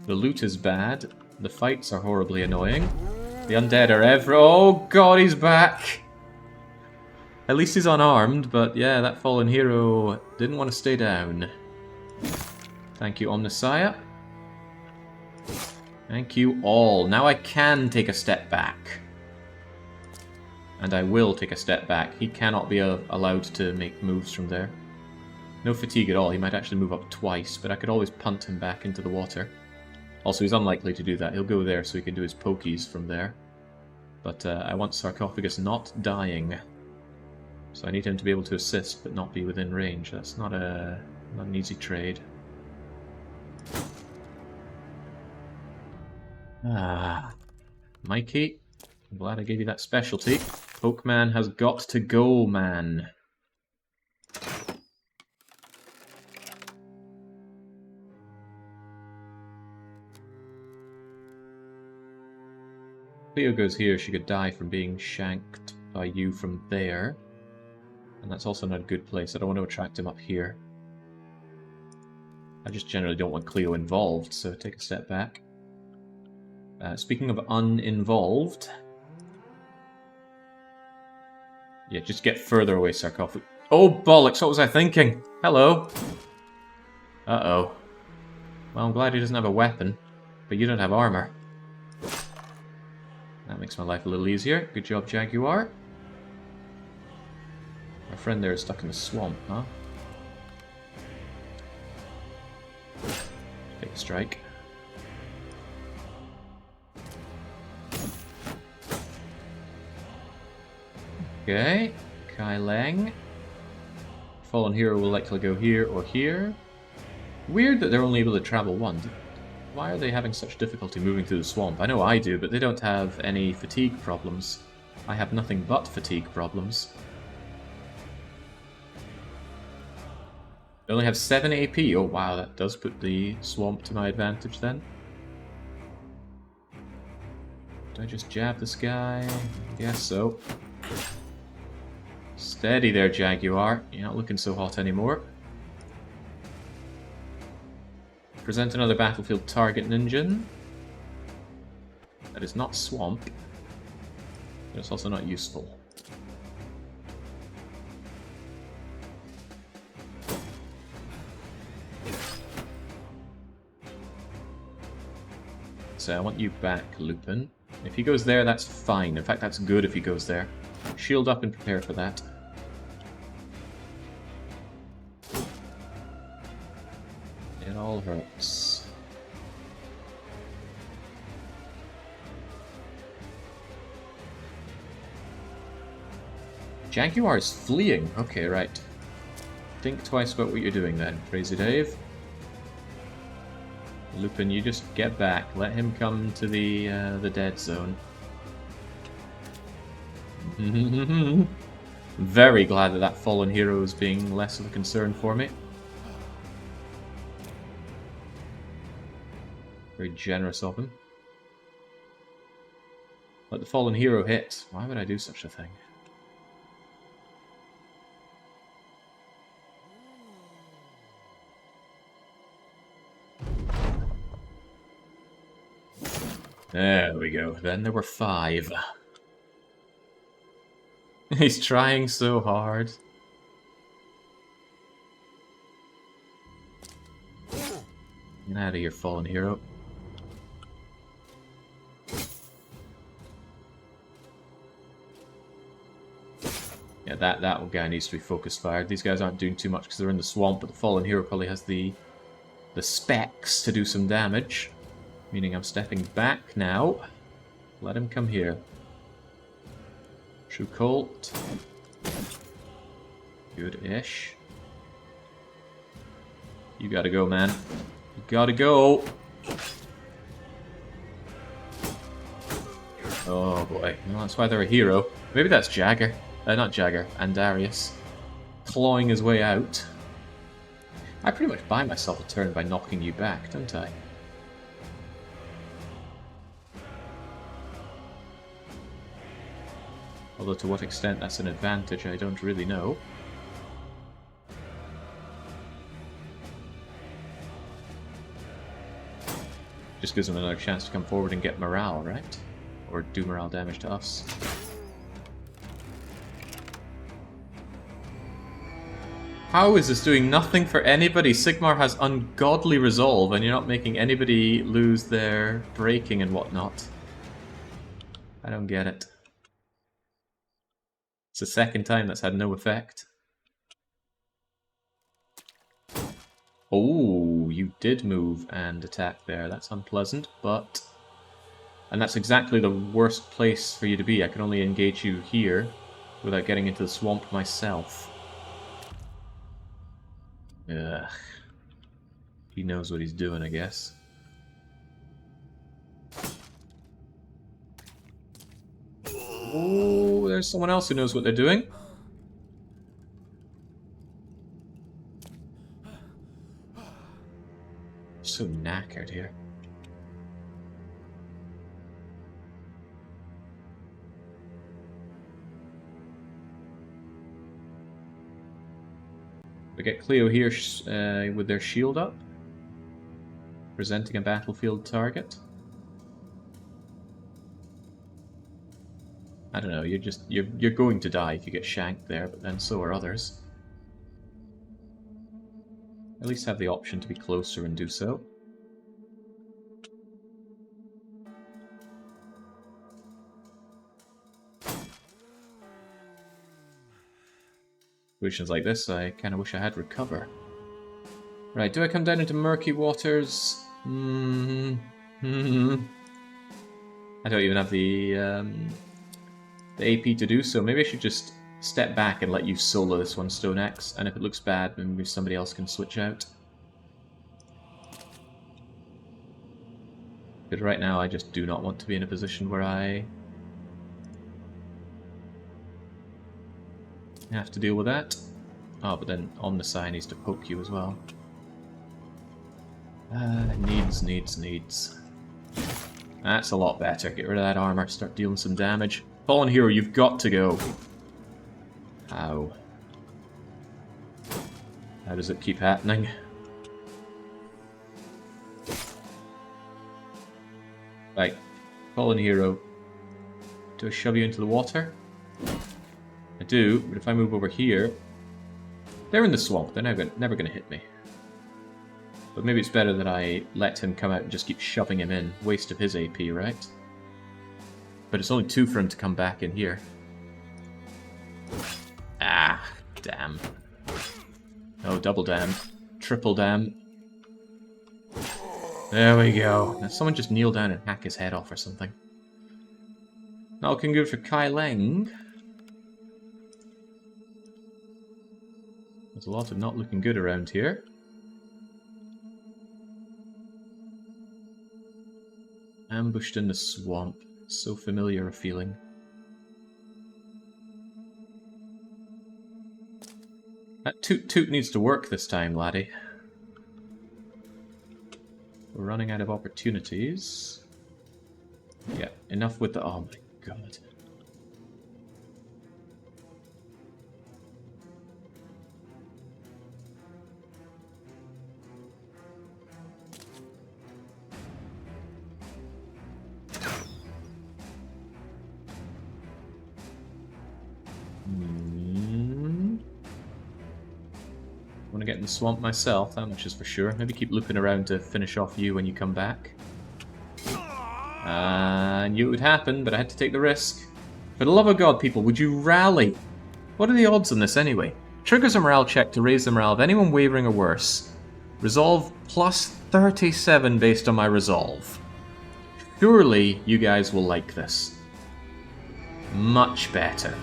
The loot is bad, the fights are horribly annoying, the undead are oh god, he's back! At least he's unarmed, but yeah, that fallen hero didn't want to stay down. Thank you, Omnissiah. Thank you all. Now I can take a step back. And I will take a step back. He cannot be allowed to make moves from there. No fatigue at all. He might actually move up twice, but I could always punt him back into the water. Also, he's unlikely to do that. He'll go there so he can do his pokies from there. But I want Sarcophagus not dying. So I need him to be able to assist, but not be within range. That's not an easy trade. Ah, Mikey, I'm glad I gave you that specialty. Pokeman has got to go, man. Cleo goes here, she could die from being shanked by you from there. And that's also not a good place. I don't want to attract him up here. I just generally don't want Cleo involved, so take a step back. Speaking of uninvolved... Yeah, just get further away, Sarcophagus. Oh, bollocks, what was I thinking? Hello. Uh-oh. Well, I'm glad he doesn't have a weapon, but you don't have armor. That makes my life a little easier. Good job, Jaguar. Our friend there is stuck in the swamp, huh? Take a strike. Okay, Kai Lang. Fallen hero will likely go here or here. Weird that they're only able to travel one. Why are they having such difficulty moving through the swamp? I know I do, but they don't have any fatigue problems. I have nothing but fatigue problems. They only have 7 AP. Oh wow, that does put the swamp to my advantage then. Do I just jab this guy? Guess so. Steady there, Jaguar. You're not looking so hot anymore. Present another battlefield target ninja. That is not swamp. But it's also not useful. So I want you back, Lupin. If he goes there, that's fine. In fact, that's good if he goes there. Shield up and prepare for that. It all hurts. Jaguar is fleeing. Okay, right. Think twice about what you're doing then, Crazy Dave. Lupin, you just get back. Let him come to the dead zone. Very glad that that fallen hero is being less of a concern for me. Very generous of him. Let the fallen hero hit. Why would I do such a thing? There we go. Then there were 5. He's trying so hard. Get out of here, fallen hero. Yeah, that guy needs to be focus fired. These guys aren't doing too much because they're in the swamp, but the fallen hero probably has the specs to do some damage. Meaning I'm stepping back now. Let him come here. True Colt. Good-ish. You gotta go, man. You gotta go! Oh boy. Well, that's why they're a hero. Maybe that's Jagger. Not Jagger. Andarius. Clawing his way out. I pretty much buy myself a turn by knocking you back, don't I? Although to what extent that's an advantage, I don't really know. Just gives them another chance to come forward and get morale, right? Or do morale damage to us. How is this doing nothing for anybody? Sigmar has ungodly resolve and you're not making anybody lose their braking and whatnot. I don't get it. It's the second time that's had no effect. Oh, you did move and attack there. That's unpleasant, but... And that's exactly the worst place for you to be. I can only engage you here without getting into the swamp myself. Ugh. He knows what he's doing, I guess. Oh, there's someone else who knows what they're doing. So knackered here. We get Cleo here with their shield up, presenting a battlefield target. I don't know, you're going to die if you get shanked there, but then so are others. At least have the option to be closer and do so. Situations like this, I kind of wish I had recover. Right, do I come down into murky waters? I don't even have the AP to do so. Maybe I should just step back and let you solo this one, Stone X, and if it looks bad, maybe somebody else can switch out. Because right now I just do not want to be in a position where I have to deal with that. Oh, but then Omnisci needs to poke you as well. Needs. That's a lot better. Get rid of that armor, start dealing some damage. Fallen hero, you've got to go. How? How does it keep happening? Right. Fallen hero. Do I shove you into the water? I do, but if I move over here... They're in the swamp. They're never going to hit me. But maybe it's better that I let him come out and just keep shoving him in. Waste of his AP, right? But it's only 2 for him to come back in here. Ah, damn. Oh, double damn. Triple damn. There we go. Now someone just kneel down and hack his head off or something. Not looking good for Kai Leng. There's a lot of not looking good around here. Ambushed in the swamp. So familiar a feeling. That toot needs to work this time, laddie. We're running out of opportunities. Yeah, enough with the... Oh my god. Want to get in the swamp myself, that much is for sure. Maybe keep looping around to finish off you when you come back. I knew it would happen, but I had to take the risk. For the love of God, people, would you rally? What are the odds on this anyway? Triggers a morale check to raise the morale of anyone wavering or worse. Resolve plus 37 based on my resolve. Surely you guys will like this. Much better.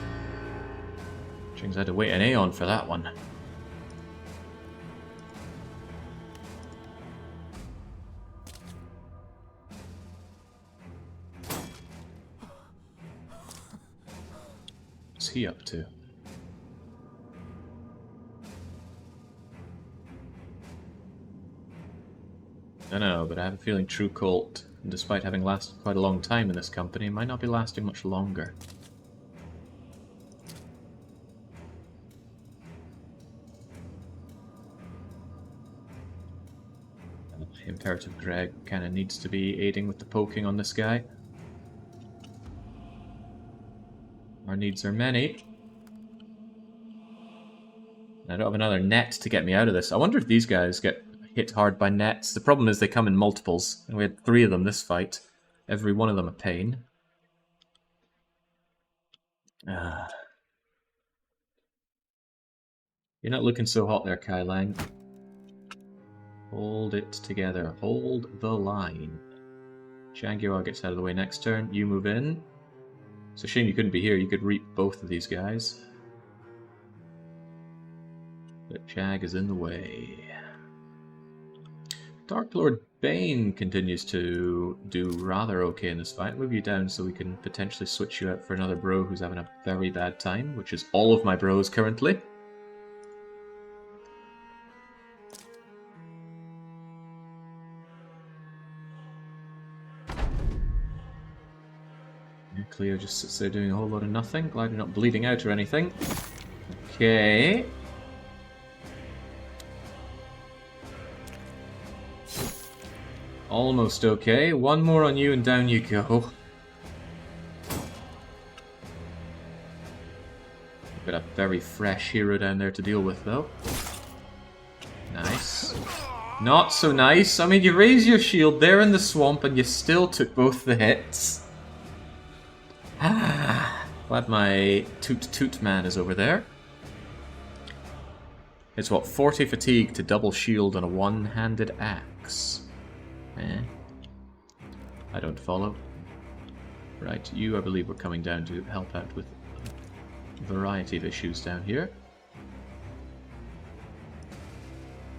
Turns I had to wait an aeon for that one. What's he up to? I know, but I have a feeling True Colt, despite having lasted quite a long time in this company, might not be lasting much longer. Imperative Greg kind of needs to be aiding with the poking on this guy. Our needs are many. I don't have another net to get me out of this. I wonder if these guys get hit hard by nets. The problem is they come in multiples, and we had 3 of them this fight. Every one of them a pain. You're not looking so hot there, Kai Lang. Hold it together. Hold the line. Jaguar gets out of the way next turn. You move in. It's a shame you couldn't be here. You could reap both of these guys. But Jag is in the way. Dark Lord Bane continues to do rather okay in this fight. Move you down so we can potentially switch you out for another bro who's having a very bad time, which is all of my bros currently. Cleo just sits there doing a whole lot of nothing. Glad you're not bleeding out or anything. Okay. Almost okay. One more on you and down you go. Got a very fresh hero down there to deal with though. Nice. Not so nice. I mean, you raise your shield there in the swamp and you still took both the hits. Glad my toot man is over there. It's what, 40 fatigue to double shield on a one-handed axe. I don't follow. Right, you I believe were coming down to help out with a variety of issues down here.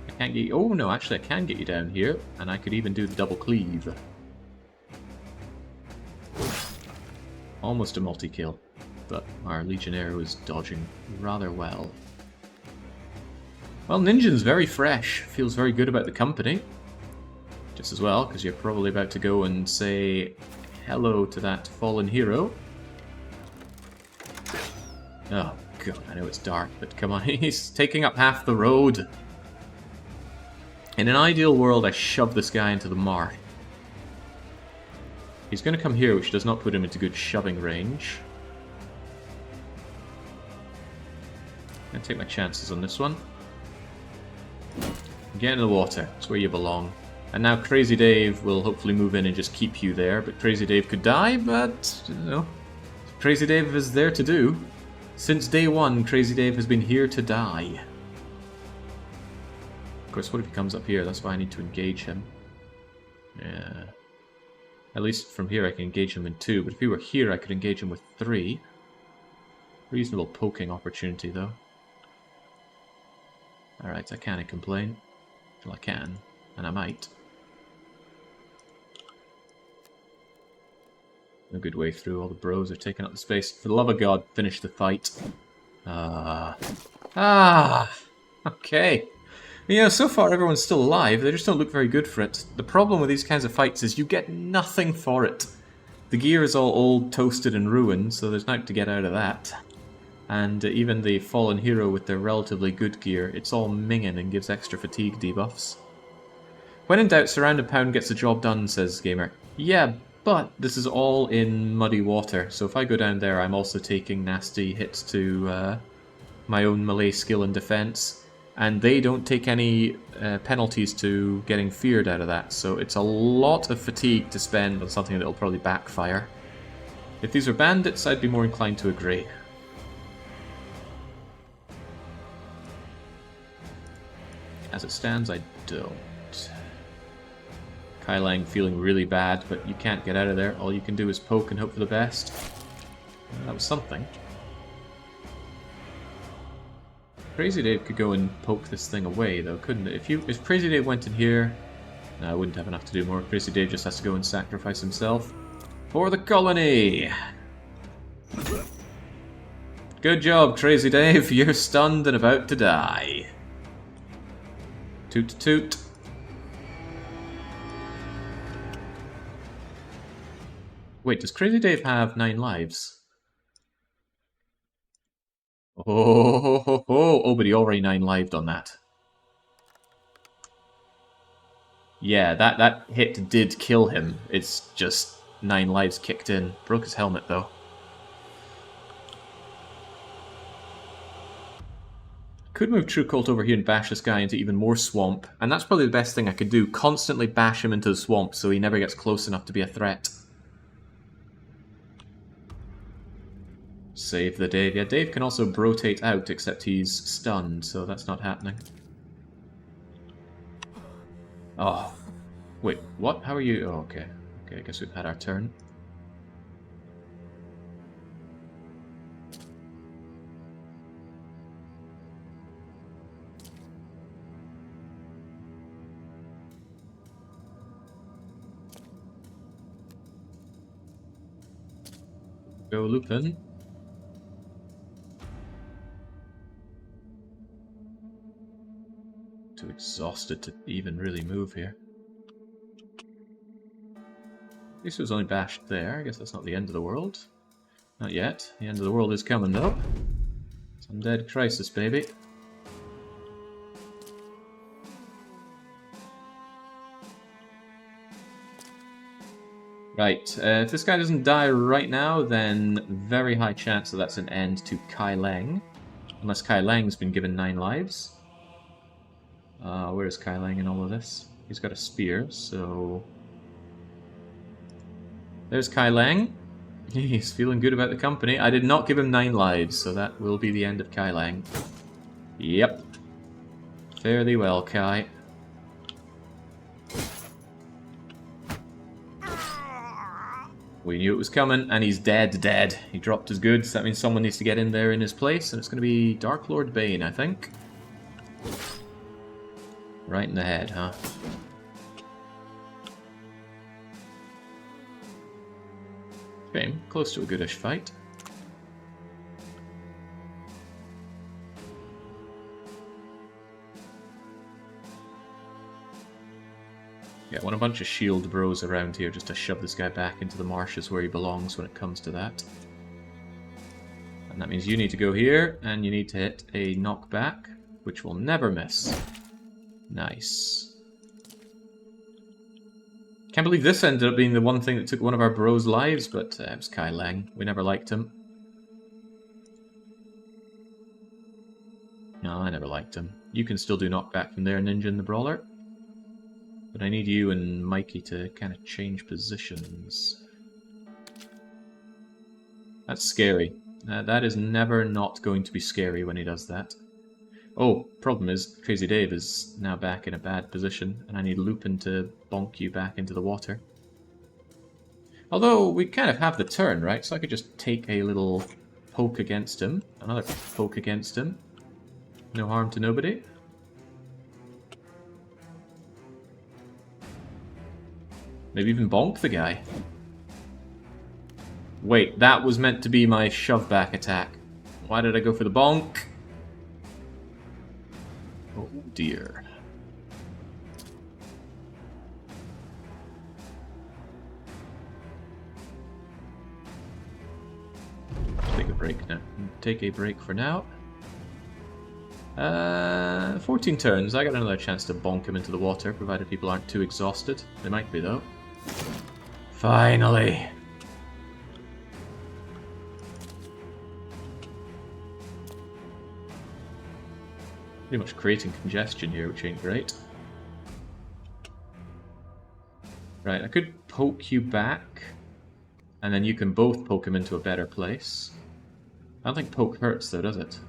I can't get you... Oh no, actually I can get you down here, and I could even do the double cleave. Almost a multi-kill, but our Legionnaire was dodging rather well. Well, Ninjin's very fresh, feels very good about the company. Just as well, because you're probably about to go and say hello to that fallen hero. Oh god, I know it's dark, but come on, he's taking up half the road. In an ideal world, I shove this guy into the marsh. He's going to come here, which does not put him into good shoving range. I'm going to take my chances on this one. Get in the water. It's where you belong. And now Crazy Dave will hopefully move in and just keep you there. But Crazy Dave could die, but, you know, Crazy Dave is there to do. Since day one, Crazy Dave has been here to die. Of course, what if he comes up here? That's why I need to engage him. Yeah. At least from here I can engage him in 2, but if he were here I could engage him with 3. Reasonable poking opportunity, though. Alright, I can't complain. Well, I can, and I might. A good way through. All the bros are taking up the space. For the love of God, finish the fight. Okay. You know, so far everyone's still alive. They just don't look very good for it. The problem with these kinds of fights is you get nothing for it. The gear is all old, toasted, and ruined, so there's nothing to get out of that. And even the fallen hero with their relatively good gear, it's all minging and gives extra fatigue debuffs. When in doubt, surround and pound gets the job done, says Gamer. Yeah, but this is all in muddy water, so if I go down there I'm also taking nasty hits to my own melee skill and defense. And they don't take any penalties to getting feared out of that, so it's a lot of fatigue to spend on something that will probably backfire. If these were bandits, I'd be more inclined to agree. As it stands, I don't. Kai Lang feeling really bad, but you can't get out of there. All you can do is poke and hope for the best. That was something. Crazy Dave could go and poke this thing away, though, couldn't it? If Crazy Dave went in here, no, I wouldn't have enough to do more. Crazy Dave just has to go and sacrifice himself for the colony. Good job, Crazy Dave. You're stunned and about to die. Toot toot. Wait, does Crazy Dave have 9 lives? Oh, but he already 9-lived on that. Yeah, that hit did kill him. It's just 9 lives kicked in. Broke his helmet, though. Could move True Cult over here and bash this guy into even more swamp. And that's probably the best thing I could do. Constantly bash him into the swamp so he never gets close enough to be a threat. Save the Dave. Yeah, Dave can also rotate out, except he's stunned, so that's not happening. Oh. Wait, what? How are you? Oh, okay. Okay, I guess we've had our turn. Go Lupin. Too exhausted to even really move here. At least it was only bashed there. I guess that's not the end of the world. Not yet. The end of the world is coming, though. It's undead crisis, baby. Right, if this guy doesn't die right now, then very high chance that that's an end to Kai Lang. Unless Kai Lang's been given 9 lives. Where is Kai Lang in all of this? He's got a spear, so... There's Kai Lang. He's feeling good about the company. I did not give him 9 lives, so that will be the end of Kai Lang. Yep. Fairly well, Kai. We knew it was coming, and he's dead. He dropped his goods. That means someone needs to get in there in his place, and it's going to be Dark Lord Bane, I think. Right in the head, huh? Okay, close to a goodish fight. Yeah, I want a bunch of shield bros around here just to shove this guy back into the marshes where he belongs when it comes to that. And that means you need to go here, and you need to hit a knockback, which will never miss. Nice. Can't believe this ended up being the one thing that took one of our bros' lives, but it was Kai Lang. We never liked him. No, I never liked him. You can still do knockback from there, Ninja and the Brawler. But I need you and Mikey to kind of change positions. That's scary. That is never not going to be scary when he does that. Oh, problem is, Crazy Dave is now back in a bad position, and I need Lupin to bonk you back into the water. Although, we kind of have the turn, right? So I could just take a little poke against him, another poke against him. No harm to nobody. Maybe even bonk the guy. Wait, that was meant to be my shove back attack. Why did I go for the bonk? Oh dear. Take a break now. Take a break for now. 14 turns. I got another chance to bonk him into the water, provided people aren't too exhausted. They might be, though. Finally! Pretty much creating congestion here, which ain't great. Right, I could poke you back, and then you can both poke him into a better place. I don't think poke hurts, though, does it?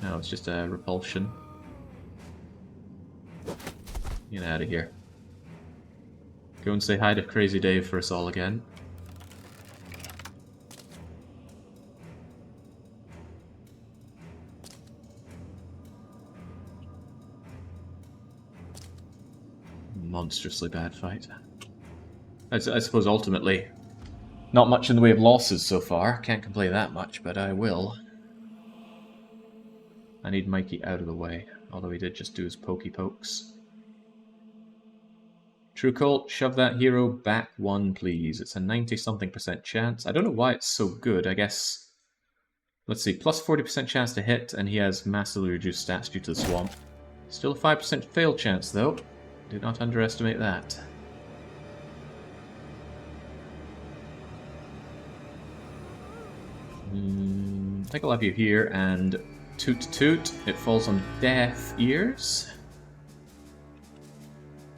No, it's just a repulsion. Get out of here. Go and say hi to Crazy Dave for us all again. Monstrously bad fight. I suppose ultimately, not much in the way of losses so far. Can't complain that much, but I will. I need Mikey out of the way, although he did just do his pokey pokes. True Cult, shove that hero back one, please. It's a 90-something% chance. I don't know why it's so good. I guess... Let's see, plus 40% chance to hit, and he has massively reduced stats due to the swamp. Still a 5% fail chance, though. Do not underestimate that. I think I'll have you here, and toot toot. It falls on deaf ears.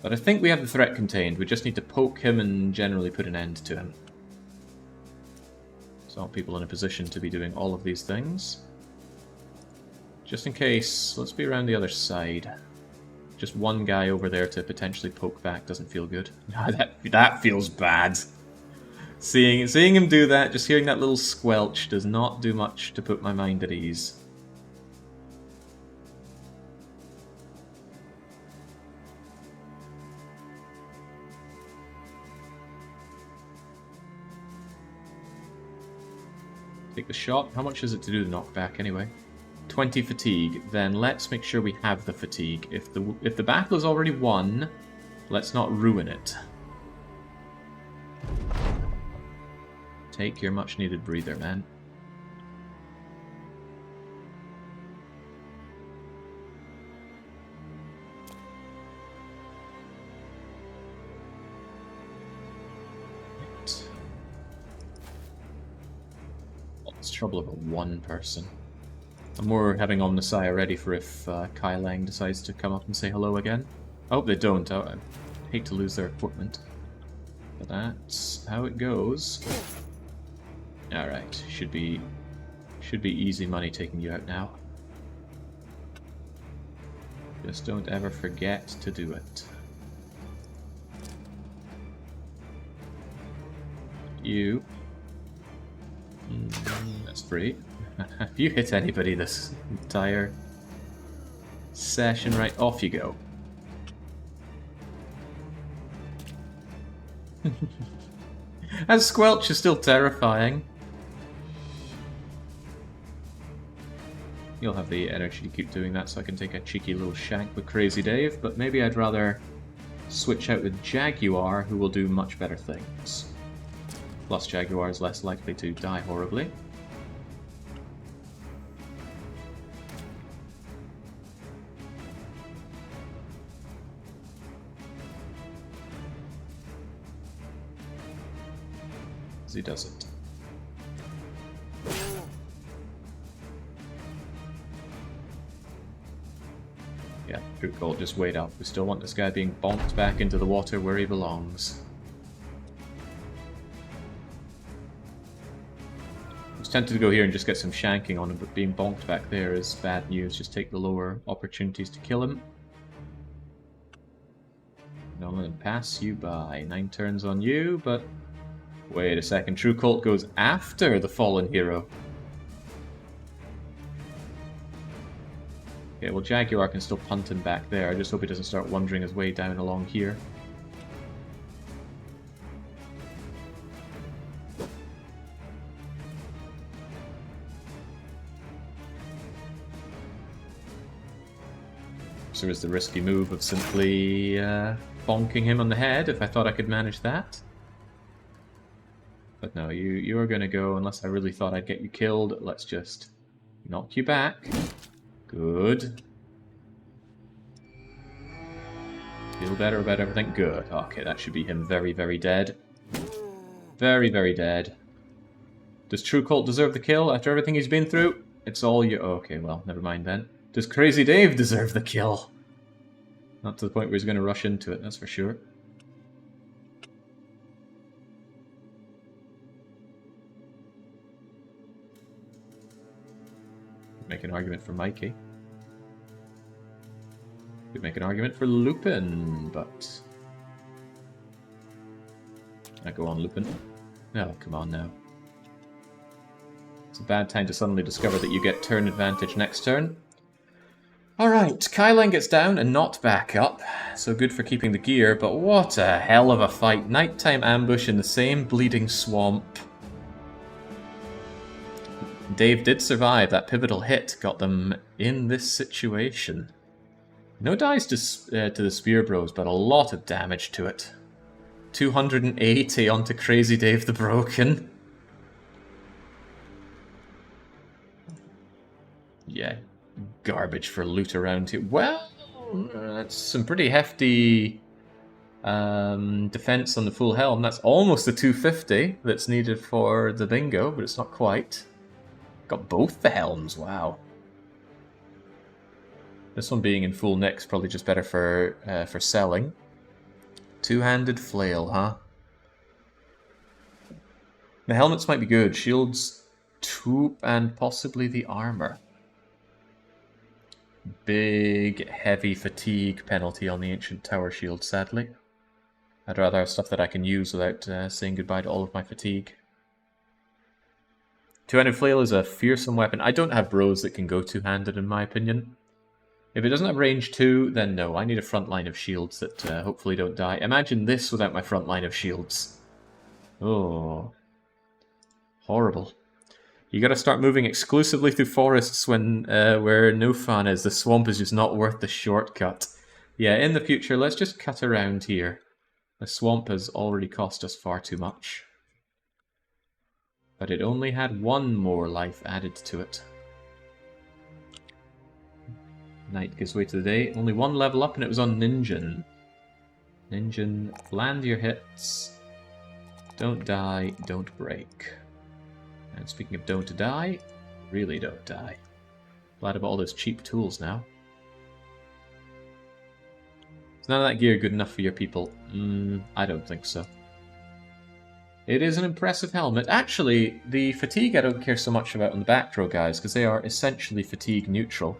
But I think we have the threat contained. We just need to poke him and generally put an end to him. So I want people in a position to be doing all of these things. Just in case, let's be around the other side. Just one guy over there to potentially poke back doesn't feel good. That feels bad. Seeing him do that, just hearing that little squelch does not do much to put my mind at ease. Take the shot. How much is it to do the knockback anyway? 20 fatigue. Then let's make sure we have the fatigue. If the battle is already won, let's not ruin it. Take your much needed breather, man. Right. All this trouble over one person. I'm more having Omnissiah ready for if Kai Lang decides to come up and say hello again. I hope they don't. I hate to lose their equipment. But that's how it goes. Alright, should be easy money taking you out now. Just don't ever forget to do it. You. That's free. If you hit anybody this entire session, right, off you go. And Squelch is still terrifying. You'll have the energy to keep doing that so I can take a cheeky little shank with Crazy Dave, but maybe I'd rather switch out with Jaguar, who will do much better things. Plus Jaguar is less likely to die horribly. Because he doesn't. Yeah, True Colt, just wait up. We still want this guy being bonked back into the water where he belongs. I was tempted to go here and just get some shanking on him, but being bonked back there is bad news. Just take the lower opportunities to kill him. No, let him pass you by. 9 turns on you, but... Wait a second, True Colt goes after the fallen hero. Okay, well Jaguar can still punt him back there. I just hope he doesn't start wandering his way down along here. So is the risky move of simply bonking him on the head if I thought I could manage that. But no, you are going to go, unless I really thought I'd get you killed. Let's just knock you back. Good. Feel better about everything? Good. Okay, that should be him very, very dead. Very, very dead. Does True Colt deserve the kill after everything he's been through? It's all you... Okay, well, never mind then. Does Crazy Dave deserve the kill? Not to the point where he's going to rush into it, that's for sure. Make an argument for Mikey. Could make an argument for Lupin, but... I go on Lupin. No, come on now. It's a bad time to suddenly discover that you get turn advantage next turn. Alright, Kylan gets down and not back up, so good for keeping the gear, but what a hell of a fight. Nighttime ambush in the same bleeding swamp. Dave did survive. That pivotal hit got them in this situation. No dice to the Spear Bros, but a lot of damage to it. 280 onto Crazy Dave the Broken. Yeah, garbage for loot around here. Well, that's some pretty hefty defense on the full helm. That's almost the 250 that's needed for the bingo, but it's not quite. Got both the helms, wow. This one being in full nick's probably just better for selling. Two-handed flail, huh? The helmets might be good. Shields 2 and possibly the armor. Big, heavy fatigue penalty on the Ancient Tower shield, sadly. I'd rather have stuff that I can use without saying goodbye to all of my fatigue. Two-handed flail is a fearsome weapon. I don't have bros that can go two-handed, in my opinion. If it doesn't have range 2, then no. I need a front line of shields that hopefully don't die. Imagine this without my front line of shields. Oh. Horrible. You gotta start moving exclusively through forests when where no fun is. The swamp is just not worth the shortcut. Yeah, in the future, let's just cut around here. The swamp has already cost us far too much. But it only had 1 more life added to it. Night gives way to the day. Only 1 level up and it was on Ninjan. Ninjan, land your hits. Don't die, don't break. And speaking of don't die, really don't die. Glad about all those cheap tools now. Is none of that gear good enough for your people? I don't think so. It is an impressive helmet. Actually, the fatigue I don't care so much about on the back row guys, because they are essentially fatigue neutral.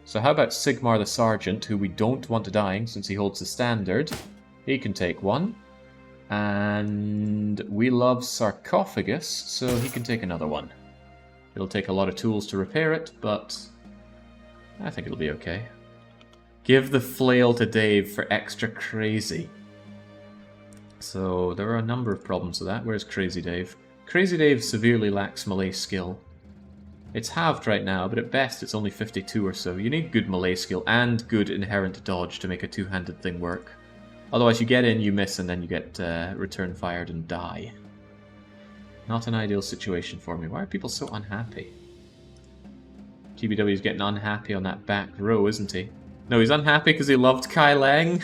So how about Sigmar the Sergeant, who we don't want to dying since he holds the standard. He can take 1. And we love Sarcophagus, so he can take another 1. It'll take a lot of tools to repair it, but I think it'll be okay. Give the flail to Dave for extra crazy. So there are a number of problems with that. Where's Crazy Dave? Crazy Dave severely lacks melee skill. It's halved right now, but at best it's only 52 or so. You need good melee skill and good inherent dodge to make a two-handed thing work. Otherwise you get in, you miss, and then you get return fired and die. Not an ideal situation for me. Why are people so unhappy? TBW's getting unhappy on that back row, isn't he? No, he's unhappy because he loved Kai Lang.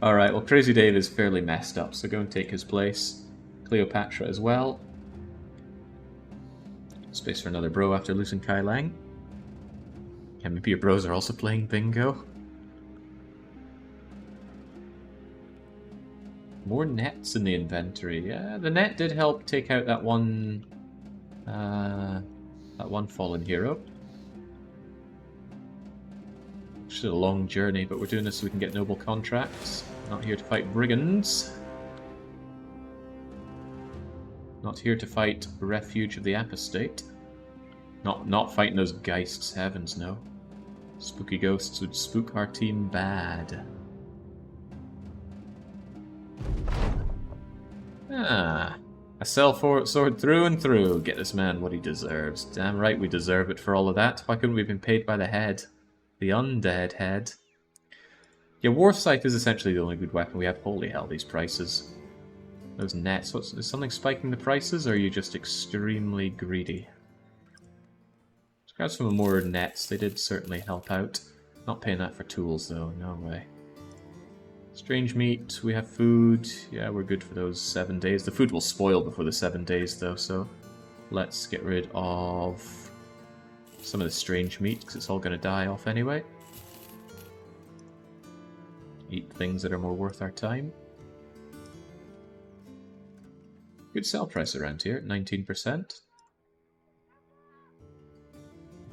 Alright, well Crazy Dave is fairly messed up, so go and take his place. Cleopatra as well. Space for another bro after losing Kai Lang. Yeah, maybe your bros are also playing bingo. More nets in the inventory. Yeah, the net did help take out that one fallen hero. Which is a long journey, but we're doing this so we can get noble contracts. Not here to fight brigands. Not here to fight Refuge of the Apostate. Not fighting those geists, heavens no. Spooky ghosts would spook our team bad. Ah, I sell sword through and through. Get this man what he deserves. Damn right we deserve it for all of that. Why couldn't we have been paid by the head? The undead head. Yeah, War Scythe is essentially the only good weapon we have. Holy hell, these prices. Those nets. Is something spiking the prices, or are you just extremely greedy? Let's grab some more nets. They did certainly help out. Not paying that for tools, though. No way. Strange meat. We have food. Yeah, we're good for those 7 days. The food will spoil before the 7 days, though, so let's get rid of some of the strange meat, because it's all going to die off anyway. Eat things that are more worth our time. Good sell price around here, 19%.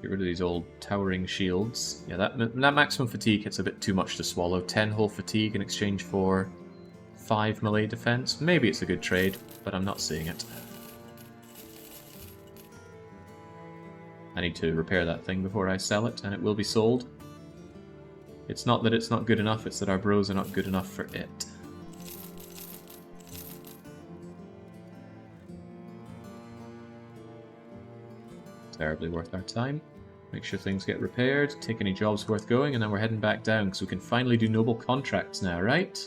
Get rid of these old towering shields. Yeah, that maximum fatigue hits a bit too much to swallow. 10 whole fatigue in exchange for 5 melee defense. Maybe it's a good trade, but I'm not seeing it. I need to repair that thing before I sell it, and it will be sold. It's not that it's not good enough, it's that our bros are not good enough for it. Terribly worth our time. Make sure things get repaired, take any jobs worth going, and then we're heading back down, because we can finally do noble contracts now, right?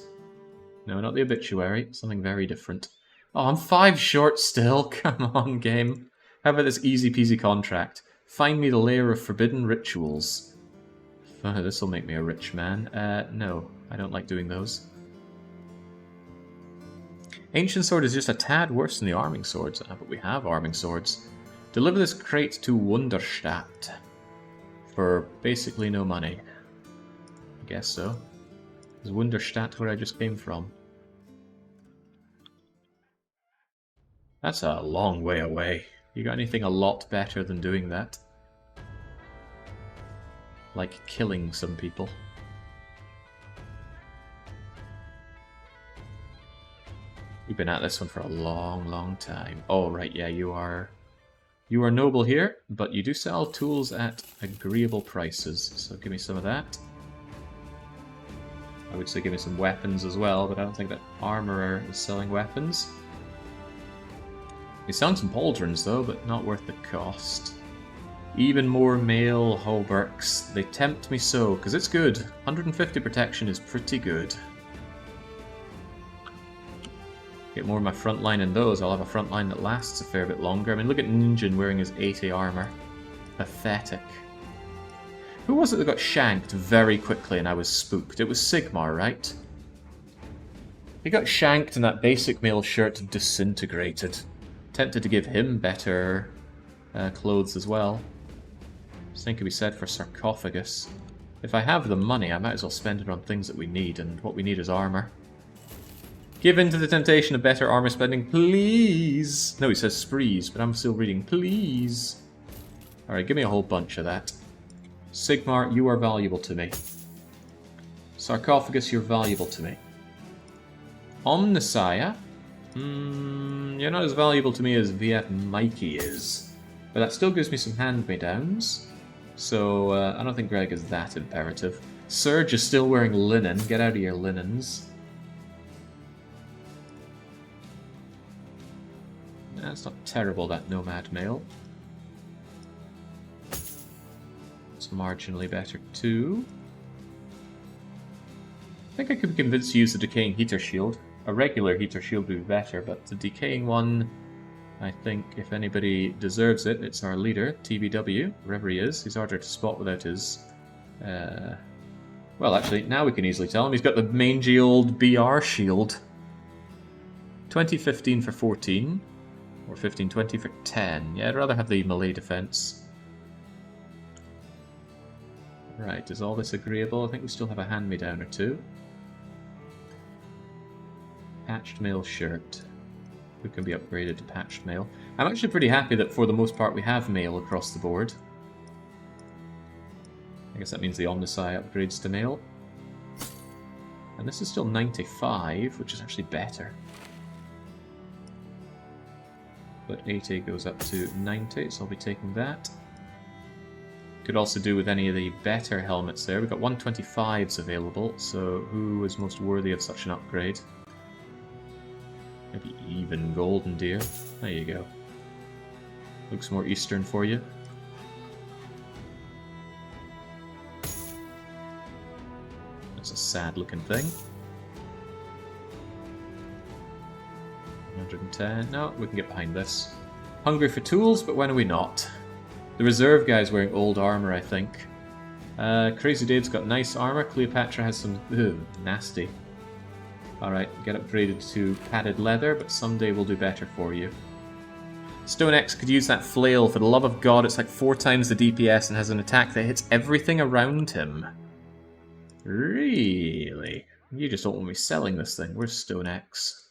No, not the obituary, something very different. Oh, I'm 5 short still, come on game. How about this easy peasy contract? Find me the layer of forbidden rituals. This will make me a rich man. No, I don't like doing those. Ancient Sword is just a tad worse than the Arming Swords, but we have Arming Swords. Deliver this crate to Wunderstadt for basically no money. I guess so. Is Wunderstadt where I just came from? That's a long way away. You got anything a lot better than doing that? Like killing some people. We've been at this one for a long, long time. Oh, right, yeah, you are noble here, but you do sell tools at agreeable prices, so give me some of that. I would say give me some weapons as well, but I don't think that armorer is selling weapons. He's selling some pauldrons though, but not worth the cost. Even more mail hauberks. They tempt me so, because it's good. 150 protection is pretty good. Get more of my front line in those, I'll have a front line that lasts a fair bit longer. I mean, look at Ninjin wearing his 80 armor. Pathetic. Who was it that got shanked very quickly and I was spooked? It was Sigmar, right? He got shanked and that basic mail shirt disintegrated. Tempted to give him better clothes as well. Same could be said for Sarcophagus. If I have the money, I might as well spend it on things that we need, and what we need is armor. Give in to the temptation of better armor spending, please! No, he says sprees, but I'm still reading, please! Alright, give me a whole bunch of that. Sigmar, you are valuable to me. Sarcophagus, you're valuable to me. Omnissiah? You're not as valuable to me as VF Mikey is. But that still gives me some hand-me-downs. So, I don't think Greg is that imperative. Surge is still wearing linen. Get out of your linens. That's not terrible, that Nomad mail. It's marginally better, too. I think I could be convinced to use the Decaying Heater Shield. A regular Heater Shield would be better, but the Decaying one, I think if anybody deserves it, it's our leader, TBW, wherever he is. He's harder to spot without his Well, actually, now we can easily tell him. He's got the mangy old BR shield. 2015 for 14. Or 1520 for 10. Yeah, I'd rather have the melee defense. Right, is all this agreeable? I think we still have a hand-me-down or two. Patched mail shirt. Who can be upgraded to patched mail? I'm actually pretty happy that for the most part we have mail across the board. I guess that means the Omnisci upgrades to mail. And this is still 95, which is actually better. But 80 goes up to 90, so I'll be taking that. Could also do with any of the better helmets there. We've got 125s available, so who is most worthy of such an upgrade? Maybe even Golden Deer. There you go. Looks more Eastern for you. That's a sad looking thing. 110. No, we can get behind this. Hungry for tools, but when are we not? The reserve guy's wearing old armor, I think. Crazy Dave's got nice armor. Cleopatra has some... Ugh, nasty. Alright, get upgraded to padded leather, but someday we'll do better for you. Stone X could use that flail. For the love of God, it's like 4 times the DPS and has an attack that hits everything around him. Really? You just don't want me selling this thing. Where's Stone X?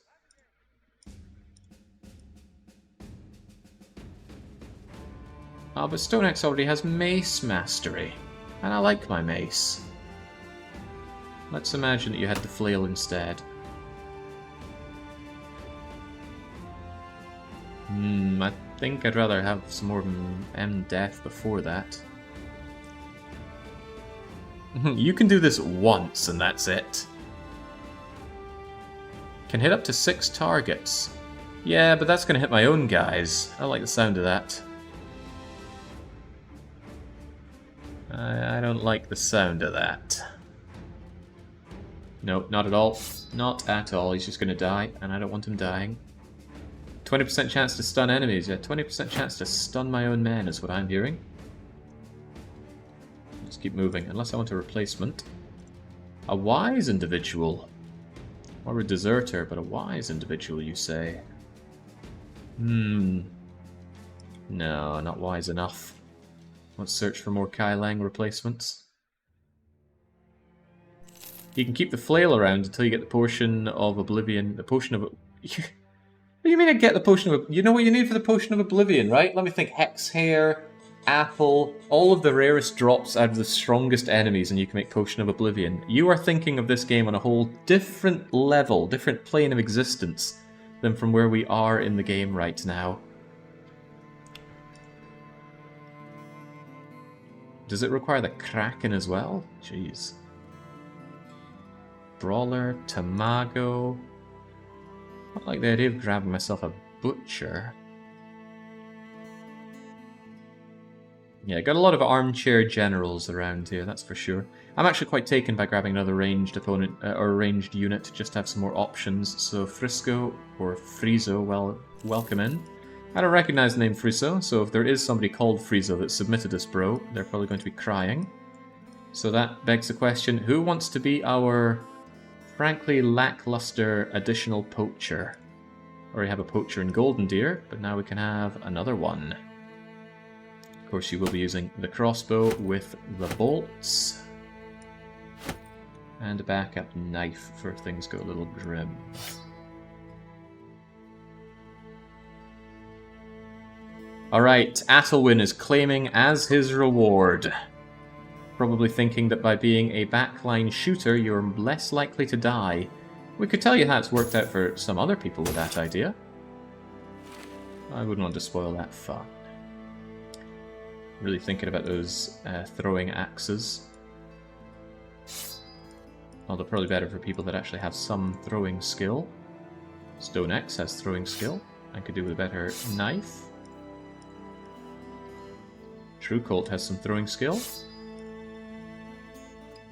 Oh, but Stone X already has Mace Mastery. And I like my mace. Let's imagine that you had the flail instead. I think I'd rather have some more M-Def before that. You can do this once and that's it. Can hit up to 6 targets. Yeah, but that's going to hit my own guys. I like the sound of that. I don't like the sound of that. No, not at all. Not at all. He's just going to die, and I don't want him dying. 20% chance to stun enemies. Yeah, 20% chance to stun my own men is what I'm hearing. Let's keep moving, unless I want a replacement. A wise individual. Or a deserter, but a wise individual, you say? No, not wise enough. Let's search for more Kai Lang replacements. You can keep the flail around until you get the potion of oblivion. The potion of... What do you mean I get the potion of... You know what you need for the potion of oblivion, right? Let me think. Hex hair, apple, all of the rarest drops out of the strongest enemies, and you can make potion of oblivion. You are thinking of this game on a whole different level, different plane of existence than from where we are in the game right now. Does it require the Kraken as well? Jeez. Brawler, Tamago. I like the idea of grabbing myself a Butcher. Yeah, got a lot of armchair generals around here, that's for sure. I'm actually quite taken by grabbing another ranged opponent, or ranged unit, just to have some more options. So Frisco, or Frizo, well, welcome in. I don't recognize the name Friso, so if there is somebody called Friso that submitted this bro, they're probably going to be crying. So that begs the question, who wants to be our, frankly, lackluster additional poacher? Already have a poacher in Golden Deer, but now we can have another one. Of course, you will be using the crossbow with the bolts. And a backup knife for if things go a little grim. Alright, Athelwyn is claiming as his reward. Probably thinking that by being a backline shooter, you're less likely to die. We could tell you how it's worked out for some other people with that idea. I wouldn't want to spoil that fun. Really thinking about those throwing axes. Well, they're probably better for people that actually have some throwing skill. Stone X has throwing skill and could do with a better knife. True Colt has some throwing skill.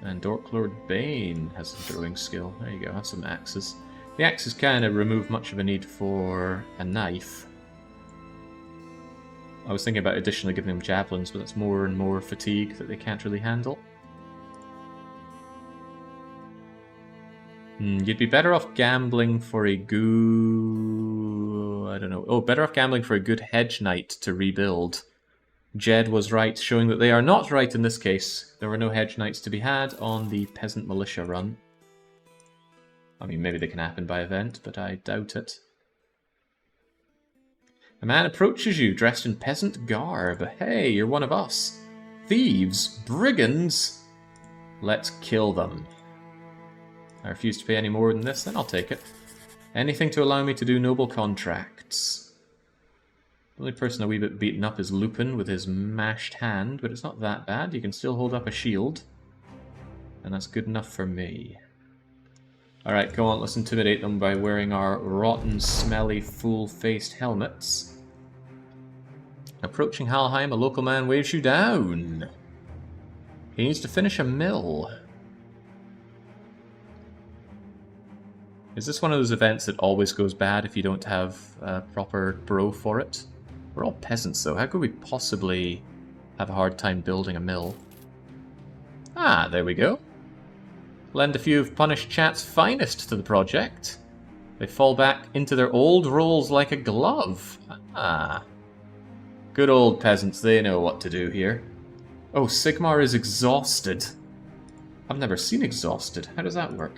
And Dorklord Bane has some throwing skill. There you go, have some axes. The axes kind of remove much of a need for a knife. I was thinking about additionally giving them javelins, but that's more and more fatigue that they can't really handle. You'd be better off gambling for a good... I don't know. Oh, better off gambling for a good hedge knight to rebuild. Jed was right, showing that they are not right in this case. There were no hedge knights to be had on the peasant militia run. I mean, maybe they can happen by event, but I doubt it. A man approaches you, dressed in peasant garb. Hey, you're one of us. Thieves? Brigands? Let's kill them. I refuse to pay any more than this, then I'll take it. Anything to allow me to do noble contracts. The only person a wee bit beaten up is Lupin with his mashed hand, but it's not that bad. You can still hold up a shield. And that's good enough for me. Alright, go on, let's intimidate them by wearing our rotten, smelly, full-faced helmets. Approaching Halheim, a local man waves you down. He needs to finish a mill. Is this one of those events that always goes bad if you don't have a proper bro for it? We're all peasants though, how could we possibly have a hard time building a mill? Ah, there we go. Lend a few of Punished Chat's finest to the project. They fall back into their old roles like a glove. Ah. Good old peasants, they know what to do here. Oh, Sigmar is exhausted. I've never seen exhausted. How does that work?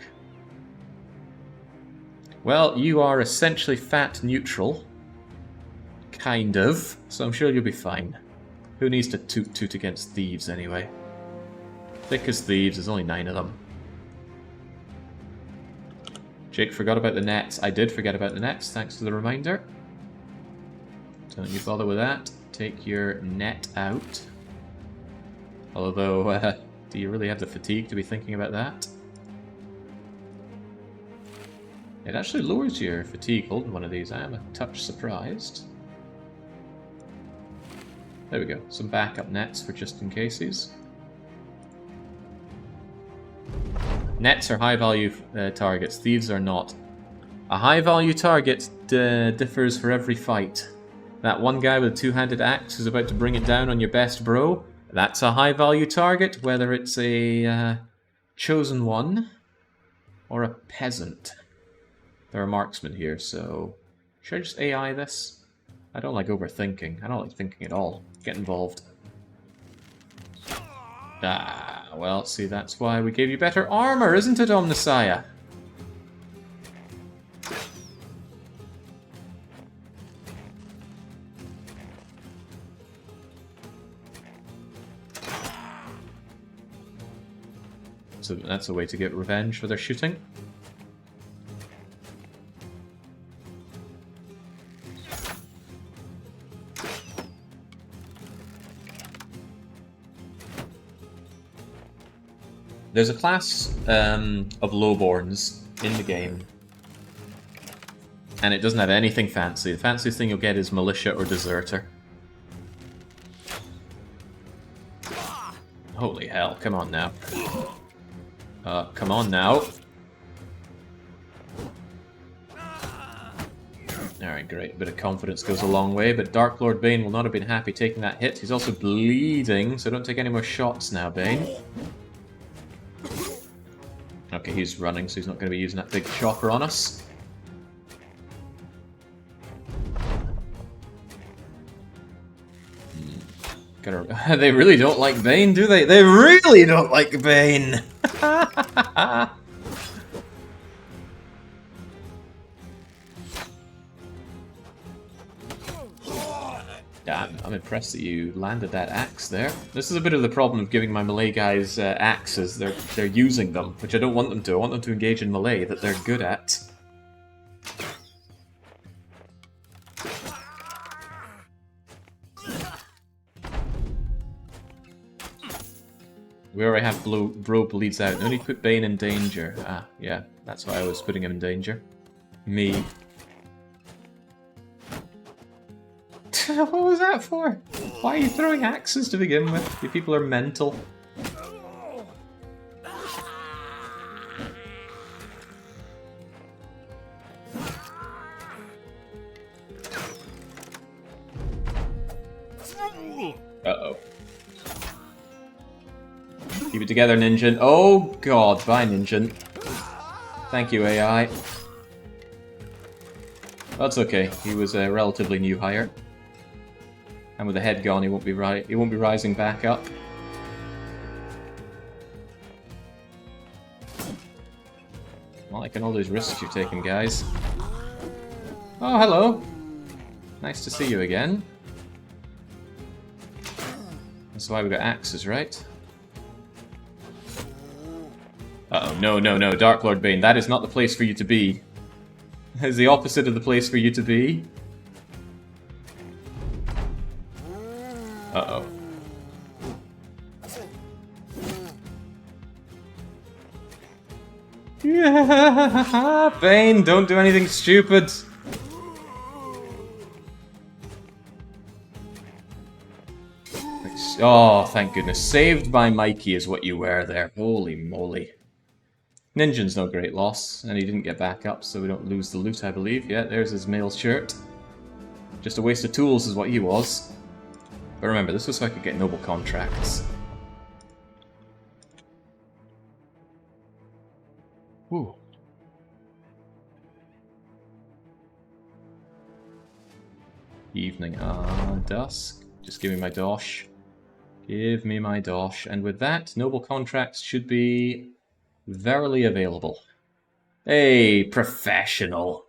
Well, you are essentially fat neutral. Kind of. So I'm sure you'll be fine. Who needs to toot against thieves anyway? Thick as thieves, there's only 9 of them. Jake forgot about the nets. I did forget about the nets, thanks for the reminder. Don't you bother with that. Take your net out. Although, do you really have the fatigue to be thinking about that? It actually lowers your fatigue holding one of these. I am a touch surprised. There we go. Some backup nets for just in cases. Nets are high-value targets. Thieves are not. A high-value target differs for every fight. That one guy with a two-handed axe who's about to bring it down on your best bro, that's a high-value target, whether it's a chosen one or a peasant. There are marksmen here, so... Should I just AI this? I don't like overthinking. I don't like thinking at all. Get involved. Ah, well, see, that's why we gave you better armor, isn't it, Omnissiah? So that's a way to get revenge for their shooting. There's a class of lowborns in the game, and it doesn't have anything fancy. The fanciest thing you'll get is militia or deserter. Holy hell, come on now. Come on now. Alright, great. A bit of confidence goes a long way, but Dark Lord Bane will not have been happy taking that hit. He's also bleeding, so don't take any more shots now, Bane. Okay, he's running, so he's not going to be using that big chopper on us. They really don't like Bane, do they? They really don't like Bane! Damn, I'm impressed that you landed that axe there. This is a bit of the problem of giving my melee guys axes. They're using them, which I don't want them to. I want them to engage in melee that they're good at. We already have Bro bleeds out. No need to put Bane in danger. Ah, yeah, that's why I was putting him in danger. Me. What was that for? Why are you throwing axes to begin with? You people are mental. Uh-oh. Keep it together, Ninjin. Oh god, bye, Ninjin. Thank you, AI. That's okay. He was a relatively new hire. And with the head gone, he won't be rising back up. Not liking all those risks you're taking, guys. Oh, hello. Nice to see you again. That's why we got axes, right? Uh-oh, no, no, no, Dark Lord Bane, that is not the place for you to be. That is the opposite of the place for you to be. Uh-oh. Yeah, Bane, don't do anything stupid. Oh, thank goodness. Saved by Mikey is what you were there. Holy moly. Ninja's no great loss, and he didn't get back up, so we don't lose the loot, I believe. Yeah, there's his mail shirt. Just a waste of tools is what he was. But remember, this was so I could get noble contracts. Whew. Evening. Dusk. Just give me my dosh. Give me my dosh. And with that, noble contracts should be verily available. Hey, professional!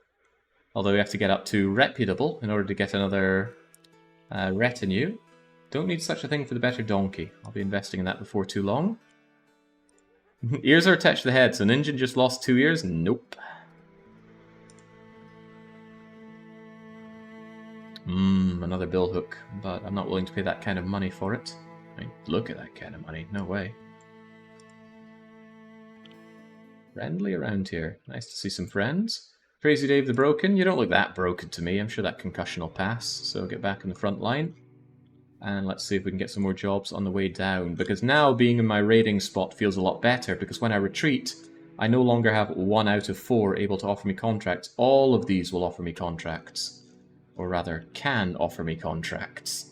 Although we have to get up to reputable in order to get another retinue. Don't need such a thing for the better donkey. I'll be investing in that before too long. Ears are attached to the head, so Ninja just lost 2 ears? Nope. Another bill hook, but I'm not willing to pay that kind of money for it. I mean, look at that kind of money, no way. Friendly around here. Nice to see some friends. Crazy Dave the Broken, you don't look that broken to me. I'm sure that concussion will pass, so get back in the front line. And let's see if we can get some more jobs on the way down, because now being in my raiding spot feels a lot better, because when I retreat, I no longer have 1 out of 4 able to offer me contracts. All of these will offer me contracts. Or rather, can offer me contracts.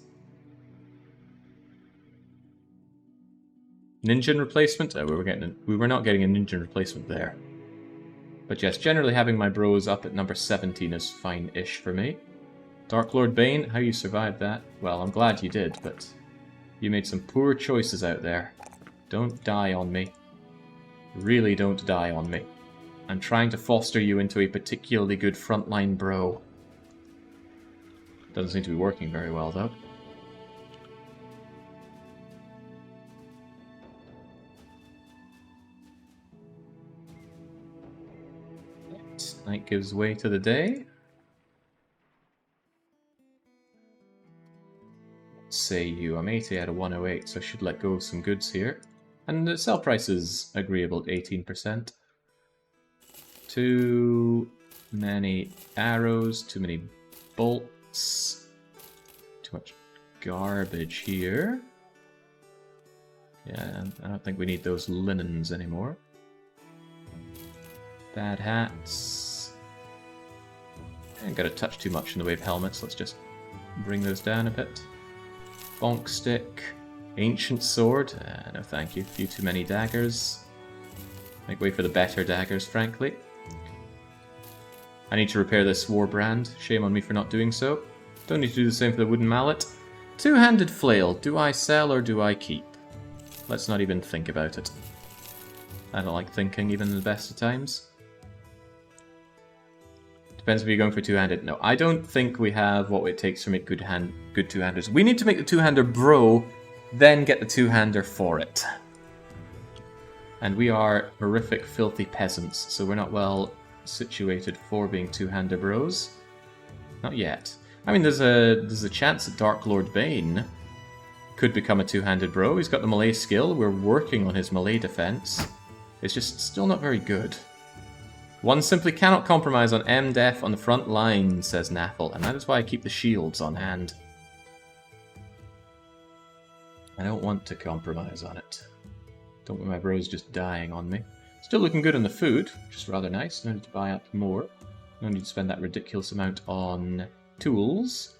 Ninja replacement? Oh, we were not getting a ninja replacement there. But yes, generally having my bros up at number 17 is fine-ish for me. Dark Lord Bane, how you survived that? Well, I'm glad you did, but you made some poor choices out there. Don't die on me. Really don't die on me. I'm trying to foster you into a particularly good frontline bro. Doesn't seem to be working very well, though. Night gives way to the day. Let's say you. I'm 80 out of 108, so I should let go of some goods here. And the sell price is agreeable at 18%. Too many arrows, too many bolts, too much garbage here. Yeah, I don't think we need those linens anymore. Bad hats. Ain't got to touch too much in the way of helmets. Let's just bring those down a bit. Bonk stick. Ancient sword. No thank you. A few too many daggers. Make way for the better daggers, frankly. I need to repair this war brand. Shame on me for not doing so. Don't need to do the same for the wooden mallet. Two-handed flail. Do I sell or do I keep? Let's not even think about it. I don't like thinking, even in the best of times. Depends if you're going for two-handed. No, I don't think we have what it takes to make good two-handers. We need to make the two-hander bro, then get the two-hander for it. And we are horrific, filthy peasants, so we're not well situated for being two-hander bros. Not yet. I mean, there's a chance that Dark Lord Bane could become a two-handed bro. He's got the melee skill. We're working on his melee defense. It's just still not very good. One simply cannot compromise on MDef on the front line, says Nathel, and that is why I keep the shields on hand. I don't want to compromise on it. Don't want my bros just dying on me. Still looking good on the food, which is rather nice. No need to buy up more. No need to spend that ridiculous amount on tools.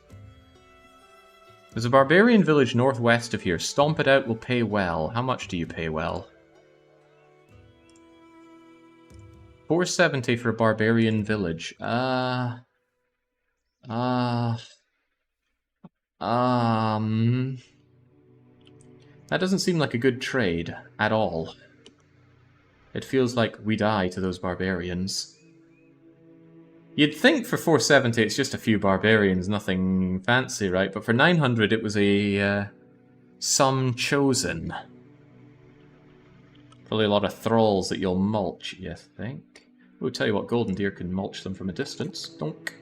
There's a barbarian village northwest of here. Stomp it out will pay well. How much do you pay well? 470 for a barbarian village. That doesn't seem like a good trade at all. It feels like we die to those barbarians. You'd think for 470 it's just a few barbarians, nothing fancy, right? But for 900 it was a some chosen. Probably a lot of thralls that you'll mulch, you think? We'll tell you what, Golden Deer can mulch them from a distance. Donk.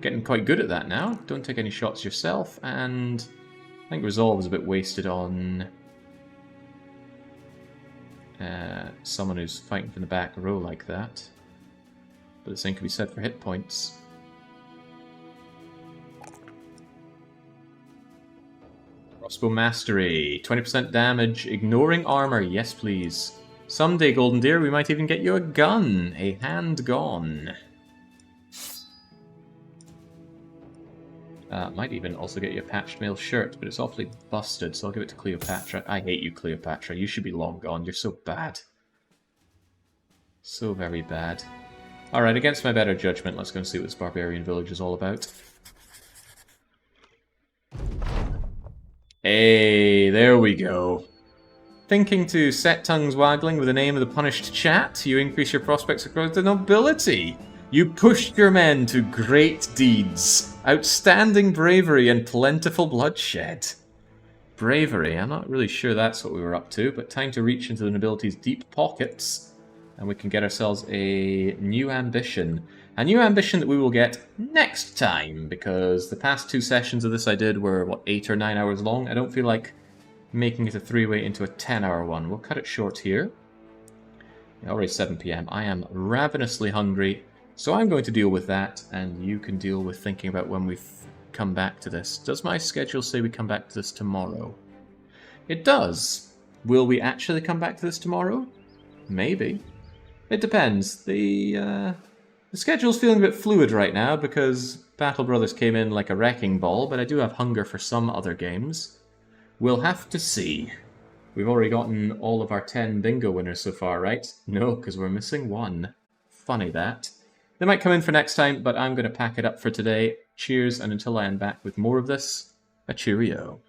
Getting quite good at that now. Don't take any shots yourself, and I think Resolve is a bit wasted on someone who's fighting from the back row like that. But the same can be said for hit points. Crossbow Mastery. 20% damage, ignoring armor. Yes, please. Someday, Golden Deer, we might even get you a gun. A hand-gun. Might even also get you a patched mail shirt, but it's awfully busted, so I'll give it to Cleopatra. I hate you, Cleopatra. You should be long gone. You're so bad. So very bad. Alright, against my better judgment, let's go and see what this barbarian village is all about. Hey, there we go. Thinking to set tongues waggling with the name of the punished chat, you increase your prospects across the nobility. You pushed your men to great deeds, outstanding bravery and plentiful bloodshed. Bravery, I'm not really sure that's what we were up to, but time to reach into the nobility's deep pockets, and we can get ourselves a new ambition. A new ambition that we will get next time, because the past 2 sessions of this I did were, what, 8 or 9 hours long? I don't feel like making it a 3-way into a 10-hour one. We'll cut it short here. Already 7 PM. I am ravenously hungry. So I'm going to deal with that, and you can deal with thinking about when we come back to this. Does my schedule say we come back to this tomorrow? It does. Will we actually come back to this tomorrow? Maybe. It depends. The schedule's feeling a bit fluid right now because Battle Brothers came in like a wrecking ball, but I do have hunger for some other games. We'll have to see. We've already gotten all of our 10 bingo winners so far, right? No, because we're missing one. Funny that. They might come in for next time, but I'm going to pack it up for today. Cheers, and until I am back with more of this, a cheerio.